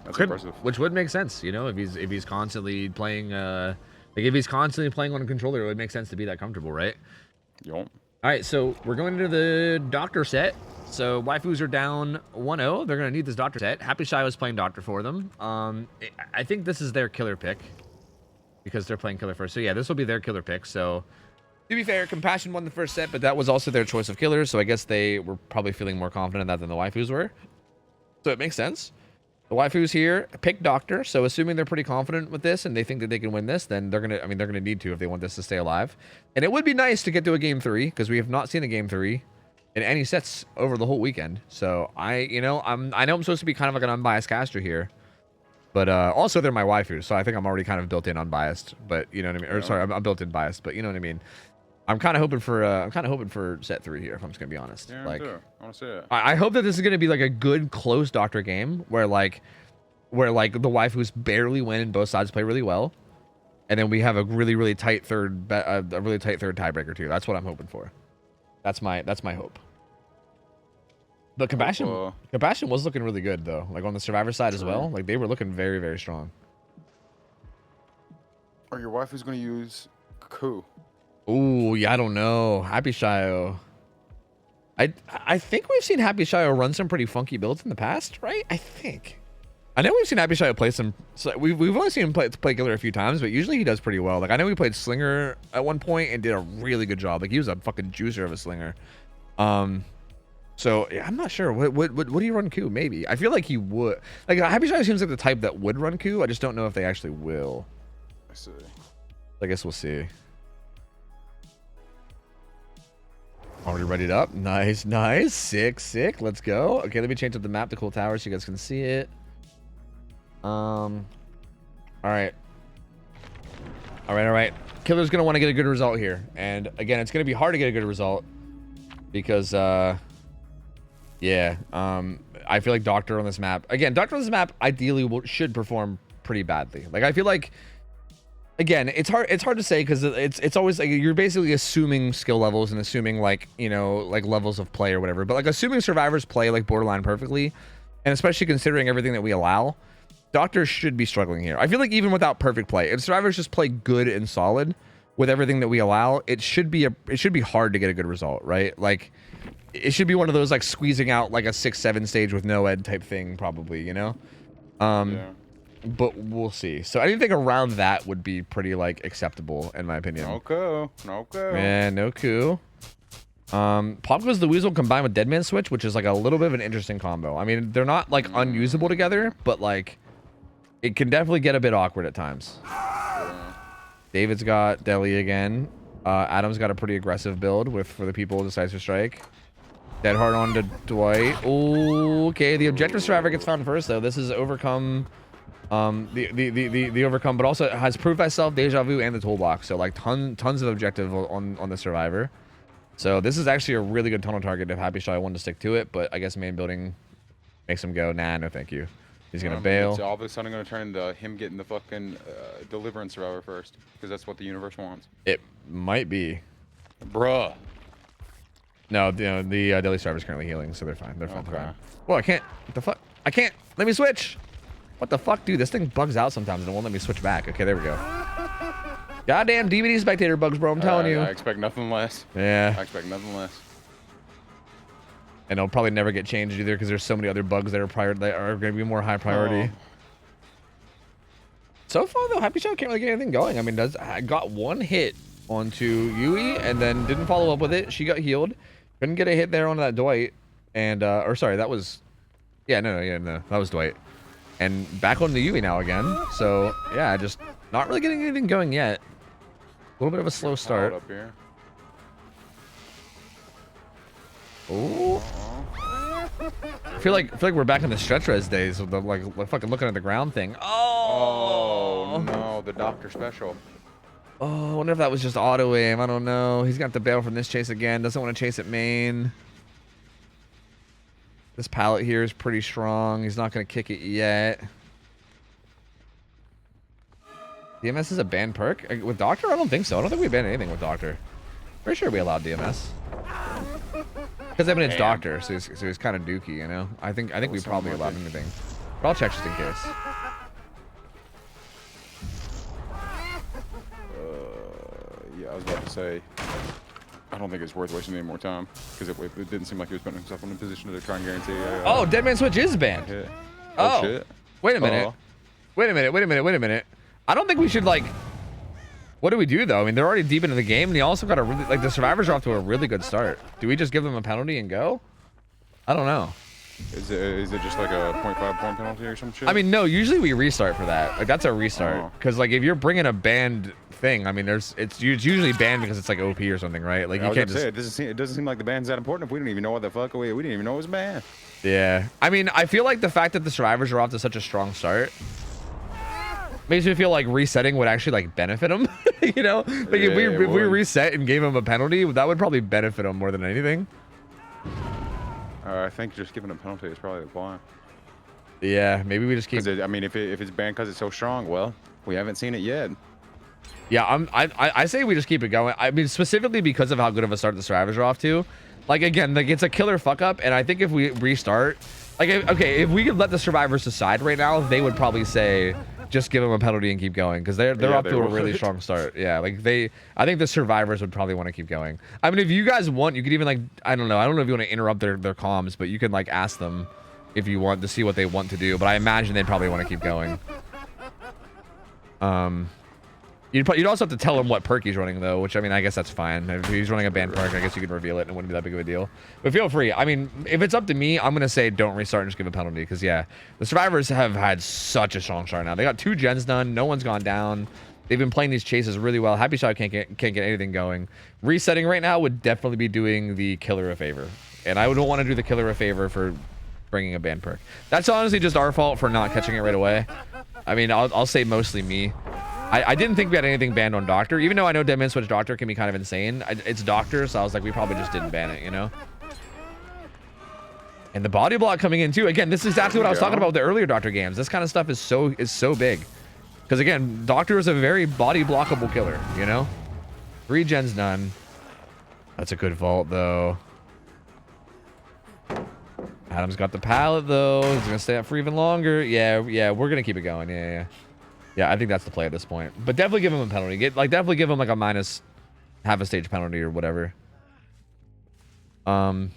would make sense, if he's constantly playing... Like if he's constantly playing on a controller, it would make sense to be that comfortable, right? Yep. All right, so we're going into the doctor set. So waifus are down 1-0. They're going to need this doctor set. Happy Shy was playing doctor for them. I think this is their killer pick because they're playing killer first. So yeah, this will be their killer pick. So to be fair, Compassion won the first set, but that was also their choice of killers. So I guess they were probably feeling more confident in that than the waifus were. So it makes sense. The waifus here pick doctor, so assuming they're pretty confident with this and they think that they can win this, then they're gonna need to if they want this to stay alive. And it would be nice to get to a game 3 because we have not seen a game 3 in any sets over the whole weekend. So I know I'm supposed to be kind of like an unbiased caster here, but also they're my waifus, so I think I'm already kind of built in unbiased. But you know what I mean? Or sorry, I'm built in biased, but you know what I mean. I'm kind of hoping for set 3 here, if I'm just gonna be honest. Yeah, like, I want to see it. I hope that this is gonna be like a good close doctor game where like the waifus barely win and both sides play really well, and then we have a really tight third tiebreaker too. That's what I'm hoping for. That's my hope. But Compassion was looking really good though, like on the survivor side as well. Like they were looking very strong. Are your waifus gonna use Ku? Ooh, yeah, I don't know. Happy Shio. I think we've seen Happy Shio run some pretty funky builds in the past, right? I think. I know we've seen Happy Shio play some. So we've only seen him play killer a few times, but usually he does pretty well. Like I know he played Slinger at one point and did a really good job. Like he was a fucking juicer of a Slinger. So yeah, I'm not sure. What do you run Q? Maybe. I feel like he would. Like Happy Shio seems like the type that would run Q. I just don't know if they actually will. I see. I guess we'll see. Already readied up. Nice. Sick. Let's go. Okay, let me change up the map to Cool Tower so you guys can see it. All right. Killer's gonna want to get a good result here, and again, it's gonna be hard to get a good result because, I feel like Doctor on this map. Again, Doctor on this map ideally should perform pretty badly. Like I feel like. Again, it's hard to say because it's always like you're basically assuming skill levels and assuming like like levels of play or whatever, but like assuming survivors play like borderline perfectly, and especially considering everything that we allow, Doctors should be struggling here. I feel like even without perfect play, if survivors just play good and solid with everything that we allow, it should be hard to get a good result, right? Like it should be one of those like squeezing out like a 6-7 stage with no ed type thing probably, yeah. But we'll see. So anything around that would be pretty like acceptable in my opinion. No coup. Man, no coup. Pop Goes the Weasel combined with Deadman Switch, which is like a little bit of an interesting combo. I mean, they're not like unusable together, but like it can definitely get a bit awkward at times. David's got Deli again. Adam's got a pretty aggressive build for the people Decisive Strike. Dead hard on to Dwight. Okay, the objective survivor gets found first though. This is overcome. The overcome, but also has Prove Thyself, Deja Vu, and the toolbox. So like tons of objective on the survivor. So this is actually a really good tunnel target if Happy Shot wanted to stick to it, but I guess main building makes him go, nah, no thank you. He's gonna bail. It's all of a sudden gonna turn into him getting the fucking Deliverance survivor first, because that's what the universe wants. It might be. Bruh. No, the Deli survivor is currently healing, so they're fine. They're fine. Okay. They're fine. Well, I can't. What the fuck? I can't. Let me switch. What the fuck, dude? This thing bugs out sometimes and it won't let me switch back. Okay, there we go. Goddamn DVD spectator bugs, bro. I'm telling you. I expect nothing less. Yeah. I expect nothing less. And it'll probably never get changed either because there's so many other bugs that are going to be more high priority. Oh. So far, though, Happy Shot can't really get anything going. I mean, got one hit onto Yui and then didn't follow up with it. She got healed. Couldn't get a hit there onto that Dwight. And, or sorry, that was... Yeah, no. That was Dwight. And back on the Yui now again. So, yeah, just not really getting anything going yet. A little bit of a slow start. Up here. Ooh. I feel like we're back in the stretch res days with the like fucking looking at the ground thing. Oh no, the doctor special. Oh, I wonder if that was just auto aim. I don't know. He's got to bail from this chase again. Doesn't want to chase at main. This pallet here is pretty strong. He's not going to kick it yet. DMS is a banned perk? With Doctor? I don't think so. I don't think we banned anything with Doctor. Pretty sure we allowed DMS. Because I mean it's Doctor, so he's kind of dookie, you know? I think we probably allowed anything. But I'll check just in case. Yeah, I was about to say, I don't think it's worth wasting any more time because it didn't seem like he was putting himself in a position to try and guarantee. Oh, Deadman Switch is banned. Hit. Oh, Shit. Wait a minute. Wait a minute. I don't think we should like. What do we do though? I mean, they're already deep into the game, and they also got a really like the survivors are off to a really good start. Do we just give them a penalty and go? I don't know. Is it just like a 0.5 point penalty or some shit? I mean, no. Usually we restart for that. Like that's a restart. Because like if you're bringing a banned thing, I mean, it's usually banned because it's like OP or something, right? Like you can't just. It doesn't seem like the ban's that important if we didn't even know what the fuck we didn't even know it was banned. Yeah. I mean, I feel like the fact that the survivors are off to such a strong start makes me feel like resetting would actually like benefit them. You know, like if we reset and gave them a penalty, that would probably benefit them more than anything. I think just giving a penalty is probably the plan. Yeah, maybe we just keep. I mean, if it's banned because it's so strong, well, we haven't seen it yet. Yeah, I say we just keep it going. I mean, specifically because of how good of a start the survivors are off to. Like again, like it's a killer fuck up, and I think if we restart, like if we could let the survivors decide right now, they would probably say just give them a penalty and keep going because they're off to a really strong start. Yeah, like I think the survivors would probably want to keep going. I mean, if you guys want, you could even like I don't know if you want to interrupt their comms, but you can like ask them if you want to see what they want to do. But I imagine they'd probably want to keep going. You'd also have to tell him what perk he's running, though, which, I mean, I guess that's fine. If he's running a banned perk, I guess you can reveal it, and it wouldn't be that big of a deal. But feel free. I mean, if it's up to me, I'm going to say don't restart and just give a penalty, because, yeah, the survivors have had such a strong start now. They got 2 gens done. No one's gone down. They've been playing these chases really well. Happy Shot can't get anything going. Resetting right now would definitely be doing the killer a favor. And I don't want to do the killer a favor for bringing a banned perk. That's honestly just our fault for not catching it right away. I mean, I'll say mostly me. I didn't think we had anything banned on Doctor, even though I know Deadman Switch Doctor can be kind of insane. It's Doctor, so I was like, we probably just didn't ban it, you know? And the body block coming in too. Again, this is exactly what I was talking about with the earlier Doctor games. This kind of stuff is so big. Because again, Doctor is a very body blockable killer, you know? 3 gens done. That's a good vault, though. Adam's got the pallet, though. He's going to stay up for even longer. Yeah, we're going to keep it going. Yeah, I think that's the play at this point. But definitely give him a penalty. Definitely give him like a minus half a stage penalty or whatever. Yeah,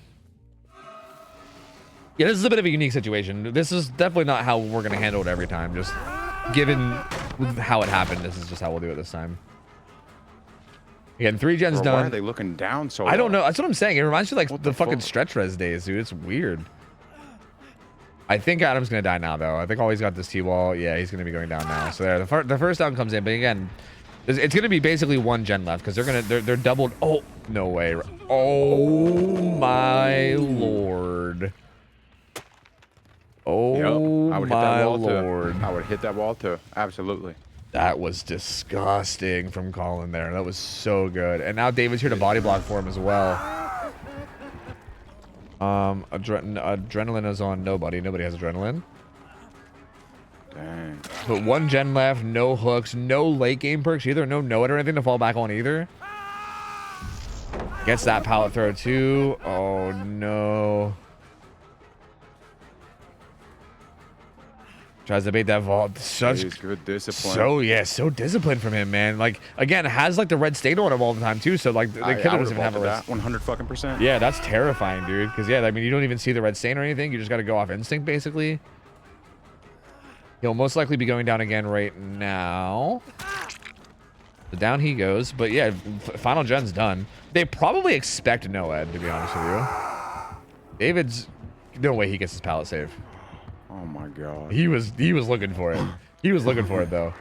this is a bit of a unique situation. This is definitely not how we're going to handle it every time. Just given how it happened, this is just how we'll do it this time. Again, 3 gens Bro, done. why are they looking down so I don't low? know. That's what I'm saying. It reminds me of like What the the fucking fuck? stretch res days, dude. It's weird. I think Adam's gonna die now, though. I think he's got this T-wall. Yeah, he's gonna be going down now. So there, the first down comes in, but again, it's gonna be basically 1 gen left because they're doubled. Oh no way! Oh my lord! Oh I would hit that my wall lord! too. I would hit that wall too. Absolutely. That was disgusting from Colin there. That was so good. And now David's here to body block for him as well. Adrenaline is on nobody. Nobody has adrenaline. Dang. But 1 gen left, no hooks, no late game perks either, no Noed or anything to fall back on either. Gets that pallet throw too. Oh no. Tries to bait that vault. Such good discipline. So disciplined from him, man. Like again, has like the red state on him all the time too. So like the killer doesn't even have a red. 100%. Yeah, that's terrifying, dude. Because yeah, I mean you don't even see the red stain or anything. You just got to go off instinct basically. He'll most likely be going down again right now. So down he goes. But yeah, final gen's done. They probably expect Noed, to be honest with you. David's no way he gets his pallet save. Oh my god. He was looking for it. He was looking for it though.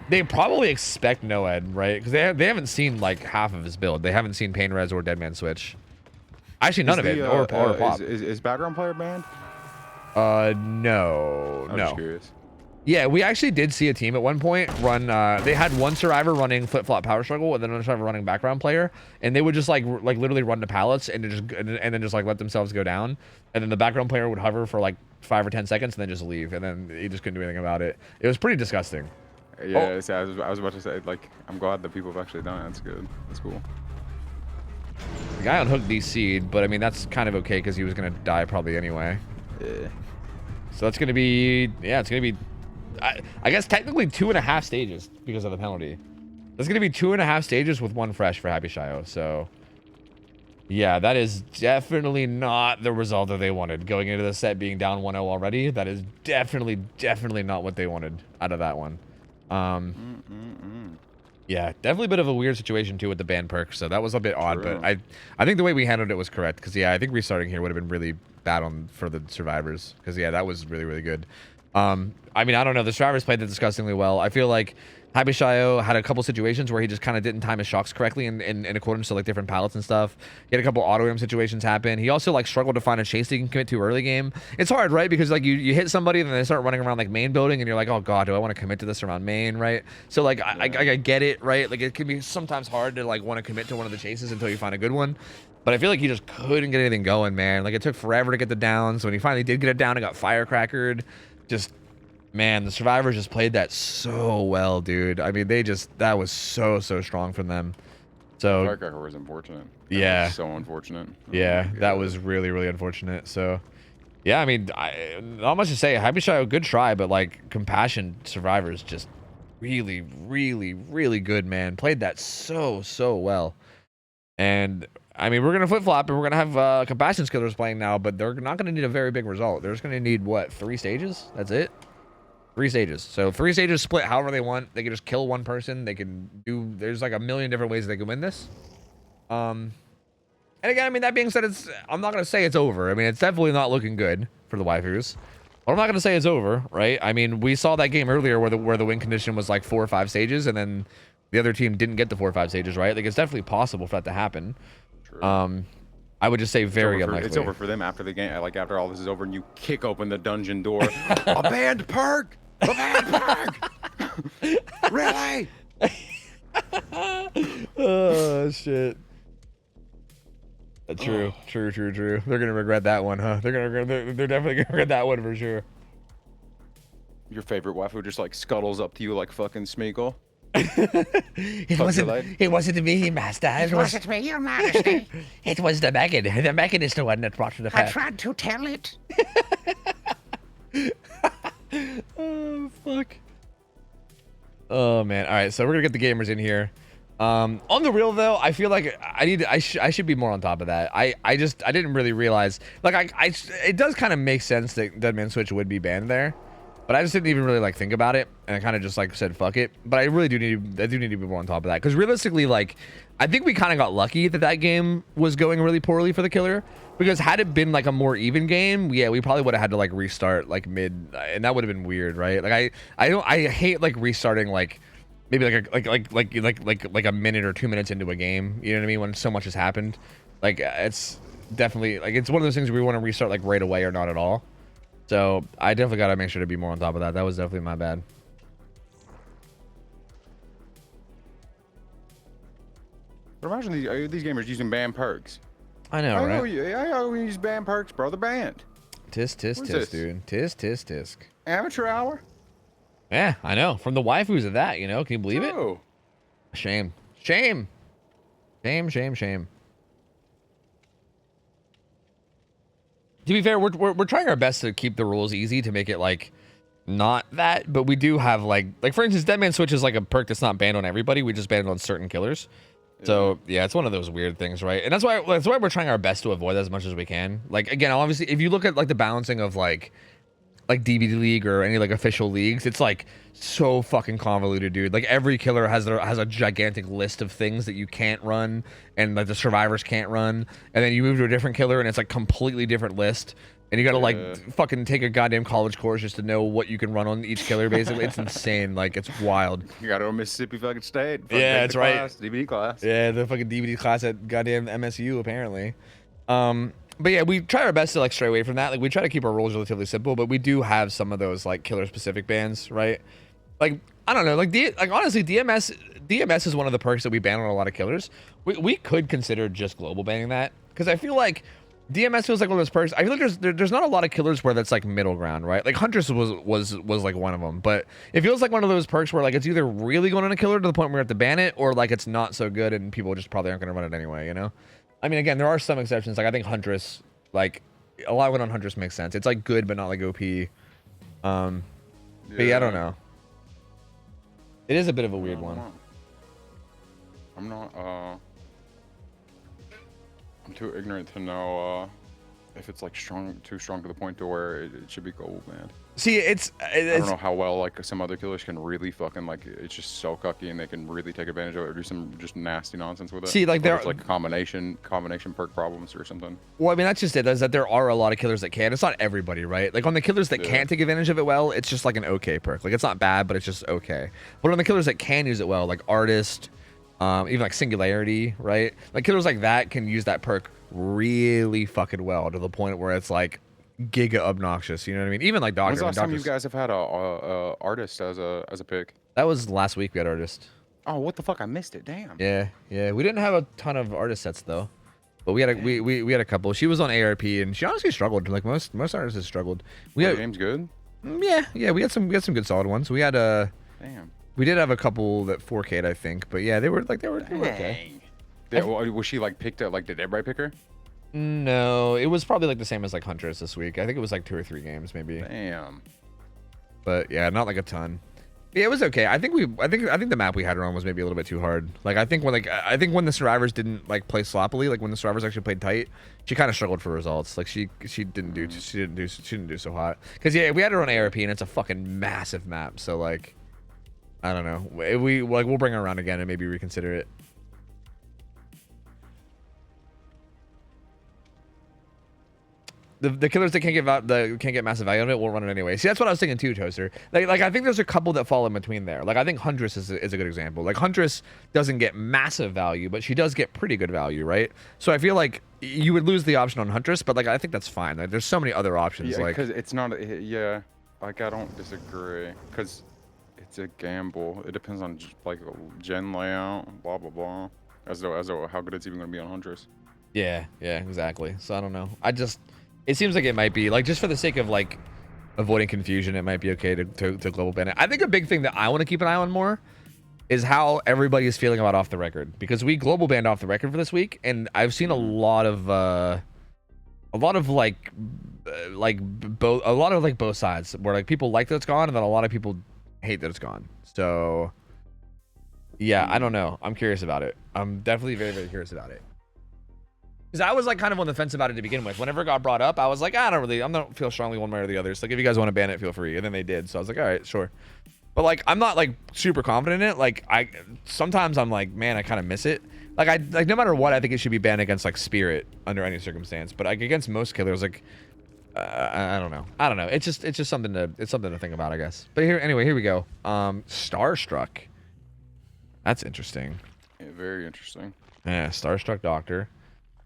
They probably expect Noed, right? Because they haven't seen like half of his build. They haven't seen Pain Res or Dead Man Switch. Actually, none of it. Or Pop. Is background player banned? No. I'm just curious. Yeah, we actually did see a team at one point run. They had one survivor running flip flop power struggle, and then another survivor running background player, and they would just like literally run to pallets and then just like let themselves go down, and then the background player would hover for like 5 or 10 seconds and then just leave, and then he just couldn't do anything about it. It was pretty disgusting. Yeah, I was about to say, like, I'm glad that people have actually done it. That's good. That's cool. The guy on hook DC'd, but I mean that's kind of okay because he was gonna die probably anyway. Yeah. So that's gonna be it's gonna be. I guess technically 2.5 stages because of the penalty. There's going to be 2.5 stages with 1 fresh for Happy Shio. So, yeah, that is definitely not the result that they wanted. Going into the set being down 1-0 already, that is definitely not what they wanted out of that one. Yeah, definitely a bit of a weird situation too with the ban perk. So that was a bit odd, but I think the way we handled it was correct. Because yeah, I think restarting here would have been really bad for the survivors. Because yeah, that was really good. I mean, I don't know. The survivors played it disgustingly well. I feel like Happy Shio had a couple situations where he just kind of didn't time his shocks correctly in accordance to like different pallets and stuff. He had a couple auto aim situations happen. He also like struggled to find a chase that he can commit to early game. It's hard, right? Because like you hit somebody and then they start running around like main building and you're like, oh god, do I want to commit to this around main, right? So like I get it, right? Like it can be sometimes hard to like want to commit to one of the chases until you find a good one. But I feel like he just couldn't get anything going, man. Like it took forever to get the downs. When he finally did get it down, it got firecrackered. Just man, the survivors just played that so well, dude. I mean, that was so strong from them. So Firecracker was unfortunate. Yeah. Was so unfortunate. Yeah, that was really unfortunate. So yeah, I mean, not much to say. Happy Shio, good try, but like Compassion survivors just really good, man. Played that so well. And I mean, we're gonna flip flop and we're gonna have Compassion skillers playing now, but they're not gonna need a very big result. They're just gonna need what, 3 stages? That's it. 3 stages. So 3 stages split however they want. They can just kill one person. They can do. There's like a million different ways they can win this. And again, I mean, that being said, I'm not gonna say it's over. I mean, it's definitely not looking good for the waifus. But I'm not gonna say it's over, right? I mean, we saw that game earlier where the win condition was like 4 or 5 stages, and then the other team didn't get the 4 or 5 stages, right? Like it's definitely possible for that to happen. True. I would just say very unlikely. It's over for them after the game. Like after all this is over, and you kick open the dungeon door. A banned perk. A banned perk. Really? Oh shit. True. They're gonna regret that one, huh? They're definitely gonna regret that one for sure. Your favorite waifu just like scuttles up to you like fucking Smeagol. It wasn't me, Master. It wasn't me, Your Majesty. It was the Megan. The Megan is the one that brought the I fact. tried to tell it. Oh fuck. Oh man. All right, so we're gonna get the gamers in here. On the real though, I feel like I should be more on top of that. I didn't really realize, like it does kind of make sense that Dead Man Switch would be banned there. But I just didn't even really like think about it, and I kind of just like said fuck it. But I really do need to be more on top of that, because realistically, like, I think we kind of got lucky that that game was going really poorly for the killer, because had it been like a more even game, yeah, we probably would have had to like restart like mid, and that would have been weird, right? Like I hate like restarting like maybe like a minute or 2 minutes into a game, you know what I mean, when so much has happened. Like it's definitely like it's one of those things where we want to restart like right away or not at all. So I definitely got to make sure to be more on top of that. That was definitely my bad. But imagine these gamers using banned perks. I know, right? I use banned perks, bro. They're banned. Tisk, dude. Tisk. Amateur hour? Yeah, I know. From the waifus of that, you know? Can you believe it? Oh. Shame. To be fair, we're trying our best to keep the rules easy to make it like not that, but we do have like for instance, Dead Man Switch is like a perk that's not banned on everybody. We just banned it on certain killers. So yeah, it's one of those weird things, right? And that's why we're trying our best to avoid that as much as we can. Like again, obviously, if you look at like the balancing of like DBD League or any like official leagues, it's like so fucking convoluted, dude. Like every killer has a gigantic list of things that you can't run and like the survivors can't run, and then you move to a different killer and it's like completely different list, and you gotta like fucking take a goddamn college course just to know what you can run on each killer. Basically, it's insane. Like it's wild. You gotta go to Mississippi fucking State. Yeah, that's right. DVD class. Yeah, the fucking DVD class at goddamn MSU apparently. But yeah, we try our best to like stray away from that. Like we try to keep our rules relatively simple, but we do have some of those like killer specific bans, right? Like I don't know, like honestly, DMS is one of the perks that we ban on a lot of killers. We could consider just global banning that, because I feel like DMS feels like one of those perks. I feel like there's not a lot of killers where that's like middle ground, right? Like Huntress was like one of them, but it feels like one of those perks where like it's either really going on a killer to the point where we have to ban it, or like it's not so good and people just probably aren't going to run it anyway, you know? I mean, again, there are some exceptions. Like I think Huntress, like a lot of it on Huntress makes sense. It's like good, but not like OP. But yeah, I don't know. It is a bit of a weird one. I'm not. I'm too ignorant to know if it's like too strong to the point to where it should be gold banned. See, I don't know how well like some other killers can really fucking like it's just so cucky and they can really take advantage of it or do some just nasty nonsense with it. See, like there's like combination perk problems or something. Well, I mean that's just it. Is that there are a lot of killers that can. It's not everybody, right? Like on the killers that can't take advantage of it well, it's just like an okay perk. Like it's not bad, but it's just okay. But on the killers that can use it well, like Artist, even like Singularity, right? Like killers like that can use that perk really fucking well to the point where it's like giga obnoxious, you know what I mean? Even like Doctor. When's the last time you guys have had a Artist as a pick? That was last week. We had Artist. Oh, what the fuck! I missed it. Damn. Yeah. We didn't have a ton of Artist sets though, but we had we had a couple. She was on ARP and she honestly struggled. Like most artists have struggled. The game's good. Yeah. We had some good solid ones. We had Damn. We did have a couple that 4K'd, I think, but yeah, they were okay. Yeah, was she like picked up? Like, did everybody pick her? No, it was probably like the same as like Huntress this week. I think it was like 2 or 3 games maybe. Damn. But yeah, not like a ton. Yeah, it was okay. I think the map we had her on was maybe a little bit too hard. Like I think when the survivors didn't like play sloppily, like when the survivors actually played tight, she kind of struggled for results. Like she didn't do so hot. Cause yeah, we had her on ARP and it's a fucking massive map. So like, I don't know. We'll bring her around again and maybe reconsider it. The killers that can't get massive value on it will run it anyway. See, that's what I was thinking too, Toaster. Like I think there's a couple that fall in between there. Like I think Huntress is a good example. Like Huntress doesn't get massive value, but she does get pretty good value, right? So I feel like you would lose the option on Huntress, but like I think that's fine. Like there's so many other options. Yeah, like because it's not. Yeah, like I don't disagree. Because it's a gamble. It depends on like gen layout, blah blah blah. As though how good it's even going to be on Huntress. Yeah, exactly. So I don't know. It seems like it might be like just for the sake of like avoiding confusion, it might be okay to global ban it. I think a big thing that I want to keep an eye on more is how everybody is feeling about off the record, because we global banned off the record for this week, and I've seen a lot of both sides where like people like that it's gone, and then a lot of people hate that it's gone. So yeah, I don't know. I'm curious about it. I'm definitely very, very curious about it. Because I was like kind of on the fence about it to begin with. Whenever it got brought up, I was like, I don't feel strongly one way or the other. So like, if you guys want to ban it, feel free. And then they did. So I was like, all right, sure. But like, I'm not like super confident in it. Like sometimes I'm like, man, I kind of miss it. Like no matter what, I think it should be banned against like Spirit under any circumstance. But like against most killers, like I don't know. I don't know. It's just something to think about, I guess. But here we go. Starstruck. That's interesting. Yeah, very interesting. Yeah, Starstruck Doctor.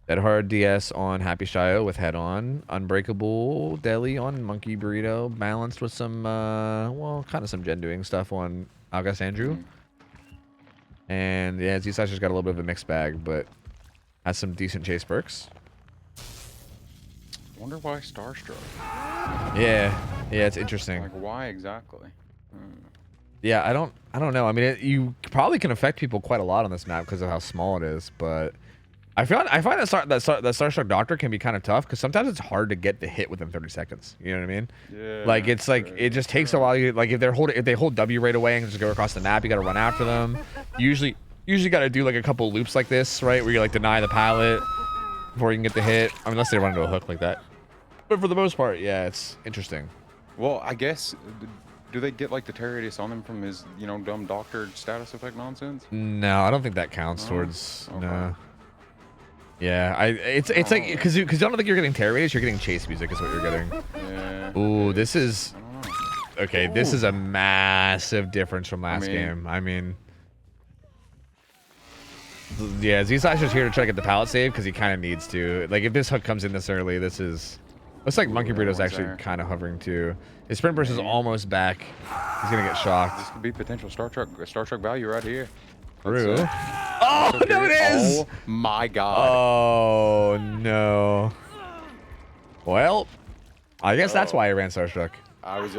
Dead Hard DS on Happy Shio with Head On. Unbreakable Deli on Monkey Burrito. Balanced with some, well, kind of some gen doing stuff on August Andrew. And yeah, Z-Slasher's got a little bit of a mixed bag, but has some decent chase perks. Wonder why Starstruck? Yeah, it's interesting. Like, why exactly? Yeah, I don't know. I mean, you probably can affect people quite a lot on this map because of how small it is, but I find that Starstruck Doctor can be kind of tough because sometimes it's hard to get the hit within 30 seconds. You know what I mean? Yeah. Like it just takes a while. Like if they hold W right away and just go across the map, you got to run after them. Usually got to do like a couple loops like this, right, where you like deny the pallet before you can get the hit. I mean, unless they run into a hook like that. But for the most part, yeah, it's interesting. Well, I guess. Do they get like the terror radius on them from his, dumb doctor status effect nonsense? No, I don't think that counts towards. Okay. No. Yeah, it's like because you don't think you're getting terror radius, you're getting chase music is what you're getting. Yeah. Ooh, this is okay. This is a massive difference from last game. I mean, yeah, Z-Slasher's here to try to get the pallet save because he kind of needs to. Like, if this hook comes in this early, this is. Looks like Monkey Burrito's actually kind of hovering too. His sprint burst is almost back. He's gonna get shocked. This could be potential Star Trek value right here. True. Oh no, it is! Oh my god. Oh no. Well, I guess that's why I ran Starstruck. I was,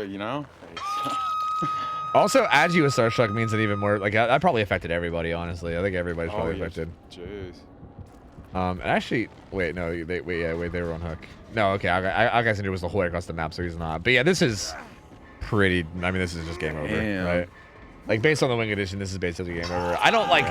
Also, add you a Starstruck means that even more. Like that probably affected everybody. Honestly, I think everybody's probably affected. Jeez. And actually, wait, no, they were on hook. No, okay, I guess it was the whole way across the map, so he's not. But yeah, this is pretty. I mean, this is just game over, right? Like based on the wing edition, this is basically game over. I don't like.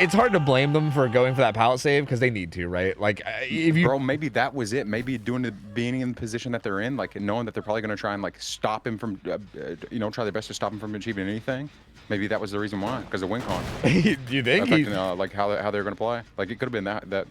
It's hard to blame them for going for that pallet save because they need to, right? Like if you. Bro, maybe that was it. Maybe being in the position that they're in, like knowing that they're probably going to try and like stop him from, try their best to stop him from achieving anything. Maybe that was the reason why, because of win con. You think? Affecting, like how they're going to play. Like it could have been that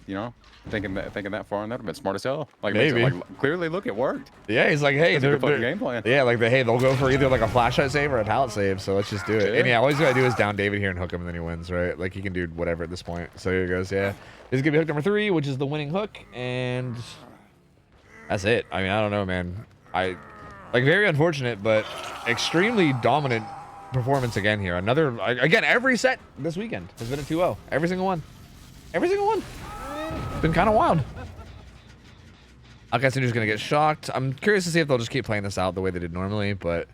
thinking that far, and that would have been smart as hell. Like maybe. Clearly, look, it worked. Yeah, he's like, hey, they're a fucking game plan. Yeah, like they'll go for either like a flashlight save or a pallet save. So let's just do it. Yeah. And yeah, all he's gotta do is down David here and hook him, and then he wins, right? Like he can do whatever at this point. So here he goes. Yeah, this is gonna be hook number 3, which is the winning hook, and that's it. I mean, I don't know, man. Very unfortunate, but extremely dominant performance again here. Again, every set this weekend has been a 2-0. Every single one. Every single one. It's been kind of wild. I guess I'm just gonna get shocked. I'm curious to see if they'll just keep playing this out the way they did normally, but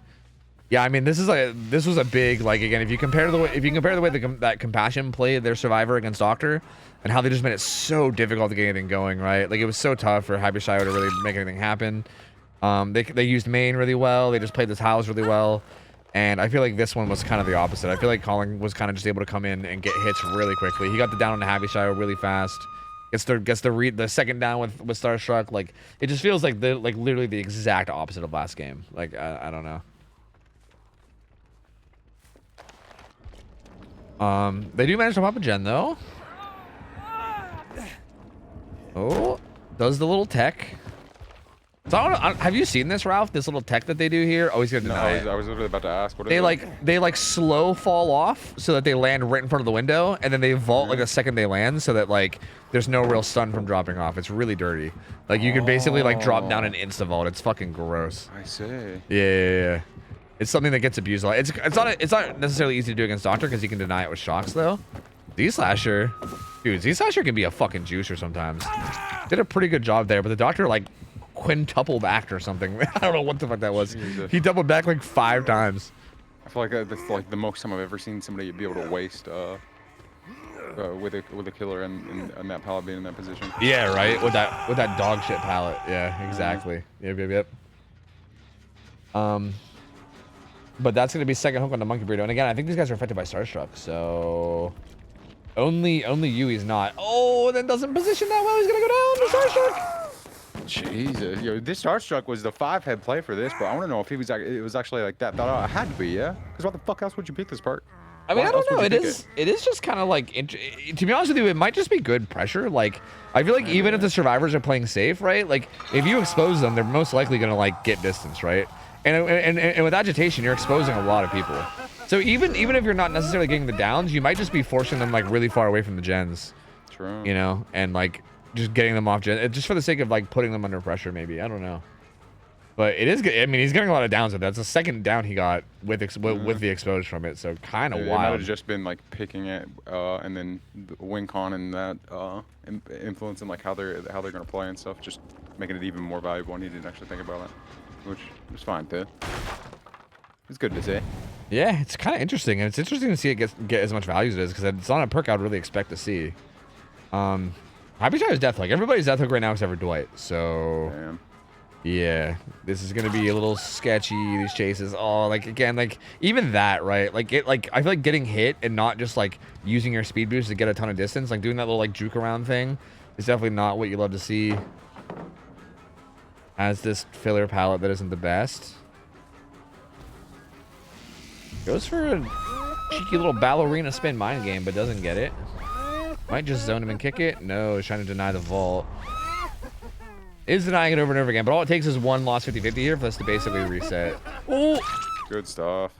yeah, I mean, this was a big, like, again, if you compare the way that Compassion played their Survivor against Doctor, and how they just made it so difficult to get anything going, right? Like it was so tough for Happy Shio to really make anything happen. They used main really well. They just played this house really well. And I feel like this one was kind of the opposite. I feel like Colin was kind of just able to come in and get hits really quickly. He got the down on the Happy Shio really fast. Gets the second down with Starstruck. Like it just feels like literally the exact opposite of last game. Like I don't know. They do manage to pop a gen though. Oh, does the little tech. So have you seen this, Ralph? This little tech that they do here? Oh, he's gonna deny it. I was literally about to ask. What they like slow fall off so that they land right in front of the window, and then they vault like a second they land, so that like there's no real stun from dropping off. It's really dirty. Like you can basically like drop down and insta vault. It's fucking gross. I see. Yeah. It's something that gets abused a lot. It's not necessarily easy to do against Doctor because he can deny it with shocks though. Z-Slasher, dude, Z-Slasher can be a fucking juicer sometimes. Did a pretty good job there, but the Doctor like quintuple backed or something. I don't know what the fuck that was. Jesus. He doubled back like 5 times. I feel like that's like the most time I've ever seen somebody be able to waste with a killer and that pallet being in that position. Yeah, right. With that dog shit pallet. Yeah, exactly. Yep. But that's gonna be second hook on the Monkey Burrito. And again, I think these guys are affected by Starstruck. So Only you he's not. Oh, then doesn't position that well. He's gonna go down to Starstruck. Jesus, yo, this Starstruck was the 5-head play for this, but I want to know if it was actually like that. Thought it had to be, yeah. Because why the fuck else would you pick this part? I mean, Why I don't else know. would you pick It is just kind of like, to be honest with you, it might just be good pressure. Like, I feel like even if the survivors are playing safe, right? Like, if you expose them, they're most likely gonna like get distance, right? And with agitation, you're exposing a lot of people. So even if you're not necessarily getting the downs, you might just be forcing them like really far away from the gens. True. You know, and like just getting them off gen, just for the sake of like putting them under pressure, maybe. I don't know. But it is good. I mean, he's getting a lot of downs with that. That's the second down he got with the exposed from it. So kind of It might wild. have just been like picking it, and then win con and that influencing like how they're gonna play and stuff, just making it even more valuable. And he didn't actually think about it, which was fine too. It's good to see. Yeah, it's kind of interesting, and it's interesting to see it get as much value as it is, because it's not a perk I'd really expect to see. Happy Shot is Death Hook. Everybody's Death Hook right now except for Dwight. So Damn. yeah, this is gonna be a little sketchy. These chases. Oh, like again, like even that, right? Like I feel like getting hit and not just like using your speed boost to get a ton of distance, like doing that little like juke around thing, is definitely not what you love to see. As this filler palette that isn't the best. Goes for a cheeky little ballerina spin mind game, but doesn't get it. Might just zone him and kick it. No, he's trying to deny the vault. Is denying it over and over again, but all it takes is one lost 50-50 here for us to basically reset. Oh! Good stuff.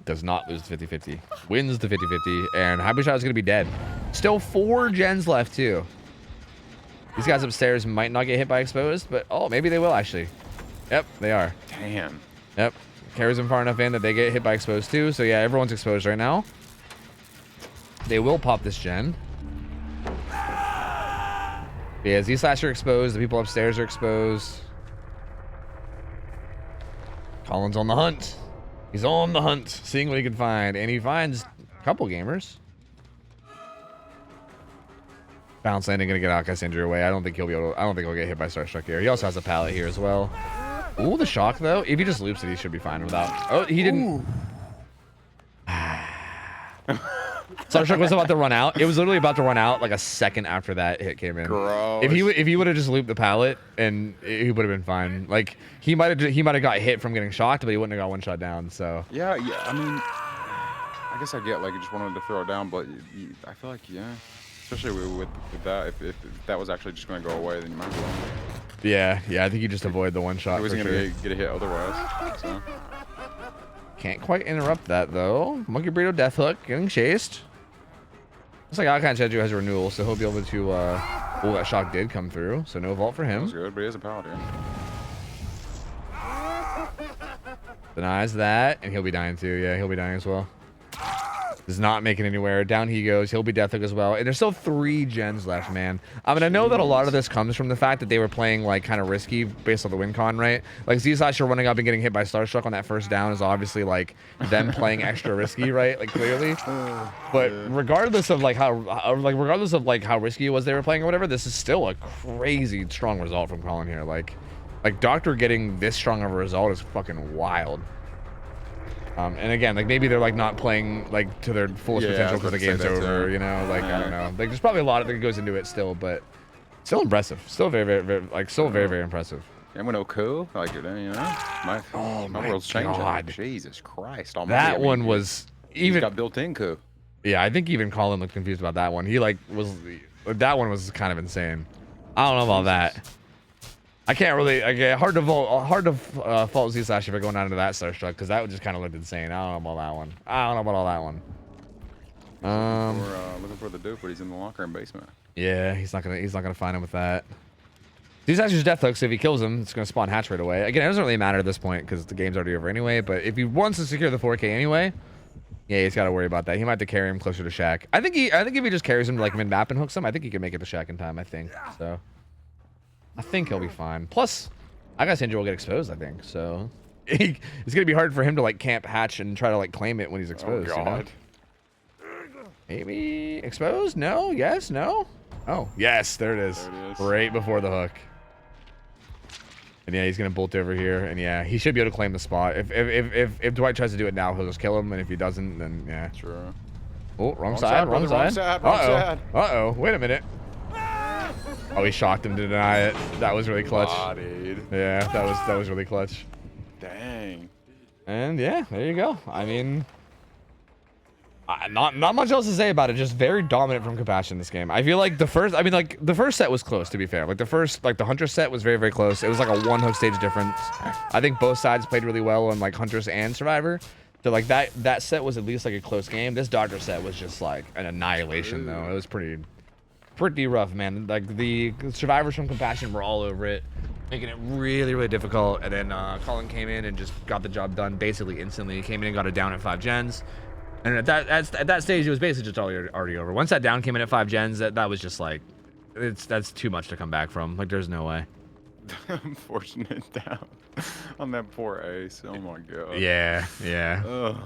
Does not lose the 50-50. Wins the 50-50, and Happy Shot is going to be dead. Still 4 gens left, too. These guys upstairs might not get hit by exposed, but oh, maybe they will, actually. Yep, they are. Damn. Yep. Carries them far enough in that they get hit by exposed too. So yeah, everyone's exposed right now. They will pop this gen. Yeah, Z-Slash are exposed. The people upstairs are exposed. Colin's on the hunt. He's on the hunt, seeing what he can find. And he finds a couple gamers. Bounce landing gonna get Outcast injury away. I don't think he'll be able to, I don't think he'll get hit by Starstruck here. He also has a pallet here as well. Ooh, the shock though. If he just loops it, he should be fine without. Oh, he didn't. Starstruck was about to run out. It was literally about to run out like a second after that hit came in. Gross. If he would have just looped the pallet, and he would have been fine. Like he might have got hit from getting shocked, but he wouldn't have got one shot down. So Yeah. I mean, I guess I get like you just wanted to throw it down, but I feel like especially with that, if that was actually just going to go away, then you might as well. yeah, I think you just avoid the one shot. He wasn't for going sure. to get a hit otherwise. So. Can't quite interrupt that though. Monkey Burrito Death Hook getting chased. Looks like Alkan Cheju has a renewal, so he'll be able to. Oh, that shock did come through, so no vault for That him. was good, but he has a paladin. Denies that, and he'll be dying too. Yeah, he'll be dying as well. Does not make it anywhere. Down he goes. He'll be Death Hook as well. And there's still 3 gens left, man. I mean, I know that a lot of this comes from the fact that they were playing like kind of risky based on the win con, right? Like Z-Slash running up and getting hit by Starstruck on that first down is obviously like them playing extra risky, right? Like clearly. But regardless of like how risky it was they were playing or whatever, this is still a crazy strong result from Colin here. Like Doctor getting this strong of a result is fucking wild. And again, like maybe they're like not playing like to their fullest potential because the game's over, you know, like I don't know. Like there's probably a lot that goes into it still, but still impressive. Still very very impressive. I'm gonna cool, like you know, my world's changing. God. Jesus Christ! Almighty. That one was even got built-in coup. Yeah, I think even Colin looked confused about that one. He like that one was kind of insane. I don't know about that. I can't really. Hard to fault Z-Slash if we're going down into that Starstruck because that would just kind of looked insane. I don't know about that one. I don't know about all that one. We're looking for the dude, but he's in the locker room basement. Yeah, he's not gonna find him with that. Z-Slash is Death Hook, so if he kills him, it's gonna spawn hatch right away. Again, it doesn't really matter at this point because the game's already over anyway. But if he wants to secure the 4K anyway, yeah, he's got to worry about that. He might have to carry him closer to Shack. I think if he just carries him to like mid-map and hooks him, I think he can make it to Shack in time. I think so. I think he'll be fine. Plus, I guess Andrew will get exposed, I think. So it's going to be hard for him to like camp hatch and try to like claim it when he's exposed. Oh, God. You know? Maybe exposed? No? Yes? No? Oh, yes. There it is. There it is. Right before the hook. And yeah, he's going to bolt over here. And yeah, he should be able to claim the spot. If Dwight tries to do it now, he'll just kill him. And if he doesn't, then yeah. True. Oh, wrong side, wrong brother, side. wrong side. Uh-oh, wait a minute. Oh, he shocked him to deny it. That was really clutch. Bodied. Yeah, that was really clutch. Dang. And yeah, there you go. I mean, not much else to say about it. Just very dominant from Compassion this game. I feel like the first set was close, to be fair. Like the Hunter set was very, very close. It was like a 1 hook stage difference. I think both sides played really well on like Hunters and Survivor. So like that set was at least like a close game. This Dodger set was just like an annihilation though. It was pretty rough, man. Like the survivors from Compassion were all over it, making it really, really difficult. And then Colin came in and just got the job done basically instantly. He came in and got it down at 5 gens. And at that stage, it was basically just already over. Once that down came in at 5 gens, that was just like, that's too much to come back from. Like, there's no way. Unfortunate down on that poor ace. Oh my god. Yeah, yeah. Ugh.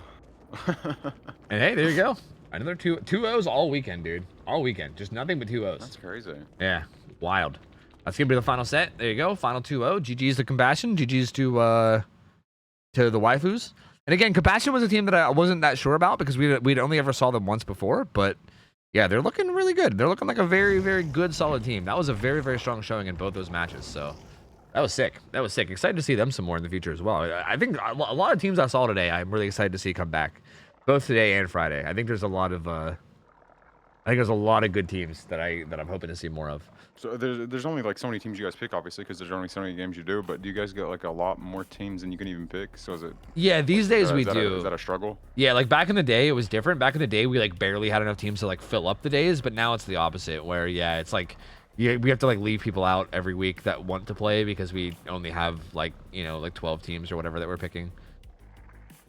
And hey, there you go. Another two O's all weekend, dude. All weekend. Just nothing but 2 O's. That's crazy. Yeah, wild. That's gonna be the final set. There you go. Final 2-0. GG's to Compassion. GG's to the waifus. And again, Compassion was a team that I wasn't that sure about because we'd only ever saw them once before. But yeah, they're looking really good. They're looking like a very, very good, solid team. That was a very, very strong showing in both those matches. So that was sick. That was sick. Excited to see them some more in the future as well. I think a lot of teams I saw today, I'm really excited to see come back, both today and Friday. I think there's a lot of good teams that I'm hoping to see more of. So there's only like so many teams you guys pick, obviously, because there's only so many games you do. But do you guys get like a lot more teams than you can even pick? So is it? Yeah, these days we do. Is that a struggle? Yeah, like back in the day, it was different. Back in the day, we like barely had enough teams to like fill up the days. But now it's the opposite, where yeah, it's like we have to like leave people out every week that want to play because we only have like 12 teams or whatever that we're picking.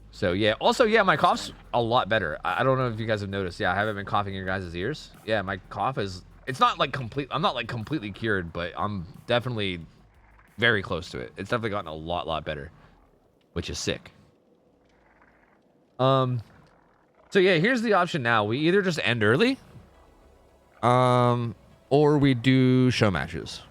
So yeah. Also, yeah, my cough's a lot better. I don't know if you guys have noticed. Yeah, I haven't been coughing in your guys' ears. Yeah, my cough is. It's not like complete. I'm not like completely cured, but I'm definitely very close to it. It's definitely gotten a lot better, which is sick. So yeah, here's the option now. We either just end early, or we do show matches,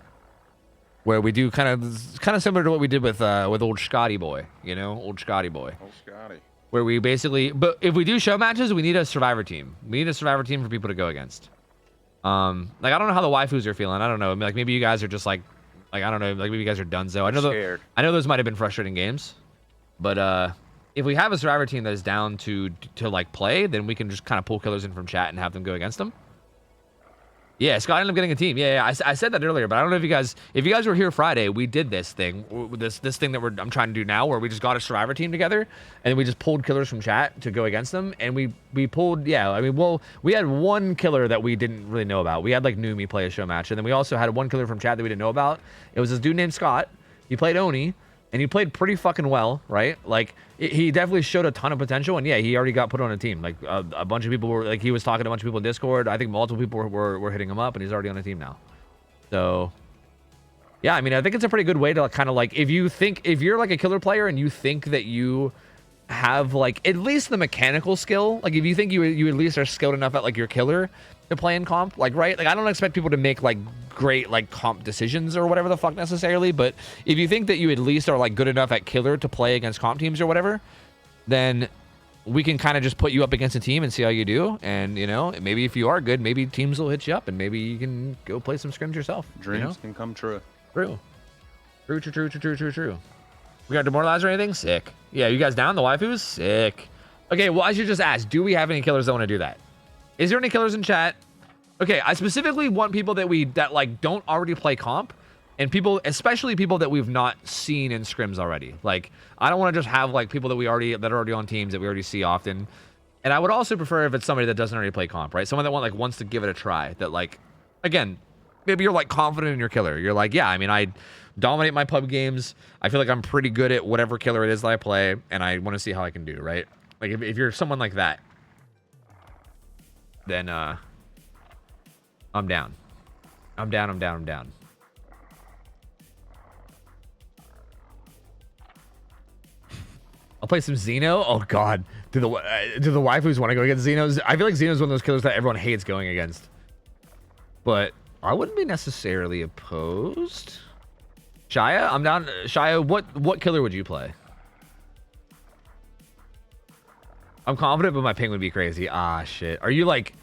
where we do kind of similar to what we did with old Scotty boy, old Scotty boy. Oh, Scotty. Where we basically, but if we do show matches, we need a survivor team. We need a survivor team for people to go against. Like I don't know how the waifus are feeling. I don't know. I mean, like maybe you guys are just like I don't know. Like maybe you guys are donezo. I know those might have been frustrating games, but if we have a survivor team that is down to like play, then we can just kind of pull killers in from chat and have them go against them. Yeah, Scott ended up getting a team. Yeah, I said that earlier, but I don't know if you guys were here Friday. We did this thing, this thing that I'm trying to do now, where we just got a survivor team together, and we just pulled killers from chat to go against them, and we pulled. Yeah, I mean, well, we had one killer that we didn't really know about. We had like Numi play a show match, and then we also had one killer from chat that we didn't know about. It was this dude named Scott. He played Oni, and he played pretty fucking well, right? Like he definitely showed a ton of potential, and yeah, he already got put on a team. Like a bunch of people were like, he was talking to a bunch of people in Discord. I think multiple people were hitting him up, and he's already on a team now. So yeah, I mean, I think it's a pretty good way to kind of like, if you're like a killer player and you think that you have like at least the mechanical skill, like if you think you at least are skilled enough at like your killer to play in comp, like, right? Like I don't expect people to make like great like comp decisions or whatever the fuck necessarily, but if you think that you at least are like good enough at killer to play against comp teams or whatever, then we can kind of just put you up against a team and see how you do. And maybe if you are good, maybe teams will hit you up and maybe you can go play some scrims yourself. Dreams can come true. True. We got demoralized or anything? Sick. Yeah, you guys down? The waifus? Sick. Okay, well, I should just ask, do we have any killers that want to do that? Is there any killers in chat? Okay, I specifically want people that like don't already play comp, and people, especially people that we've not seen in scrims already. Like, I don't want to just have like people that are already on teams that we already see often. And I would also prefer if it's somebody that doesn't already play comp, right? Someone that wants to give it a try. That like, again, maybe you're like confident in your killer. You're like, yeah, I mean, I dominate my pub games. I feel like I'm pretty good at whatever killer it is that I play, and I want to see how I can do, right? Like if you're someone like that, then I'm down. I'm down. I'll play some Xeno. Oh god, do the waifus want to go against Xenos? I feel like Xeno's one of those killers that everyone hates going against, but I wouldn't be necessarily opposed. Shia, I'm down. Shia, what killer would you play? I'm confident, but my ping would be crazy. Ah, shit. Are you like,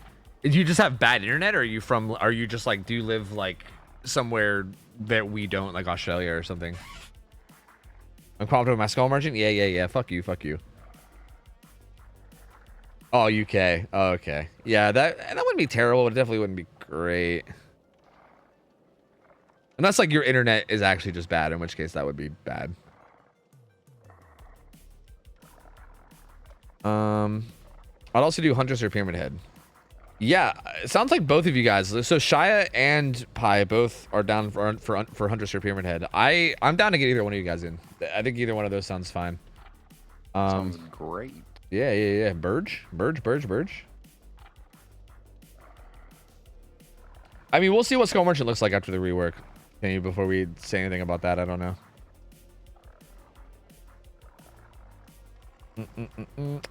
did you just have bad internet, or are you just like, do you live like somewhere that we don't, like Australia or something? I'm confident with my skull merchant? Yeah. Fuck you. Oh, UK. Oh, okay. Yeah, that wouldn't be terrible, but it definitely wouldn't be great. Unless like your internet is actually just bad, in which case that would be bad. I'd also do Huntress or Pyramid Head. Yeah, it sounds like both of you guys. So Shia and Pi both are down for Huntress or Pyramid Head. I'm down to get either one of you guys in. I think either one of those sounds fine. Sounds great. Yeah. Burge. I mean, we'll see what Skull Merchant looks like after the rework. Before we say anything about that, I don't know.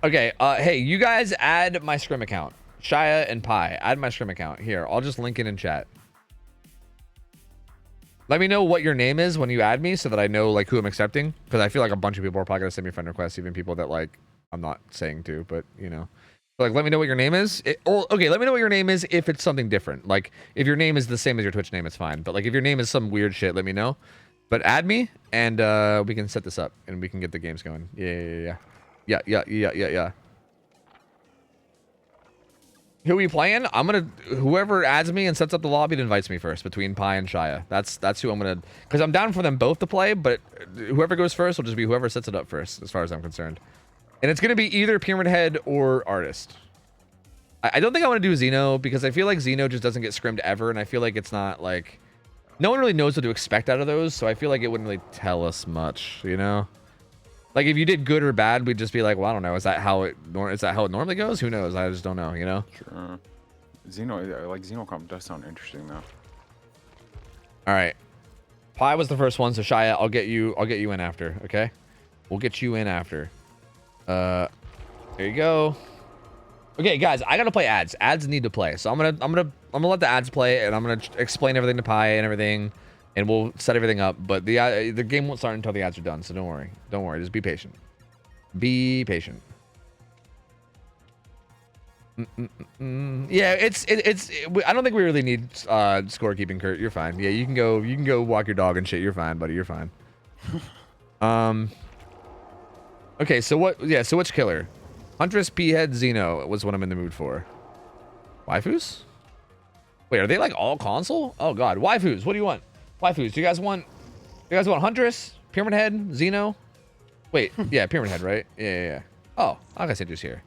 Okay, hey, you guys add my Scrim account. Shia and Pi, add my Scrim account. Here, I'll just link it in chat. Let me know what your name is when you add me so that I know like who I'm accepting. Because I feel like a bunch of people are probably going to send me friend requests, even people that like I'm not saying to, but you know. So, like, let me know what your name is. Okay, let me know what your name is if it's something different. Like, if your name is the same as your Twitch name, it's fine. But like, if your name is some weird shit, let me know. But add me, and we can set this up, and we can get the games going. Yeah. Who are we playing? Whoever adds me and sets up the lobby and invites me first between Pi and Shia. That's who I'm gonna, because I'm down for them both to play, but whoever goes first will just be whoever sets it up first, as far as I'm concerned. And it's gonna be either Pyramid Head or Artist. I don't think I want to do Xeno because I feel like Xeno just doesn't get scrimmed ever, and I feel like it's not like, no one really knows what to expect out of those, so I feel like it wouldn't really tell us much, you know? Like, if you did good or bad, we'd just be like, well, I don't know. Is that how it normally goes? Who knows? I just don't know, you know? Sure. Xenocomp does sound interesting, though. All right. Pi was the first one, so Shia, I'll get you in after, okay? We'll get you in after. There you go. Okay, guys, I gotta play ads. Ads need to play, so I'm gonna let the ads play, and I'm gonna explain everything to Pi and everything. And we'll set everything up, but the game won't start until the ads are done, so don't worry. Don't worry, just be patient. Be patient. Yeah, I don't think we really need scorekeeping, Kurt. You're fine. Yeah, you can go walk your dog and shit. You're fine, buddy. You're fine. Okay, so which killer? Huntress, P-Head, Xeno was what I'm in the mood for. Waifus? Wait, are they like all console? Oh god, waifus. What do you want? Waifus, do you guys want Huntress, Pyramid Head, Xeno? Wait, yeah, Pyramid Head, right? Yeah. Oh, I guess Citrus here.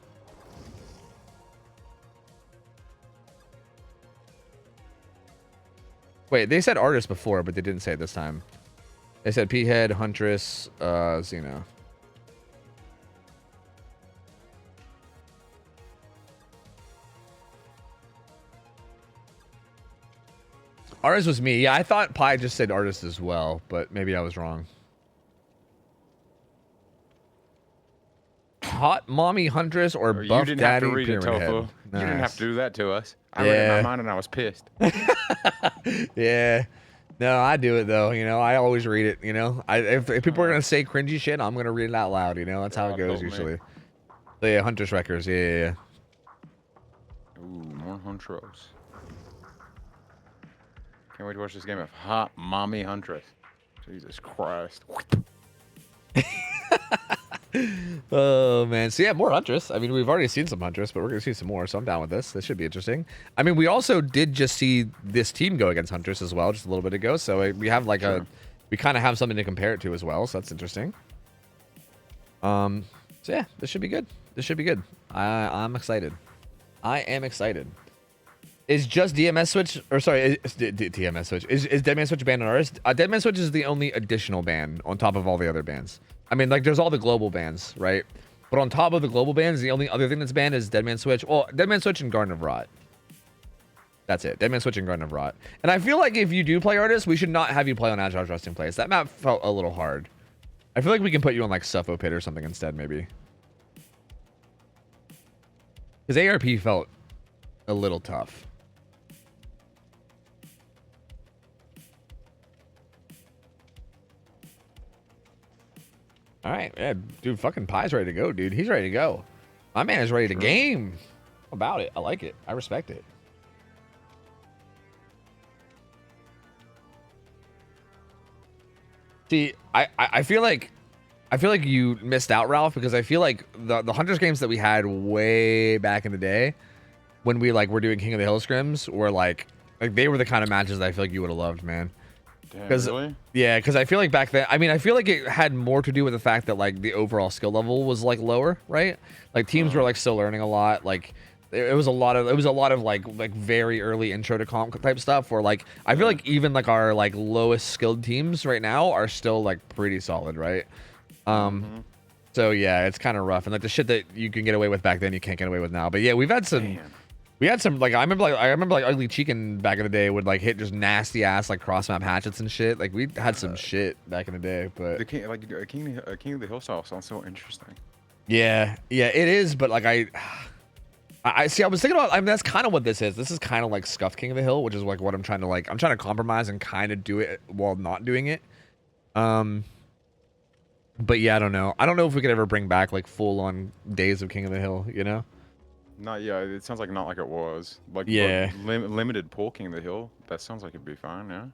Wait, they said Artist before, but they didn't say it this time. They said P-Head, Huntress, Xeno. Artist was me. Yeah, I thought Pi just said Artist as well, but maybe I was wrong. Hot Mommy Huntress or Buff Daddy Pyramid Head. Nice. You didn't have to do that to us. I read it in my mind and I was pissed. Yeah. No, I do it though. You know, I always read it. You know, if people are gonna say cringy shit, I'm gonna read it out loud. You know, that's how it goes usually. So yeah, Huntress Records. Yeah. Ooh, more Huntress. Can't wait to watch this game of Hot Mommy Huntress. Jesus Christ. Oh man, so yeah, more Huntress. I mean, we've already seen some Huntress, but we're gonna see some more, so I'm down with this. This should be interesting. I mean, we also did just see this team go against Huntress as well, just a little bit ago. So we have like we kind of have something to compare it to as well. So that's interesting. So yeah, this should be good. This should be good. I'm excited. I am excited. Is just DMS Switch, or sorry, DMS Switch. Is Deadman Switch banned on Artist? Deadman Switch is the only additional ban on top of all the other bans. I mean, like, there's all the global bans, right? But on top of the global bans, the only other thing that's banned is Deadman Switch. Well, Deadman Switch and Garden of Rot. That's it. Deadman Switch and Garden of Rot. And I feel like if you do play Artist, we should not have you play on Agile's Resting Place. That map felt a little hard. I feel like we can put you on, like, Suffo Pit or something instead, maybe. Because ARP felt a little tough. All right, yeah, dude, fucking Pi's ready to go, dude. He's ready to go. My man is ready to True. game. About it. I like it. I respect it. See, I feel like you missed out, Ralph, because I feel like the Hunters games that we had way back in the day when we like were doing King of the Hill scrims were like they were the kind of matches that I feel like you would have loved, man. Damn, Because really? yeah, because I feel like back then, I mean, I feel like it had more to do with the fact that like the overall skill level was like lower, right? Like teams were like still learning a lot. Like it was a lot of like very early intro to comp type stuff. Where like I feel like even like our like lowest skilled teams right now are still like pretty solid, right? So yeah, it's kind of rough, and like the shit that you can get away with back then, you can't get away with now. But yeah, we've had some. Damn. We had some like I remember like Ugly Chicken back in the day would like hit just nasty ass like cross map hatchets and shit. Like we had some shit back in the day, but The king, like King of the Hill style sounds so interesting. yeah, it is. But like I see. I was thinking about. I mean, that's kind of what this is. This is kind of like scuffed King of the Hill, which is like what I'm trying to like. I'm trying to compromise and kind of do it while not doing it. But yeah, I don't know. I don't know if we could ever bring back like full on days of King of the Hill. You know. Not yeah. It sounds like not like it was. Like Yeah. limited pool King of the Hill. That sounds like it'd be fine. Yeah.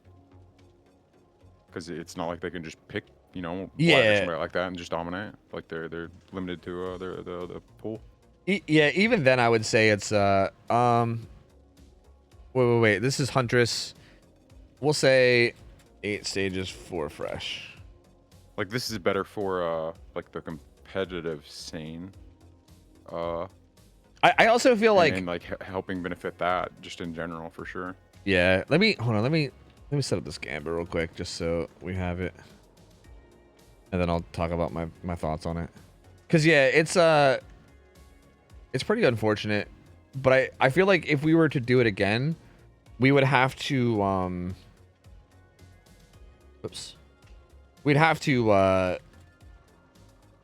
Because it's not like they can just pick, you know, Yeah. somebody like that and just dominate. Like they're limited to the pool. Yeah, even then I would say it's wait. This is Huntress. We'll say 8 stages, 4 fresh. Like this is better for like the competitive scene. I also feel like and like helping benefit that just in general for sure. yeah. Let me set up this Gambit real quick just so we have it, and then I'll talk about my thoughts on it. Cause yeah, it's pretty unfortunate, but I feel like if we were to do it again, we would have to we'd have to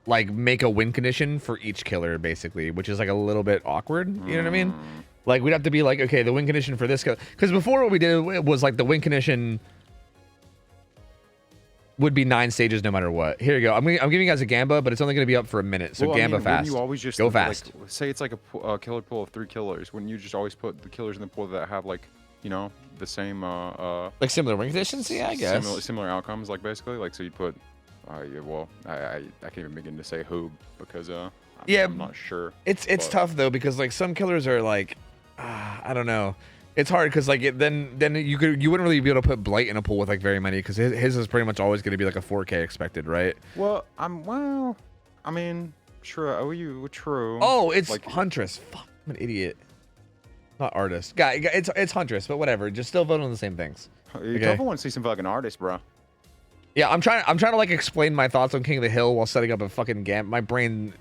like make a win condition for each killer basically, which is like a little bit awkward. You know what I mean? Like we'd have to be like, okay, the win condition for this killer, because before what we did was like the win condition would be 9 stages no matter what. Here you go. I'm giving you guys a Gamba, but it's only going to be up for a minute. So well, Gamba fast. Wouldn't you always just go fast. Like, say it's like a killer pool of 3 killers. Wouldn't you just always put the killers in the pool that have like, you know, the same like similar win conditions? Yeah, I guess. Similar outcomes, like basically, like so you put. Yeah, well, I can't even begin to say who because I'm not sure. It's tough though because like some killers are like, I don't know. It's hard because like then you wouldn't really be able to put Blight in a pool with like very many because his is pretty much always going to be like a 4K expected, right? Well, I mean, true. Oh, true. Oh, it's like, Huntress. Fuck, I'm an idiot. Not artist. Guy, it's Huntress, but whatever. Just still vote on the same things. You definitely want to see some fucking artists, bro. Yeah, I'm trying to like explain my thoughts on King of the Hill while setting up a fucking Gambit. My brain's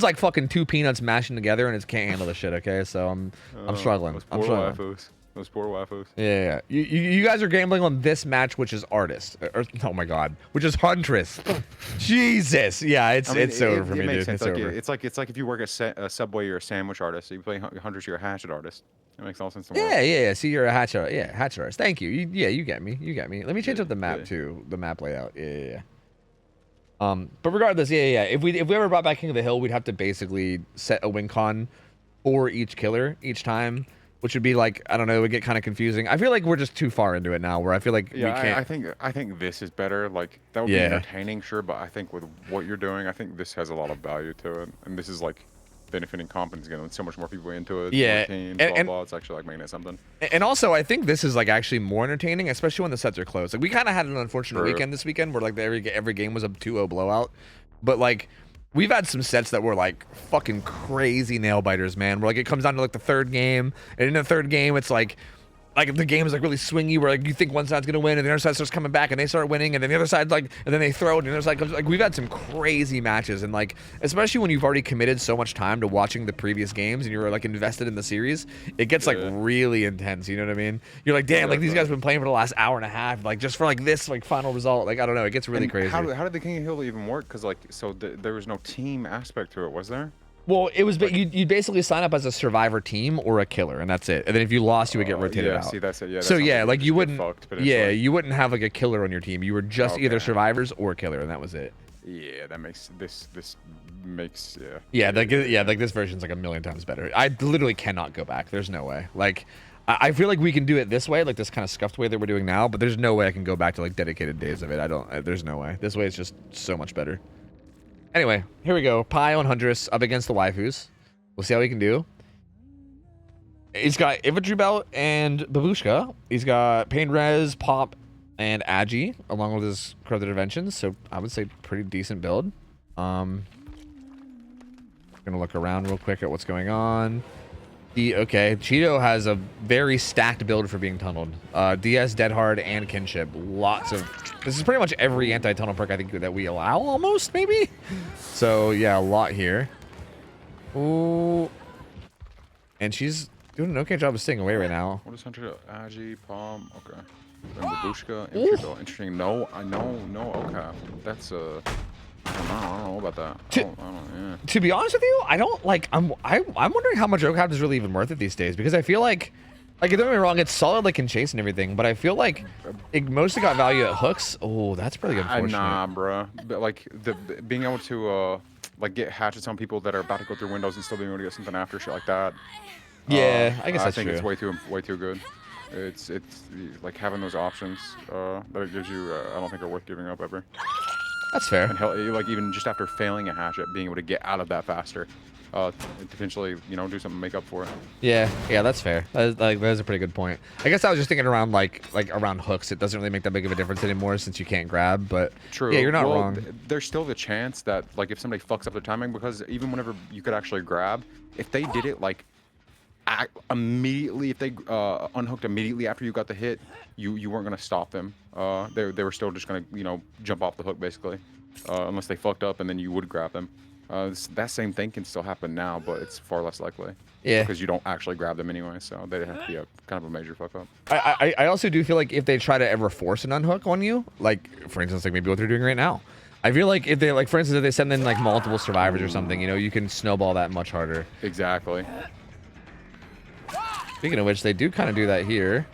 like fucking 2 peanuts mashing together and it can't handle the shit. Okay, so I'm struggling. Those I'm poor struggling. waifus. Those poor waifus. Yeah. You guys are gambling on this match, which is artist. Oh my god, which is Huntress. Jesus. Yeah, it's over for me, dude. Sense. It's over. It's like if you work at a Subway, you're a sandwich artist. So you play Hunters, you're a hatchet artist. It makes all sense. To Yeah. See, you're a hatchet. Yeah, hatchet artist. Thank you. You get me. Let me change up the map too. The map layout. Yeah. But regardless, yeah. If we ever brought back King of the Hill, we'd have to basically set a win con for each killer each time, which would be like, I don't know, it would get kind of confusing. I feel like we're just too far into it now, where I feel like we can't. I think this is better. Like that would be entertaining, sure, but I think with what you're doing, I think this has a lot of value to it, and this is like benefiting comp and getting so much more people into it. Yeah, teams, blah. It's actually like making it something. And also, I think this is like actually more entertaining, especially when the sets are close. Like we kind of had an unfortunate weekend this weekend, where like every game was a 2-0 blowout, but like. We've had some sets that were like fucking crazy nail biters, man. Where like it comes down to like the 3rd game, and in the 3rd game, it's like the game is like really swingy, where like you think one side's gonna win, and the other side starts coming back, and they start winning, and then the other side and then they throw it, and the other side comes. Like we've had some crazy matches, and like especially when you've already committed so much time to watching the previous games, and you're like invested in the series, it gets like really intense. You know what I mean? You're like, damn, like these guys have been playing for the last hour and a half, like just for like this like final result. Like I don't know, it gets really crazy. How did the King of Hill even work? Because like there was no team aspect to it, was there? Well, it was you'd basically sign up as a survivor team or a killer, and that's it. And then if you lost, you would get rotated out. See, that's it. Yeah. So yeah, like you wouldn't. Fucked, you wouldn't have like a killer on your team. You were just either survivors or killer, and that was it. Yeah, that makes this makes Like this version's like a million times better. I literally cannot go back. There's no way. Like I feel like we can do it this way, like this kind of scuffed way that we're doing now, but there's no way I can go back to like dedicated days of it. There's no way. This way is just so much better. Anyway, here we go. Pi on Huntress up against the waifus. We'll see how he can do. He's got Infantry Belt and Babushka. He's got Pain Res, Pop, and Agi, along with his Corrupted Interventions. So I would say pretty decent build. Gonna look around real quick at what's going on. Okay, Cheeto has a very stacked build for being tunneled. DS, Dead Hard, and Kinship. Lots of... This is pretty much every anti-tunnel perk I think that we allow, almost, maybe? So, yeah, a lot here. Ooh. And she's doing an okay job of staying away right now. What is Hunter? Agi, Palm, okay. Then Babushka, interesting. No, okay. That's I don't know about that. Yeah. To be honest with you, I don't like. I'm wondering how much OhTofu is really even worth it these days, because I feel like don't get me wrong, it's solid like in chase and everything, but I feel like it mostly got value at hooks. Oh, that's pretty unfortunate. Nah, bro. But like being able to like get hatchets on people that are about to go through windows and still being able to get something after shit like that. Yeah, I guess that's true. I think true. it's way too good. It's like having those options that it gives you. I don't think are worth giving up ever. That's fair. And hell, like even just after failing a hatchet, being able to get out of that faster, potentially, you know, do something to make up for it. Yeah, that's fair. That's a pretty good point. I guess I was just thinking around like around hooks. It doesn't really make that big of a difference anymore since you can't grab. But true. Yeah, you're not wrong. There's still the chance that like if somebody fucks up their timing, because even whenever you could actually grab, if they did it like immediately, if they unhooked immediately after you got the hit, you weren't gonna stop them. They were still just gonna, you know, jump off the hook basically, unless they fucked up and then you would grab them. That same thing can still happen now, but it's far less likely. Yeah. Because you don't actually grab them anyway, so they have to be kind of a major fuck up. I also do feel like if they try to ever force an unhook on you, like for instance, like maybe what they're doing right now, I feel like if they like, for instance, if they send in like multiple survivors or something, you know, you can snowball that much harder. Exactly. Speaking of which, they do kind of do that here.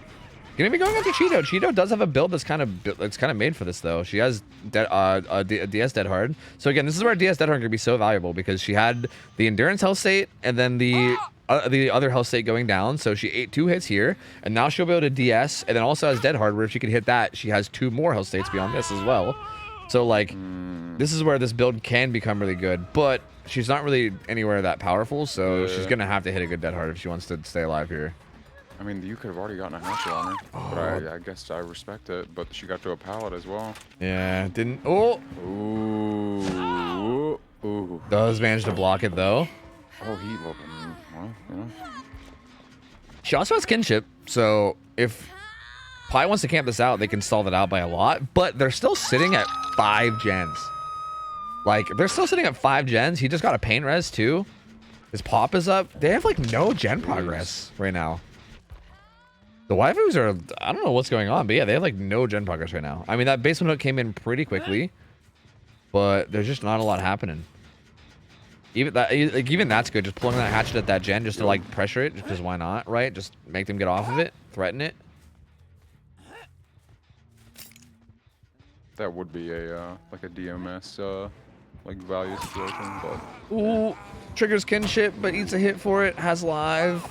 Gonna be going after Cheeto. Cheeto does have a build that's kind of made for this though. She has DS Dead Hard. So again, this is where DS Dead Hard can be so valuable, because she had the Endurance health state and then the other health state going down. So she ate 2 hits here, and now she'll be able to DS, and then also has Dead Hard, where if she can hit that, she has 2 more health states beyond this as well. So like, this is where this build can become really good, but she's not really anywhere that powerful, so she's gonna have to hit a good Dead Hard if she wants to stay alive here. I mean, you could have already gotten a hatchet on her, but I guess I respect it. But she got to a pallet as well. Yeah, didn't. Oh. Ooh. Does manage to block it though. Oh, well, you know. She also has Kinship, so if Pi wants to camp this out, they can stall it out by a lot. But they're still sitting at 5 gens. Like, they're still sitting at 5 gens. He just got a Pain Res too. His Pop is up. They have like no gen progress right now. The waifus are, I don't know what's going on, but yeah, they have like no gen progress right now. I mean, that basement hook came in pretty quickly, but there's just not a lot happening. Even that's good. Just pulling that hatchet at that gen just to like pressure it, because why not, right? Just make them get off of it, threaten it. That would be a like a DMS like value situation, but ooh, triggers Kinship, but eats a hit for it. Has live.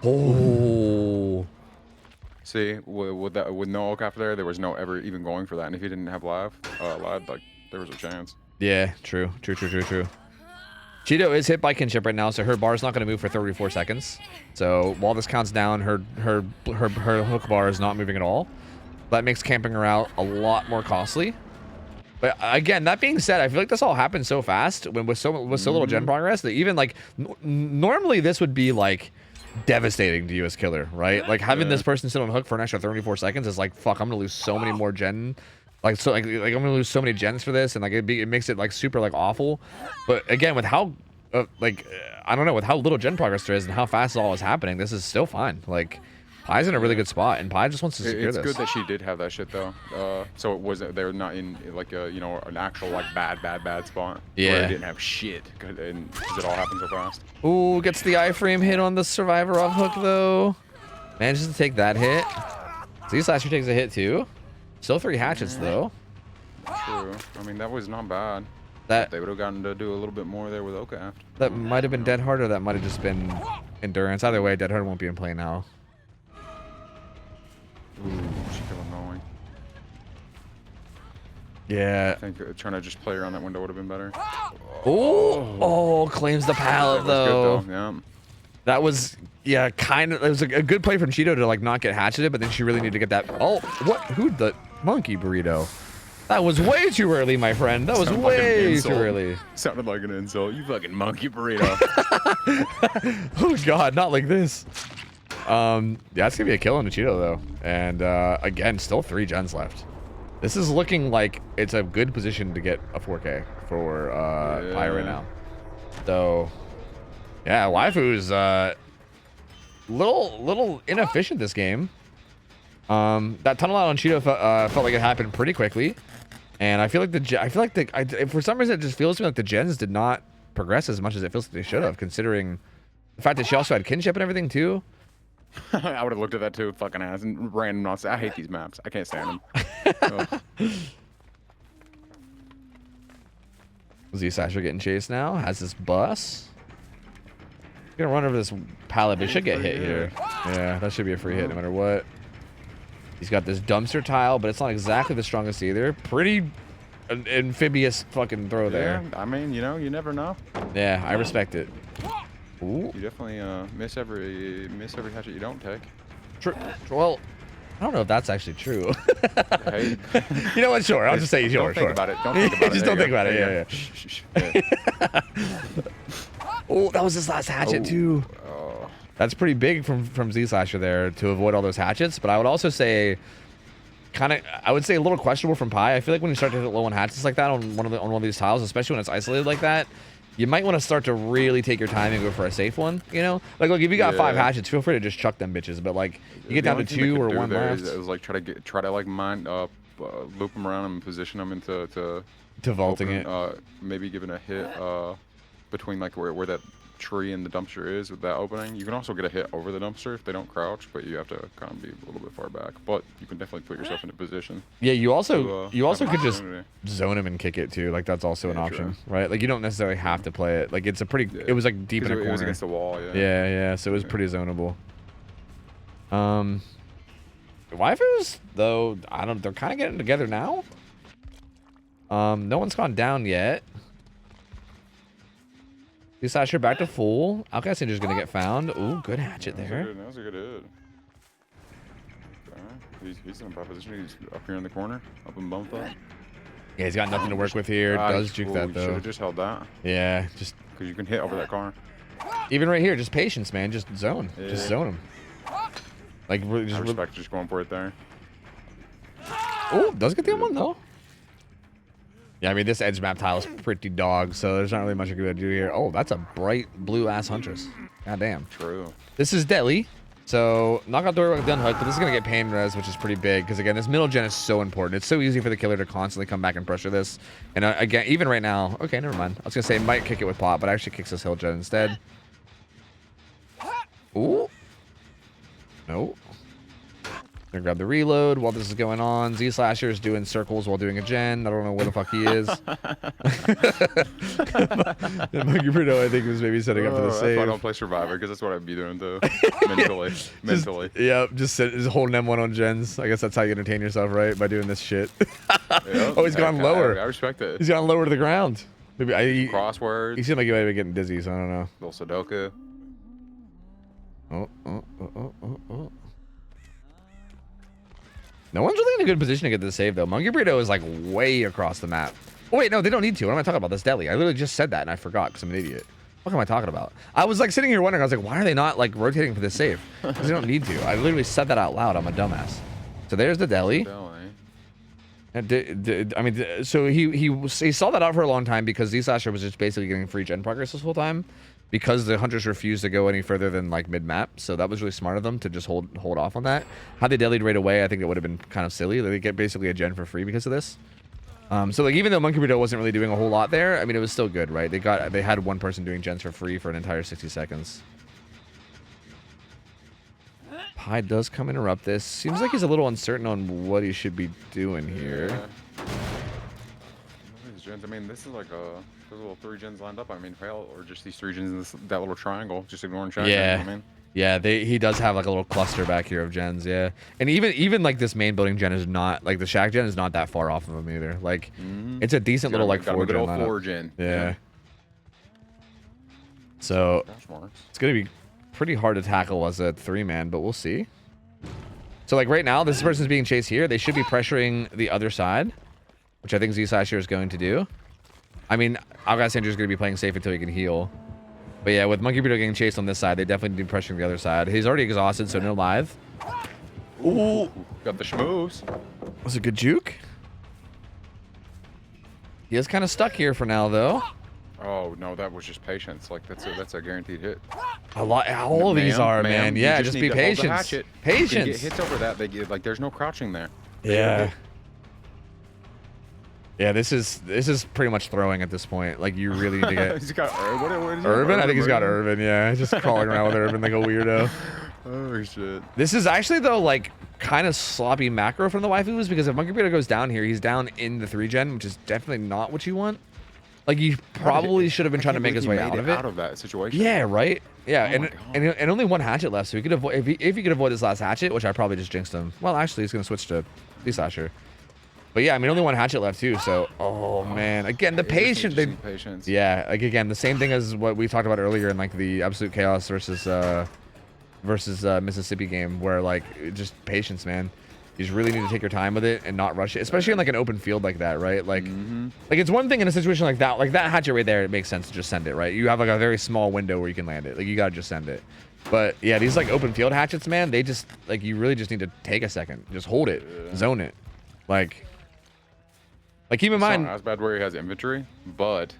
Oh. See, with no OhTofu there was no ever even going for that, and if he didn't have live, like there was a chance. Yeah, true. Cheeto is hit by Kinship right now, so her bar is not going to move for 34 seconds. So while this counts down, her hook bar is not moving at all. That makes camping her out a lot more costly. But again, that being said, I feel like this all happened so fast with so little gen progress that even like normally this would be like devastating to you as killer, right? Like having this person sit on hook for an extra 34 seconds is like, fuck, I'm gonna lose so many more gen, like I'm gonna lose so many gens for this, and like it makes it like super like awful. But again, with how I don't know, with how little gen progress there is and how fast it all is happening, this is still fine. Like Pi's in a really good spot, and Pi just wants to secure this. It's good that she did have that shit though, so it wasn't, they're not in like a, you know, an actual like bad spot. Yeah. Where they didn't have shit, because it all happened so fast. Ooh, gets the iframe hit on the survivor off hook though. Manages to take that hit. Z Slasher takes a hit too. Still 3 hatchets though. True. I mean, that was not bad. That They would have gotten to do a little bit more there with OhTofu. that might have been Dead Hard, or that might have just been endurance. Either way, Dead Hard won't be in play now. Ooh, she kept on going. Yeah. I think trying to just play around that window would have been better. Oh, claims the pallet That was though. good, though. Yeah. That was, yeah, kind of. It was a good play from Cheeto to like not get hatcheted, but then she really needed to get that. Oh, what? Who the monkey burrito? That was way too early, my friend. That was Sounded like an way too insult. early. Sounded like an insult. You fucking monkey burrito. Oh God, not like this. Yeah, it's gonna be a kill on the Cheeto though, and again, still 3 gens left. This is looking like it's a good position to get a 4K for Pi right now. So, yeah, Waifu's little inefficient this game. That tunnel out on Cheeto felt like it happened pretty quickly, and I feel like for some reason it just feels to me like the gens did not progress as much as it feels like they should have, considering the fact that she also had kinship and everything too. I would have looked at that too, fucking ass, and random nonsense. I hate these maps. I can't stand them. Z-Slasher getting chased now. Has this bus. Gonna run over this pallet, but he should get hit here. Yeah, that should be a free hit no matter what. He's got this dumpster tile, but it's not exactly the strongest either. Pretty amphibious fucking throw there. Yeah, I mean, you know, you never know. Yeah, I respect it. Ooh. You definitely miss every hatchet you don't take. Well, I don't know if that's actually true. Hey. You know what? Sure, I'll just say sure. Don't think about it. Don't think about it. Just There don't you think go. about it. There Yeah, you yeah. go. Shh. Oh, that was his last hatchet too. Oh. That's pretty big from Z-Slasher there to avoid all those hatchets. But I would also say, I would say a little questionable from Pi. I feel like when you start to hit low on hatchets like that on one of these tiles, especially when it's isolated like that, you might want to start to really take your time and go for a safe one. You know, like look, if you got 5 hatchets, feel free to just chuck them bitches. But like, you get down to 2 or 1 left. It was like try to like mine up, loop them around and position them into vaulting open, it. Maybe giving a hit between like where that tree and the dumpster is with that opening. You can also get a hit over the dumpster if they don't crouch, but you have to kind of be a little bit far back. But you can definitely put yourself into position. Yeah, you also could just opportunity. zone him and kick it too. Like that's also an option, true. right? Like you don't necessarily have to play it. Like it's a pretty. It was like deep in a corner. It was against the wall. Yeah. Yeah. So it was pretty zonable. Waifus though, they're kind of getting together now. No one's gone down yet. Z-Slasher back to full. Alcassinger's gonna get found. Ooh, good hatchet there. That was a good hit. Okay. He's in a bad position. He's up here in the corner, up and bumped up. Yeah, he's got nothing to work with here. Does juke that though. Should have just held that. Yeah, just because you can hit over that car. Even right here, just patience, man. Just zone. Yeah. Just zone him. Like really, I respect just going for it there. Oh, does get the one though. Yeah, I mean, this edge map tile is pretty dog, so there's not really much I can do here. Oh, that's a bright blue-ass Huntress. God damn. True. This is deadly. So, knockout door gun hook, but this is going to get pain res, which is pretty big, because again, this middle gen is so important. It's so easy for the killer to constantly come back and pressure this. And again, even right now, okay, never mind. I was going to say, it might kick it with pop, but actually kicks this hill gen instead. Ooh. Nope. Gonna grab the reload while this is going on. Z-Slasher is doing circles while doing a gen. I don't know where the fuck he is. Monkey Bruno, I think, was maybe setting up for the save. That's why I don't play Survivor, because that's what I'd be doing too. Mentally. Just holding M1 on gens. I guess that's how you entertain yourself, right? By doing this shit. Yep. Oh, he's gone lower. I respect it. He's gone lower to the ground. Maybe Crosswords. He seemed like he might have been getting dizzy, so I don't know. Little Sudoku. Oh. No one's really in a good position to get this save, though. Monkey Burrito is, like, way across the map. Oh, wait, no, they don't need to. What am I talking about? That's Deli. I literally just said that, and I forgot because I'm an idiot. What am I talking about? I was, like, sitting here wondering. I was like, why are they not, like, rotating for this save? Because they don't need to. I literally said that out loud. I'm a dumbass. So there's the Deli. I mean, so he saw that out for a long time because Z-Slasher was just basically getting free gen progress this whole time because the hunters refused to go any further than like mid-map. So that was really smart of them to just hold off on that. Had they delied right away, I think it would have been kind of silly. They get basically a gen for free because of this. So like even though Monkey Burrito wasn't really doing a whole lot there, I mean it was still good, right? They had one person doing gens for free for an entire 60 seconds. Pi does come interrupt this. Seems like he's a little uncertain on what he should be doing here. gens. I mean, this is like a those little 3 gens lined up. I mean, fail or just these 3 gens in that little triangle, just ignoring chat. Yeah. I mean, Yeah, he does have like a little cluster back here of gens, yeah. And even like this main building gen is not like the shack gen is not that far off of him either. Like it's a decent little like 4 gen. 4 gen. Yeah. So it's gonna be pretty hard to tackle as a 3-man, but we'll see. So like right now, this person's being chased here. They should be pressuring the other side, which I think Z-Slasher is going to do. I mean, Algasandra is going to be playing safe until he can heal. But yeah, with Monkey Burrito getting chased on this side, they definitely need to be pressuring the other side. He's already exhausted, so no live. Ooh, got the schmoes. Was a good juke. He is kind of stuck here for now, though. Oh no, that was just patience. Like that's a guaranteed hit. All of these are, man. Yeah, just be patient. Patience. Get hits over that. They get like there's no crouching there. Yeah. Yeah, this is pretty much throwing at this point. Like you really need to get. He's got Urban. I think he's got Urban. Yeah, just crawling around with Urban like a weirdo. Oh shit. This is actually though like kind of sloppy macro from the waifus because if Monkey Burrito goes down here, he's down in the 3 gen, which is definitely not what you want. Like you probably should have been trying to make his way out of it. Out of that situation. Yeah, right. Yeah, and only one hatchet left, so he could avoid if he could avoid this last hatchet, which I probably just jinxed him. Well, actually, he's gonna switch to Z-Slasher. But yeah, I mean, only one hatchet left too. So, oh man, again, the patience. Patience. Yeah, like again, the same thing as what we talked about earlier in like the Absolute Chaos versus Mississippi game, where like just patience, man. You just really need to take your time with it and not rush it, especially in like an open field like that, right? Like, like it's one thing in a situation like that hatchet right there, it makes sense to just send it, right? You have like a very small window where you can land it. Like you gotta just send it. But yeah, these like open field hatchets, man, they just like you really just need to take a second, just hold it, zone it, like keep in mind. It's not as bad where he has inventory, but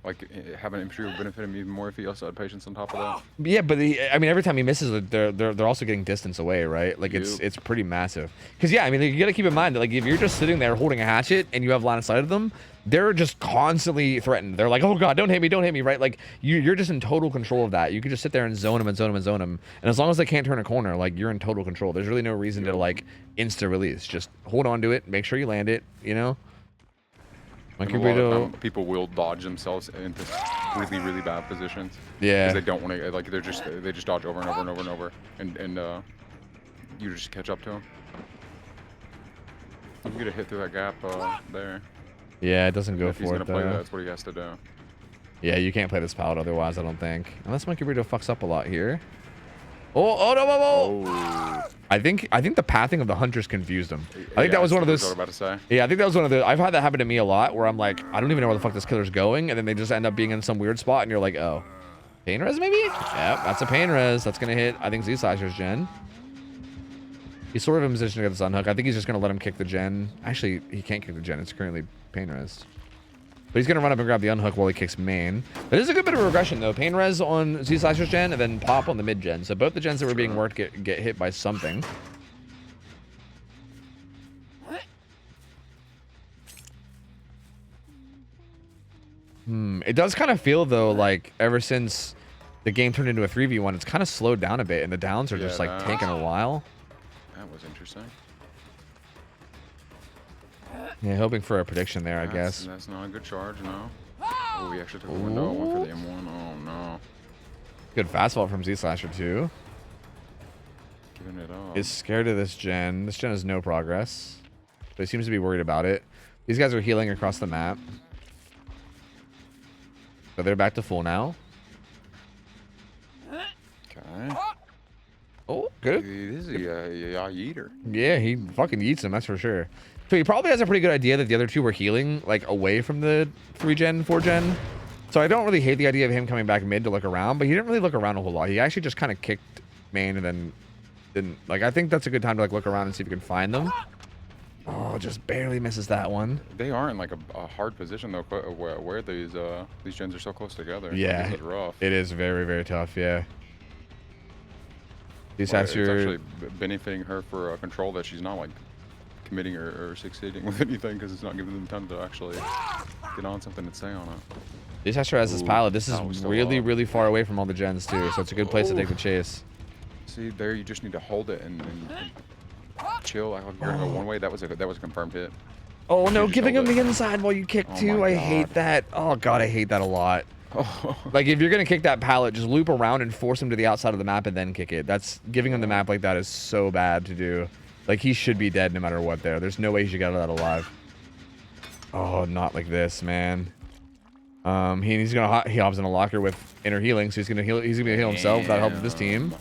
like having infantry would benefit him even more if he also had patience on top of that. Yeah, but I mean, every time he misses, they're also getting distance away, right? Like it's pretty massive. Because yeah, I mean, you got to keep in mind that like if you're just sitting there holding a hatchet and you have line of sight of them, they're just constantly threatened. They're like, oh god, don't hit me, right? Like you're just in total control of that. You can just sit there and zone them and zone them and zone them, and as long as they can't turn a corner, like you're in total control. There's really no reason to like insta release. Just hold on to it, make sure you land it, you know. Monkey Burrito. People will dodge themselves into really, really bad positions. Yeah. Because they don't want to, like, they just dodge over and over and over and over, and you just catch up to them. You get a hit through that gap there. Yeah, it doesn't go if for he's it. Gonna play that, that's what he has to do. Yeah, you can't play this pallet otherwise, I don't think. Unless Monkey Burrito fucks up a lot here. Oh no! Oh. I think the pathing of the hunters confused him. I think that was one of those. What I was about to say. Yeah, I think that was one of the. I've had that happen to me a lot, where I'm like, I don't even know where the fuck this killer's going, and then they just end up being in some weird spot, and you're like, oh, pain res maybe? Yep, that's a pain res. That's gonna hit. I think Z-Slasher's gen. He's sort of in position to get this unhook. I think he's just gonna let him kick the gen. Actually, he can't kick the gen. It's currently pain res. But he's going to run up and grab the unhook while he kicks main. That is a good bit of regression, though. Pain res on Z-Slasher's gen, and then pop on the mid gen. So both the gens that were being worked get hit by something. It does kind of feel, though, like ever since the game turned into a 3v1, it's kind of slowed down a bit, and the downs are just, like, taking a while. That was interesting. Yeah, hoping for a prediction there, I guess. That's not a good charge, no. Oh, he actually took a window. Went for the M1. Oh, no. Good fastball from Z-Slasher, too. Giving it up. Is scared of this gen. This gen has no progress. But he seems to be worried about it. These guys are healing across the map. So they're back to full now. Okay. Oh, good. This is a eater. Yeah, he fucking eats him, that's for sure. So he probably has a pretty good idea that the other two were healing, like, away from the 3-gen, 4-gen. So I don't really hate the idea of him coming back mid to look around, but he didn't really look around a whole lot. He actually just kind of kicked main and then didn't. Like, I think that's a good time to, like, look around and see if you can find them. Oh, just barely misses that one. They are in, like, a hard position, though, where these gens are so close together. Yeah, it's rough. It is very, very tough, yeah. It's actually benefiting her for control that she's not, like, committing or succeeding with anything because it's not giving them time to actually get on something and stay on it. This Hester has his pallet. This is really, really far away from all the gens too, so it's a good place to take the chase. See, there you just need to hold it and chill. Like you're gonna go one way. That was a confirmed hit. Oh no, just giving him held the it. inside while you kick Oh too. my I hate God. that. Oh god, I hate that a lot. Oh. Like if you're gonna kick that pallet, just loop around and force him to the outside of the map and then kick it. That's giving him the map like that is so bad to do. Like he should be dead no matter what there. There's no way he should get out of that alive. Oh, not like this, man. He's gonna he hops in a locker with inner healing, so he's gonna heal himself without help of this team.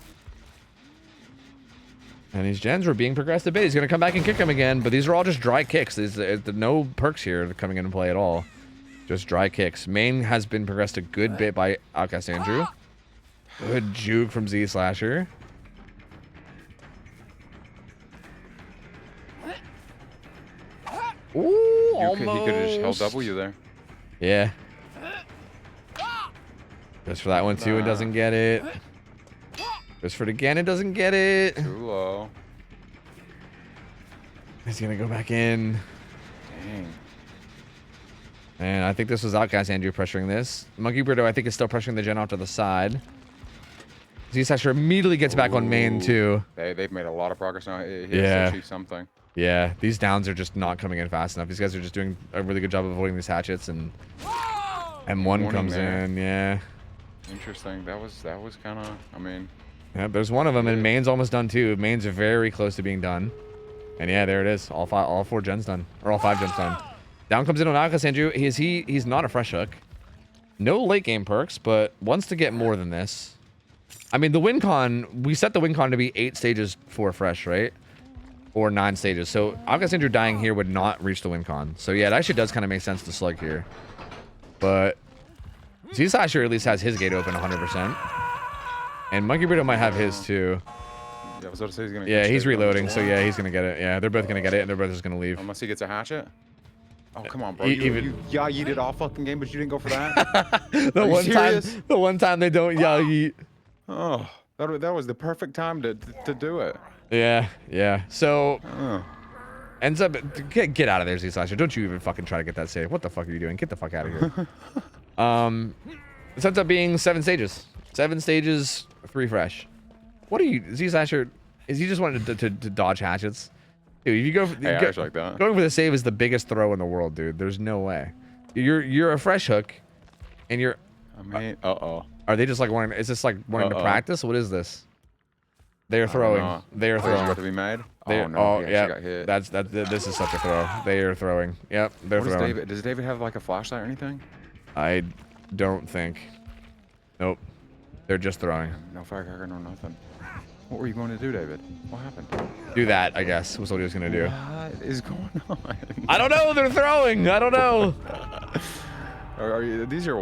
And these gens were being progressed a bit. He's gonna come back and kick him again, but these are all just dry kicks. There's no perks here coming into play at all. Just dry kicks. Main has been progressed a good bit by Outcast Andrew. Good juke from Z Slasher. Ooh, almost. He could have just held W there. Yeah. Goes for that one too and doesn't get it. Goes for it again and doesn't get it. Too low. He's gonna go back in. Dang. And I think this was Outcast Andrew pressuring this. Monkey Burrito, I think, is still pressuring the gen off to the side. Z-Sasher immediately gets back on main, too. They've made a lot of progress now. He has Yeah. to achieve something. Yeah, these downs are just not coming in fast enough. These guys are just doing a really good job of avoiding these hatchets, and M1 Warning comes there. in, yeah. Interesting. That was kind of. I mean. Yeah, there's one of them, and main's almost done, too. Main's very close to being done. And yeah, there it is. All 4 gens done. Or all 5 gens done. Down comes in on Outcast Andrew. He's not a fresh hook. No late game perks, but wants to get more than this. I mean, the win con, we set the win con to be 8 stages for fresh, right? Or 9 stages. So Outcast Andrew dying here would not reach the win con. So yeah, it actually does kind of make sense to slug here. But Z-Slasher at least has his gate open 100%. And Monkey Burrito might have his too. Yeah, I was about to say he's gonna. Yeah, get he's straight reloading, down so the yeah, line. he's gonna get it. Yeah, they're both gonna get it, and they're both just gonna leave. Unless he gets a hatchet. Oh come on, bro! Even- You yeeted all fucking game, but you didn't go for that. the Are you serious? the one time they don't yell yeet. Oh, that was the perfect time to do it. Yeah, yeah. So Oh. ends up get out of there, Z-Slasher. Don't you even fucking try to get that save. What the fuck are you doing? Get the fuck out of here. This ends up being 7 stages. 7 stages, 3 fresh. What are you, Z-Slasher? Is he just wanted to dodge hatchets? Dude, if you go, Hey, I actually like that. going for the save is the biggest throw in the world, dude. There's no way. You're a fresh hook, and you're. I mean, uh-oh. Are they just like wanting? Is this like wanting to practice? What is this? They are throwing. They are He's throwing. about to be made. They, Oh no! He actually yeah. got hit. This is such a throw. They are throwing. Yep, they're What does throwing. David? Does David have like a flashlight or anything? I don't think. Nope. They're just throwing. No firecracker, no nothing. What were you going to do, David? What happened? Do that, I guess, was what he was gonna do. What is going on? I don't know. They're throwing. I don't know. These are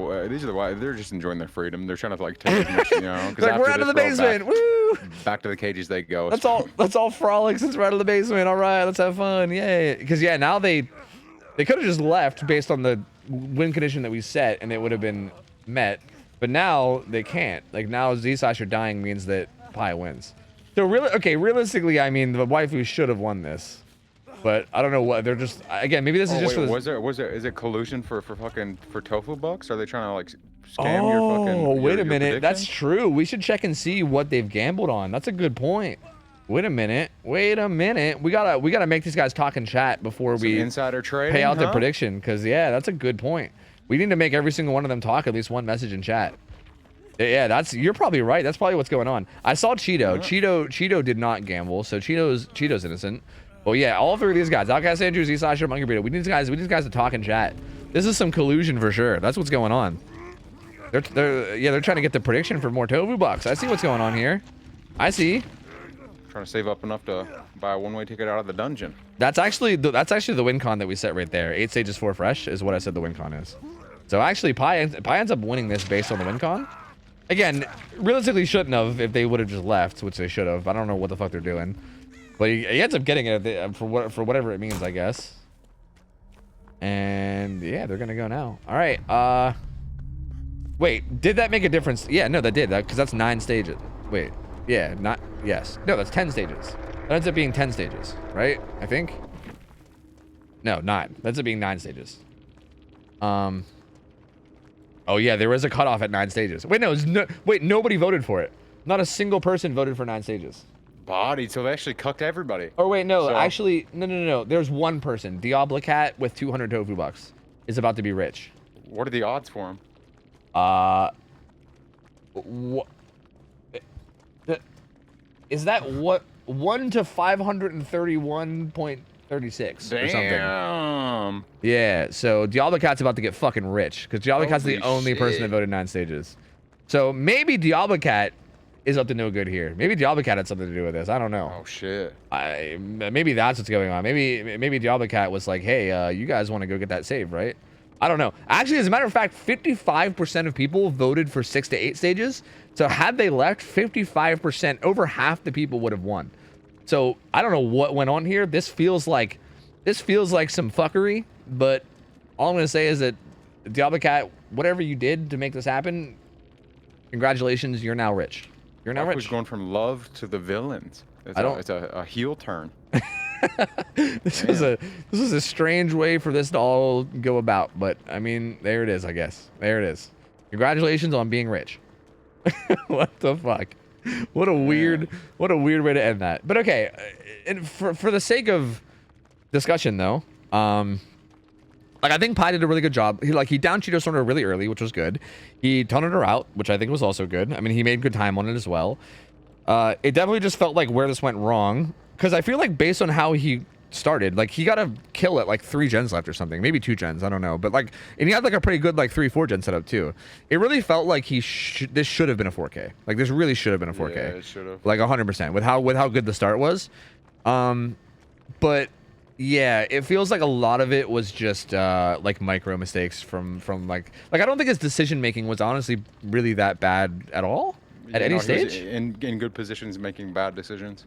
the why they're just enjoying their freedom. They're trying to like take as much, you know. 'Cause Like we're after out of the this, bro, basement. Woo! Back to the cages they go. That's all. That's all frolic since we're out of the basement. All right, let's have fun. Yay! Because yeah, now they could have just left based on the win condition that we set, and it would have been met. But now they can't. Like now, Z-Slasher dying means that Pi wins. So really, okay, realistically, I mean, the waifu should have won this. But I don't know what they're just. Again, maybe this is just wait, for the. was there is it collusion for tofu bucks? Are they trying to like scam your fucking? Oh, wait a your minute. That's prediction? true. We should check and see what they've gambled on. That's a good point. Wait a minute. Wait a minute. We gotta make these guys talk in chat before Some we insider trading. pay out the huh? prediction. Because yeah, that's a good point. We need to make every single one of them talk at least one message in chat. Yeah, you're probably right. That's probably what's going on. I saw Cheeto. Cheeto did not gamble, so Cheeto's innocent. Well, yeah, all 3 of these guys, Outcast Andrew, Z-Slasher, Monkey Burrito. We need these guys to talk in chat. This is some collusion for sure. That's what's going on. They're trying to get the prediction for more Tofu bucks. I see what's going on here. I see. Trying to save up enough to buy a one-way ticket out of the dungeon. That's actually the win con that we set right there. 8 stages 4 fresh is what I said the win con is. So actually, Pi ends up winning this based on the win con. Again, realistically shouldn't have if they would have just left, which they should have. I don't know what the fuck they're doing. But he ends up getting it for whatever it means, I guess. And yeah, they're gonna go now. All right. Wait, did that make a difference? Yeah, no, that did. Because that's 9 stages. Wait, yeah, yes. No, that's 10 stages. That ends up being 10 stages, right? I think. No, 9. That ends up being 9 stages. Oh yeah, there was a cutoff at 9 stages. Wait, no, wait, nobody voted for it. Not a single person voted for 9 stages. bodied, so they actually cucked everybody. Or wait, no, So- actually, no. There's one person. Diablo Cat with 200 tofu bucks is about to be rich. What are the odds for him? What? Is that what? 1 to 531.36 or something. Damn. Yeah, so Diablo Cat's about to get fucking rich because Diablo Cat's the Holy only person that shit. voted 9 stages. So maybe Diablo Cat is up to no good here. Maybe Diablo Cat had something to do with this. I don't know. Oh shit. Maybe that's what's going on. Maybe Diablo Cat was like, hey, you guys want to go get that save, right? I don't know. Actually, as a matter of fact, 55% of people voted for 6 to 8 stages. So had they left, 55%, over half the people would have won. So I don't know what went on here. This feels like some fuckery. But all I'm gonna say is that Diablo Cat, whatever you did to make this happen, congratulations, you're now rich. You're now Mark rich. was going from love to the villains. It's it's a heel turn. This was a strange way for this to all go about, but I mean, there it is, I guess. There it is. Congratulations on being rich. What the fuck? What a weird way to end that. But okay, and for the sake of discussion though, like I think Pi did a really good job. He downed Cheeto Stormer really early, which was good. He tunneled her out, which I think was also good. I mean, he made good time on it as well. It definitely just felt like where this went wrong, because I feel like based on how he started, like he got a kill at like 3 gens left or something, maybe 2 gens, I don't know, but like, and he had like a pretty good like 3-4 gen setup too. It really felt like this should have been a 4K. Like this really should have been a 4K. Yeah, it should have. Like 100% with how good the start was. But yeah, it feels like a lot of it was just like micro mistakes from like I don't think his decision making was honestly really that bad at all at any He was stage. in good positions, making bad decisions.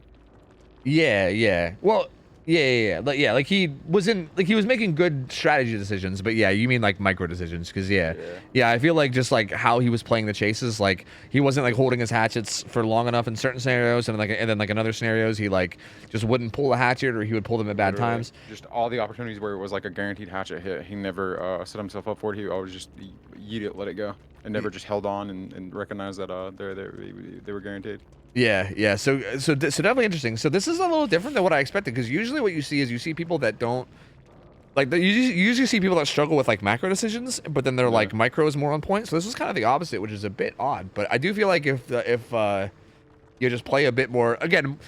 Yeah. Well, yeah. Like he was making good strategy decisions, but yeah, you mean like micro decisions, because yeah, I feel like just like how he was playing the chases, like he wasn't like holding his hatchets for long enough in certain scenarios, and then like in other scenarios he like just wouldn't pull the hatchet, or he would pull them at bad Literally, times. Just all the opportunities where it was like a guaranteed hatchet hit, he never set himself up for it. He always just yeet it, let it go, and never just held on and recognized that they were guaranteed. Yeah. So definitely interesting. So this is a little different than what I expected, because usually what you see is you see people that don't like you usually see people that struggle with like macro decisions, but then they're like micro is more on point. So this is kind of the opposite, which is a bit odd. But I do feel like if you just play a bit more, again,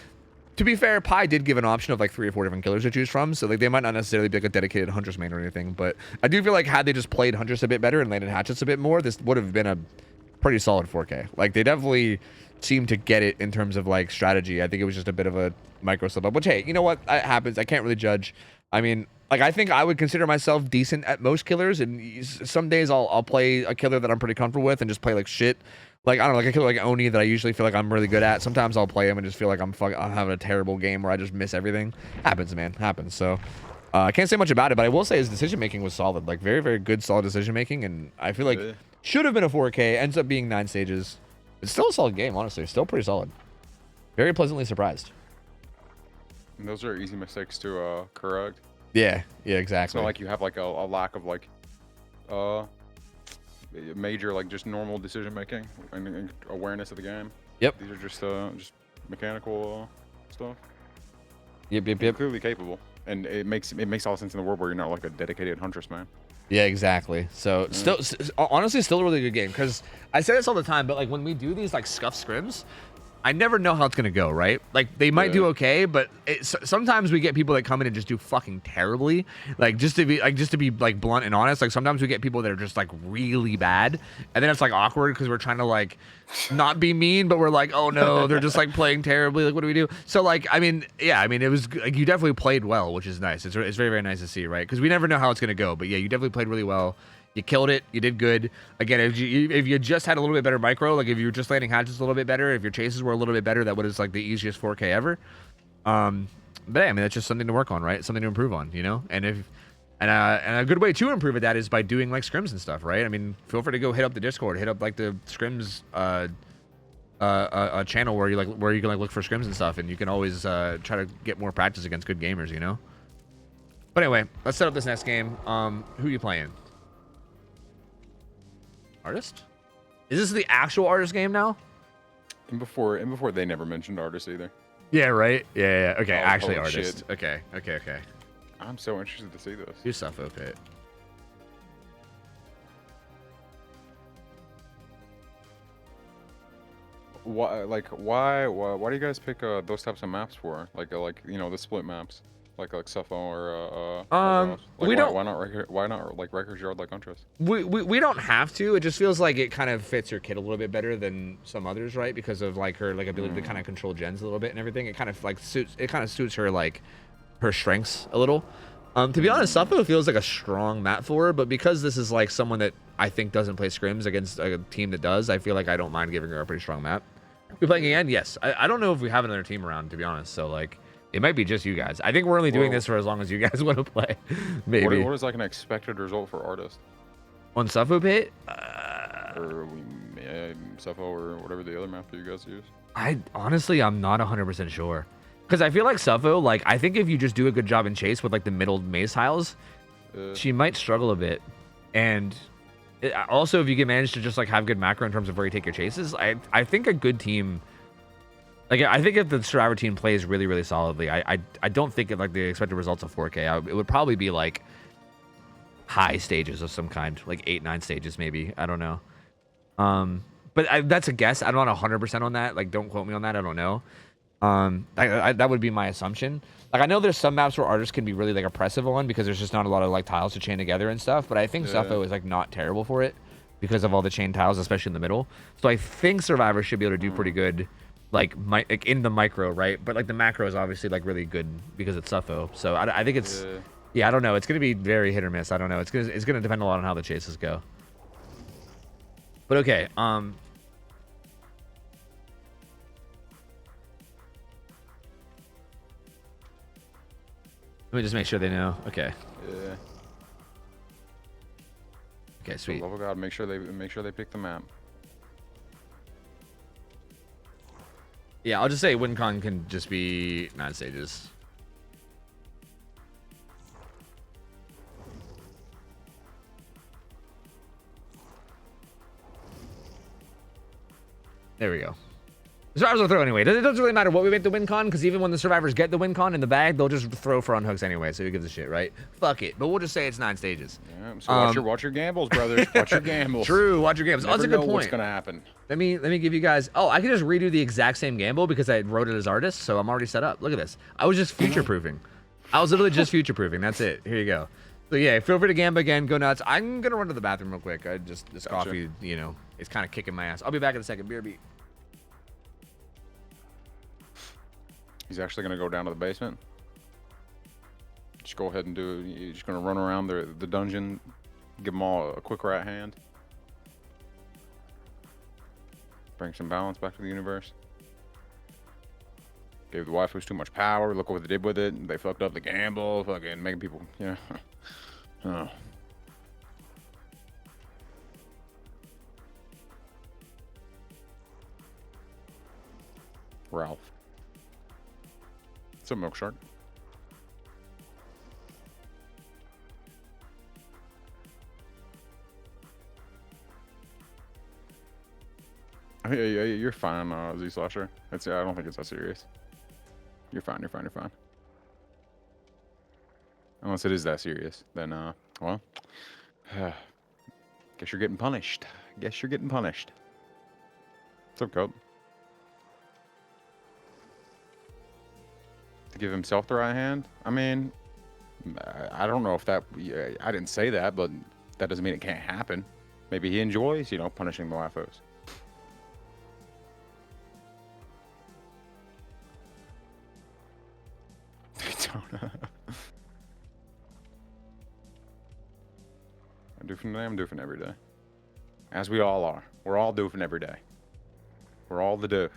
to be fair, Pi did give an option of like 3 or 4 different killers to choose from, so like they might not necessarily be like a dedicated Huntress main or anything, but I do feel like had they just played Huntress a bit better and landed hatchets a bit more, this would have been a pretty solid 4K. Like they definitely seemed to get it in terms of like strategy. I think it was just a bit of a micro slip up, which hey, you know what? It happens. I can't really judge. I mean, like I think I would consider myself decent at most killers, and some days I'll play a killer that I'm pretty comfortable with and just play like shit. Like I don't know, like a killer like Oni that I usually feel like I'm really good at. Sometimes I'll play him and just feel like I'm having a terrible game where I just miss everything. Happens, man. Happens. So I can't say much about it, but I will say his decision making was solid. Like very, very good, solid decision making, and I feel like should have been a 4K. Ends up being 9 stages. It's still a solid game, honestly. Still pretty solid. Very pleasantly surprised. And those are easy mistakes to correct. Yeah, It's exactly. not like you have like a lack of like major like just normal decision making and awareness of the game. Yep. These are just mechanical stuff. Yep. You're clearly capable, and it makes all the sense in the world where you're not like a dedicated Huntress, man. Yeah, exactly. So still, honestly, still a really good game, because I say this all the time, but like when we do these like scuff scrims, I never know how it's gonna go, right? Like they might do okay, but sometimes we get people that come in and just do fucking terribly. Like just to be like blunt and honest, like sometimes we get people that are just like really bad, and then it's like awkward because we're trying to like not be mean, but we're like, oh no, they're just like playing terribly. Like what do we do? So like, I mean, yeah, I mean it was like you definitely played well, which is nice. It's very, very nice to see, right? Because we never know how it's gonna go, but yeah, you definitely played really well. You killed it. You did good. Again, if you just had a little bit better micro, like if you were just landing hatches a little bit better, if your chases were a little bit better, that was like the easiest 4K ever. But yeah, I mean that's just something to work on, right? Something to improve on, you know. And a good way to improve at that is by doing like scrims and stuff, right? I mean, feel free to go hit up the Discord, hit up like the scrims a channel where you can like look for scrims and stuff, and you can always try to get more practice against good gamers, you know. But anyway, let's set up this next game. Who are you playing? Artist? Is this the actual artist game now? And before they never mentioned artists either. Yeah, right. Yeah. Okay, Oh, actually, holy artist. shit. Okay. I'm so interested to see this. Do Suffolk Pit. Why do you guys pick those types of maps for? Like you know, the split maps, like Suffo or Albatross? Like, we don't. why not like Records Yard like Untras? We don't have to. It just feels like it kind of fits your kid a little bit better than some others, right? Because of like her like ability to kind of control gens a little bit and everything. It kind of like suits her like her strengths a little. To be honest, Suffolk feels like a strong map for her, but because this is like someone that I think doesn't play scrims against a team that does, I feel like I don't mind giving her a pretty strong map. We playing again? Yes. I don't know if we have another team around, to be honest. So like, it might be just you guys. I think we're only doing this for as long as you guys want to play. Maybe. What is like an expected result for artist? On Suffolk Pit? Or Suffo or whatever the other map that you guys use? I'm not 100% sure. Because I feel like Suffolk, like, I think if you just do a good job in chase with like the middle maze tiles, she might struggle a bit. And also, if you can manage to just like have good macro in terms of where you take your chases, I think a good team, like I think if the survivor team plays really really solidly, I don't think it like the expected results of 4K. It would probably be like high stages of some kind, like 8-9 stages maybe. I don't know. But that's a guess. I'm not 100% on that. Like, don't quote me on that. I don't know. That would be my assumption. Like, I know there's some maps where artists can be really like oppressive on because there's just not a lot of like tiles to chain together and stuff. But I think Suffolk is like not terrible for it because of all the chain tiles, especially in the middle. So I think Survivor should be able to do pretty good, like in the micro, right? But like the macro is obviously like really good because it's Suffolk. So I think it's I don't know. It's gonna be very hit or miss. I don't know. It's gonna depend a lot on how the chases go. But okay, let me just make sure they know. Okay. Yeah. Okay, sweet. For the love of God, make sure they pick the map. Yeah, I'll just say WinCon can just be 9 stages. There we go. The survivors will throw anyway. It doesn't really matter what we make the win con, because even when the survivors get the win con in the bag, they'll just throw for unhooks anyway, so who gives a shit, right? Fuck it. But we'll just say it's 9 stages. Yeah, so watch your gambles, brothers. Watch your gambles. True, watch your gambles. Never That's a good know point. What's gonna happen? Let me give you guys. Oh, I can just redo the exact same gamble because I wrote it as artist, so I'm already set up. Look at this. I was just future proofing. I was literally just future proofing. That's it. Here you go. So yeah, feel free to gamble again. Go nuts. I'm gonna run to the bathroom real quick. This Gotcha. coffee, it's kind of kicking my ass. I'll be back in a second. BRB. He's actually gonna go down to the basement. Just go ahead and do. You're just gonna run around the dungeon, give them all a quick right hand, bring some balance back to the universe. Gave the waifus too much power. Look what they did with it. They fucked up the gamble. Fucking making people, Oh. Ralph. It's a milk shark. You're fine, Z Slasher. I don't think it's that serious. You're fine. Unless it is that serious, then well, guess you're getting punished. What's up, Cope? To give himself the right hand? I mean, I don't know if that. I didn't say that, but that doesn't mean it can't happen. Maybe he enjoys, punishing the waifus. I'm doofing today. I'm doofing every day. As we all are. We're all doofing every day. We're all the doofs.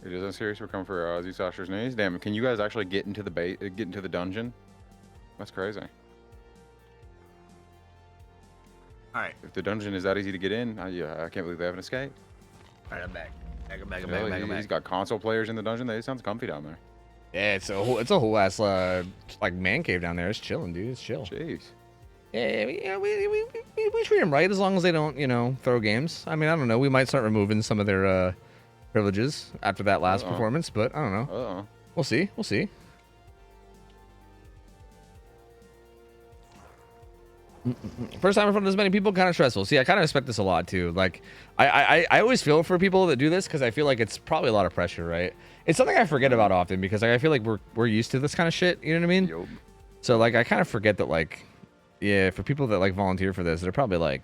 It isn't serious. We're coming for Z Sasher's knees. Damn, can you guys actually get into the dungeon? That's crazy. All right. If the dungeon is that easy to get in, I can't believe they haven't escaped. All right, I'm back. I'm back. He's got console players in the dungeon. It sounds comfy down there. Yeah, it's a whole ass like man cave down there. It's chilling, dude. It's chill. Jeez. Yeah, we treat them right as long as they don't, you know, throw games. I mean, I don't know. We might start removing some of their privileges after that last performance, but I don't know. We'll see. We'll see. First time in front of as many people, kind of stressful. See, I kind of expect this a lot too. Like, I always feel for people that do this because I feel like it's probably a lot of pressure, right? It's something I forget about often because like, I feel like we're used to this kind of shit. You know what I mean? Yep. So like, I kind of forget that like, yeah, for people that like volunteer for this, they're probably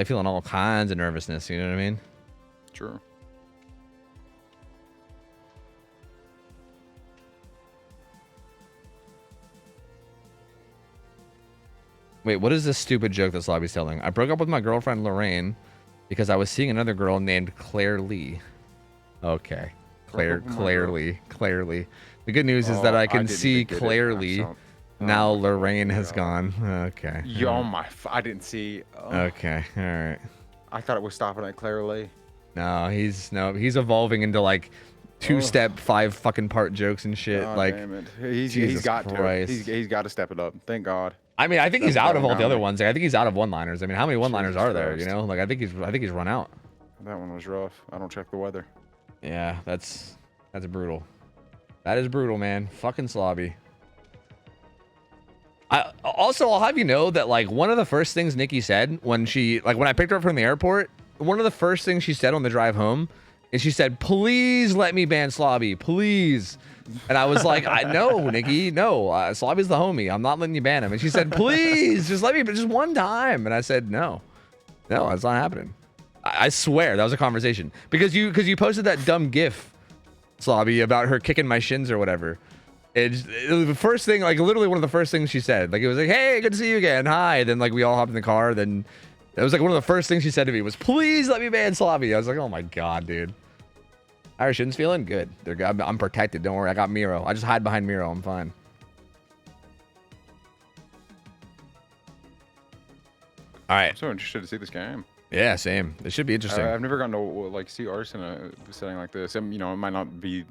feeling all kinds of nervousness. You know what I mean? Sure. Wait, what is this stupid joke that Slobby's telling? I broke up with my girlfriend Lorraine because I was seeing another girl named Claire Lee. Okay. Claire Lee. The good news is that I can see Claire Lee. Now Lorraine has gone. Okay. Yo, I didn't see. Okay. All right. I thought it was stopping at Claire Lee. No, he's evolving into like two-step 5 fucking part jokes and shit. God like damn it. He's got to. He's got to step it up. Thank God. I mean, I think he's out of all the other ones. I think he's out of one-liners. I mean, how many one-liners are there? You know, like I think he's run out. That one was rough. I don't check the weather. Yeah, that's brutal. That is brutal, man. Fucking Slobby. I'll have you know that like one of the first things Nikki said when I picked her up from the airport, one of the first things she said on the drive home is she said, "Please let me ban Slobby, please." And I was like, no, Nikki, no. Slobby's the homie. I'm not letting you ban him. And she said, "Please, just let me, just one time." And I said, no, that's not happening. I swear that was a conversation because you posted that dumb GIF, Slobby, about her kicking my shins or whatever. It was the first thing, like literally one of the first things she said. Like it was like, "Hey, good to see you again. Hi." Then like we all hopped in the car. Then it was like one of the first things she said to me was, "Please let me ban Slobby." I was like, oh my God, dude. How are your shins feeling? Good. They're good. I'm protected. Don't worry. I got Miro. I just hide behind Miro. I'm fine. All right. I'm so interested to see this game. Yeah, same. It should be interesting. I've never gotten to like see artists in a setting like this. And, you know, it might not be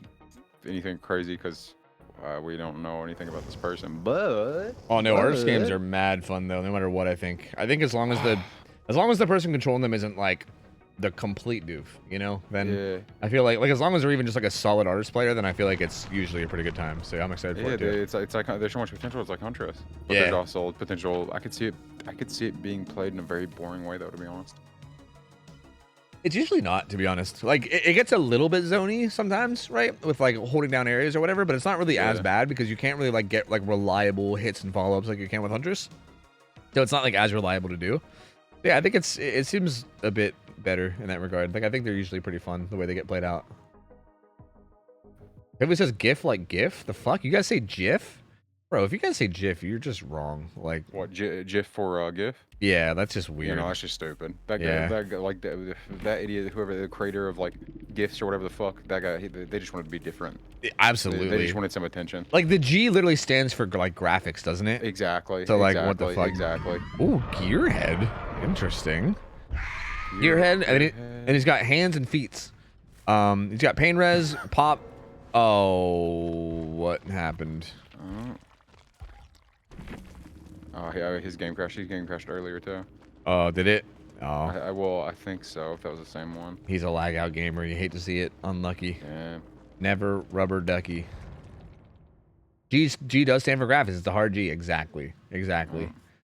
anything crazy because we don't know anything about this person. But oh no, artist games are mad fun though. No matter what, I think as long as the person controlling them isn't like the complete doof, you know, then yeah. I feel like as long as they're even just like a solid artist player, then I feel like it's usually a pretty good time. So I'm excited for it too. It's like there's so much potential. It's like Huntress, but there's also potential. I could see it being played in a very boring way, though. To be honest, it's usually not. To be honest, like it gets a little bit zony sometimes, right, with like holding down areas or whatever. But it's not really as bad because you can't really like get like reliable hits and follow ups like you can with Huntress. So it's not like as reliable to do. Yeah, I think it seems a bit better in that regard. Like I think they're usually pretty fun the way they get played out. Everybody says GIF like GIF. The fuck? You guys say GIF? Bro, if you guys say GIF, you're just wrong. Like what? GIF for GIF? Yeah, that's just weird. You know, that's just stupid. That guy, that idiot, whoever the creator of like GIFs or whatever the fuck, that guy, they just wanted to be different. Absolutely. They just wanted some attention. Like the G literally stands for like graphics, doesn't it? Exactly. So like, what the fuck? Exactly. Ooh, Gearhead. Interesting. Gearhead, and he's got hands and feet. He's got pain res, pop. Oh, what happened? Oh, yeah, his game crashed. His game crashed earlier too. Oh, did it? Oh. I think so. If that was the same one. He's a lag out gamer. You hate to see it. Unlucky. Yeah. Never rubber ducky. G does stand for graphics. It's a hard G. Exactly.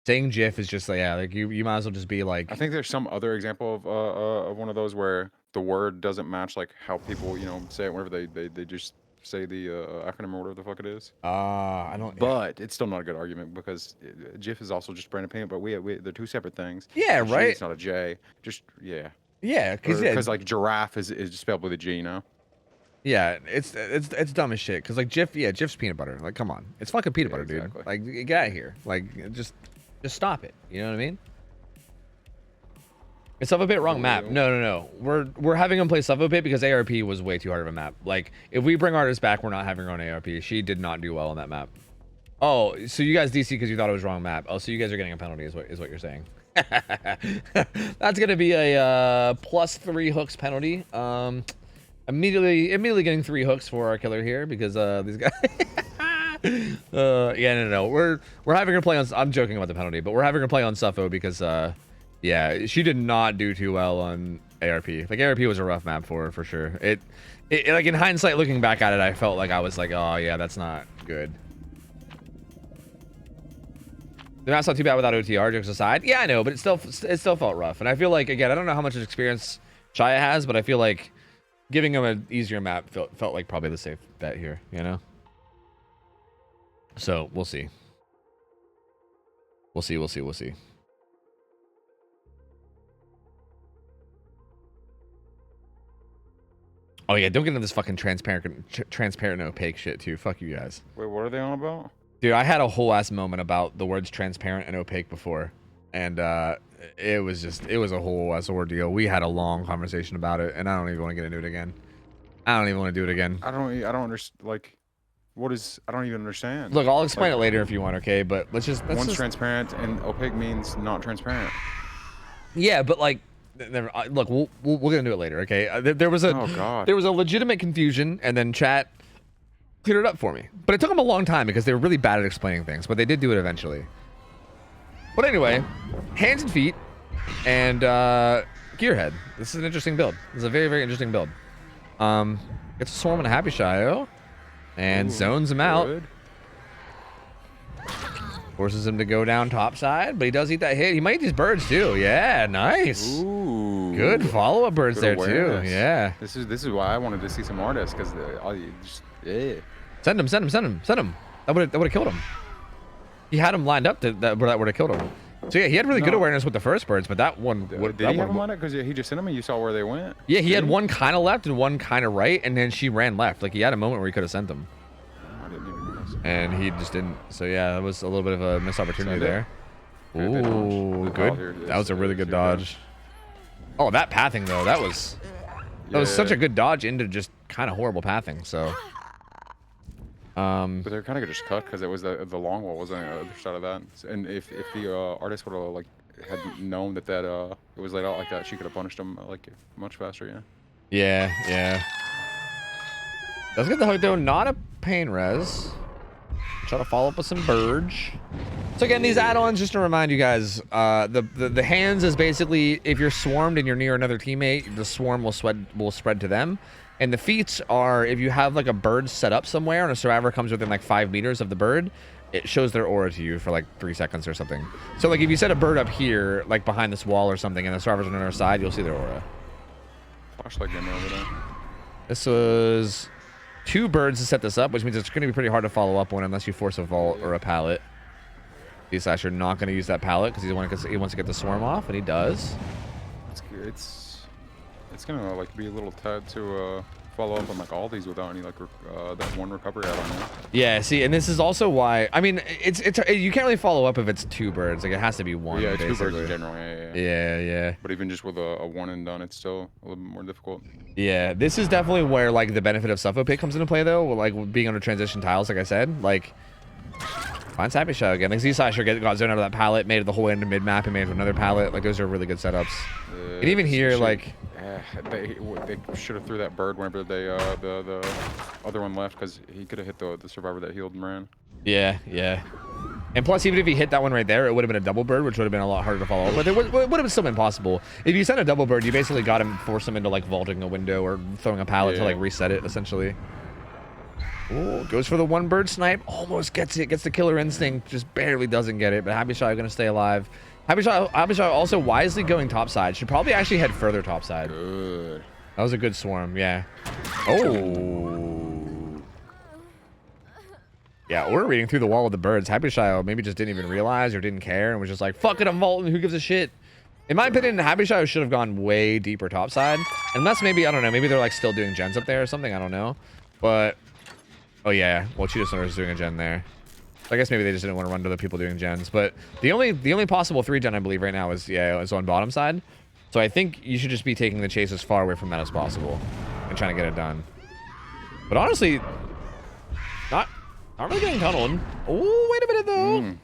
Saying GIF is just like, yeah, like you might as well just be like. I think there's some other example of one of those where the word doesn't match like how people say it whenever they just say the acronym or whatever the fuck it is. I don't. But it's still not a good argument because GIF is also just brand opinion, but they're two separate things. Yeah, G, right. It's not a J. Just yeah. Yeah, because like giraffe is spelled with a G, you know. Yeah, it's dumb as shit. Cause like GIF's peanut butter. Like, come on, it's fucking peanut butter, exactly. dude. Like, get out of here. Like, just stop it. You know what I mean? It's Suffolk Pit, wrong map. No. We're having him play Suffolk Pit because ARP was way too hard of a map. Like, if we bring artists back, we're not having her on ARP. She did not do well on that map. Oh, so you guys DC because you thought it was wrong map. Oh, so you guys are getting a penalty is what you're saying. That's gonna be a +3 hooks penalty. Immediately getting 3 hooks for our killer here because these guys Yeah, no. We're having her play on. I'm joking about the penalty, but we're having her play on Suffo because, yeah, she did not do too well on ARP. Like ARP was a rough map for sure. It like in hindsight, looking back at it, I felt like I was like, oh yeah, that's not good. The map's not too bad without OTR, jokes aside. Yeah, I know, but it still felt rough. And I feel like, again, I don't know how much experience Shia has, but I feel like giving him an easier map felt like probably the safe bet here, you know? So, we'll see. We'll see. Oh yeah, don't get into this fucking transparent and opaque shit too. Fuck you guys. Wait, what are they on about? Dude, I had a whole ass moment about the words transparent and opaque before, and it was a whole ass ordeal. We had a long conversation about it, and I don't even want to get into it again. I don't even want to do it again. I don't understand. Like, what is? I don't even understand. Look, I'll explain it later if you want, okay? But let's just. One's transparent and opaque means not transparent. Yeah, but like, look, we'll get into it later, okay? There was a legitimate confusion, and then chat cleared it up for me. But it took them a long time because they were really bad at explaining things, but they did do it eventually. But anyway, hands and feet and gearhead. This is an interesting build. This is a very, very interesting build. Gets a swarm and a happy Shio and zones him out. Good. Forces him to go down top side, but he does eat that hit. He might eat these birds too. Yeah, nice. Ooh. Good follow-up birds Good there awareness. too. Yeah. This is why I wanted to see some artists because yeah. Send him. That would have killed him. He had him lined up that would have killed him. So yeah, he had really good awareness with the first birds, but that one Did he have him lined up? Because he just sent them and you saw where they went? Yeah, he had one kind of left and one kind of right, and then she ran left. Like he had a moment where he could have sent them. I didn't even notice. And he just didn't. So yeah, that was a little bit of a missed opportunity there. Good Ooh, dodge. good. Here it is. That was a really good Here it is. dodge. Oh, that pathing though, that was such a good dodge into just kind of horrible pathing. So. But they're kind of just cut because it was the long wall was on the other side of that. And if the artist would have like had known that it was laid out like that, she could have punished him like much faster. Yeah. Yeah. Let's get the hook though. Not a pain res. Try to follow up with some Burge. So again, these add-ons, just to remind you guys, the hands is basically if you're swarmed and you're near another teammate, the swarm will spread to them. And the feats are if you have like a bird set up somewhere and a survivor comes within like 5 meters of the bird, it shows their aura to you for like 3 seconds or something. So like if you set a bird up here, like behind this wall or something, and the survivor's on the other side, you'll see their aura. Flashlight getting over there. This was 2 birds to set this up, which means it's going to be pretty hard to follow up on unless you force a vault or a pallet. D-Slasher not going to use that pallet because he wants to get the swarm off, and he does. It's gonna like be a little tight to follow up on like all these without any like that one recovery add-on. Yeah, see, and this is also why I mean it's you can't really follow up if it's 2 birds. Like it has to be 1. Yeah, basically. 2 birds in general. Yeah. But even just with a 1 and done, it's still a little bit more difficult. Yeah, this is definitely where like the benefit of Suffocate comes into play though. Like being under transition tiles, like I said, like. Finds Happy Shot again. Like Z-Slasher got zoned out of that pallet, made it the whole way into mid-map, and made it to another pallet. Like those are really good setups. And even here, like they should have threw that bird whenever they the other one left because he could have hit the survivor that healed and ran. Yeah. And plus, even if he hit that one right there, it would have been a double bird, which would have been a lot harder to follow up. But it would have still been possible. If you sent a double bird, you basically got him, force him into like vaulting a window or throwing a pallet to like reset it, essentially. Ooh, goes for the 1 bird snipe. Almost gets it. Gets the killer instinct. Just barely doesn't get it. But Happy Shot going to stay alive. Happy Shot also wisely going topside. Should probably actually head further topside. Good. That was a good swarm. Yeah. Oh. Yeah, we're reading through the wall of the birds. Happy Shot maybe just didn't even realize or didn't care and was just like, fuck it, I'm vaulting. Who gives a shit? In my opinion, Happy Shot should have gone way deeper topside. Unless maybe, I don't know, maybe they're like still doing gens up there or something. I don't know. But... Oh yeah, well Cheetah Snore is doing a gen there. So I guess maybe they just didn't want to run to the people doing gens. But the only possible 3 gen I believe right now is on bottom side. So I think you should just be taking the chase as far away from that as possible and trying to get it done. But honestly, not really getting tunneled. Oh, wait a minute though.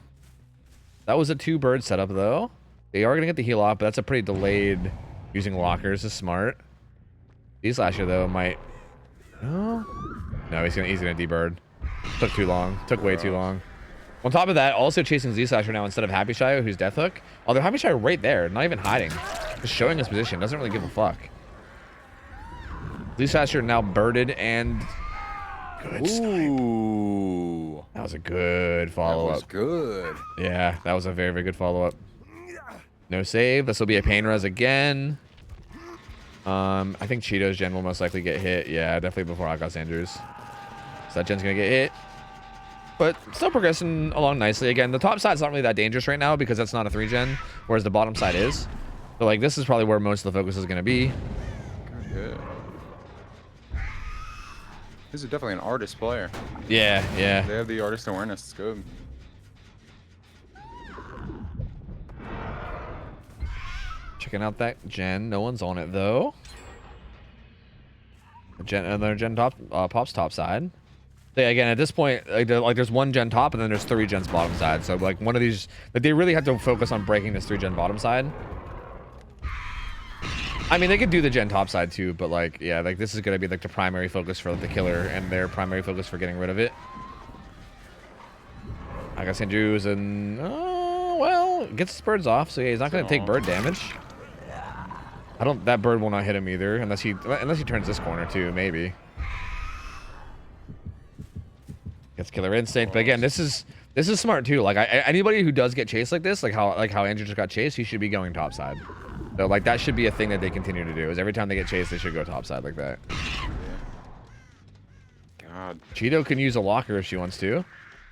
That was a 2 bird setup though. They are gonna get the heal off, but that's a pretty delayed using lockers. Is smart. Z-Slasher though might. No, he's gonna D-bird. Took too long. Took way too long. On top of that, also chasing Z-Slasher now instead of Happy Shio, who's Death Hook. Although Happy Shio right there, not even hiding. Just showing his position. Doesn't really give a fuck. Z-Slasher now birded and... Good snipe. That was a good follow-up. That was good. Yeah, that was a very, very good follow-up. No save. This will be a pain res again. I think Cheeto's gen will most likely get hit. Yeah, definitely before Akash Andrews. So that gen's going to get hit. But still progressing along nicely. Again, the top side's not really that dangerous right now because that's not a 3-gen, whereas the bottom side is. So, like, this is probably where most of the focus is going to be. Good hit. This is definitely an artist player. Yeah, yeah. They have the artist awareness. It's good. Checking out that gen. No one's on it, though. Another gen top, pops top side. So yeah, again, at this point, like there's one gen top and then there's 3 gens bottom side. So like one of these, like they really have to focus on breaking this 3 gen bottom side. I mean, they could do the gen top side too, but like, yeah, like this is gonna be like the primary focus for the killer and their primary focus for getting rid of it. I guess Andrews and well, gets his birds off, so yeah, he's not gonna take bird damage. That bird will not hit him either, unless he turns this corner too, maybe. Gets killer instinct, but again, this is smart too. Like anybody who does get chased like this, like how Andrew just got chased, he should be going topside. So like that should be a thing that they continue to do. Is every time they get chased, they should go topside like that. God. Cheeto can use a locker if she wants to.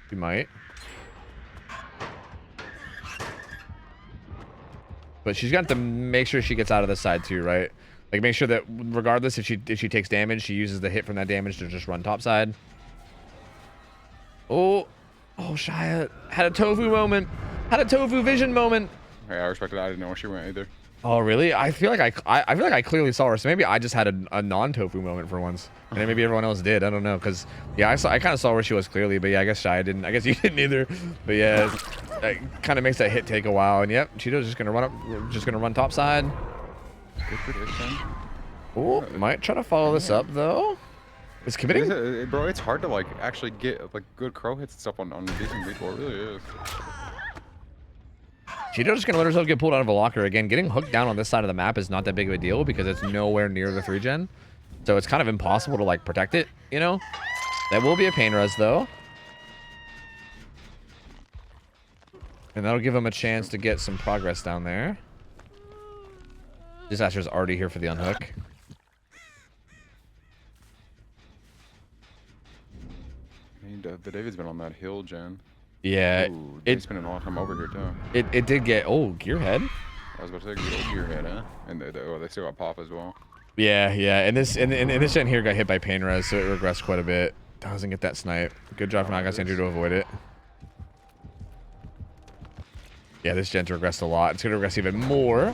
She might. But she's got to make sure she gets out of this side too, right? Like make sure that regardless if she takes damage, she uses the hit from that damage to just run topside. Oh, Shia had a tofu moment. Had a tofu vision moment. Hey, I respect it. I didn't know where she went either. Oh, really? I feel like I clearly saw her. So maybe I just had a non-tofu moment for once, and then maybe everyone else did. I don't know, cause yeah, I kind of saw where she was clearly, but yeah, I guess Shia didn't. I guess you didn't either. But yeah, that kind of makes that hit take a while. And yep, Cheeto's just gonna run up, just gonna run top side. Good prediction. Oh, might try to follow this up though. Is committing? Bro, it's hard to like actually get like good crow hits and stuff on decent people. It really is. Cheeto's just gonna let herself get pulled out of a locker again. Getting hooked down on this side of the map is not that big of a deal because it's nowhere near the 3-gen. So it's kind of impossible to like protect it, you know? That will be a pain res though. And that'll give him a chance to get some progress down there. Disaster's already here for the unhook. The David's been on that hill, gen. Yeah, Ooh, it's been a long time over here too. It did get gearhead. I was about to say good old gearhead, huh? And they still got pop as well. Yeah, and this gen here got hit by pain res, so it regressed quite a bit. Doesn't get that snipe. Good job from Akash Andrew to avoid it. Yeah, this gen's regressed a lot. It's gonna regress even more.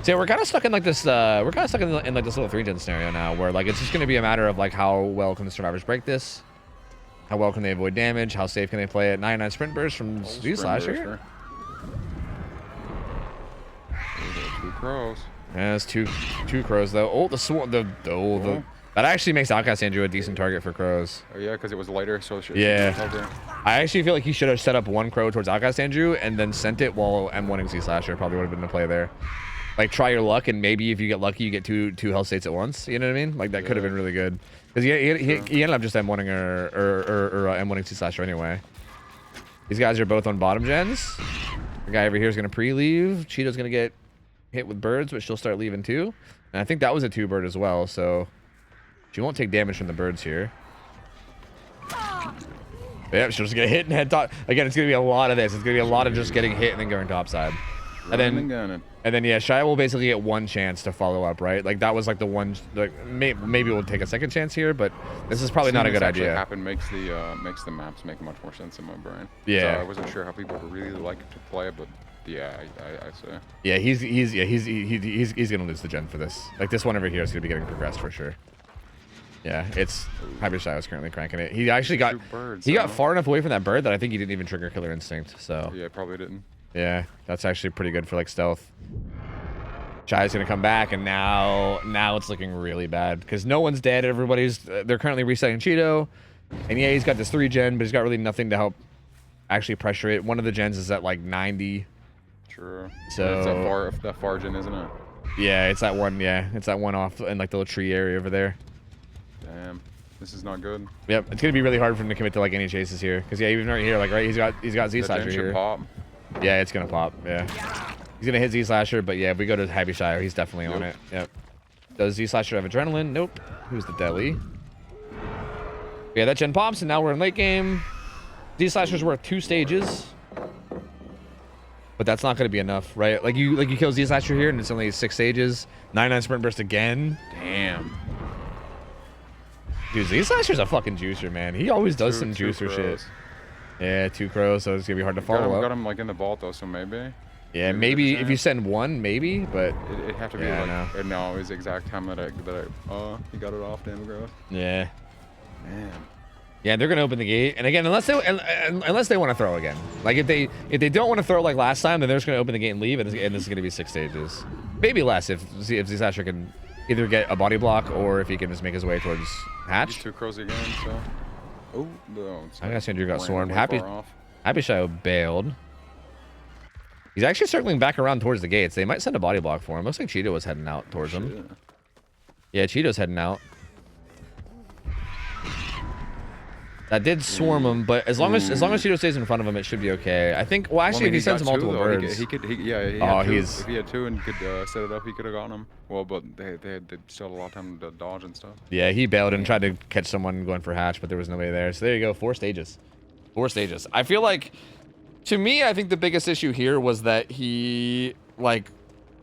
So yeah, we're kind of stuck in like this. We're kind of stuck in like this little 3-gen scenario now, where like it's just gonna be a matter of like how well can the survivors break this. How well can they avoid damage? How safe can they play it? 99 sprint burst from Z-Slasher. Two crows. Yeah, it's two crows though. Oh, that actually makes Akash Andrew a decent target for crows. Oh yeah, because it was lighter, so it should I actually feel like he should have set up one crow towards Akash Andrew and then sent it while M1ing Z-Slasher. Probably would have been the play there. Like try your luck, and maybe if you get lucky, you get two health states at once. You know what I mean? Like that could have been really good. Because he ended up just M1ing or M1ing Z-Slasher anyway. These guys are both on bottom gens. The guy over here is gonna pre-leave. Cheeto's gonna get hit with birds, but she'll start leaving too. And I think that was a 2-bird as well, so she won't take damage from the birds here. Yep, she'll just get hit and head top. Again, it's gonna be a lot of this. It's gonna be a lot of just getting hit and then going topside. And then yeah, Shia will basically get one chance to follow up, right? Like that was like the one. Like maybe we'll take a second chance here, but this is probably not a good idea. Happen makes the maps make much more sense in my brain. Yeah. So I wasn't sure how people would really like to play, but yeah, I say. Yeah, he's gonna lose the gen for this. Like this one over here is gonna be getting progressed for sure. Yeah, it's Hyper Shia was currently cranking it. He actually got far enough away from that bird that I think he didn't even trigger Killer Instinct. So yeah, probably didn't. Yeah, that's actually pretty good for like stealth. Shia's gonna come back, and now it's looking really bad because no one's dead. They're currently resetting Cheeto. And yeah, he's got this 3-gen, but he's got really nothing to help actually pressure it. One of the gens is at like 90. True. So it's that far gen, isn't it? Yeah, it's that one. Yeah, it's that one off in like the little tree area over there. Damn, this is not good. Yep, it's gonna be really hard for him to commit to like any chases here, because yeah, even right here, like right, he's got Z Slasher here. Pop. Yeah, it's gonna pop. Yeah, he's gonna hit Z Slasher, but yeah, if we go to Happy Shire, he's definitely on it. Yep. Does Z Slasher have adrenaline? Nope. Who's the deli? Yeah, that gen pops, and now we're in late game. Z Slasher's worth 2 stages. But that's not going to be enough, right? Like you kill Z Slasher here, and it's only 6 stages. 99 sprint burst again. Damn. Dude, Z Slasher's a fucking juicer, man. He always does some juicer shit. Yeah, 2 crows, so it's gonna be hard to follow up. Got him like in the vault though, so maybe. Yeah, maybe if you send 1, maybe, but it'd have to be like no, it was the exact time that I he got it off. Damn gross. Yeah. Man. Yeah, they're gonna open the gate, and again, unless they want to throw again. Like if they don't want to throw like last time, then they're just gonna open the gate and leave, and this is gonna be 6 stages, maybe less if Z Slasher can either get a body block or if he can just make his way towards hatch. 2 crows again, so. Oh no! I guess Andrew got swarmed. Happy Shadow bailed. He's actually circling back around towards the gates. They might send a body block for him. Looks like Cheeto was heading out towards him. Yeah, Cheeto's heading out. That did swarm him, but as long as Cheeto stays in front of him, it should be okay. I think. Well, actually, if he sends multiple birds, he could. If he had 2 and could set it up, he could have gotten him. Well, but they still had a lot of time to dodge and stuff. Yeah, he bailed and tried to catch someone going for hatch, but there was nobody there. So there you go, 4 stages. 4 stages. I feel like, to me, I think the biggest issue here was that he kind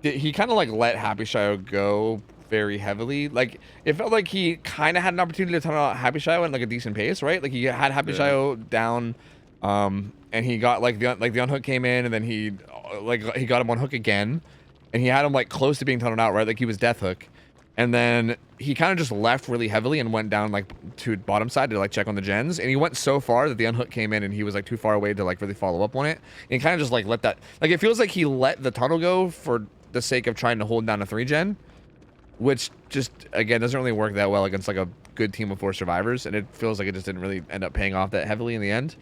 of like let Happy Shadow go very heavily. Like it felt like he kind of had an opportunity to tunnel out Happy Shadow at like a decent pace, right? Like he had Happy Shadow down, and he got like the unhook came in, and then he got him on hook again, and he had him like close to being tunneled out, right? Like he was death hook, and then he kind of just left really heavily and went down like to bottom side to like check on the gens, and he went so far that the unhook came in, and he was like too far away to like really follow up on it, and kind of just like let that, like it feels like he let the tunnel go for the sake of trying to hold down a 3-gen. Which just, again, doesn't really work that well against like a good team of 4 survivors, and it feels like it just didn't really end up paying off that heavily in the end.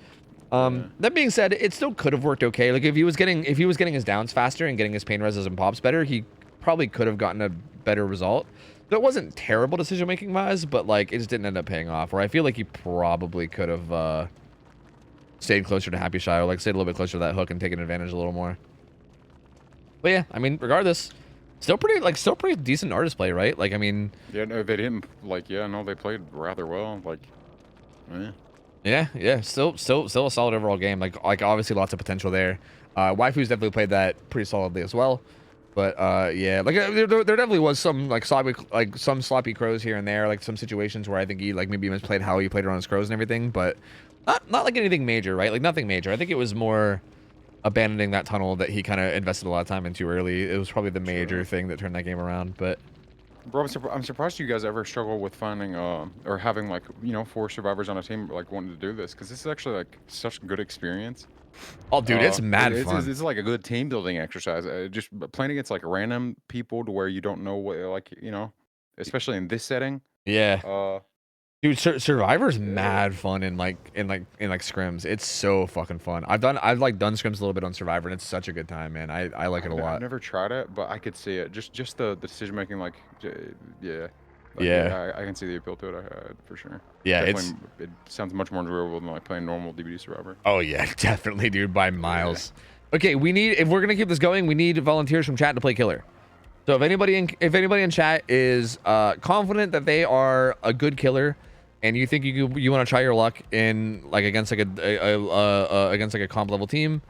That being said, it still could have worked okay. Like if he was getting his downs faster and getting his pain reses and pops better, he probably could have gotten a better result. That wasn't terrible decision making wise, but like it just didn't end up paying off. Or I feel like he probably could have stayed closer to Happy Shadow, like stayed a little bit closer to that hook and taken advantage a little more. But yeah, I mean, regardless. Still pretty decent artist play, right? Like, I mean... Yeah, no, they didn't, like, yeah, no, they played rather well, like, Yeah, still a solid overall game. Like obviously lots of potential there. Waifu's definitely played that pretty solidly as well. But, yeah, like, there definitely was some, like, sloppy crows here and there, like, some situations where I think he, like, maybe misplayed how he played around his crows and everything, but not like anything major, right? Like, nothing major. I think it was more... abandoning that tunnel that he kind of invested a lot of time into early. It was probably the major thing that turned that game around. But bro, I'm surprised you guys ever struggle with finding or having like 4 survivors on a team like wanting to do this, because this is actually like such a good experience. Oh dude, it's mad fun. It's like a good team building exercise. Just playing against like random people to where you don't know what, like, especially in this setting. Yeah. Dude, Survivor's mad fun in scrims. It's so fucking fun. I've done scrims a little bit on Survivor, and it's such a good time, man. I like it a lot. I've never tried it, but I could see it. Just the decision making, like, yeah. I can see the appeal to it for sure. Yeah, it sounds much more enjoyable than like playing normal DVD Survivor. Oh yeah, definitely, dude, by miles. Yeah. Okay, if we're gonna keep this going, we need volunteers from chat to play killer. So if anybody in chat is confident that they are a good killer, and you think you want to try your luck in like against like a comp level team,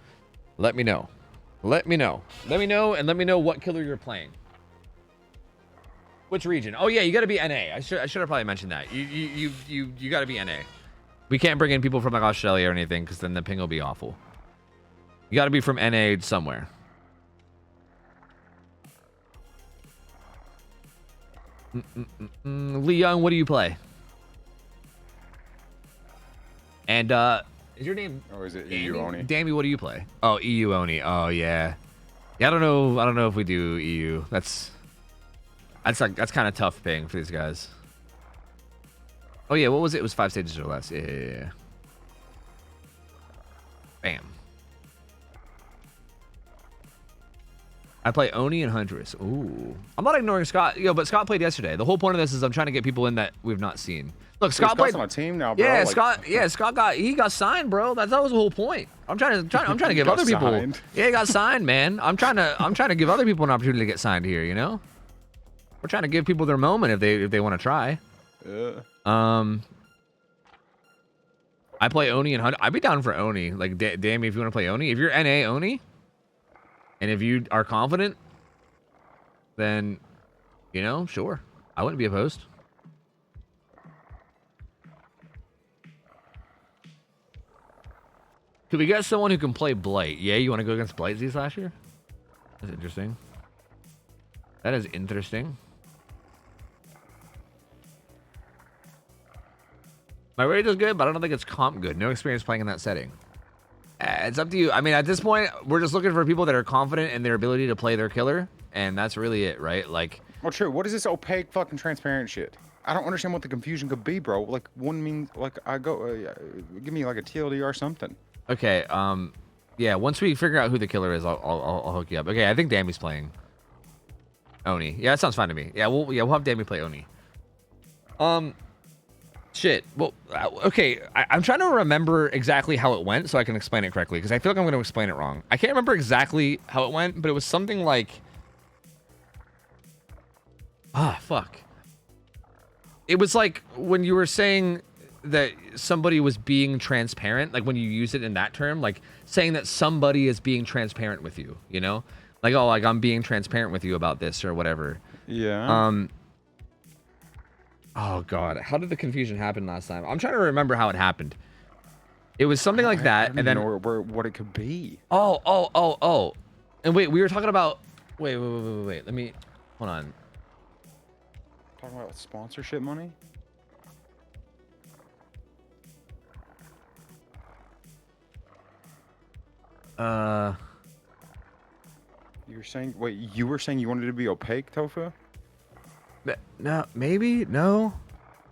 let me know. Let me know, and let me know what killer you're playing. Which region? Oh yeah, you got to be NA. I should have probably mentioned that. You got to be NA. We can't bring in people from like Australia or anything, because then the ping will be awful. You got to be from NA somewhere. Leon, what do you play? And is your name? Or is it EU Oni? Dammy, what do you play? Oh, EU Oni. Oh yeah. Yeah, I don't know if we do EU. That's kind of tough ping for these guys. Oh yeah, what was it? It was 5 stages or less. Yeah. Bam. I play Oni and Huntress. Ooh. I'm not ignoring Scott. But Scott played yesterday. The whole point of this is I'm trying to get people in that we've not seen. Look, Scott played on a team now, bro. Yeah, like, Scott got signed, bro. That was the whole point. I'm trying to give other people. Signed. Yeah, he got signed, man. I'm trying to give other people an opportunity to get signed here, you know? We're trying to give people their moment if they want to try. Yeah. I play Oni and Hunt. I'd be down for Oni. Like, damn, if you want to play Oni. If you're NA Oni, and if you are confident, then, you know, sure. I wouldn't be opposed. Could we get someone who can play Blight? Yeah, you want to go against Blight Z-Slasher? That's interesting. That is interesting. My rate is good, but I don't think it's comp good. No experience playing in that setting. It's up to you. I mean, at this point, we're just looking for people that are confident in their ability to play their killer, and that's really it, right? Like, Well, true. What is this opaque, fucking transparent shit? I don't understand what the confusion could be, bro. Like, one means, like, give me like a TLD or something. okay, yeah. Once we figure out who the killer is, I'll hook you up. Okay, I think Dammy's playing Oni. Yeah, that sounds fine to me. Yeah, we'll have Dammy play Oni. Shit. Well, okay. I'm trying to remember exactly how it went so I can explain it correctly, because I feel like I'm going to explain it wrong. I can't remember exactly how it went, but it was something like... fuck. It was like when you were saying that somebody was being transparent, like when you use it in that term, like saying that somebody is being transparent with you, you know? Like, oh, like I'm being transparent with you about this or whatever. Yeah. Oh god, how did the confusion happen last time? I'm trying to remember how it happened. It was something like that, and then what it could be. Oh. And wait, we were talking about. Wait. Let me. Hold on. Talking about sponsorship money. You were saying. Wait, you were saying you wanted to be opaque, Tofu? No, maybe no.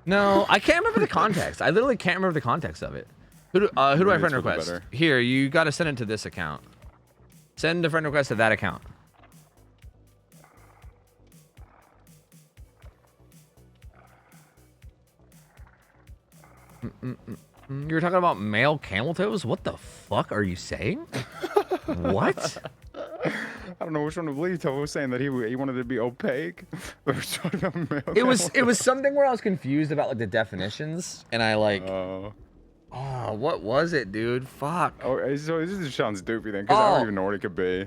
I can't remember the context. I literally can't remember the context of it. Who do I friend request? Here, you got to send it to this account. Send a friend request to that account. You were talking about male camel toes? What the fuck are you saying? What? I don't know which one to believe. Tofu was saying that he wanted to be opaque. It was something where I was confused about like the definitions, and I like. Oh, what was it, dude? Fuck. Oh, so this just sounds stupid then, because I don't even know what it could be.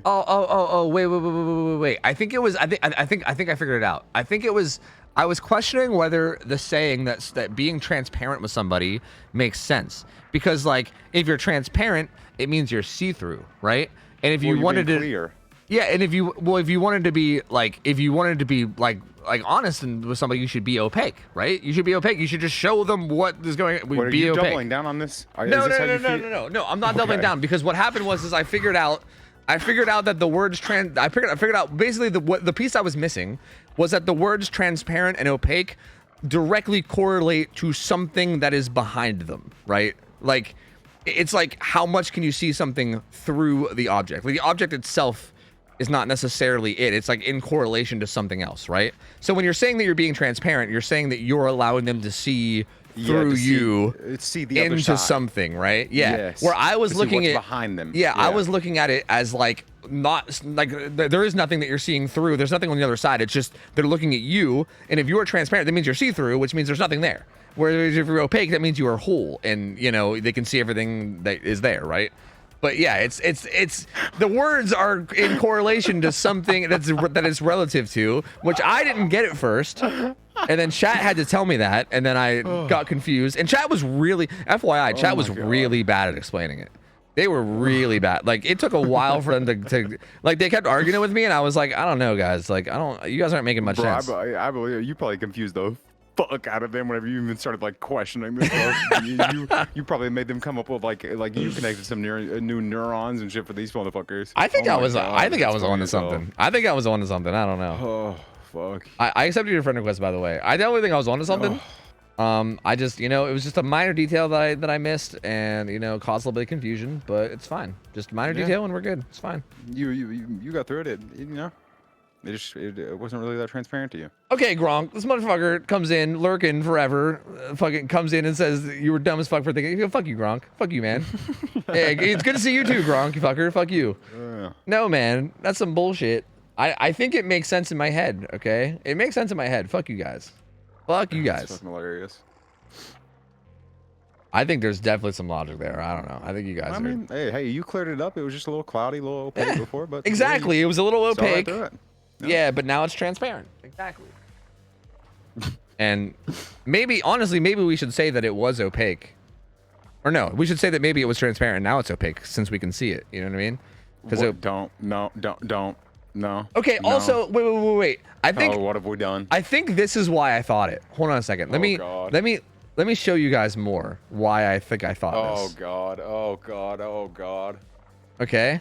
Wait. I think it was. I think I figured it out. I think it was. I was questioning whether the saying that being transparent with somebody makes sense, because like if you're transparent, it means you're see-through, right? And if you wanted to clear. Yeah, and if you wanted to be like honest with somebody, you should be opaque, right? You should be opaque. You should just show them what is going. What, are you doubling down on this? No. I'm not doubling down, because what happened was I figured out that the words I figured out basically the piece I was missing was that the words transparent and opaque directly correlate to something that is behind them, right? Like it's like how much can you see something through the object? Like the object itself is not necessarily it. It's like in correlation to something else, right? So when you're saying that you're being transparent, you're saying that you're allowing them to see through see the other into side. Something, right? Yeah. Yes. Where I was looking at behind them. Yeah, I was looking at it as like not like there is nothing that you're seeing through. There's nothing on the other side. It's just they're looking at you, and if you are transparent, that means you're see-through, which means there's nothing there. Whereas if you're opaque, that means you are whole, and you know they can see everything that is there, right? But yeah, it's the words are in correlation to something that is relative to, which I didn't get at first, and then chat had to tell me that, and then I got confused. And chat was really, FYI, chat was really bad at explaining it. They were really bad. Like it took a while for them to like they kept arguing with me, and I was like, I don't know, guys. Like you guys aren't making much sense. I believe you probably confused the fuck out of them whenever you even started like questioning this. you probably made them come up with like you connected some new neurons and shit for these motherfuckers. I think I was on to something. I don't know. Oh fuck. I accepted your friend request, by the way. I definitely think I was on to something. I just, it was just a minor detail that I missed, and caused a little bit of confusion, but it's fine. Just a minor detail, and we're good. It's fine. You got through it. It wasn't really that transparent to you. Okay, Gronk, this motherfucker comes in lurking forever, fucking comes in and says you were dumb as fuck for thinking. Fuck you, Gronk. Fuck you, man. Hey, it's good to see you too, Gronk. You fucker. Fuck you. No, man, that's some bullshit. I think it makes sense in my head. Okay, it makes sense in my head. Fuck you guys. Fuck you guys. That's fucking hilarious. I think there's definitely some logic there. I don't know. I think you guys. I mean, hey, you cleared it up. It was just a little cloudy, a little opaque before, but exactly, it was a little opaque. Right. Yeah, but now it's transparent. Exactly. And maybe, honestly, maybe we should say that it was opaque. Or no, we should say that maybe it was transparent. Now it's opaque since we can see it. You know what I mean? Because don't. No. Okay. No. Also, wait. I think. Oh, what have we done? I think this is why I thought it. Hold on a second. Let me show you guys more why I think I thought this. Oh God. Okay.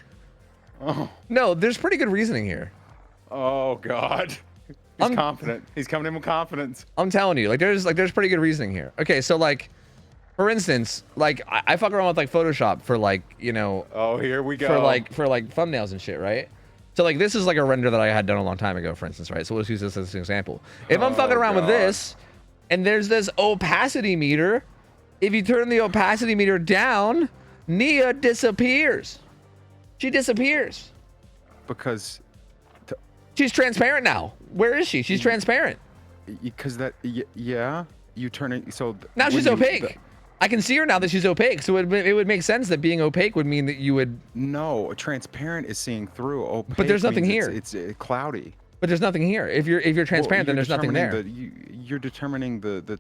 Oh. No, there's pretty good reasoning here. Oh God. He's confident. He's coming in with confidence. I'm telling you, there's pretty good reasoning here. Okay, so for instance, I fuck around with Photoshop for Oh, here we go. For thumbnails and shit, right? So this is a render that I had done a long time ago, for instance, right? So let's use this as an example. If I'm fucking around with this, and there's this opacity meter, if you turn the opacity meter down, Nia disappears. She disappears. Because she's transparent now. Where is she? She's transparent. Because yeah, you turn it so now she's opaque. I can see her now that she's opaque, so it would make sense that being opaque would mean that you would. No, transparent is seeing through. Opaque, but there's nothing here. It's cloudy. But there's nothing here. If you're transparent, then there's nothing there. You're determining the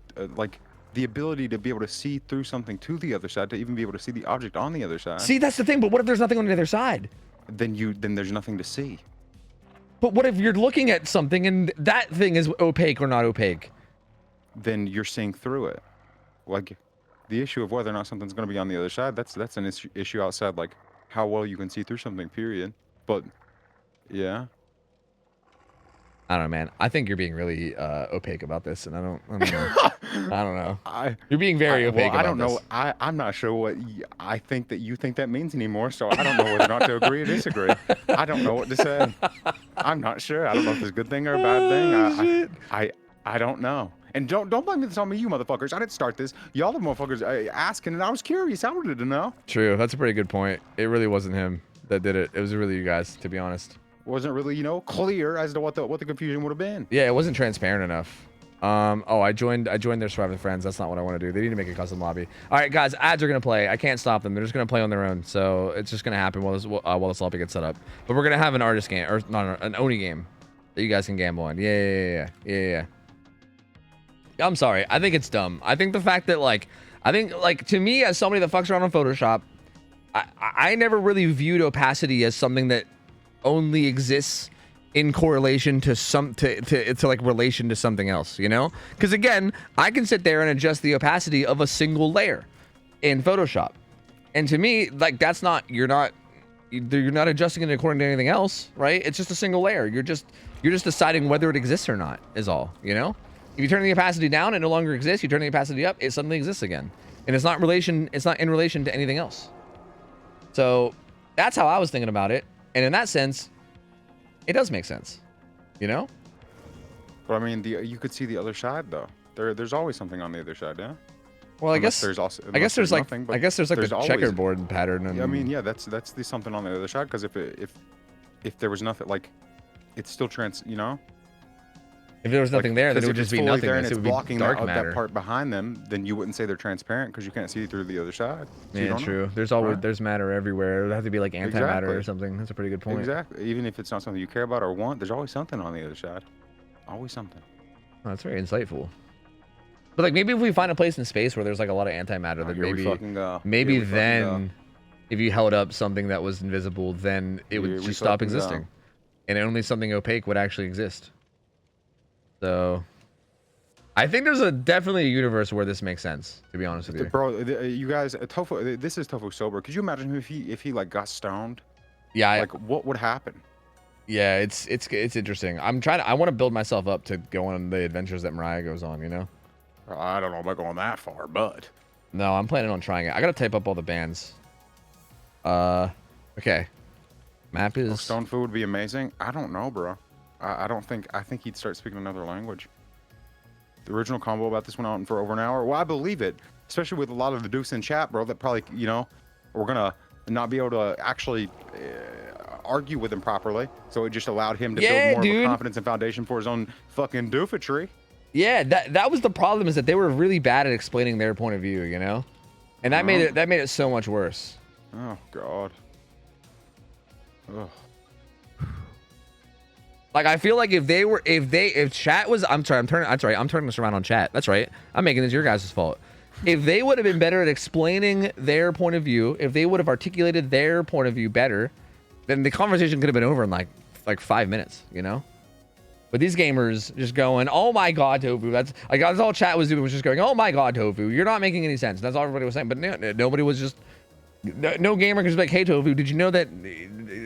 ability to be able to see through something to the other side, to even be able to see the object on the other side. See, that's the thing. But what if there's nothing on the other side? Then there's nothing to see. But what if you're looking at something and that thing is opaque or not opaque? Then you're seeing through it. The issue of whether or not something's going to be on the other side, that's an issue outside how well you can see through something, period. But yeah. I don't know, man. I think you're being really opaque about this, and I don't know. I don't know. You're being very opaque about this. I don't know. I'm not sure what I think that you think that means anymore, so I don't know whether or not to agree or disagree. I don't know what to say. I'm not sure. I don't know if it's a good thing or a bad thing. I don't know. And don't blame this on me, you motherfuckers. I didn't start this. Y'all the motherfuckers asking, and I was curious. I wanted to know. True. That's a pretty good point. It really wasn't him that did it. It was really you guys, to be honest. Wasn't really, clear as to what the confusion would have been. Yeah, it wasn't transparent enough. I joined their surviving friends. That's not what I want to do. They need to make a custom lobby. All right, guys, ads are gonna play. I can't stop them. They're just gonna play on their own. So it's just gonna happen while this lobby gets set up. But we're gonna have an artist game, or not an Oni game that you guys can gamble on. Yeah. I'm sorry. I think it's dumb. I think the fact that to me, as somebody that fucks around on Photoshop, I never really viewed opacity as something that only exists in correlation to relation to something else, because again, I can sit there and adjust the opacity of a single layer in Photoshop, and to me, that's not you're not adjusting it according to anything else, right? It's just a single layer. You're just deciding whether it exists or not is all. If you turn the opacity down, it no longer exists. You turn the opacity up, it suddenly exists again, and it's not in relation to anything else. So that's how I was thinking about it. And in that sense, it does make sense, But I mean, you could see the other side though. There's always something on the other side, yeah. Well, I guess there's nothing, the checkerboard pattern. And... Yeah, I mean, yeah, that's the something on the other side, because if there was nothing, it's still If there was nothing there, then it would just be nothing. It would be blocking dark matter. that part behind them. Then you wouldn't say they're transparent because you can't see through the other side. So yeah, true. There's matter everywhere. It would have to be antimatter or something. That's a pretty good point. Exactly. Even if it's not something you care about or want, there's always something on the other side. Always something. Oh, that's very insightful. But maybe if we find a place in space where there's a lot of antimatter, then maybe then if you held up something that was invisible, then it would just stop existing, and only something opaque would actually exist. So, I think there's definitely a universe where this makes sense. To be honest with you, bro, you guys, Tofu. This is Tofu sober. Could you imagine if he got stoned? Yeah. What would happen? Yeah, it's interesting. I want to build myself up to go on the adventures that Mariah goes on. I don't know about going that far, but No, I'm planning on trying it. I gotta type up all the bands. Okay. Map is... Stone Food would be amazing. I don't know, bro. I think he'd start speaking another language. The original combo about this went on for over an hour. Well, I believe it, especially with a lot of the dukes in chat, bro. That probably, you know, we're gonna not be able to actually argue with him properly. So it just allowed him to build more of a confidence and foundation for his own fucking doofatry. Yeah, that was the problem, is that they were really bad at explaining their point of view, you know, and that made it so much worse. Oh God. Ugh. Like, I feel like if chat was, I'm turning this around on chat. That's right. I'm making this your guys' fault. If they would have been better at explaining their point of view, if they would have articulated their point of view better, then the conversation could have been over in like 5 minutes, you know? But these gamers just going, oh my God, Tofu. That's all chat was doing, was just going, oh my God, Tofu. You're not making any sense. That's all everybody was saying. But nobody was just, no gamer could just be like, hey, Tofu, did you know that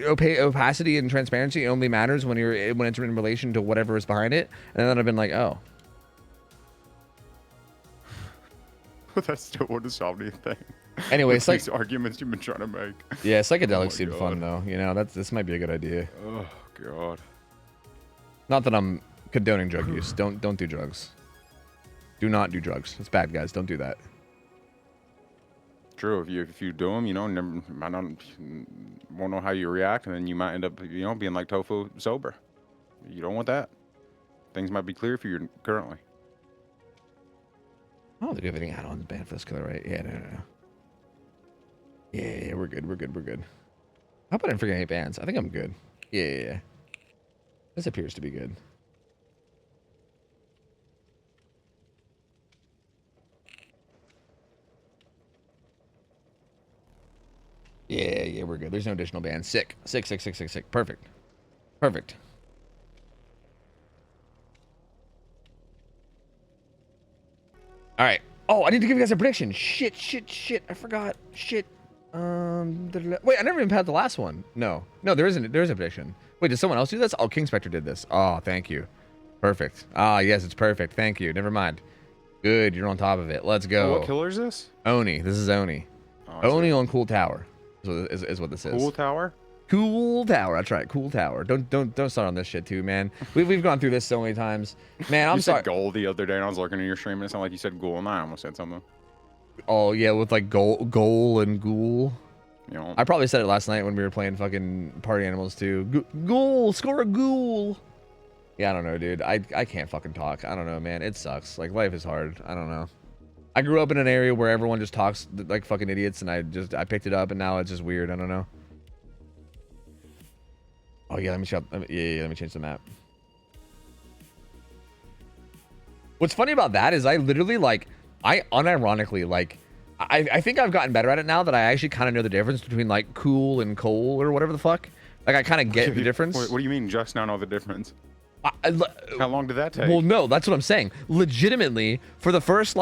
opacity and transparency only matters when it's in relation to whatever is behind it? And then I've been like, oh. That still wouldn't solve anything. Anyway, it's like these arguments you've been trying to make. Yeah, psychedelics seem fun though. You know, this might be a good idea. Oh God. Not that I'm condoning drug use. Don't do drugs. Do not do drugs. It's bad, guys. Don't do that. True. If you do them, you know, won't know how you react, and then you might end up, you know, being like Tofu sober. You don't want that. Things might be clear for you currently. I don't think we have any add-ons banned for this killer, right? Yeah, no. Yeah, we're good. How about I didn't forget any bans? I think I'm good. Yeah. This appears to be good. Yeah, we're good. There's no additional bans. Sick. Perfect. All right. Oh, I need to give you guys a prediction. Shit. I forgot. Shit. Wait, I never even had the last one. No, there isn't. There is a prediction. Wait, did someone else do this? Oh, King Spectre did this. Oh, thank you. Perfect. Ah, yes, it's perfect. Thank you. Never mind. Good, you're on top of it. Let's go. What killer is this? Oni. This is Oni. Oh, Oni on Cool Tower is what this is. Cool Tower? Cool Tower. That's right. Cool Tower. Don't start on this shit too, man. We've gone through this so many times. Man, I'm sorry. You said goal the other day, and I was looking at your stream, and it sounded like you said ghoul, and I almost said something. Oh yeah, with like goal and ghoul. You know. I probably said it last night when we were playing fucking Party Animals too. Ghoul, score a ghoul. Yeah, I don't know, dude. I can't fucking talk. I don't know, man. It sucks. Like, life is hard. I don't know. I grew up in an area where everyone just talks like fucking idiots, and I picked it up, and now it's just weird. I don't know. Oh yeah, let me change the map. What's funny about that is I literally I unironically I think I've gotten better at it now that I actually kind of know the difference between like cool and coal or whatever the fuck. Like I kind of get the difference. What do you mean just now know the difference? How long did that take? Well, no, that's what I'm saying. Legitimately, for the first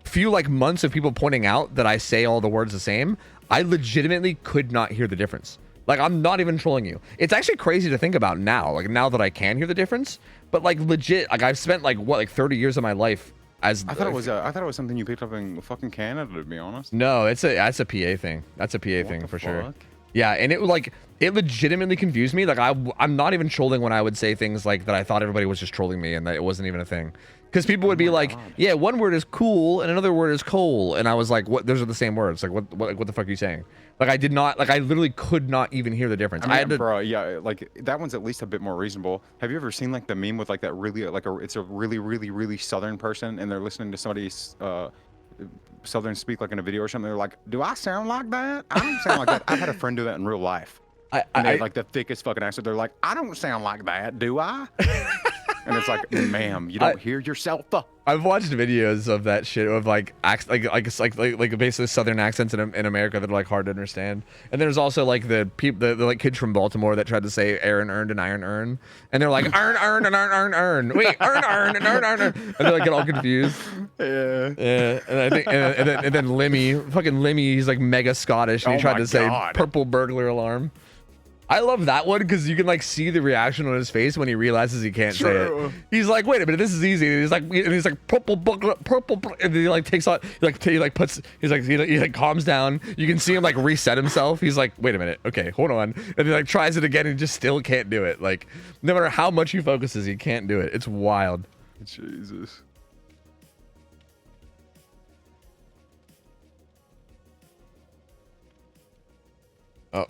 few months of people pointing out that I say all the words the same, I legitimately could not hear the difference. Like, I'm not even trolling you. It's actually crazy to think about now, now that I can hear the difference. But legit, I've spent 30 years of my life as. I thought it was something you picked up in fucking Canada, to be honest. No, that's a PA thing. That's a PA thing for sure. Yeah, and it legitimately confused me. I'm not even trolling when I would say things like that. I thought everybody was just trolling me and that it wasn't even a thing. Because people would be like, God. Yeah, one word is cool and another word is coal, and I was like, what? Those are the same words. Like, what the fuck are you saying? Like, I did not, I literally could not even hear the difference. I had to, bro, yeah, that one's at least a bit more reasonable. Have you ever seen the meme with that really it's a really southern person and they're listening to somebody's southern speak in a video or something? They're like, do I sound like that? I don't sound like that. I've had a friend do that in real life. They had the thickest fucking accent. They're like, I don't sound like that, do I? And it's like, ma'am, you don't hear yourself. I've watched videos of that shit of basically southern accents in America that are hard to understand. And there's also the kids from Baltimore that tried to say Aaron earned and iron earn, and they're like earn and earn. Wait, earn and earn. And they get all confused. Yeah. Yeah. And I think and then Lemmy, he's mega Scottish, and he tried to say purple burglar alarm. I love that one because you can like see the reaction on his face when he realizes he can't say it. He's like, "Wait a minute, this is easy." And he's like, "Purple, purple," and then he like takes on, he like calms down. You can see him like reset himself. He's like, "Wait a minute, okay, hold on," and he like tries it again and just still can't do it. Like, no matter how much he focuses, he can't do it. It's wild. Jesus. Oh, I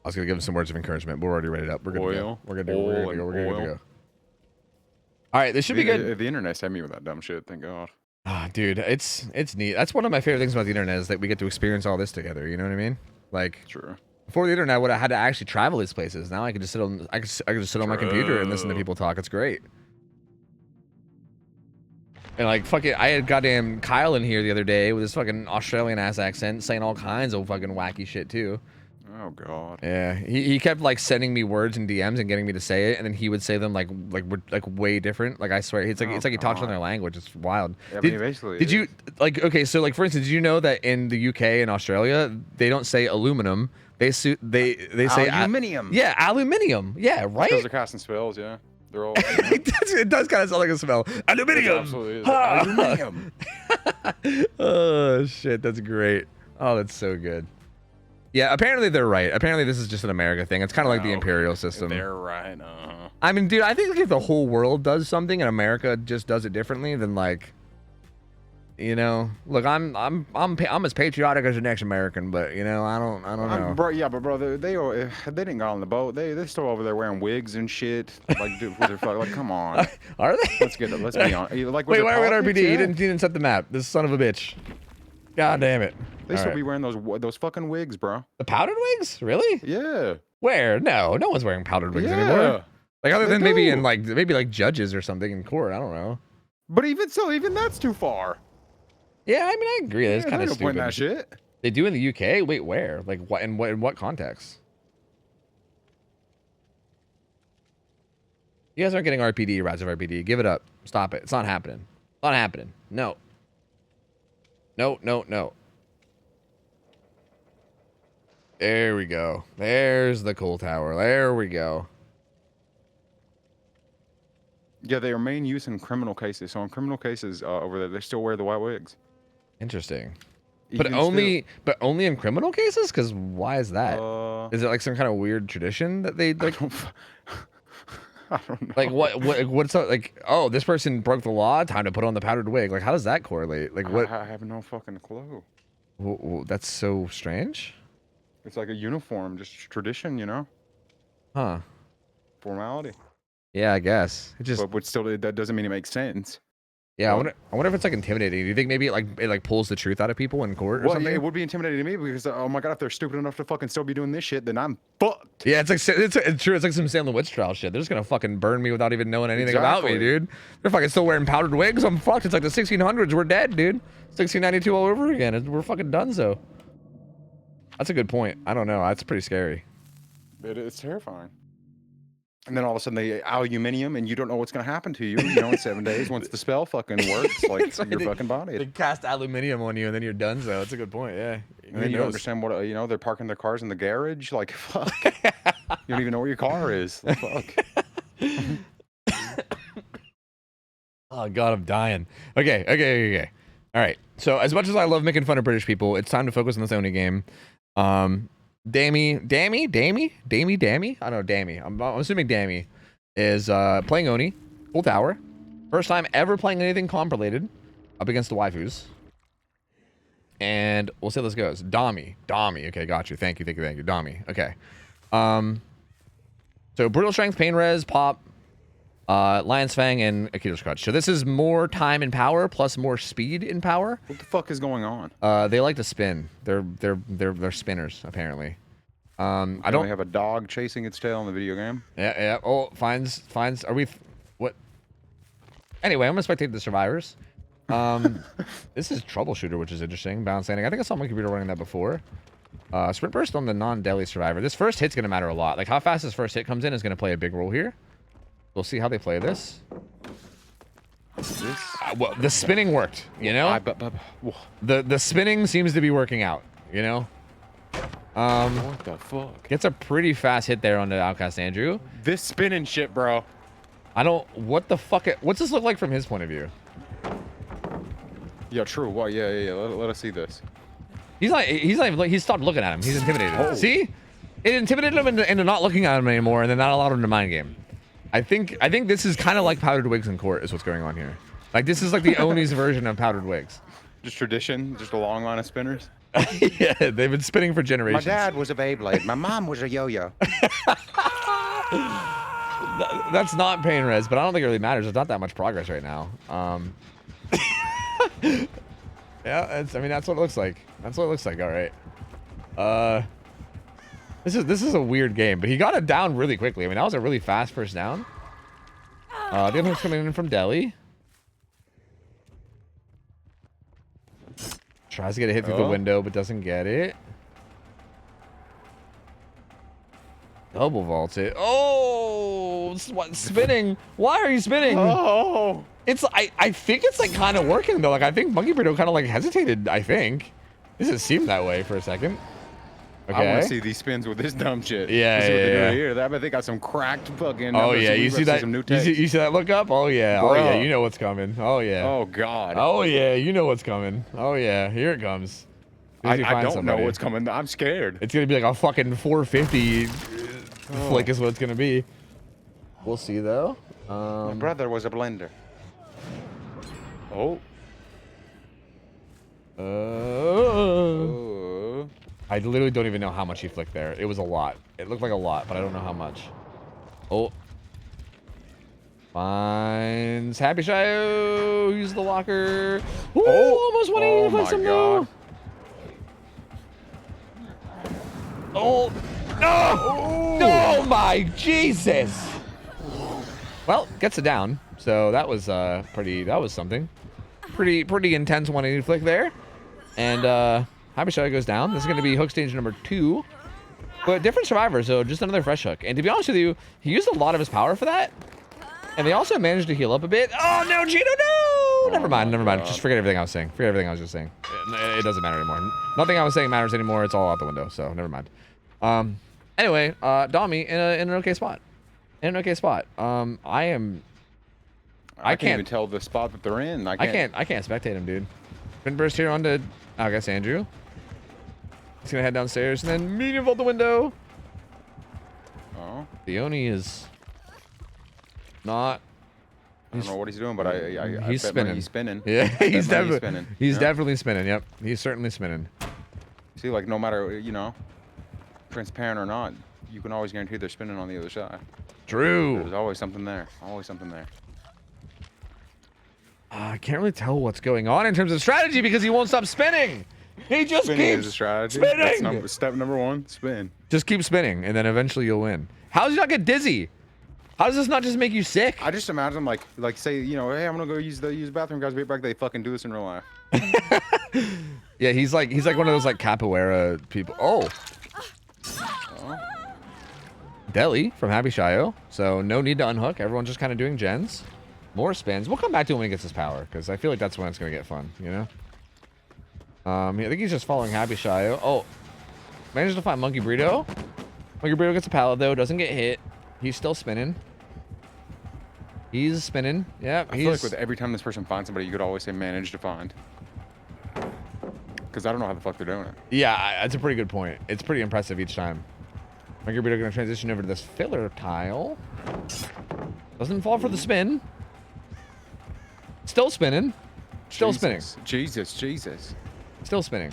was gonna give him some words of encouragement, but we're already ready up. We're good to go. We're good to go. We're good to go. All right, this should be good. The internet sent me with that dumb shit. Thank God. Ah, dude, it's neat. That's one of my favorite things about the internet is that we get to experience all this together. You know what I mean? Like, True. Before the internet, I would have had to actually travel these places. Now I can just sit on, I can just sit on my computer and listen to people talk. It's great. And like, fuck it, I had goddamn Kyle in here the other day with his fucking Australian ass accent, saying all kinds of fucking wacky shit too. Oh God. Yeah, he kept like sending me words in DMs and getting me to say it, and then he would say them like way different. Like I swear, it's like he talks in their language. It's wild. Yeah, basically. Did you like? Okay, so like for instance, did you know that in the UK and Australia they don't say aluminum? They say aluminium. Yeah, aluminium. Yeah, right. Because they're casting spells. Yeah, they're all. it does kind of sound like a smell. Aluminium. It absolutely is. Aluminium. Oh shit, that's great. Oh, that's so good. Yeah, apparently they're right. Apparently this is just an America thing. It's kind of like the imperial system. They're right. I mean, dude, I think if the whole world does something and America just does it differently, then like, you know, look, I'm as patriotic as the next American, but you know, I don't know. Bro, yeah, but bro, they didn't go on the boat. They still over there wearing wigs and shit. Like, dude, with their like, come on. Are they? Let's be honest. Like, wait, why are we at RPD? Yeah. He didn't set the map. This son of a bitch. God damn it. They still be wearing those fucking wigs, bro. The powdered wigs? Really? Yeah. Where? No one's wearing powdered wigs anymore. Like other than maybe like judges or something in court. I don't know. But even so, even that's too far. Yeah, I mean, I agree. That's kind of stupid. That shit. They do in the UK. Wait, where? Like what? In what context? You guys aren't getting RPD, Rise of RPD. Give it up. Stop it. It's not happening. Not happening. No. No. There we go. There's the cool tower. There we go. Yeah, they are main use in criminal cases. So in criminal cases over there, they still wear the white wigs. Interesting. But only in criminal cases? Because why is that? Is it like some kind of weird tradition that they like? I don't know. Like what's up? Like, oh, this person broke the law. Time to put on the powdered wig. Like, how does that correlate? Like, what? I have no fucking clue. Well, that's so strange. It's like a uniform, just tradition, you know? Huh. Formality. Yeah, I guess. It just. But still, that doesn't mean it makes sense. Yeah, I wonder if it's like intimidating. Do you think maybe it pulls the truth out of people in court or something? Yeah, it would be intimidating to me because oh my god, if they're stupid enough to fucking still be doing this shit, then I'm fucked. Yeah, it's true. It's like some Salem witch trial shit. They're just gonna fucking burn me without even knowing anything about me, dude. They're fucking still wearing powdered wigs. I'm fucked. It's like the 1600s. We're dead, dude. 1692 all over again. We're fucking donezo. That's a good point. I don't know. That's pretty scary. It's terrifying. And then all of a sudden they aluminium, and you don't know what's gonna happen to you. You know, in 7 days once the spell fucking works, like your fucking body. They cast aluminium on you, and then you're done. So that's a good point. Yeah. And then you don't understand what you know. They're parking their cars in the garage. Like fuck. You don't even know where your car is. Like, fuck. Oh god, I'm dying. Okay. All right. So as much as I love making fun of British people, it's time to focus on this Oni game. Dammy. I don't know, Dammy. I'm assuming Dammy is playing Oni, full tower. First time ever playing anything comp related up against the waifus. And we'll see how this goes. Dami. Okay, got you. Thank you. Dami. Okay. So brutal strength, pain res, pop, Lion's Fang, and Akito's Crutch. So this is more time and power plus more speed in power. What the fuck is going on? They like to spin. They're spinners apparently. I don't have a dog chasing its tail in the video game. Yeah. Oh, finds. Are we? What? Anyway, I'm gonna spectate the survivors. This is troubleshooter, which is interesting. Bounce landing. I think I saw my computer running that before. Sprint burst on the non-deli survivor. This first hit's gonna matter a lot. Like how fast this first hit comes in is gonna play a big role here. We'll see how they play this. Well, the spinning worked, you know? The spinning seems to be working out, you know? What the fuck? Gets a pretty fast hit there on the Outcast Andrew. This spinning shit, bro. I don't. What the fuck? What's this look like from his point of view? Yeah, true. What? Yeah. Let us see this. He's not even. He stopped looking at him. He's intimidated. Oh. See, it intimidated him into not looking at him anymore, and then not allowed him to mind game. I think this is kind of like powdered wigs in court is what's going on here. Like this is like the Oni's version of powdered wigs. Just tradition. Just a long line of spinners. Yeah, they've been spinning for generations. My dad was a Beyblade. My mom was a yo-yo. That's not pain res, but I don't think it really matters. There's not that much progress right now. Yeah, I mean that's what it looks like. That's what it looks like. All right. This is a weird game, but he got it down really quickly. I mean that was a really fast first down. The other one's coming in from Delhi. Tries to get a hit through the window, but doesn't get it. Double vaults it. Oh, what, spinning. Why are you spinning? Oh. It's I think it's like kind of working though. Like I think Monkey Burrito kind of like hesitated. I think. Does it seem that way for a second? Okay. I want to see these spins with this dumb shit. Yeah, see what they yeah. do here. That, but they got some cracked fucking. Oh yeah, you see that? Some new You see that look up? Oh yeah. Bro. Oh yeah. You know what's coming. Oh yeah. Oh god. Oh yeah. You know what's coming. Oh yeah. Here it comes. I don't know what's coming. I'm scared. It's gonna be like a fucking 450 flick is what it's gonna be. We'll see though. My brother was a blender. Oh. I literally don't even know how much he flicked there. It was a lot. It looked like a lot, but I don't know how much. Oh. Finds Happy Shio. Use the locker. Ooh, almost 180 to flex him though. Oh. No! No, my Jesus! Well, gets it down. So that was that was something. Pretty intense 180 flick there. And Happy Shell goes down. This is going to be hook stage number 2. But different survivor, so just another fresh hook. And to be honest with you, he used a lot of his power for that. And they also managed to heal up a bit. Oh, no, Gino, no! Never mind. Just forget everything I was saying. Forget everything I was just saying. It doesn't matter anymore. Nothing I was saying matters anymore. It's all out the window, so never mind. Anyway, Dami in an okay spot. I can't even tell the spot that they're in. I can't spectate him, dude. Spin burst here onto I guess Andrew. He's gonna head downstairs and then medium vault the window. Oh. The Oni is not. I don't know what he's doing, but I he's bet spinning. He's spinning. Yeah, he's definitely spinning. He's definitely spinning. Yep, he's certainly spinning. See, like no matter transparent or not, you can always guarantee they're spinning on the other side. True. There's always something there. Always something there. I can't really tell what's going on in terms of strategy because he won't stop spinning. He just Spinning keeps is a strategy. spinning. That's step number 1, spin. Just keep spinning, and then eventually you'll win. How does he not get dizzy? How does this not just make you sick? I just imagine like say, hey, I'm gonna go use the bathroom, guys. Be back. They fucking do this in real life. Yeah, he's like one of those like capoeira people. Oh. Deli from Happy Shio. So no need to unhook. Everyone's just kind of doing gens. More spins. We'll come back to him when he gets his power, because I feel like that's when it's gonna get fun, you know? I think he's just following Happy Shio. Oh. Manages to find Monkey Burrito. Monkey Burrito gets a pallet though, doesn't get hit. He's still spinning. He's spinning. Yeah, I feel like with every time this person finds somebody, you could always say manage to find. Because I don't know how the fuck they're doing it. Yeah, that's a pretty good point. It's pretty impressive each time. Monkey Burrito gonna transition over to this filler tile. Doesn't fall for the spin. Still spinning. Still spinning. Jesus. Still spinning.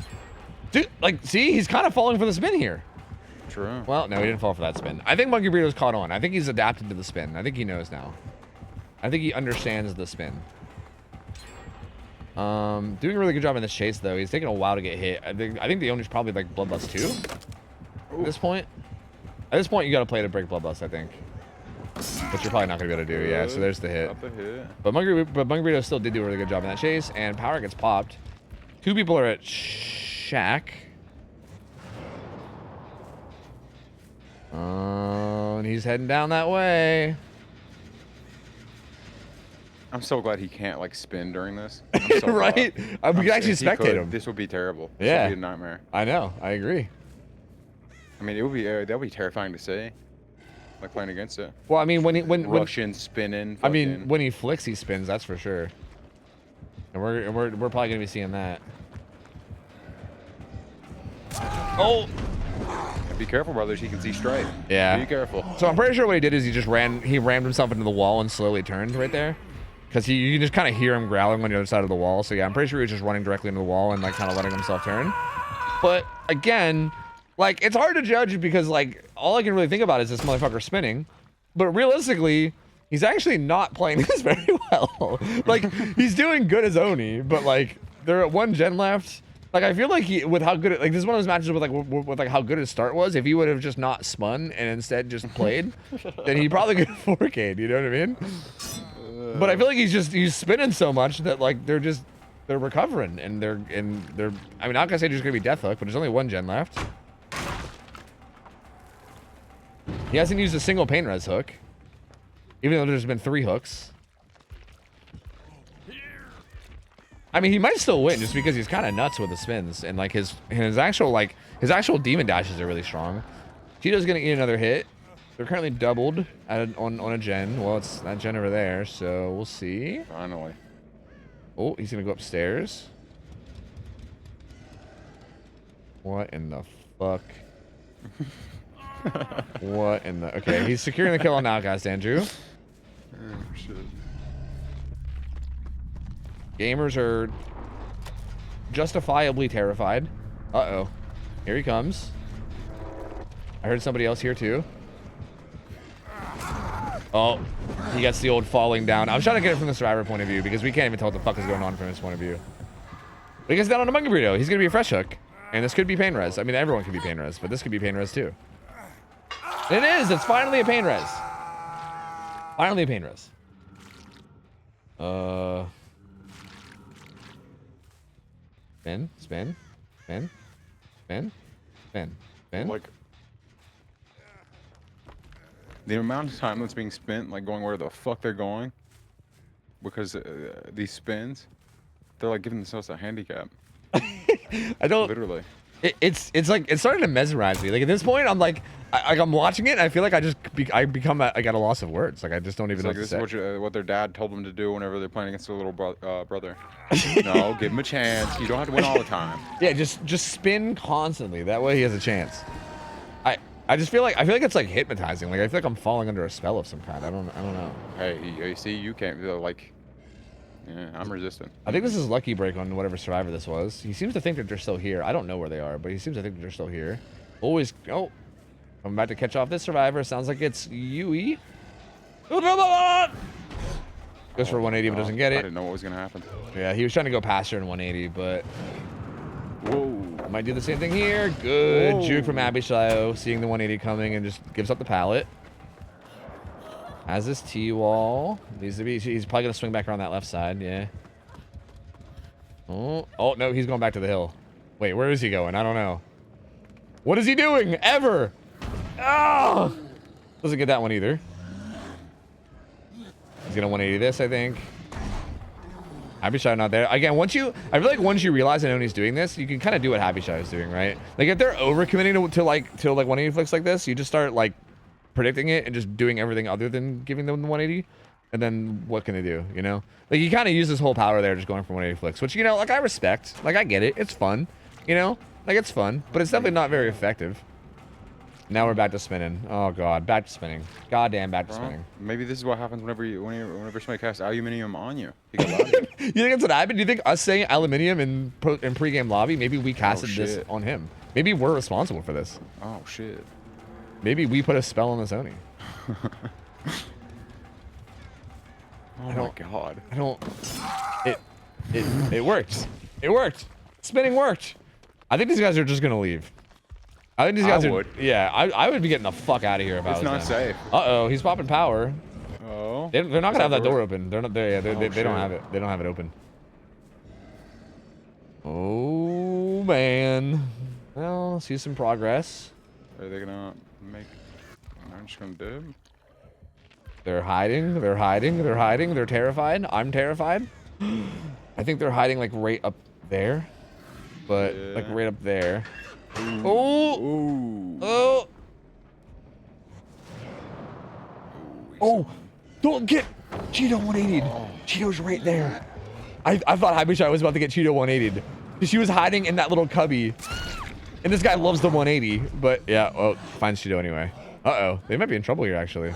Dude, like, see, he's kind of falling for the spin here. True. Well, no, he didn't fall for that spin. I think Monkey Burrito's caught on. I think he's adapted to the spin. I think he knows now. I think he understands the spin. Doing a really good job in this chase, though. He's taking a while to get hit. I think the owner's probably like Bloodlust 2 at this point. At this point, you got to play to break Bloodlust, I think. But you're probably not going to be able to do. Yeah, so there's the hit. But Monkey Burrito still did do a really good job in that chase, and power gets popped. 2 people are at Shack. And he's heading down that way. I'm so glad he can't like spin during this. So right? We could actually spectate him. This would be terrible. This Yeah. would be a nightmare. I know. I agree. I mean, it would be that would be terrifying to see, like playing against it. Well, I mean, when Russian spinning. I mean, when he flicks, he spins. That's for sure. And we're probably gonna be seeing that. Oh. Be careful, brothers. He can see straight. Yeah. Be careful. So I'm pretty sure what he did is he rammed himself into the wall and slowly turned right there. Because you can just kind of hear him growling on the other side of the wall. So yeah, I'm pretty sure he was just running directly into the wall and like kind of letting himself turn. But again, like it's hard to judge because like all I can really think about is this motherfucker spinning. But realistically, he's actually not playing this very well. Like he's doing good as Oni, but like they're at 1 gen left. Like I feel like with how good like this is one of those matches with like how good his start was. If he would have just not spun and instead just played, then he probably could 4K'd. You know what I mean? But I feel like he's spinning so much that like they're recovering and they're I mean I'm not gonna say there's gonna be death hook, but there's only 1 gen left. He hasn't used a single pain res hook, even though there's been 3 hooks. I mean, he might still win just because he's kind of nuts with the spins and like his actual demon dashes are really strong. Tito's gonna eat another hit. They're currently doubled on a gen. Well, it's that gen over there, so we'll see. Finally. Oh, he's gonna go upstairs. What in the fuck? What in the... Okay, he's securing the kill on Outcast, Andrew. Oh, shit. Gamers are justifiably terrified. Uh-oh. Here he comes. I heard somebody else here, too. Oh, he gets the old falling down. I was trying to get it from the survivor point of view because we can't even tell what the fuck is going on from his point of view. But he gets down on a monkey burrito. He's going to be a fresh hook. And this could be pain res. I mean, everyone could be pain res, but this could be pain res, too. It is. It's finally a pain res. Finally a pain res. Spin, spin, spin, spin, spin, spin. Like the amount of time that's being spent, like going where the fuck they're going, because these spins, they're like giving themselves a handicap. I don't. Literally. It's like it's starting to mesmerize me. Like at this point, I'm like, I'm watching it, and I feel like I become I got a loss of words. Like I just don't even know Like what this to is say. what their dad told them to do whenever they're playing against their little brother. No, give him a chance. You don't have to win all the time. Yeah, just spin constantly. That way he has a chance. I just feel like it's like hypnotizing. Like I feel like I'm falling under a spell of some kind. I don't know. Hey, you see, you can't like. Yeah, I'm resistant. I think this is lucky break on whatever survivor this was. He seems to think that they're still here. I don't know where they are, but he seems to think that they're still here. Always. Oh, I'm about to catch off this survivor. Sounds like it's Yui. Goes for 180, but doesn't get it. I didn't know what was gonna happen. Yeah, he was trying to go past her in 180, but Whoa. might do the same thing here. Good Whoa. juke from Abishayo, seeing the 180 coming and just gives up the pallet. Has this T-wall. Needs to be. He's probably gonna swing back around that left side. Yeah. Oh no, he's going back to the hill. Wait, where is he going? I don't know. What is he doing? Ever? Oh! Doesn't get that one either. He's gonna 180 this, I think. Abishai not there. Again, I feel like once you realize I know he's doing this, you can kind of do what Abishai is doing, right? Like if they're overcommitting to like 180 flicks like this, you just start like predicting it and just doing everything other than giving them the 180. And then what can they do, you know? Like you kind of use this whole power there just going for 180 flicks, which, you know, like I respect. Like I get it. It's fun, you know? Like it's fun, but it's definitely not very effective. Now we're back to spinning. Oh god, back to spinning. Goddamn, back to spinning. Maybe this is what happens whenever somebody casts aluminium on you. You get lobby. You think that's what happened? Do you think us saying aluminium in pregame lobby, maybe we casted this shit. on him? Maybe we're responsible for this. Oh shit. Maybe we put a spell on the Sony. Oh my god. I don't. It worked. It worked. Spinning worked. I think these guys are just gonna leave. I think these guys would. Yeah, I would be getting the fuck out of here if I was It's not them. safe. Uh-oh, he's popping power. Oh. They're not gonna have that door open. They're not there. Yeah, they shit. don't have it. They don't have it open. Oh man. Well, see some progress. Are they gonna make? I'm just gonna dip. They're hiding. They're hiding. They're hiding. They're terrified. I'm terrified. I think they're hiding like right up there, but like Yeah. right up there. Oh. Ooh. Oh. Oh. Don't get Cheeto 180'd. Cheeto's right there. I thought Happy Shot was about to get Cheeto 180'd. She was hiding in that little cubby. And this guy loves the 180, but yeah, well, finds Cheeto anyway. Uh-oh, they might be in trouble here, actually.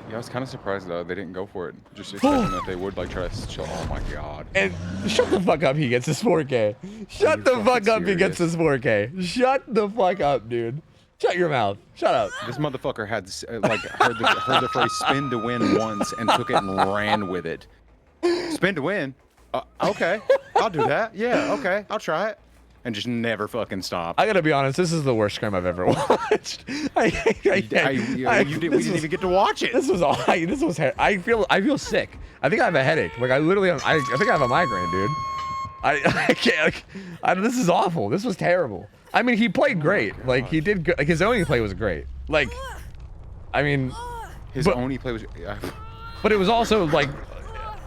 Yeah, I was kind of surprised though they didn't go for it. Just expecting that they would like try to chill. Oh my god. And shut the fuck up, he gets his 4K. Shut the fuck up, he gets his 4K. Shut the fuck up, dude. Shut your mouth. Shut up. This motherfucker had like heard the phrase "spin to win" once and took it and ran with it. Spin to win. Okay, I'll do that. Yeah, okay, I'll try it. And just never fucking stop. I gotta be honest, this is the worst scrim I've ever watched. We didn't even get to watch it. This was all. I feel sick. I think I have a headache. Like I literally, I think I have a migraine, dude. I can't. Like, this is awful. This was terrible. I mean, he played great. Like he did good. Like his Oni play was great. Like, I mean, his Oni play was. But it was also like,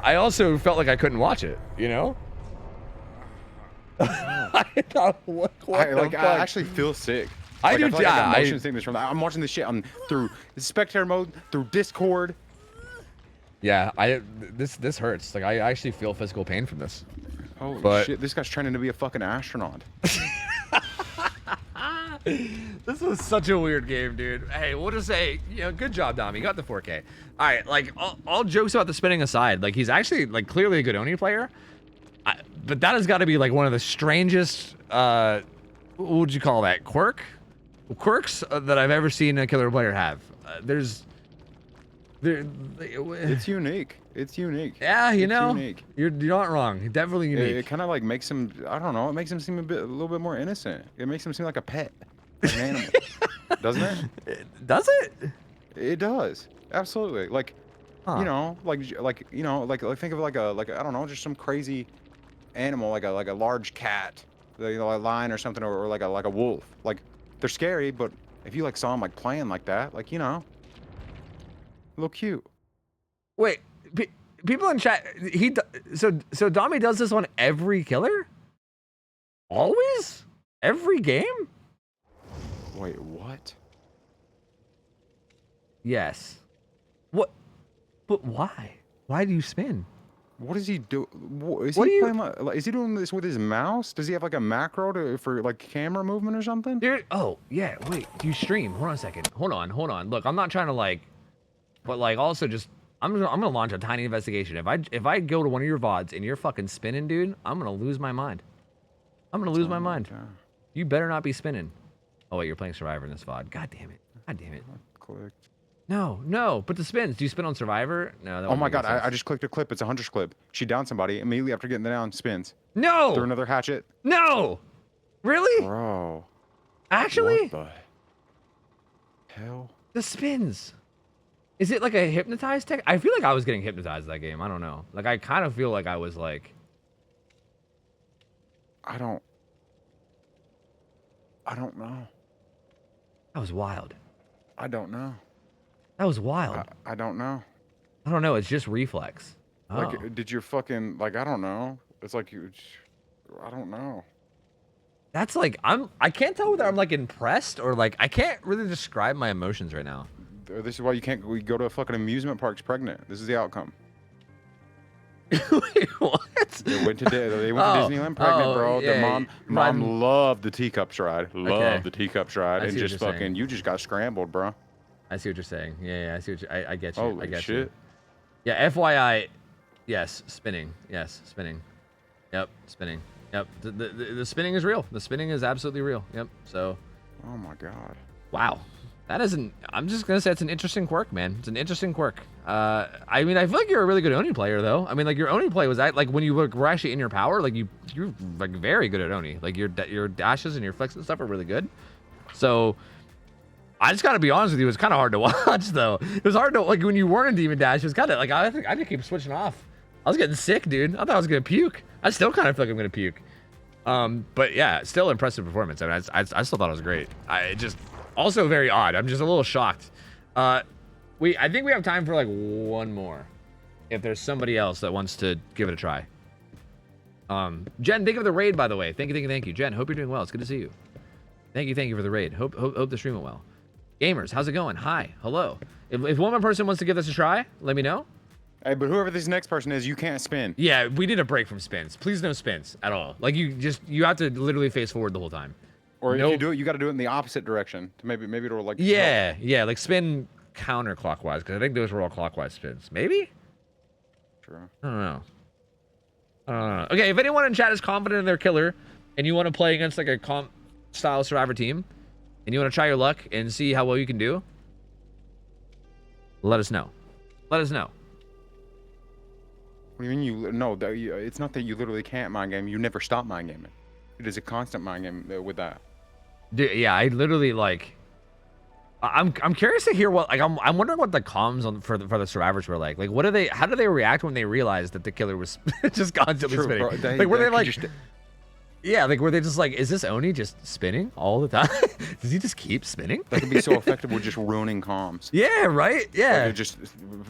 I also felt like I couldn't watch it. You know. I actually feel sick. I do. Like Yeah, I got motion sickness from that. I'm watching this shit through spectator mode, through Discord. Yeah, this hurts. Like I actually feel physical pain from this. Holy shit! This guy's training to be a fucking astronaut. This was such a weird game, dude. Hey, we'll just say, you know, good job, Dom. You got the 4K. All right, like all jokes about the spinning aside, like he's actually like clearly a good Oni player. But that has got to be like one of the strangest, what would you call that? Quirks that I've ever seen a killer player have. It's unique. It's unique. Yeah, you it's know, unique. You're not wrong. Definitely unique. It kind of like makes him, I don't know, it makes him seem a little bit more innocent. It makes him seem like a pet, like an animal, doesn't it? Does it? It does. Absolutely. Like, you know, like think of like I don't know, just some crazy animal, like a large cat, you know, a lion or something, or like a wolf. Like they're scary, but if you like saw them like playing like that, like, you know, a little cute. Wait, people in chat, so Dami does this on every killer? Always? Every game? Wait, what? Yes. What? But why? Why do you spin? What does he do? Is he doing this with his mouse? Does he have like a macro for like camera movement or something? Dude, oh yeah. Wait, you stream? Hold on a second. Hold on. Look, I'm not trying to like, but like also just I'm gonna launch a tiny investigation. If I go to one of your VODs and you're fucking spinning, dude, I'm gonna lose my mind. I'm gonna lose my mind. You better not be spinning. Oh wait, you're playing Survivor in this VOD. God damn it. God damn it. Clicked. No, but the spins. Do you spin on Survivor? No. That Oh my god, I just clicked a clip. It's a Hunter's clip. She downed somebody immediately after getting the down. Spins. No. Threw another hatchet. No. Really? Bro. Actually? What the hell? The spins. Is it like a hypnotized tech? I feel like I was getting hypnotized that game. I don't know. Like I kind of feel like I was like. I don't know. That was wild. I don't know. That was wild. I don't know. I don't know. It's just reflex. Oh. Like, did your fucking, like, I don't know. It's like I don't know. That's like, I can't tell whether I'm like impressed or like, I can't really describe my emotions right now. This is why we go to a fucking amusement parks pregnant. This is the outcome. Wait, what? They went to Disneyland pregnant, bro. Yeah, Their mom loved the teacups ride. Loved the teacups ride. I and see just what you're fucking, saying. you just got scrambled, bro. I see what you're saying. Yeah, I see what I get you. Holy I get shit. you. Yeah, FYI, yes, spinning. Yes, spinning. Yep, spinning. Yep, the spinning is real. The spinning is absolutely real. Yep, so. Oh my god. Wow. That isn't, I'm just going to say it's an interesting quirk, man. It's an interesting quirk. I mean, I feel like you're a really good Oni player, though. I mean, like, your Oni play was, like, when you were actually in your power, like, you're, like, very good at Oni. Like, your dashes and your flicks and stuff are really good. So, I just got to be honest with you, it was kind of hard to watch, though. It was hard to, like, when you weren't in Demon Dash, it was kind of, like, I think I just keep switching off. I was getting sick, dude. I thought I was going to puke. I still kind of feel like I'm going to puke. But, yeah, still impressive performance. I mean, I still thought it was great. Also very odd. I'm just a little shocked. I think we have time for like one more. If there's somebody else that wants to give it a try. Jen, thank you for the raid, by the way. Thank you. Jen, hope you're doing well. It's good to see you. Thank you for the raid. Hope the stream went well. Gamers, how's it going? Hi, hello. If one more person wants to give this a try, let me know. Hey, but whoever this next person is, you can't spin. Yeah, we need a break from spins. Please no spins at all. Like you have to literally face forward the whole time. Or if you do it, you got to do it in the opposite direction. To maybe it'll like. Yeah, yeah, like spin counterclockwise because I think those were all clockwise spins. Maybe. True. I don't know. Okay, if anyone in chat is confident in their killer, and you want to play against like a comp style survivor team, and you want to try your luck and see how well you can do, let us know. Let us know. What do you mean it's not that you literally can't mind game. You never stop mind gaming. It is a constant mind game with that. Dude, yeah, I literally like. I'm curious to hear what like I'm wondering what the comms for the survivors were like. Like, what do they? How do they react when they realized that the killer was just constantly spinning? Bro, like, were they like? Yeah, like were they just like, is this Oni just spinning all the time? Does he just keep spinning? That could be so effective with just ruining comms. Yeah, right. Yeah. Like it just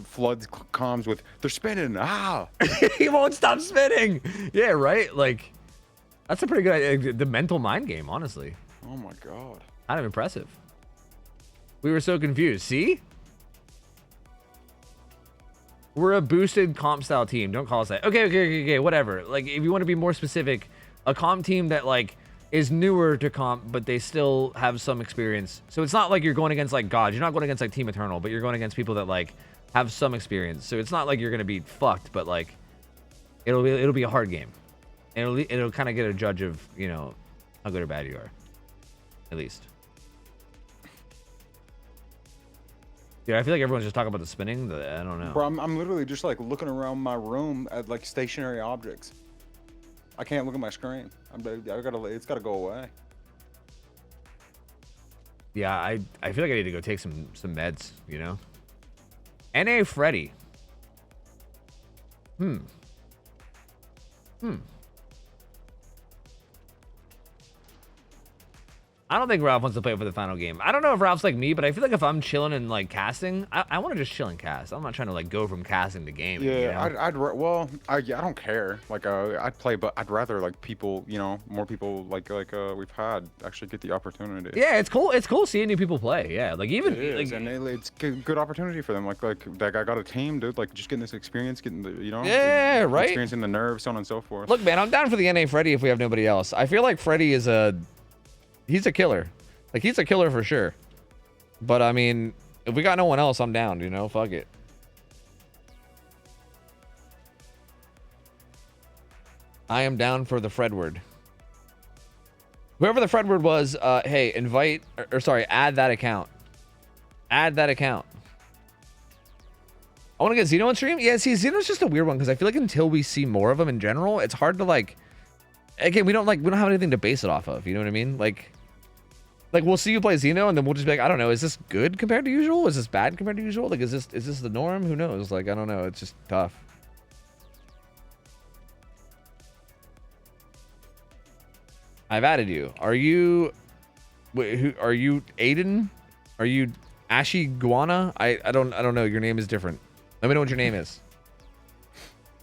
floods comms with they're spinning. Ah, he won't stop spinning. Yeah, right. Like, that's a pretty good idea. The mental mind game, honestly. Oh my god. Kind of impressive. We were so confused. See? We're a boosted comp style team. Don't call us that. Okay, whatever. Like, if you want to be more specific, a comp team that like is newer to comp, but they still have some experience. So it's not like you're going against like gods. You're not going against like Team Eternal, but you're going against people that like have some experience. So it's not like you're gonna be fucked, but like it'll be a hard game. And it'll kind of get a judge of, you know, how good or bad you are, at least. Yeah, I feel like everyone's just talking about the spinning. I don't know. Bro, I'm literally just like looking around my room at like stationary objects. I can't look at my screen. It's gotta go away. Yeah, I feel like I need to go take some meds, you know? N.A. Freddy. I don't think Ralph wants to play for the final game. I don't know if Ralph's like me, but I feel like if I'm chilling and like casting, I want to just chill and cast. I'm not trying to like go from casting to gaming. Yeah, you know? I don't care. Like I'd play, but I'd rather like people, you know, more people like we've had actually get the opportunity. Yeah, it's cool. It's cool seeing new people play. Yeah, like even it is, like, and it's good opportunity for them. Like that guy got a team, dude. Like just getting this experience, getting the yeah, right, experiencing the nerves, so on and so forth. Look, man, I'm down for the NA Freddy if we have nobody else. I feel like Freddy is he's a killer. Like, he's a killer for sure. But, I mean, if we got no one else, I'm down, you know? Fuck it. I am down for the Fredward. Whoever the Fredward was, hey, invite, or sorry, add that account. Add that account. I want to get Xeno on stream? Yeah, see, Xeno's just a weird one, because I feel like until we see more of him in general, it's hard to, like... Again, we don't have anything to base it off of, you know what I mean? Like we'll see you play Xeno, and then we'll just be like, I don't know, is this good compared to usual? Is this bad compared to usual? Like, is this the norm? Who knows? Like, I don't know. It's just tough. I've added you. Are you... Wait, who are you? Aiden? Are you Ashy Guana? I don't know. Your name is different. Let me know what your name is.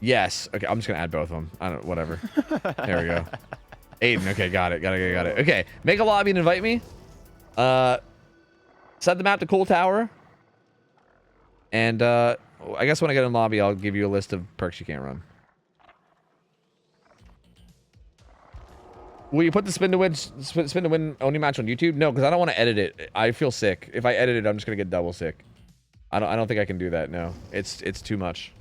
Yes. Okay, I'm just gonna add both of them. I don't. Whatever. There we go. Aiden. Okay, got it. Okay, make a lobby and invite me. Set the map to Cool Tower. And I guess when I get in lobby, I'll give you a list of perks you can't run. Will you put the spin to win only match on YouTube? No, because I don't want to edit it. I feel sick. If I edit it, I'm just gonna get double sick. I don't think I can do that. No, it's too much.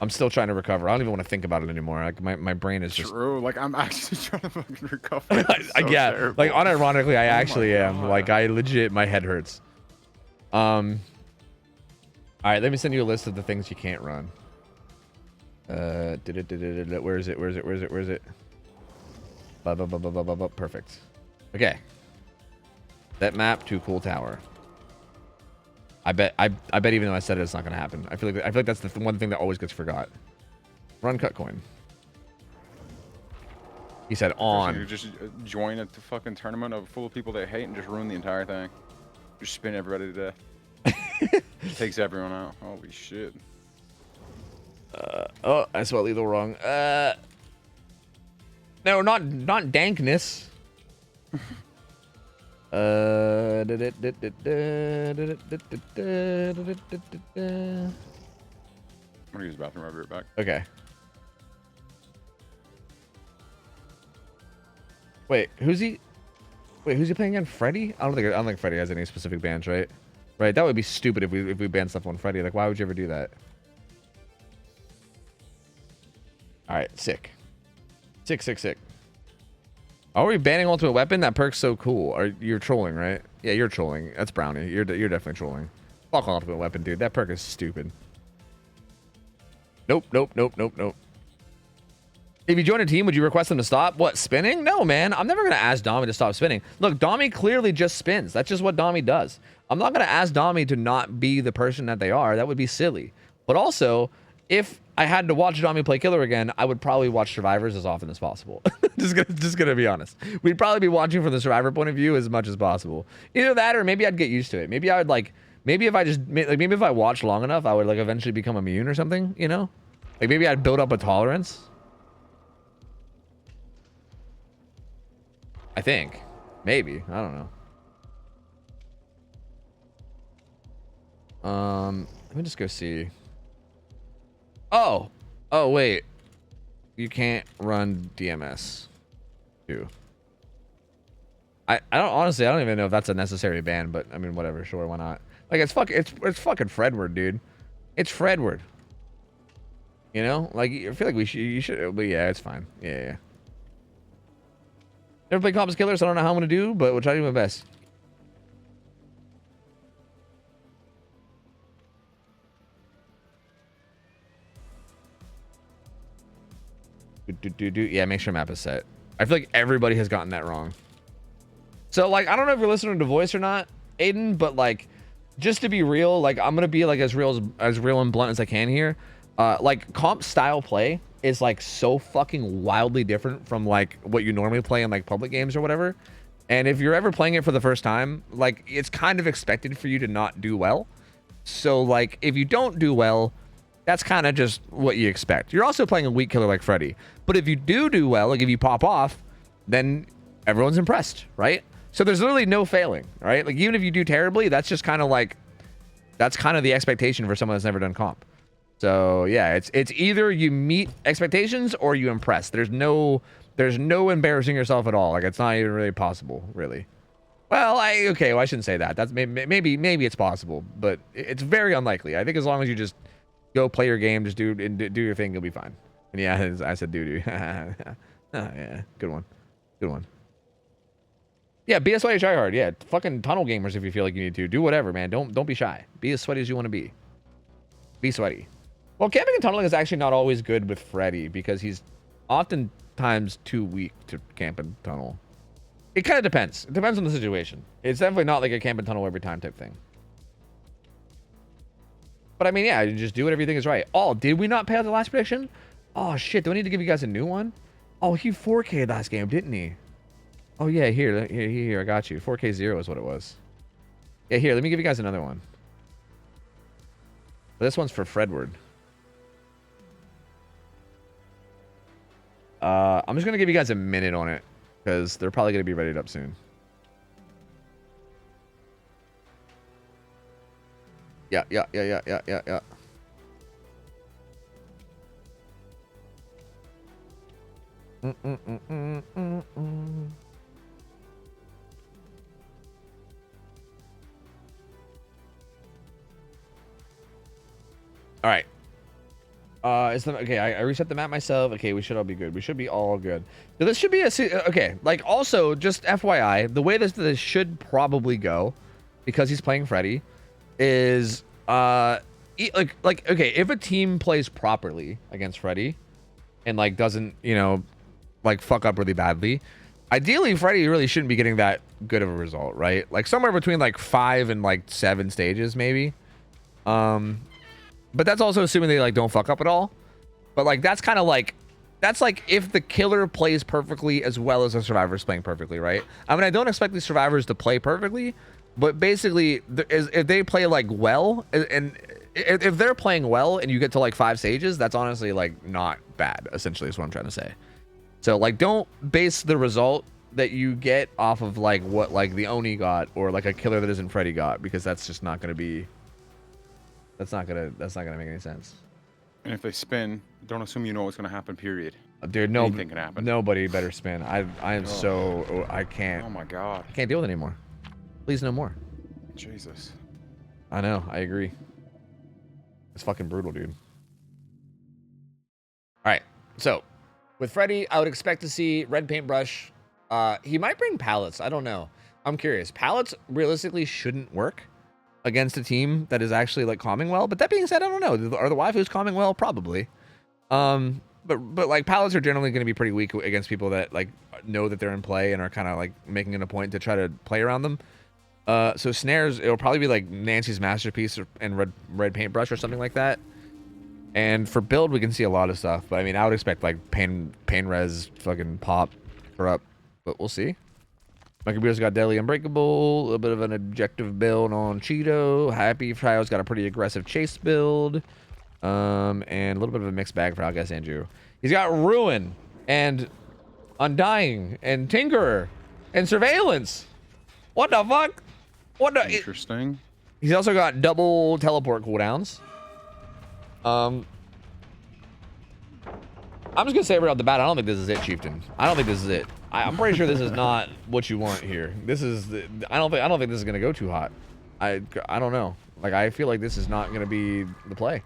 I'm still trying to recover. I don't even want to think about it anymore. Like my brain is just true. Like I'm actually trying to fucking recover. Yeah, terrible. like unironically, I actually am. Like I legit, my head hurts. All right, let me send you a list of the things you can't run. Where is it? Perfect. Okay. That map to Cool Tower. I bet even though I said it, it's not gonna happen. I feel like that's the one thing that always gets forgot. Run cut coin. He said on. You just join a fucking tournament full of people they hate and just ruin the entire thing. Just spin everybody to death. Takes everyone out. Holy shit. Oh, I spelled lethal wrong. No, not dankness. I'm gonna use the bathroom. I'll be right back. Okay. Wait, who's he playing again? Freddy? I don't think Freddy has any specific bans, right? Right, that would be stupid if we banned stuff on Freddy. Like, why would you ever do that? All right, sick. Sick. Are we banning ultimate weapon? That perk's so cool. You're trolling, right? Yeah, you're trolling. That's Brownie. You're definitely trolling. Fuck ultimate weapon, dude. That perk is stupid. Nope. If you join a team, would you request them to stop? What, spinning? No, man. I'm never going to ask Dommy to stop spinning. Look, Dommy clearly just spins. That's just what Dommy does. I'm not going to ask Dommy to not be the person that they are. That would be silly. But also, if I had to watch Dommy play Killer again, I would probably watch Survivors as often as possible. just gonna be honest. We'd probably be watching from the Survivor point of view as much as possible. Either that, or maybe I'd get used to it. Maybe I would maybe if I watched long enough, I would eventually become immune or something, you know? Like maybe I'd build up a tolerance. I think. Maybe. I don't know. Let me just go see. Oh, wait. You can't run DMS too. I don't even know if that's a necessary ban, but I mean whatever, sure, why not? Like it's fucking Fredward, dude. It's Fredward. You know? Like I feel like you should, but yeah, it's fine. Yeah. Never played comps killer, so I don't know how I'm gonna do, but we'll try to do my best. Yeah, make sure map is set. I feel like everybody has gotten that wrong. So like, I don't know if you're listening to voice or not, Aiden, but like, just to be real, like I'm gonna be like as real and blunt as I can here. Like comp style play is like so fucking wildly different from like what you normally play in like public games or whatever. And if you're ever playing it for the first time, like it's kind of expected for you to not do well. So like if you don't do well, that's kind of just what you expect. You're also playing a weak killer like Freddy. But if you do well, like if you pop off, then everyone's impressed, right? So there's literally no failing, right? Like even if you do terribly, that's just kind of like, that's kind of the expectation for someone that's never done comp. So yeah, it's either you meet expectations or you impress. There's no embarrassing yourself at all. Like it's not even really possible, really. Well, I shouldn't say that. That's maybe it's possible, but it's very unlikely. I think as long as you just go play your game, just do your thing, you'll be fine. And yeah, I said do. Yeah, good one. Yeah, be as sweaty as try hard. Yeah, fucking tunnel gamers if you feel like you need to. Do whatever, man. Don't be shy. Be as sweaty as you want to be. Be sweaty. Well, camping and tunneling is actually not always good with Freddy because he's oftentimes too weak to camp and tunnel. It kind of depends. It depends on the situation. It's definitely not like a camp and tunnel every time type thing. But I mean, yeah, you just do whatever you think is right. Oh, did we not pay out the last prediction? Oh, shit. Do I need to give you guys a new one? Oh, he 4K'd last game, didn't he? Oh, yeah. Here. I got you. 4K 0 is what it was. Yeah, here. Let me give you guys another one. This one's for Fredward. I'm just going to give you guys a minute on it because they're probably going to be readied up soon. Yeah. All right. Okay, I reset the map myself. Okay, we should all be good. We should be all good. So this should be okay. Like also, just FYI, the way this should probably go, because he's playing Freddy, is okay, if a team plays properly against Freddy, and like doesn't like fuck up really badly, ideally Freddy really shouldn't be getting that good of a result, right? Like somewhere between like 5 and like 7 stages maybe. But that's also assuming they like don't fuck up at all. But like that's kind of like if the killer plays perfectly as well as the survivor's playing perfectly, right? I mean, I don't expect the survivors to play perfectly, but basically if they play like well, and if they're playing well and you get to like 5 stages, that's honestly like not bad, essentially is what I'm trying to say. So like don't base the result that you get off of like what like the Oni got or like a killer that isn't Freddy got, because that's just not gonna be. That's not gonna make any sense. And if they spin, don't assume you know what's gonna happen. Period. Dude, no, Anything can happen. Nobody better spin. I am so I can't. Oh my god. I can't deal with it anymore. Please no more. Jesus. I know. I agree. It's fucking brutal, dude. All right. So, with Freddy, I would expect to see red paintbrush. He might bring pallets. I don't know. I'm curious. Pallets realistically shouldn't work against a team that is actually like calming well. But that being said, I don't know. Are the waifus calming well? Probably. But like pallets are generally going to be pretty weak against people that like know that they're in play and are kind of like making it a point to try to play around them. So snares, it'll probably be like Nancy's masterpiece and red paintbrush or something like that. And for build, we can see a lot of stuff. But I mean, I would expect like pain res, fucking pop, corrupt. But we'll see. My computer's got Deadly Unbreakable, a little bit of an objective build on Cheeto. Happy Trio's got a pretty aggressive chase build. And a little bit of a mixed bag for Outcast Andrew. He's got Ruin and Undying and Tinkerer and Surveillance. What the fuck? What the? Interesting. He's also got double teleport cooldowns. I'm just gonna say right off the bat, I don't think this is it, Chieftain. I don't think this is it. I'm pretty sure this is not what you want here. This is the, I don't think this is gonna go too hot. I don't know. Like I feel like this is not gonna be the play.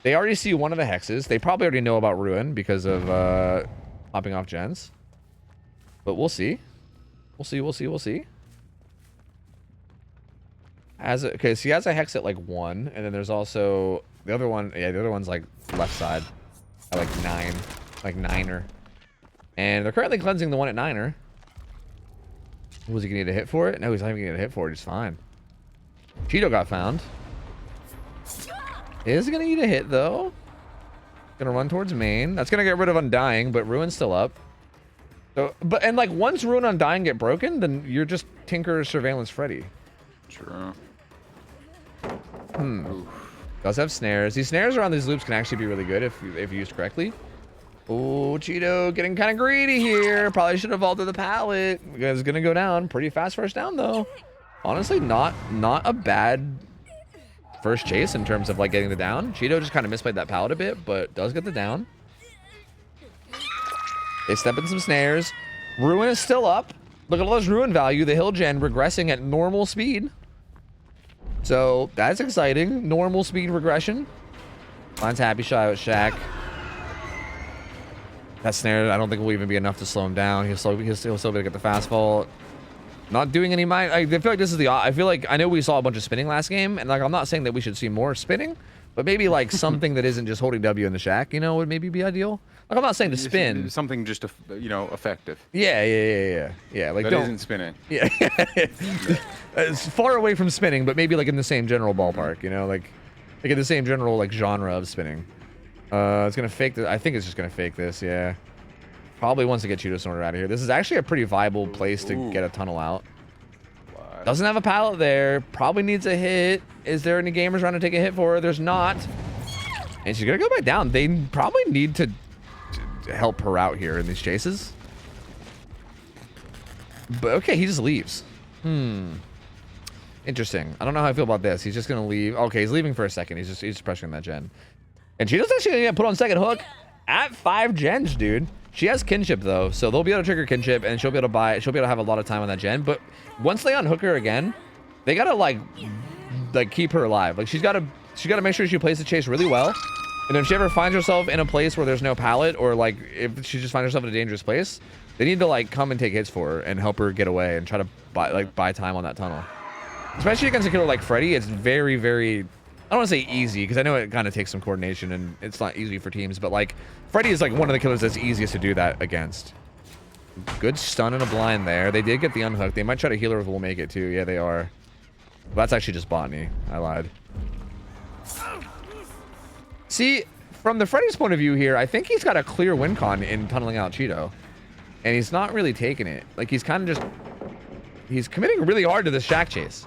They already see one of the hexes. They probably already know about Ruin because of popping off gens. But we'll see. We'll see. Okay, so he has a hex at like 1, and then there's also the other one. Yeah, the other one's like left side at like 9, like 9er. And they're currently cleansing the one at 9er. Was he gonna need a hit for it? No, he's not even gonna get a hit for it. He's fine. Cheeto got found. Is gonna need a hit though. Gonna run towards main. That's gonna get rid of Undying, but Ruin's still up. So, and like once Ruin and Undying get broken, then you're just Tinker Surveillance Freddy. True. Does have snares. These snares around these loops can actually be really good if used correctly. Oh, Cheeto getting kind of greedy here. Probably should have vaulted the pallet. It's gonna go down pretty fast first down though. Honestly, not a bad first chase in terms of like getting the down. Cheeto just kind of misplayed that pallet a bit, but does get the down. They step in some snares. Ruin is still up. Look at all this Ruin value. The hill gen regressing at normal speed. So that's exciting. Normal speed regression. Finds Happy Shy with Shaq. That snare, I don't think will even be enough to slow him down. He'll still be able to get the fast fall. Not doing any mind. I feel like this is the. I feel like I know we saw a bunch of spinning last game, and like I'm not saying that we should see more spinning, but maybe like something that isn't just holding W in the shack, you know, would maybe be ideal. Like I'm not saying to spin. Something just effective. Yeah. Like that don't. Isn't spinning. Yeah. It's far away from spinning, but maybe like in the same general ballpark, you know, like in the same general like genre of spinning. It's gonna fake this. I think it's just gonna fake this. Yeah. Probably wants to get Cheeto Snorter out of here. This is actually a pretty viable place to get a tunnel out. Doesn't have a pallet there. Probably needs a hit. Is there any gamers trying to take a hit for her? There's not. And she's gonna go back down. They probably need to help her out here in these chases. But okay, he just leaves. Interesting. I don't know how I feel about this. He's just gonna leave. Okay, he's leaving for a second. He's just pressuring that gen. And Cheeto's actually gonna get put on second hook at 5 gens, dude. She has kinship though, so they'll be able to trigger kinship, and she'll be able to buy. She'll be able to have a lot of time on that gen. But once they unhook her again, they gotta like keep her alive. Like she's gotta make sure she plays the chase really well. And if she ever finds herself in a place where there's no pallet, or like if she just finds herself in a dangerous place, they need to like come and take hits for her and help her get away and try to buy time on that tunnel. Especially against a killer like Freddy, it's very, very. I don't want to say easy, because I know it kind of takes some coordination and it's not easy for teams, but like Freddy is like one of the killers that's easiest to do that against. Good stun and a blind there. They did get the unhook. They might try to heal her if we'll make it too. Yeah, they are. Well, that's actually just botany. I lied. See, from the Freddy's point of view here, I think he's got a clear win con in tunneling out Cheeto. And he's not really taking it. Like he's kind of just... He's committing really hard to this shack chase.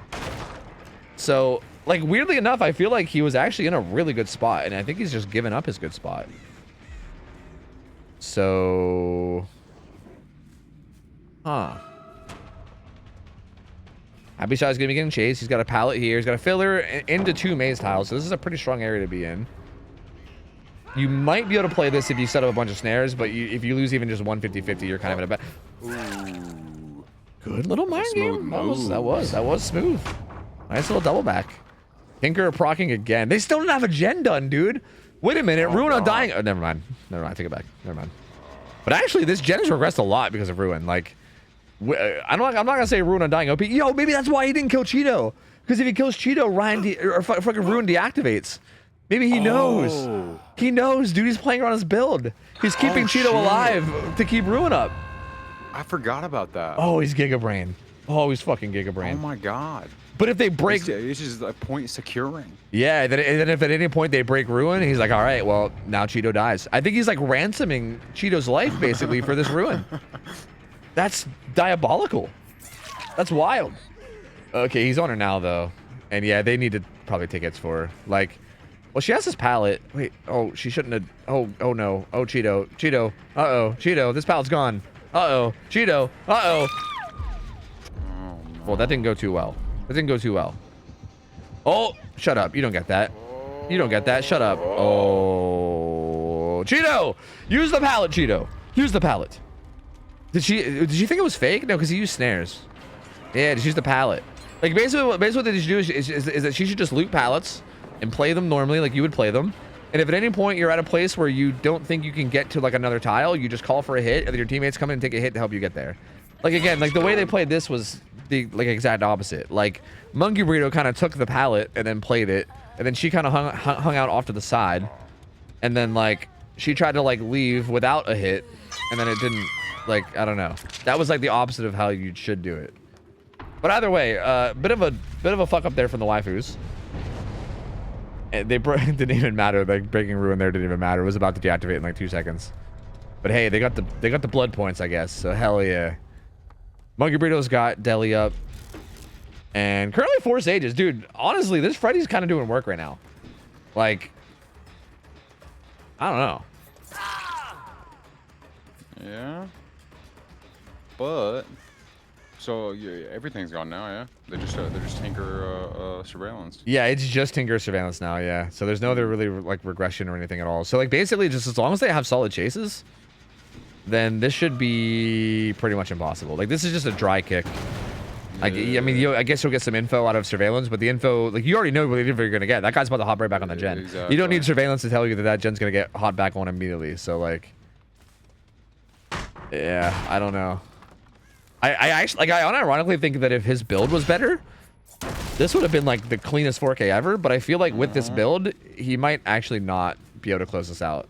So... Like, weirdly enough, I feel like he was actually in a really good spot, and I think he's just given up his good spot. So... Huh. Happy Shot's gonna be getting chased. He's got a pallet here. He's got a filler into 2 maze tiles. So this is a pretty strong area to be in. You might be able to play this if you set up a bunch of snares, but if you lose even just 150-50, you're kind of in a bad. Ooh. Good little mind game. That was smooth. Nice little double back. Tinker procking again. They still don't have a gen done, dude. Wait a minute. Ruin on dying. Oh, never mind. Never mind. Take it back. Never mind. But actually, this gen has regressed a lot because of Ruin. Like, I'm not gonna say Ruin on dying OP. Yo, maybe that's why he didn't kill Cheeto. Because if he kills Cheeto, fucking Ruin deactivates. Maybe he knows. Oh. He knows, dude. He's playing around his build. He's keeping Cheeto alive to keep Ruin up. I forgot about that. Oh, he's Giga Brain. Oh, he's fucking Giga Brain. Oh my god. But if they break, it's just a point securing. yeah. Then if at any point they break Ruin, he's like, all right, well now Cheeto dies. I think he's like ransoming Cheeto's life basically for this Ruin. That's diabolical. That's wild. Okay, he's on her now though, and yeah, they need to probably tickets for her. Like, well, she has this pallet. Wait, oh, she shouldn't have. Oh no. Oh, Cheeto. Cheeto. This pallet's gone. Cheeto. Oh, no. Well, that didn't go too well. That didn't go too well. Oh, shut up. You don't get that. You don't get that. Shut up. Oh, Cheeto! Use the pallet, Cheeto. Use the pallet. Did she think it was fake? No, because he used snares. Yeah, just use the pallet. Like, basically what they should do is that she should just loot pallets and play them normally like you would play them. And if at any point you're at a place where you don't think you can get to like another tile, you just call for a hit, and then your teammates come in and take a hit to help you get there. Like, again, like the way they played this was the like exact opposite. Like, Monkey Burrito kind of took the pallet and then played it, and then she kind of hung out off to the side, and then like she tried to like leave without a hit, and then it didn't. Like, I don't know. That was like the opposite of how you should do it. But either way, bit of a fuck up there from the waifus. And they didn't even matter. Like, breaking Ruin there didn't even matter. It was about to deactivate in like 2 seconds. But hey, they got the blood points, I guess. So hell yeah. Monkey Burrito's got Deli up. And currently 4 stages. Dude, honestly, this Freddy's kind of doing work right now. Like, I don't know. Yeah. But so yeah, everything's gone now, yeah. They're just Tinker surveillance. Yeah, it's just Tinker surveillance now, yeah. So there's no other really like regression or anything at all. So like basically just as long as they have solid chases, then this should be pretty much impossible. Like this is just a dry kick. Like, I mean, I guess you'll get some info out of surveillance, but the info, like you already know what info you're gonna get. That guy's about to hop right back on the gen. Exactly. You don't need surveillance to tell you that that gen's gonna get hot back on immediately. So like, yeah, I don't know. I actually, like, I unironically think that if his build was better, this would have been like the cleanest 4K ever. But I feel like with this build, he might actually not be able to close this out.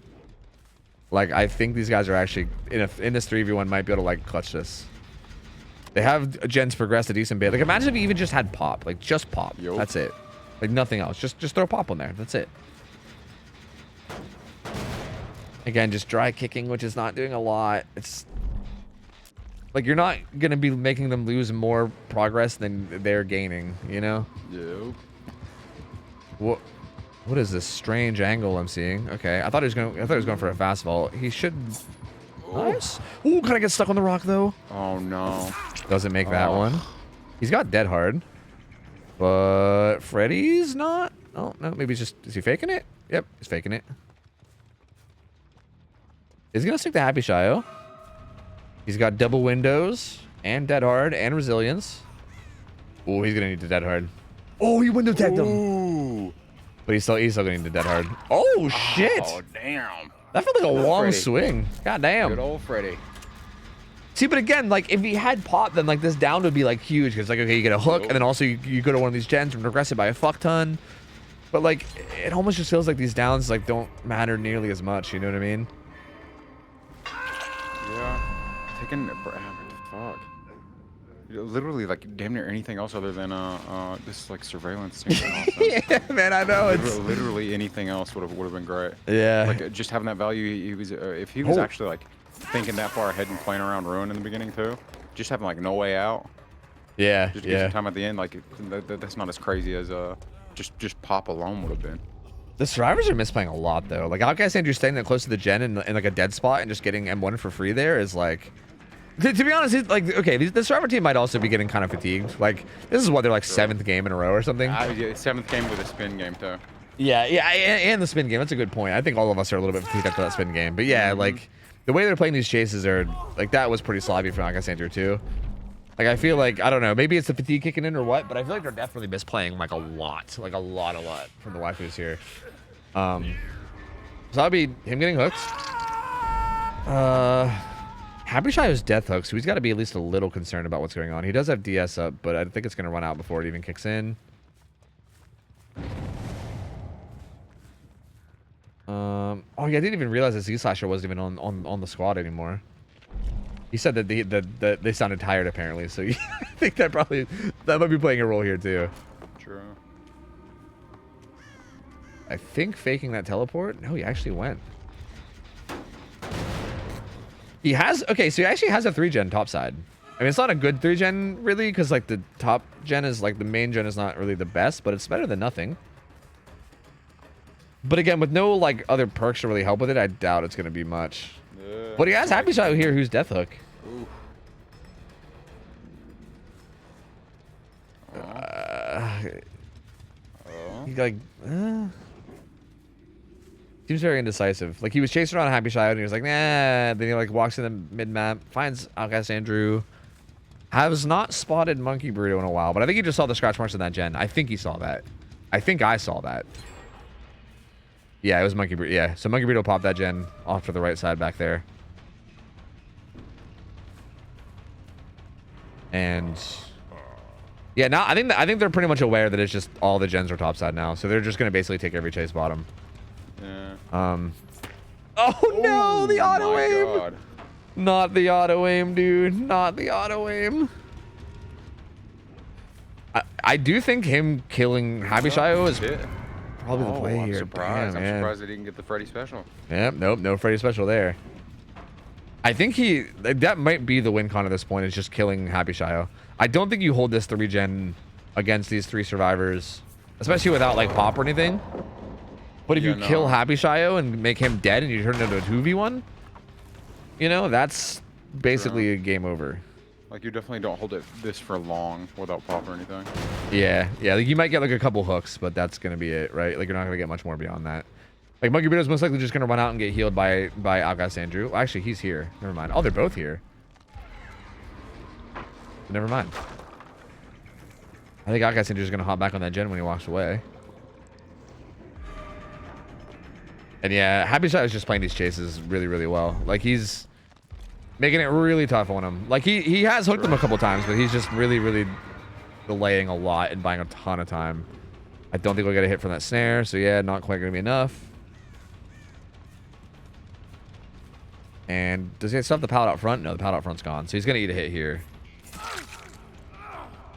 Like, I think these guys are actually in this 3v1 might be able to like clutch this. They have gens progressed a decent bit. Like, imagine if he even just had pop, like just pop. Yo. That's it. Like nothing else. Just throw pop on there. That's it. Again, just dry kicking, which is not doing a lot. It's like you're not gonna be making them lose more progress than they're gaining, you know? Yep. What is this strange angle I'm seeing? Okay, I thought he was going for a fast vault. He should. Nice. Ooh, kind of get stuck on the rock though. Oh no. Doesn't make that one. He's got dead hard, but Freddy's not. Oh no, maybe he's is he faking it? Yep, he's faking it. Is he gonna stick to Happy Shio? He's got double windows and dead hard and resilience. Oh, he's gonna need the dead hard. Oh, he window tagged him. Ooh. But he's still gonna need the dead hard. Oh shit! Oh damn. That felt like a long Freddy. swing. God damn. Good old Freddy. See, but again, like if he had pop, then like this down would be like huge because like okay, you get a hook, and then also you go to one of these gens and progress it by a fuck ton. But like it almost just feels like these downs like don't matter nearly as much. You know what I mean? Yeah. Taking fuck. Literally like damn near anything else other than this like surveillance thing. Yeah, man, I know it's Literally anything else would have been great. yeah. Like just having that value, he was if he was actually like thinking that far ahead and playing around Ruin in the beginning too, just having like no way out. Yeah, Just to get some time at the end, like that's not as crazy as just pop alone would have been. The survivors are misplaying a lot though. Like Outcast Andrew staying that close to the gen in like a dead spot and just getting M1 for free there is like To be honest, it's like, okay, the server team might also be getting kind of fatigued. Like, this is what they're like 7th game in a row or something. Yeah, 7th game with a spin game too. Yeah, and the spin game. That's a good point. I think all of us are a little bit fatigued after that spin game. But yeah, like the way they're playing these chases are like that was pretty sloppy for Alexander too. Like I feel like, I don't know, maybe it's the fatigue kicking in or what, but I feel like they're definitely misplaying like a lot from the waifus here. So that'll be him getting hooked. Happy Shy has death hook, so he's got to be at least a little concerned about what's going on. He does have DS up, but I think it's going to run out before it even kicks in. Oh yeah, I didn't even realize that Z-Slasher wasn't even on the squad anymore. He said that they sounded tired apparently, so I think that might be playing a role here too. True. I think faking that teleport. No, he actually went. He has, okay, so he actually has a 3-gen topside. I mean, it's not a good 3-gen really, because like the top gen is like the main gen is not really the best, but it's better than nothing. But again, with no like other perks to really help with it, I doubt it's gonna be much. Yeah. But he has Happy Shot here, who's Death Hook. Ooh. He like seems very indecisive. Like he was chasing around Happy Shy and he was like, nah. Then he like walks in the mid map, finds Outcast Andrew. Has not spotted Monkey Burrito in a while, but I think he just saw the scratch marks in that gen. I think he saw that. I think I saw that. Yeah, it was Monkey Burrito. Yeah, so Monkey Burrito popped that gen off to the right side back there. And yeah, now I think they're pretty much aware that it's just all the gens are topside now, so they're just gonna basically take every chase bottom. Yeah. Oh no, the auto my aim! God. Not the auto aim, dude. Not the auto aim. I do think him killing Happy Shio is probably the play I'm here. surprised. Damn, I'm man. surprised they didn't get the Freddy special. Yep, nope, no Freddy special there. I think that might be the win con at this point, is just killing Happy Shio. I don't think you hold this 3-gen against these 3 survivors, especially without like pop or anything. But if you kill Happy Shio and make him dead and you turn it into a 2v1, you know, that's basically a game over. Like, you definitely don't hold it this for long without pop or anything. Yeah, like you might get like a couple hooks, but that's gonna be it, right? Like you're not gonna get much more beyond that. Like Monkey Burrito's most likely just gonna run out and get healed by Outcast Andrew. Well, actually, he's here. Never mind. Oh, they're both here. Never mind. I think Outcast Andrew's gonna hop back on that gen when he walks away. And yeah, Happy Shot is just playing these chases really, really well. Like he's making it really tough on him. Like he has hooked him a couple times, but he's just really, really delaying a lot and buying a ton of time. I don't think we'll get a hit from that snare, so yeah, not quite gonna be enough. And does he still have the pallet out front? No, the pallet out front's gone, so he's gonna eat a hit here.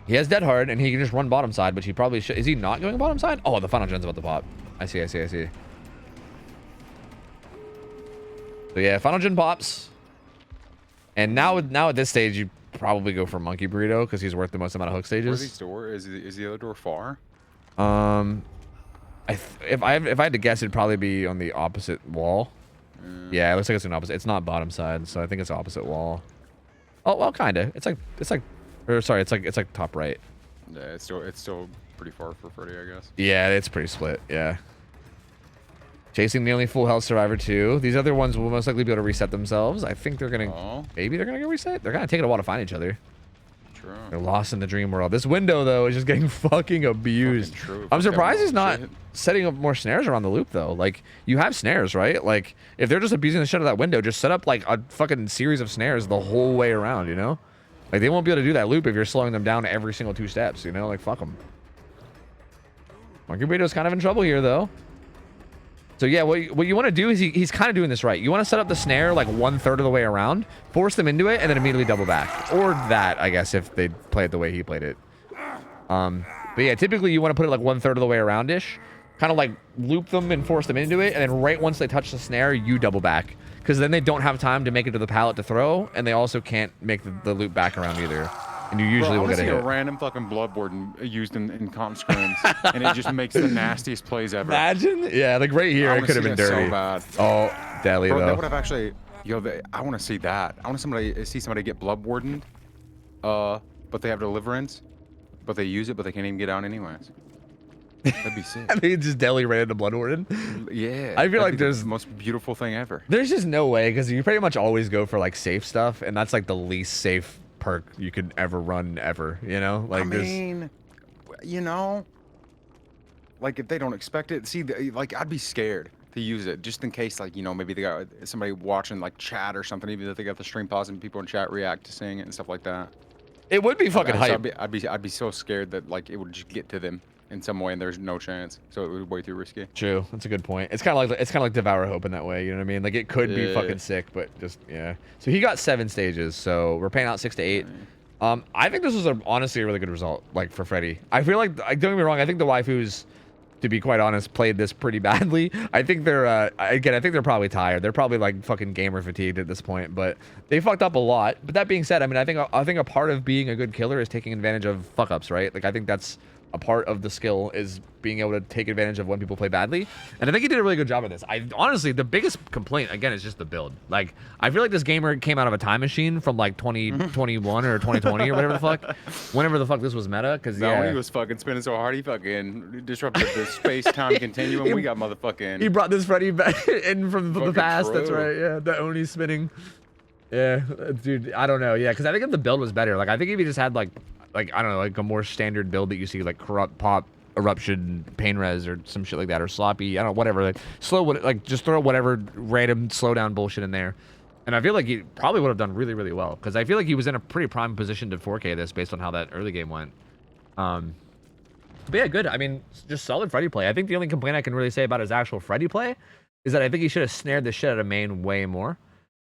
He has dead hard, and he can just run bottom side, but he probably should. Is he not going bottom side? Oh, the final gen's about to pop. I see. So yeah, final gen pops. And now at this stage, you probably go for Monkey Burrito because he's worth the most amount of hook stages. Where's these door? Is the other door far? If I had to guess, it'd probably be on the opposite wall. Yeah, it looks like it's an opposite. It's not bottom side, so I think it's opposite wall. Oh well, kinda. It's like, or sorry, it's like top right. Yeah, it's still pretty far for Freddy, I guess. Yeah, it's pretty split. Yeah. Chasing nearly full health survivor 2. These other ones will most likely be able to reset themselves. I think they're gonna. Maybe they're gonna get reset. They're gonna take it a while to find each other. True. They're lost in the dream world. This window though is just getting fucking abused. I'm surprised he's not setting up more snares around the loop though. Like you have snares, right? Like if they're just abusing the shit out of that window, just set up like a fucking series of snares the whole way around. You know, like they won't be able to do that loop if you're slowing them down every single 2 steps. You know, like fuck them. Monkey Burrito's kind of in trouble here though. So yeah, what you want to do is he's kind of doing this right. You want to set up the snare like 1/3 of the way around, force them into it, and then immediately double back. Or that, I guess, if they play it the way he played it. But yeah, typically you want to put it like 1/3 of the way around-ish. Kind of like loop them and force them into it, and then right once they touch the snare, you double back. Because then they don't have time to make it to the pallet to throw, and they also can't make the loop back around either. And you usually will get a hit. A random fucking bloodboard used in comp scrims, and it just makes the nastiest plays ever. Imagine? Yeah, like right here, it could have been dirty. So bad. Oh, deadly though. That would have actually Yo, I want to see that. I want to see somebody get blood wardened, but they have deliverance, but they use it, but they can't even get out anyways. That'd be sick. I mean, just deli ran into Blood Warden. Yeah. I feel like the there's most beautiful thing ever. There's just no way, because you pretty much always go for like safe stuff, and that's like the least safe perk you could ever run ever. You know, like I mean, you know, like if they don't expect it, see, like I'd be scared to use it just in case, like, you know, maybe they got somebody watching like chat or something, even if they got the stream pause and people in chat react to seeing it and stuff like that. it would be fucking hype. I'd be so scared that like it would just get to them in some way and there's no chance, so it would be way too risky. True, that's a good point. It's kind of like Devour Hope in that way. You know what I mean? Like it could be fucking sick, but just yeah. So he got 7 stages, so we're paying out 6 to 8. I think this was honestly a really good result, like for Freddy. I feel like, don't get me wrong, I think the waifus, to be quite honest, played this pretty badly. I think they're again, I think they're probably tired. They're probably like fucking gamer fatigued at this point, but they fucked up a lot. But that being said, I mean, I think a part of being a good killer is taking advantage of fuck ups, right? Like I think that's a part of the skill, is being able to take advantage of when people play badly. And I think he did a really good job of this. Honestly, the biggest complaint, again, is just the build. Like, I feel like this gamer came out of a time machine from like 2021 or 2020 or whatever the fuck. Whenever the fuck this was meta. Because he was fucking spinning so hard, he fucking disrupted the space-time continuum. We got motherfucking... He brought this Freddy back in from the past. True. That's right, yeah. The Oni spinning. Yeah, dude, I don't know. Yeah, because I think if the build was better, like, I think if he just had like I don't know, like a more standard build that you see, like corrupt, pop, eruption, pain res, or some shit like that, or sloppy, I don't know, whatever, like like just throw whatever random slowdown bullshit in there, and I feel like he probably would have done really, really well, because I feel like he was in a pretty prime position to 4K this based on how that early game went. But yeah, good. I mean, just solid Freddy play. I think the only complaint I can really say about his actual Freddy play is that I think he should have snared the shit out of main way more.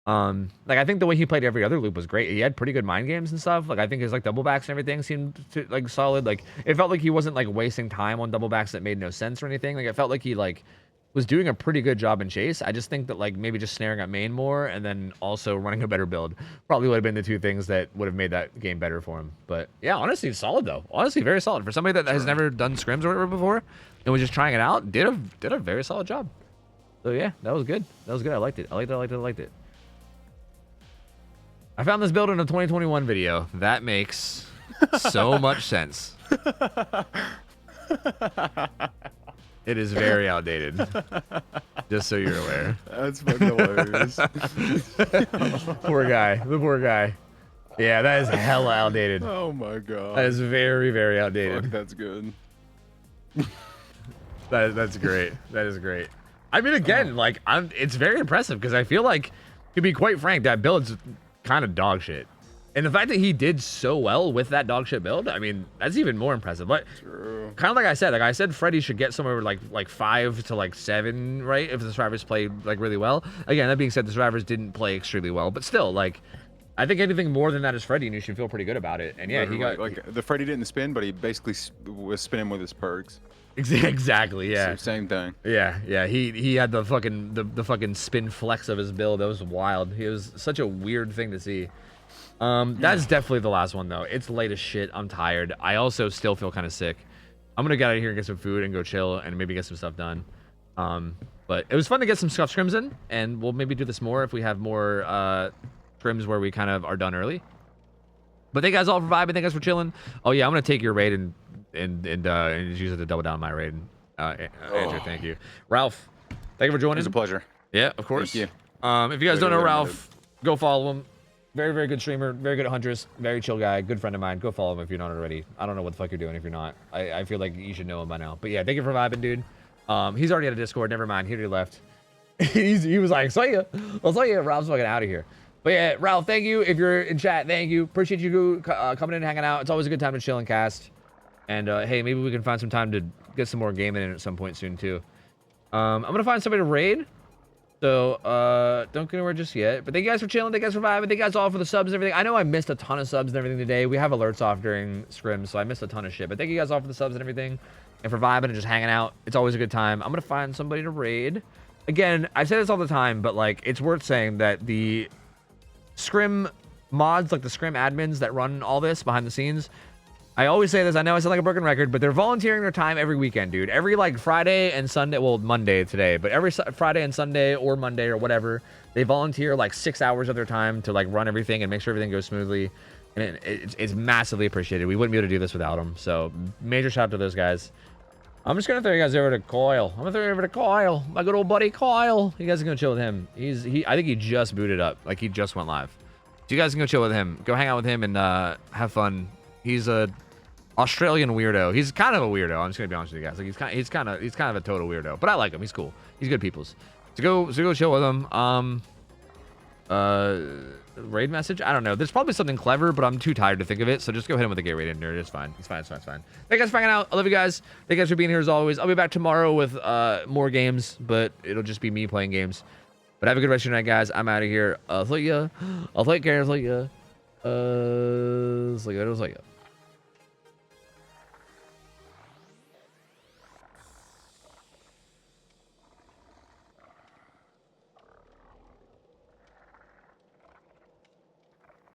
Like I think the way he played every other loop was great. He had pretty good mind games and stuff. Like I think his like double backs and everything seemed like solid. Like it felt like he wasn't like wasting time on double backs that made no sense or anything. Like it felt like he like was doing a pretty good job in chase. I just think that like maybe just snaring at main more and then also running a better build probably would have been the two things that would have made that game better for him. But yeah, honestly, solid though. Honestly, very solid for somebody that has never done scrims or whatever before and was just trying it out. Did a very solid job. So yeah, that was good. That was good. I liked it. I liked it. I found this build in a 2021 video. That makes so much sense. It is very outdated. Just so you're aware. That's fucking hilarious. Poor guy. The poor guy. Yeah, that is hella outdated. Oh my god. That is very, very outdated. Fuck, that's good. That's great. That is great. I mean, again, like, it's very impressive because I feel like, to be quite frank, that build's kind of dog shit. And the fact that he did so well with that dog shit build, I mean, that's even more impressive. But kind of like I said, Freddy should get somewhere like 5 to like 7, right? If the survivors played like really well. Again, that being said, the survivors didn't play extremely well, but still, like, I think anything more than that is Freddy, and you should feel pretty good about it. And yeah, he got like the Freddy didn't spin, but he basically was spinning with his perks. Exactly, yeah. Same thing. Yeah. He had the fucking spin flex of his build. That was wild. It was such a weird thing to see. That's definitely the last one though. It's late as shit. I'm tired. I also still feel kind of sick. I'm gonna get out of here and get some food and go chill and maybe get some stuff done. But it was fun to get some scrims in, and we'll maybe do this more if we have more scrims where we kind of are done early. But thank you guys all for vibing. Thank you guys for chilling. Oh yeah, I'm gonna take your raid and use it to double down my raid. Andrew, thank you. Ralph, thank you for joining. It was a pleasure. Yeah, of course. Thank you. If you guys don't know Ralph, go follow him. Very, very good streamer. Very good at Huntress. Very chill guy. Good friend of mine. Go follow him if you're not already. I don't know what the fuck you're doing if you're not. I feel like you should know him by now. But yeah, thank you for vibing, dude. He's already at a Discord. Never mind. He already left. He was like, saw ya. I'll saw you. Ralph's fucking out of here. But yeah, Ralph, thank you. If you're in chat, thank you. Appreciate you coming in and hanging out. It's always a good time to chill and cast. And hey, maybe we can find some time to get some more gaming in at some point soon too. I'm gonna find somebody to raid. So don't get anywhere just yet. But thank you guys for chilling. Thank you guys for vibing. Thank you guys all for the subs and everything. I know I missed a ton of subs and everything today. We have alerts off during scrims, so I missed a ton of shit. But thank you guys all for the subs and everything, and for vibing and just hanging out. It's always a good time. I'm gonna find somebody to raid. Again, I say this all the time, but like it's worth saying that the scrim mods, like the scrim admins that run all this behind the scenes, I always say this. I know I sound like a broken record, but they're volunteering their time every weekend, dude. Every like Friday and Sunday, well, Monday today, but every Friday and Sunday or Monday or whatever, they volunteer like 6 hours of their time to like run everything and make sure everything goes smoothly. And it's massively appreciated. We wouldn't be able to do this without them. So major shout out to those guys. I'm just gonna throw you guys over to Kyle. I'm gonna throw you over to Kyle, my good old buddy Kyle. You guys are gonna chill with him. I think he just booted up, like he just went live. So you guys can go chill with him. Go hang out with him and have fun. He's a Australian weirdo. He's kind of a weirdo. I'm just gonna be honest with you guys. Like he's kind of a total weirdo. But I like him. He's cool. He's good peoples. So go chill with him. Raid message? I don't know. There's probably something clever, but I'm too tired to think of it. So just go hit him with a get raid in there. It's fine. It's fine. Thank you guys for hanging out. I love you guys. Thank you guys for being here as always. I'll be back tomorrow with more games, but it'll just be me playing games. But have a good rest of your night, guys. I'm out of here. I'll take care. I'll take ya.